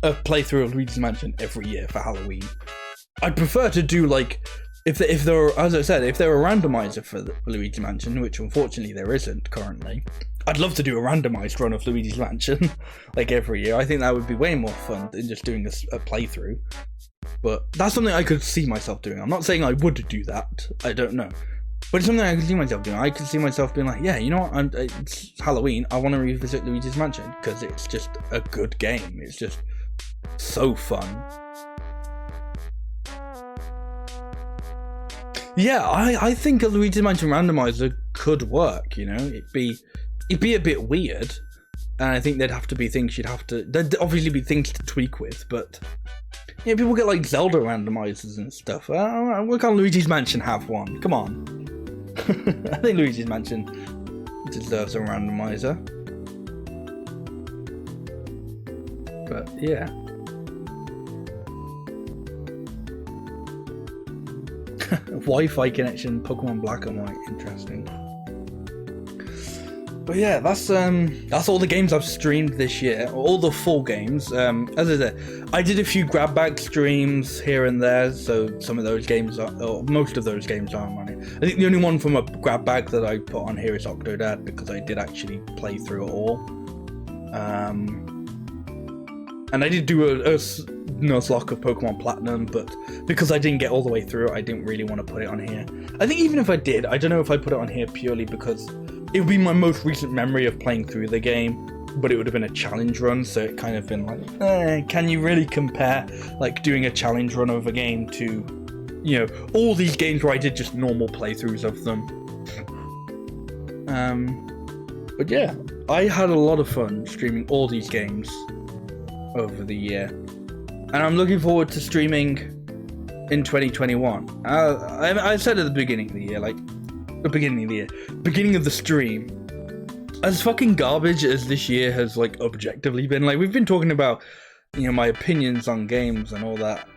a playthrough of Luigi's Mansion every year for Halloween. I'd prefer to do, like... If there were, as I said, if there were a randomizer for Luigi's Mansion, which unfortunately there isn't currently, I'd love to do a randomized run of Luigi's Mansion, like, every year. I think that would be way more fun than just doing a playthrough. But that's something I could see myself doing. I'm not saying I would do that. I don't know. But it's something I could see myself doing. I could see myself being like, yeah, you know what? It's Halloween. I want to revisit Luigi's Mansion because it's just a good game. It's just so fun. Yeah, I think a Luigi's Mansion randomizer could work, you know? It'd be a bit weird. And I think there'd have to be things there'd obviously be things to tweak with, but... Yeah, people get, like, Zelda randomizers and stuff. Why can't Luigi's Mansion have one? Come on. I think Luigi's Mansion deserves a randomizer. But, yeah. Wi-Fi connection, Pokemon Black and White, interesting. But yeah, that's all the games I've streamed this year, all the full games. As I said, I did a few grab bag streams here and there, so some of those games or most of those games aren't running. I think the only one from a grab bag that I put on here is Octodad, because I did actually play through it all. And I did do a Nuzlocke of Pokemon Platinum, but because I didn't get all the way through it, I didn't really want to put it on here. I think even if I did, I don't know if I put it on here purely because it would be my most recent memory of playing through the game, but it would have been a challenge run, so it kind of been like, can you really compare, like, doing a challenge run of a game to, you know, all these games where I did just normal playthroughs of them. But yeah, I had a lot of fun streaming all these games. over the year, and I'm looking forward to streaming in 2021. I said at the beginning of the year, like the beginning of the stream, as fucking garbage as this year has like objectively been. Like we've been talking about, you know, my opinions on games and all that,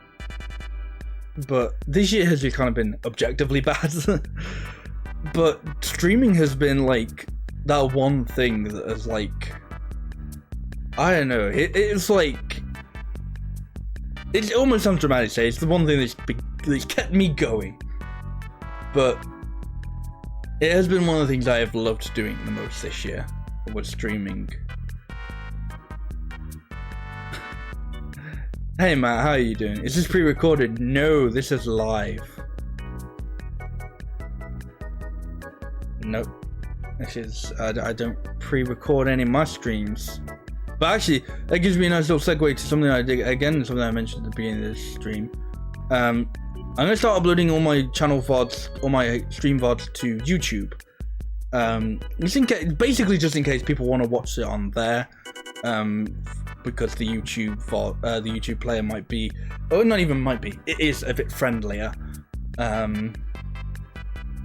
but this year has just kind of been objectively bad. But streaming has been like that one thing that has like, I don't know, it's like, it almost sounds dramatic to say, it's the one thing that's kept me going. But it has been one of the things I have loved doing the most this year, was streaming. Hey Matt, how are you doing? Is this pre-recorded? No, this is live. Nope. This is, I don't pre-record any of my streams. But actually, that gives me a nice little segue to something I did, again, something I mentioned at the beginning of this stream. I'm going to start uploading all my channel VODs, all my stream VODs to YouTube. Just in case, basically just in case people want to watch it on there. Because the YouTube VOD, the YouTube player might be, or not even might be, it is a bit friendlier.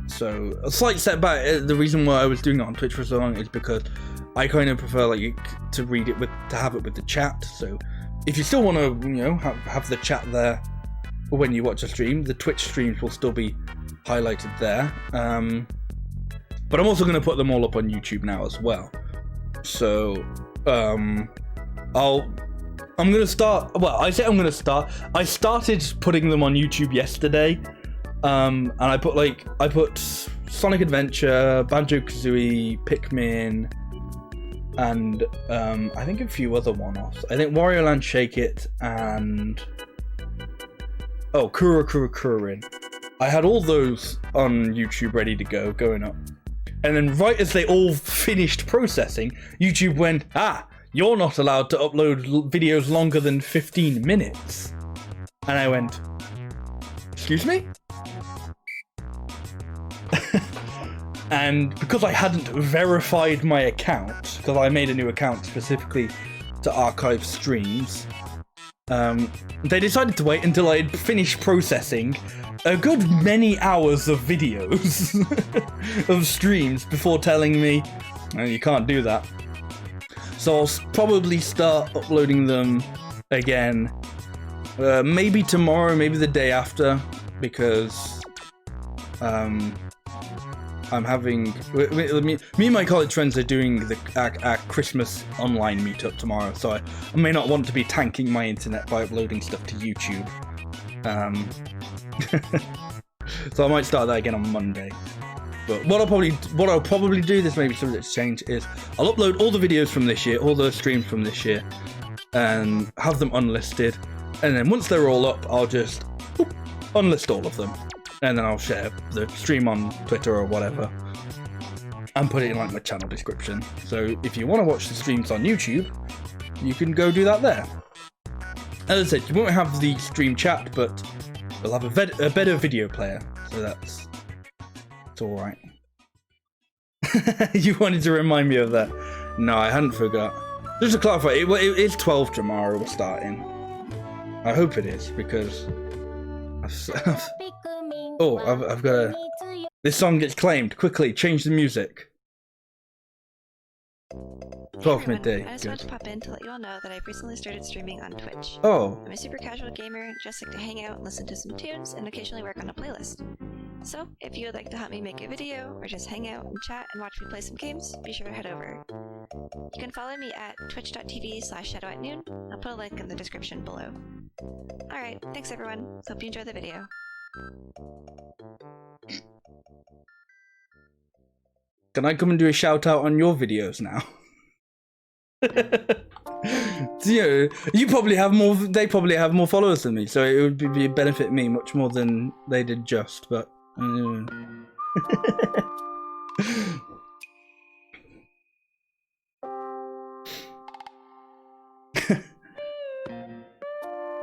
So a slight setback. The reason why I was doing it on Twitch for so long is because I kind of prefer like to read it to have it with the chat. So if you still want to, you know, have the chat there when you watch a stream, the Twitch streams will still be highlighted there. But I'm also going to put them all up on YouTube now as well. So I'm going to start. Well, I say I'm going to start. I started putting them on YouTube yesterday. And I put Sonic Adventure, Banjo-Kazooie, Pikmin, and I think a few other one-offs. I think Wario Land Shake It and Kurin. I had all those on YouTube ready to go, going up. And then right as they all finished processing, YouTube went, you're not allowed to upload videos longer than 15 minutes. And I went, excuse me? And because I hadn't verified my account, because I made a new account specifically to archive streams, they decided to wait until I'd finished processing a good many hours of videos of streams before telling me, oh, you can't do that. So I'll probably start uploading them again, maybe tomorrow, maybe the day after, because I'm having, me and my college friends are doing our Christmas online meetup tomorrow, so I may not want to be tanking my internet by uploading stuff to YouTube. So I might start that again on Monday. But what I'll probably do, this may be something that's changed, is I'll upload all the videos from this year, all the streams from this year, and have them unlisted. And then once they're all up, I'll just unlist all of them. And then I'll share the stream on Twitter or whatever, and put it in like my channel description. So if you want to watch the streams on YouTube, you can go do that there. As I said, you won't have the stream chat, but we'll have a better video player. So it's all right. You wanted to remind me of that? No, I hadn't forgot. Just to clarify, it is 12 tomorrow we're starting. I hope it is, because I've got a... This song gets claimed. Quickly, change the music. 12 midday. I just wanted to pop in to let you all know that I've recently started streaming on Twitch. Oh. I'm a super casual gamer, just like to hang out and listen to some tunes and occasionally work on a playlist. So, if you would like to help me make a video, or just hang out and chat and watch me play some games, be sure to head over. You can follow me at twitch.tv/shadow@noon. I'll put a link in the description below. Alright, thanks everyone. Hope you enjoy the video. Can I come and do a shout out on your videos now? You probably have more. They probably have more followers than me, so it would benefit me much more than they did just. But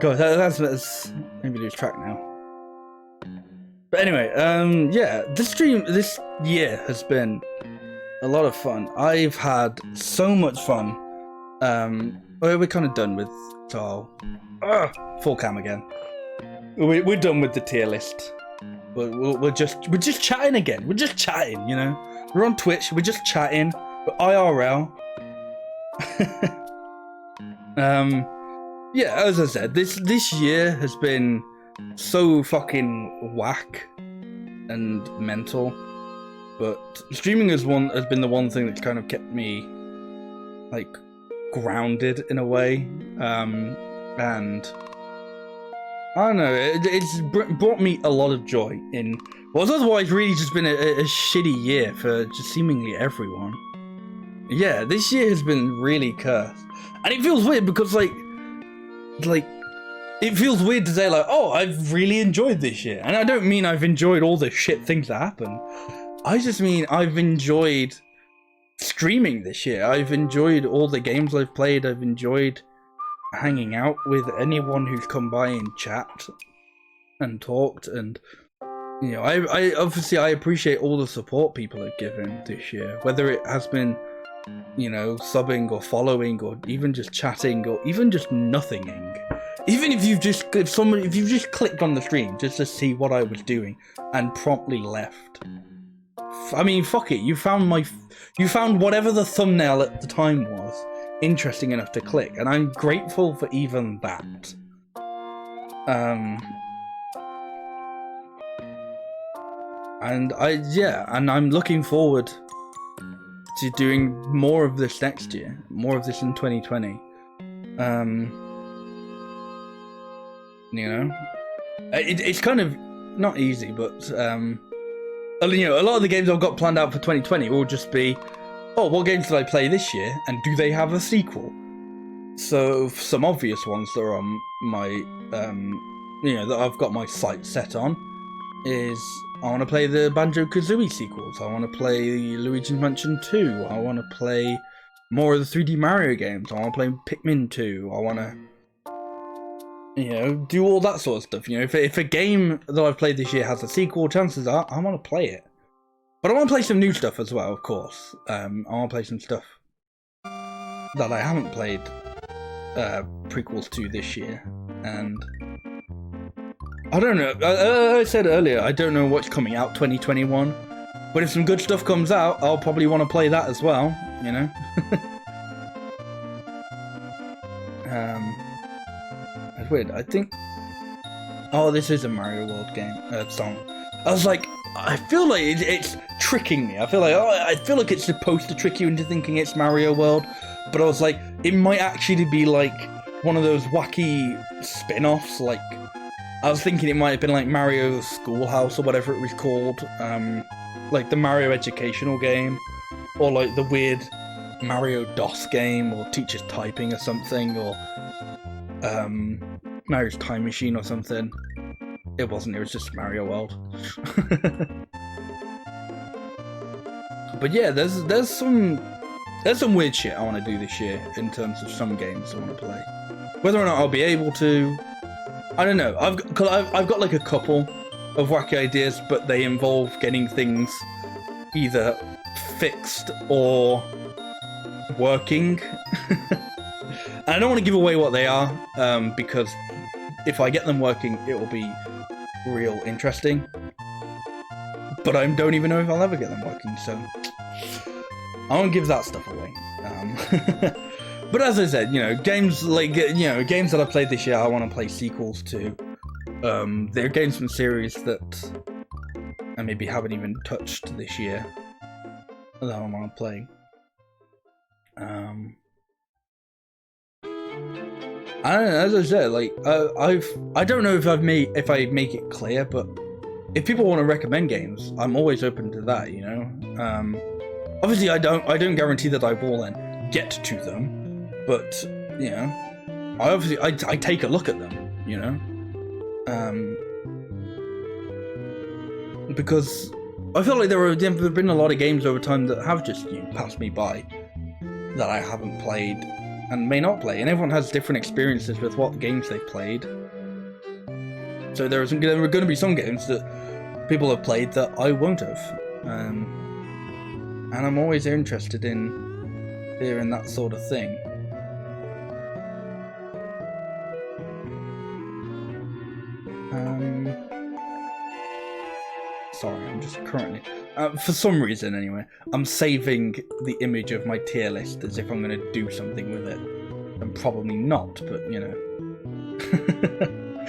God, that's maybe lose track now. But anyway, yeah, this year has been a lot of fun. I've had so much fun. We're kind of done with So, full cam again. We're done with the tier list. We're just chatting again. We're just chatting, you know. We're on Twitch. We're just chatting. We're IRL. Yeah, as I said, this year has been so fucking whack and mental, but streaming has been the one thing that's kind of kept me like grounded in a way, and I don't know, it's brought me a lot of joy in what's otherwise really just been a shitty year for just seemingly everyone. Yeah, this year has been really cursed, and it feels weird because like it feels weird to say like, oh, I've really enjoyed this year, and I don't mean I've enjoyed all the shit things that happen. I just mean I've enjoyed streaming this year. I've enjoyed all the games I've played. I've enjoyed hanging out with anyone who's come by and chat and talked, and you know, I obviously I appreciate all the support people have given this year, whether it has been, you know, subbing or following or even just chatting or even just nothinging. Even if you've just clicked on the stream just to see what I was doing and promptly left. I mean, fuck it. You found whatever the thumbnail at the time was interesting enough to click, and I'm grateful for even that. And I'm looking forward to doing more of this next year, more of this in 2020. You know, it's kind of not easy, but you know, a lot of the games I've got planned out for 2020 will just be, oh, what games did I play this year, and do they have a sequel? So some obvious ones that are on my, you know, that I've got my sight set on is I want to play the Banjo-Kazooie sequels. I want to play Luigi's Mansion 2. I want to play more of the 3D Mario games. I want to play Pikmin 2. I want to, you know, do all that sort of stuff. You know, if a game that I've played this year has a sequel, chances are I want to play it. But I want to play some new stuff as well, of course. I want to play some stuff that I haven't played prequels to this year. And I don't know. I said earlier, I don't know what's coming out 2021. But if some good stuff comes out, I'll probably want to play that as well, you know? It's weird. I think... Oh, this is a Mario World game, song. I was like, I feel like it's tricking me. I feel like it's supposed to trick you into thinking it's Mario World. But I was like, it might actually be like one of those wacky spin-offs. Like, I was thinking it might have been like Mario Schoolhouse or whatever it was called. Like the Mario educational game. Or like the weird Mario DOS game, or Teacher's Typing or something, or Mario's Time Machine or something. It wasn't, it was just Mario World. But yeah, there's some weird shit I want to do this year in terms of some games I want to play. Whether or not I'll be able to, I don't know. I've got like a couple of wacky ideas, but they involve getting things either fixed or working. And I don't want to give away what they are, because if I get them working, it will be real interesting. But I don't even know if I'll ever get them working, so I won't give that stuff away. But as I said, you know, games like, you know, games that I played this year, I want to play sequels to. There are games from series that I maybe haven't even touched this year that I want to play. I don't know, as I said, like, I don't know if I make it clear, but if people want to recommend games, I'm always open to that, you know? Obviously I don't guarantee that I will then get to them, but, you know, I take a look at them, you know? Because I feel like there have been a lot of games over time that have just, you know, passed me by that I haven't played and may not play, and everyone has different experiences with what games they've played. So there are going to be some games that people have played that I won't have, and I'm always interested in hearing that sort of thing. Sorry, I'm just currently, for some reason anyway, I'm saving the image of my tier list as if I'm going to do something with it. I'm probably not, but you know.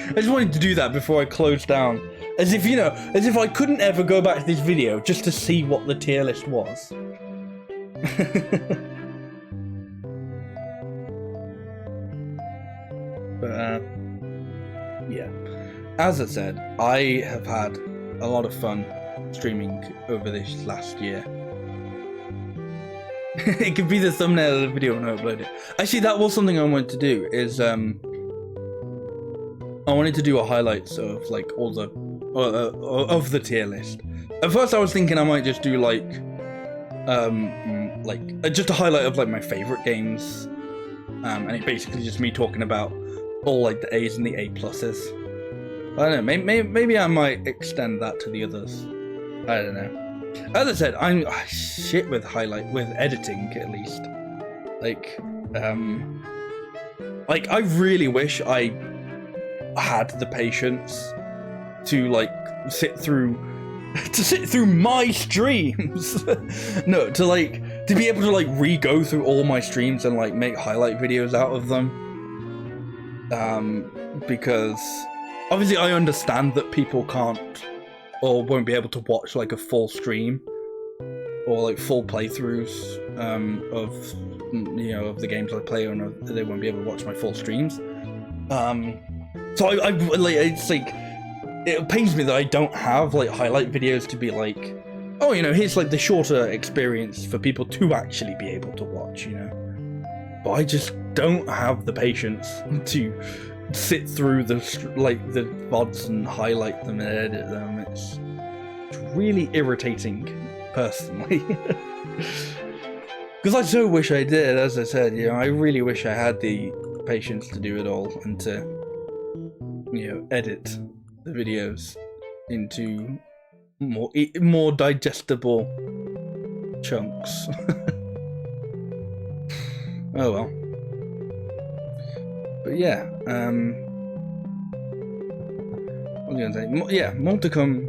I just wanted to do that before I close down. As if, you know, as if I couldn't ever go back to this video just to see what the tier list was. But, yeah. As I said, I have had a lot of fun streaming over this last year. It could be the thumbnail of the video when I upload it. Actually, that was something I wanted to do, is I wanted to do a highlights of like all the of the tier list. At first I was thinking I might just do like just a highlight of like my favorite games, and it's basically just me talking about all like the A's and the A pluses. I don't know, maybe I might extend that to the others. I don't know. As I said, I'm shit with editing, at least. Like I really wish I had the patience to like sit through my streams. No, to be able to like re-go through all my streams and like make highlight videos out of them. Because obviously I understand that people can't or won't be able to watch like a full stream or like full playthroughs of, you know, of the games I play, or they won't be able to watch my full streams. So I like, it's like, it pains me that I don't have like highlight videos to be like, oh, you know, here's like the shorter experience for people to actually be able to watch, you know. But I just don't have the patience to sit through the VODs and highlight them and edit them. It's really irritating, personally. Because I so wish I did, as I said, you know, I really wish I had the patience to do it all and to, you know, edit the videos into more digestible chunks. Oh well. But yeah, what was I gonna say? Yeah, more to come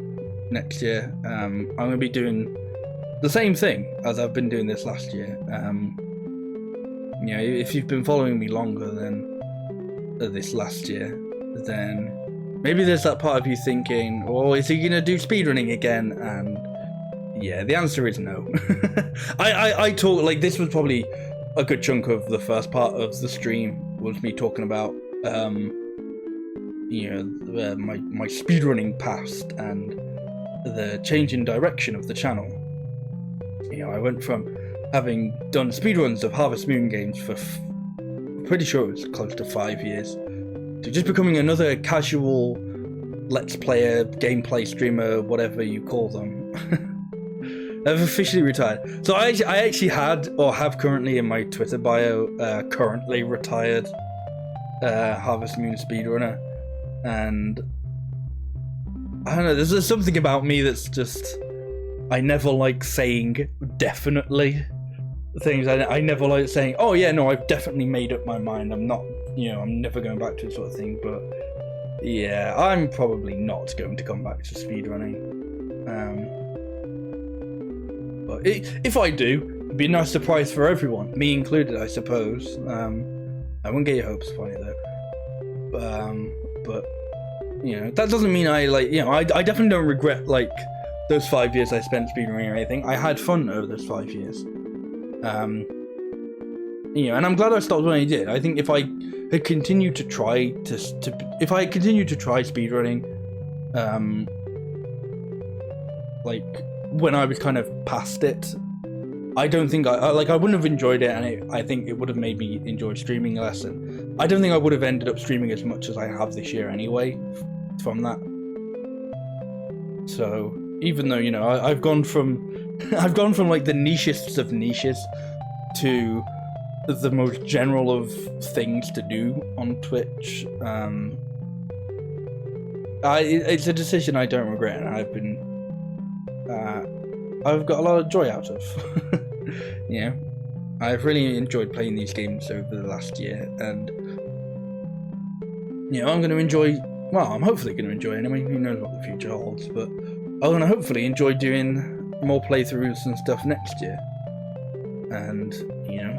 next year. I'm gonna be doing the same thing as I've been doing this last year. You know, if you've been following me longer than this last year, then maybe there's that part of you thinking, oh, is he gonna do speedrunning again? And yeah, the answer is no. I talk, like, this was probably a good chunk of the first part of the stream was me talking about you know, my speedrunning past and the change in direction of the channel. You know, I went from having done speedruns of Harvest Moon games for pretty sure it was close to 5 years, to just becoming another casual let's player, gameplay streamer, whatever you call them. I've officially retired. So I actually had, or have currently in my Twitter bio, currently retired Harvest Moon speedrunner. And I don't know, there's something about me that's just, I never like saying definitely things. I never like saying, oh yeah, no, I've definitely made up my mind. I'm not, you know, I'm never going back to it, sort of thing. But yeah, I'm probably not going to come back to speedrunning. But if I do, it'd be a nice surprise for everyone, me included, I suppose. I wouldn't get your hopes up on it though. But you know, that doesn't mean I like, you know, I definitely don't regret like those 5 years I spent speedrunning or anything. I had fun over those 5 years. You know, and I'm glad I stopped when I did. I think if I had continued to try if I had continued to try speedrunning, like when I was kind of past it, I don't think I wouldn't have enjoyed it, and I think it would have made me enjoy streaming less. And I don't think I would have ended up streaming as much as I have this year anyway from that. So even though, you know, I've gone from like the nichest of niches to the most general of things to do on Twitch, it's a decision I don't regret, and I've got a lot of joy out of. You know, I've really enjoyed playing these games over the last year, and you know, I'm going to enjoy well, I'm hopefully going to enjoy it anyway. Who knows what the future holds, but I'm going to hopefully enjoy doing more playthroughs and stuff next year. And, you know,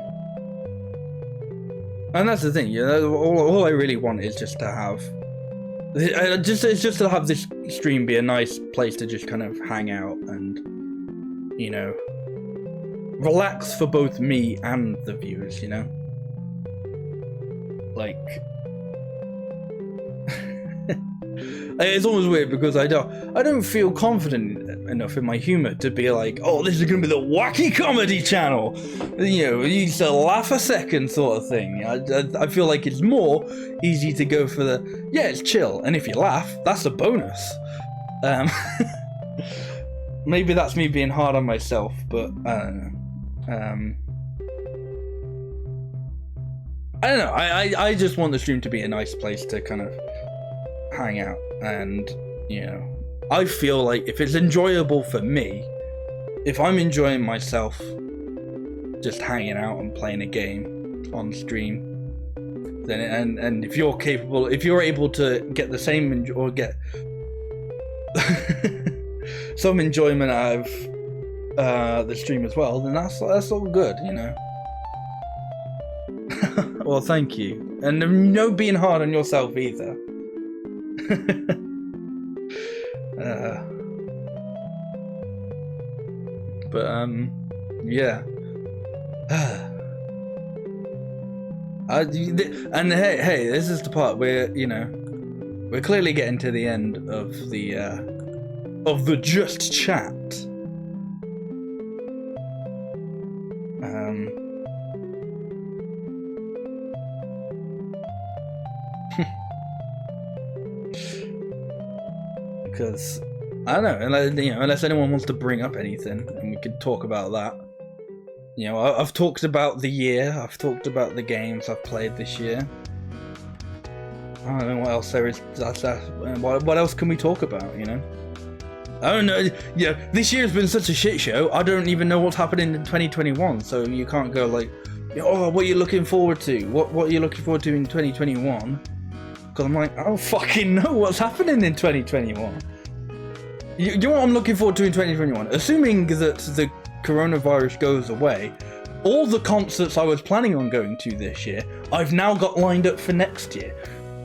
and that's the thing, you know, all I really want is just to have, it's just to have this stream be a nice place to just kind of hang out and, you know, relax for both me and the viewers, you know? Like, it's almost weird because I don't feel confident enough in my humor to be like, oh, this is gonna be the wacky comedy channel, you know, you used to laugh a second sort of thing. I feel like it's more easy to go for the, yeah, it's chill, and if you laugh, that's a bonus. Maybe that's me being hard on myself, but I don't know. I don't know, I just want the stream to be a nice place to kind of hang out, and, you know, I feel like if it's enjoyable for me, if I'm enjoying myself just hanging out and playing a game on stream, then and if you're capable, if you're able to get the same or get some enjoyment out of the stream as well, then that's all good, you know. Well, thank you, and no being hard on yourself either. But yeah. And hey, this is the part where, you know, we're clearly getting to the end of the just chat. Because I don't know, unless anyone wants to bring up anything, and we could talk about that. You know, I've talked about the year, I've talked about the games I've played this year. I don't know what else there is. What else can we talk about? You know, I don't know. Yeah, this year's been such a shit show. I don't even know what's happening in 2021. So you can't go like, oh, what are you looking forward to? What are you looking forward to in 2021? Because I'm like, I don't fucking know what's happening in 2021. You know what I'm looking forward to in 2021? Assuming that the coronavirus goes away, all the concerts I was planning on going to this year, I've now got lined up for next year.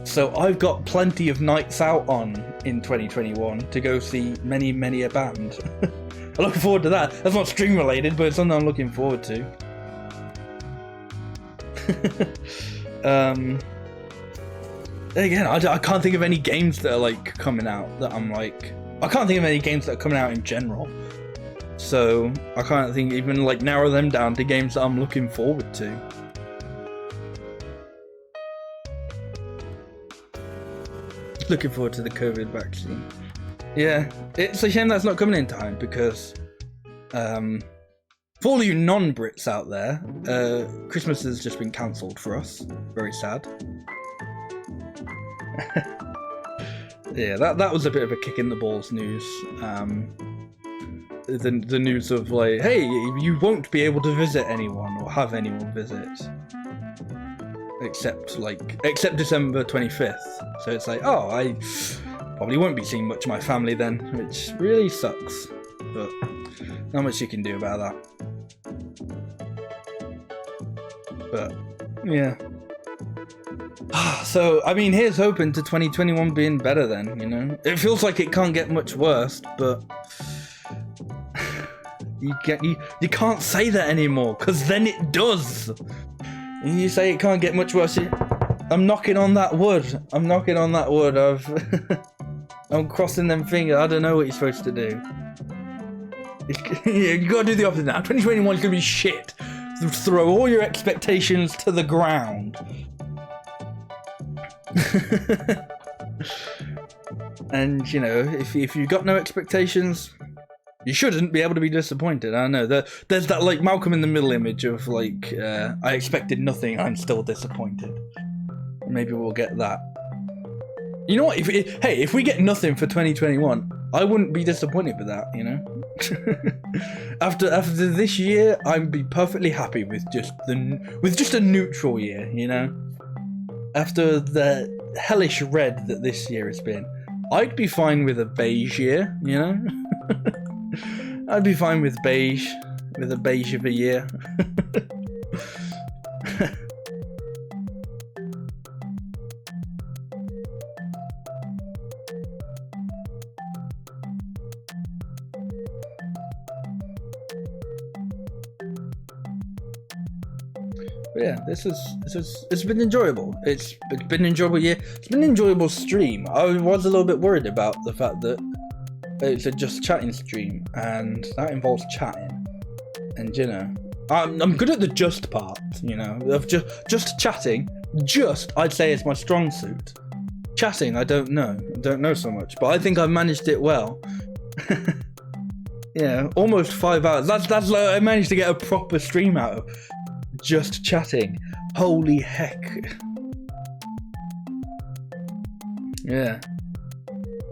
So I've got plenty of nights out on in 2021 to go see many a band. I'm looking forward to that. That's not stream related, but it's something I'm looking forward to. Again, I can't think of any games that are like coming out that I'm like, I can't think of any games that are coming out in general. So I can't think, even like narrow them down to games that I'm looking forward to. Looking forward to the COVID vaccine. Yeah, it's a shame that's not coming in time because, for all you non-Brits out there, Christmas has just been cancelled for us. Very sad. Yeah, that was a bit of a kick in the balls news. The news of like, hey, you won't be able to visit anyone or have anyone visit, except December 25th. So it's like, oh, I probably won't be seeing much of my family then, which really sucks. But not much you can do about that. But yeah. So, I mean, here's hoping to 2021 being better then, you know? It feels like it can't get much worse, but you can't say that anymore, because then it does. And you say it can't get much worse. I'm knocking on that wood. I'm crossing them fingers. I don't know what you're supposed to do. You gotta do the opposite now. 2021 is gonna be shit. Throw all your expectations to the ground. And you know, if you've got no expectations, you shouldn't be able to be disappointed. I know there's that like Malcolm in the Middle image of like, I expected nothing, I'm still disappointed. Maybe we'll get that. You know what? If we get nothing for 2021, I wouldn't be disappointed with that. You know, after this year, I'd be perfectly happy with just a neutral year. You know. after the hellish red that this year has been, I'd be fine with a beige year, you know? I'd be fine with beige, with a beige of a year. But yeah, it's been enjoyable. It's been an enjoyable year. It's been an enjoyable stream. I was a little bit worried about the fact that it's a just chatting stream, and that involves chatting. And you know, I'm good at the just part. You know, of just chatting. Just I'd say is my strong suit. Chatting, I don't know so much, but I think I've managed it well. Yeah, almost 5 hours. That's like I managed to get a proper stream out of just chatting. Holy heck. Yeah.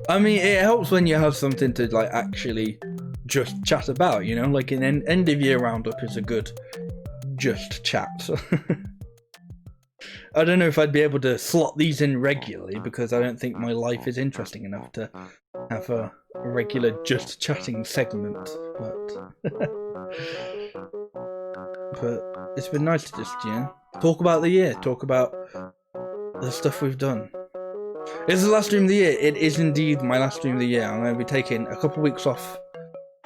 I mean, it helps when you have something to like actually just chat about, you know, like an end of year roundup is a good just chat. I don't know if I'd be able to slot these in regularly because I don't think my life is interesting enough to have a regular just chatting segment, but it's been nice to just, you know, talk about the year, talk about the stuff we've done. This is the last stream of the year. It is indeed my last stream of the year. I'm going to be taking a couple of weeks off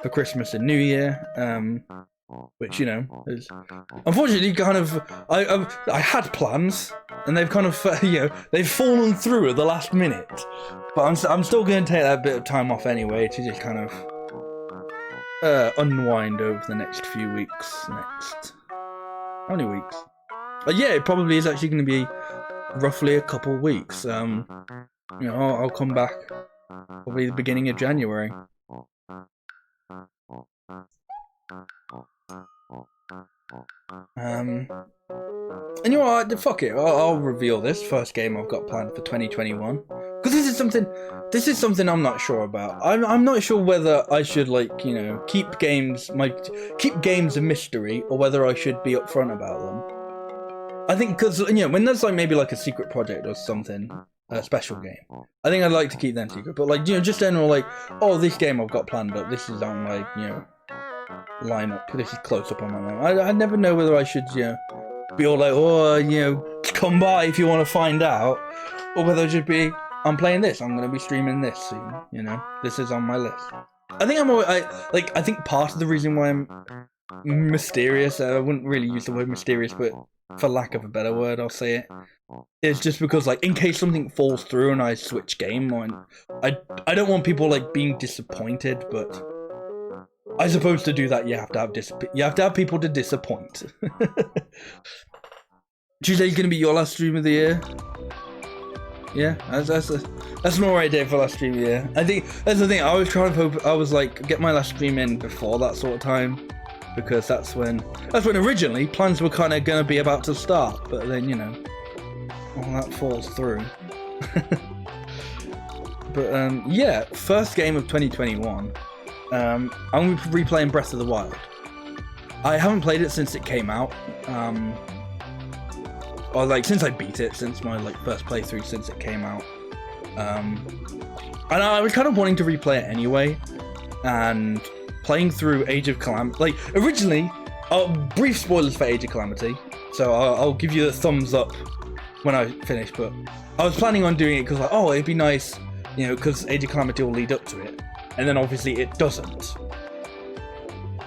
for Christmas and New Year, which, you know, is unfortunately kind of I had plans and they've kind of you know, they've fallen through at the last minute. But I'm still going to take that bit of time off anyway to just kind of unwind over the next few weeks. How many weeks? Yeah, it probably is actually going to be roughly a couple weeks. You know, I'll come back probably the beginning of January. And you know what? Fuck it. I'll reveal this first game I've got planned for 2021 because this is something I'm not sure about. I'm not sure whether I should, like, you know, keep games a mystery or whether I should be upfront about them. I think because, you know, when there's like maybe like a secret project or something, a special game, I think I'd like to keep them secret. But like, you know, just general like, oh, this game I've got planned up. This is on my, you know, lineup. This is close up on my lineup. I never know whether I should, you know, be all like, oh, you know, come by if you want to find out, or whether I should be, I'm playing this. I'm going to be streaming this soon. You know, this is on my list. I think I think part of the reason why I'm mysterious, I wouldn't really use the word mysterious, but for lack of a better word, I'll say it, is just because, like, in case something falls through and I switch game, I don't want people like being disappointed, but I suppose to do that you have to have people to disappoint. Tuesday's gonna be your last stream of the year. Yeah, that's an alright day for last stream of the year. I think that's the thing. I was trying to I was like get my last stream in before that sort of time, because that's when originally plans were kind of gonna be about to start, but then, you know, all that falls through. But yeah, first game of 2021. I'm going to be replaying Breath of the Wild. I haven't played it since it came out, or like since I beat it, since my like first playthrough since it came out. And I was kind of wanting to replay it anyway, and playing through Age of Calamity. Like originally, brief spoilers for Age of Calamity, so I'll give you a thumbs up when I finish. But I was planning on doing it because, like, oh, it'd be nice, you know, because Age of Calamity will lead up to it. And then obviously it doesn't.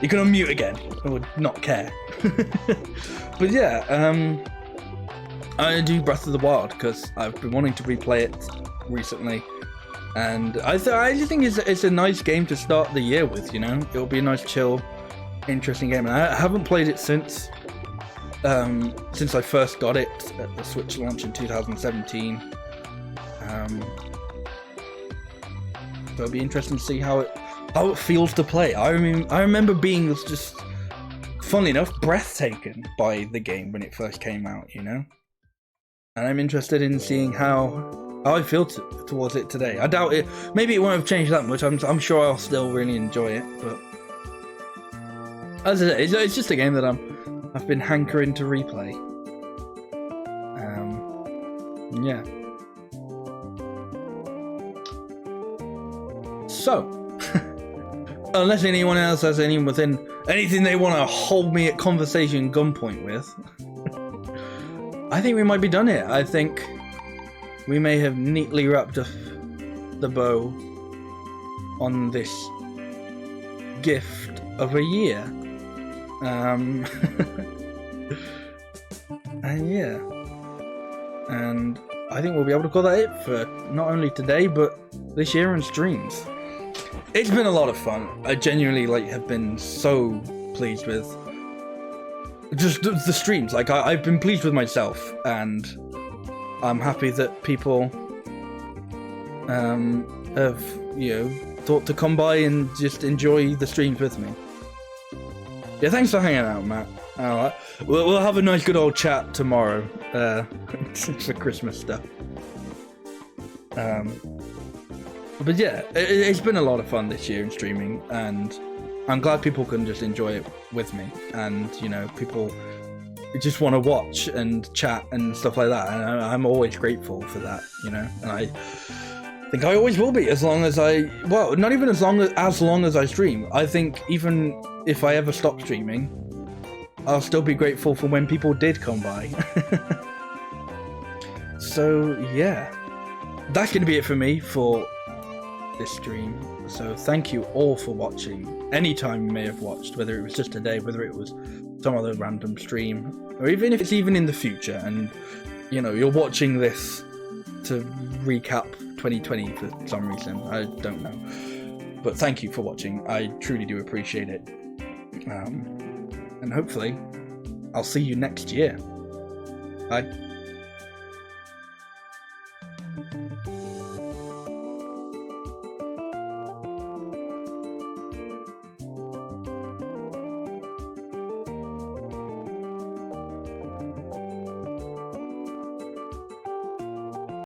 You can unmute again. I would not care. But yeah, I do Breath of the Wild because I've been wanting to replay it recently, and I just think it's a nice game to start the year with. You know, it'll be a nice, chill, interesting game. And I haven't played it since I first got it at the Switch launch in 2017. So it'll be interesting to see how it feels to play. I remember being just, funnily enough, breathtaken by the game when it first came out, you know? And I'm interested in seeing how I feel towards it today. I doubt it. Maybe it won't have changed that much. I'm sure I'll still really enjoy it, but as I say, it's just a game that I've been hankering to replay. Yeah. So, unless anyone else has anything they want to hold me at conversation gunpoint with, I think we might be done here. I think we may have neatly wrapped up the bow on this gift of a year. And yeah. And I think we'll be able to call that it for not only today, but this year in streams. It's been a lot of fun. I genuinely have been so pleased with just the streams. Like I've been pleased with myself, and I'm happy that people have thought to come by and just enjoy the streams with me. Yeah, thanks for hanging out, Matt. Alright, we'll have a nice good old chat tomorrow for Christmas stuff. But yeah, it's been a lot of fun this year in streaming, and I'm glad people can just enjoy it with me, and people just want to watch and chat and stuff like that, and I'm always grateful for that, and I think I always will be, as long as not even as long as I stream. I think even if I ever stop streaming, I'll still be grateful for when people did come by. So yeah, that's going to be it for me for this stream. So thank you all for watching. Anytime you may have watched, whether it was just today, whether it was some other random stream, or even if it's even in the future, and you're watching this to recap 2020 for some reason, I don't know. But thank you for watching. I truly do appreciate it. And hopefully I'll see you next year. Bye.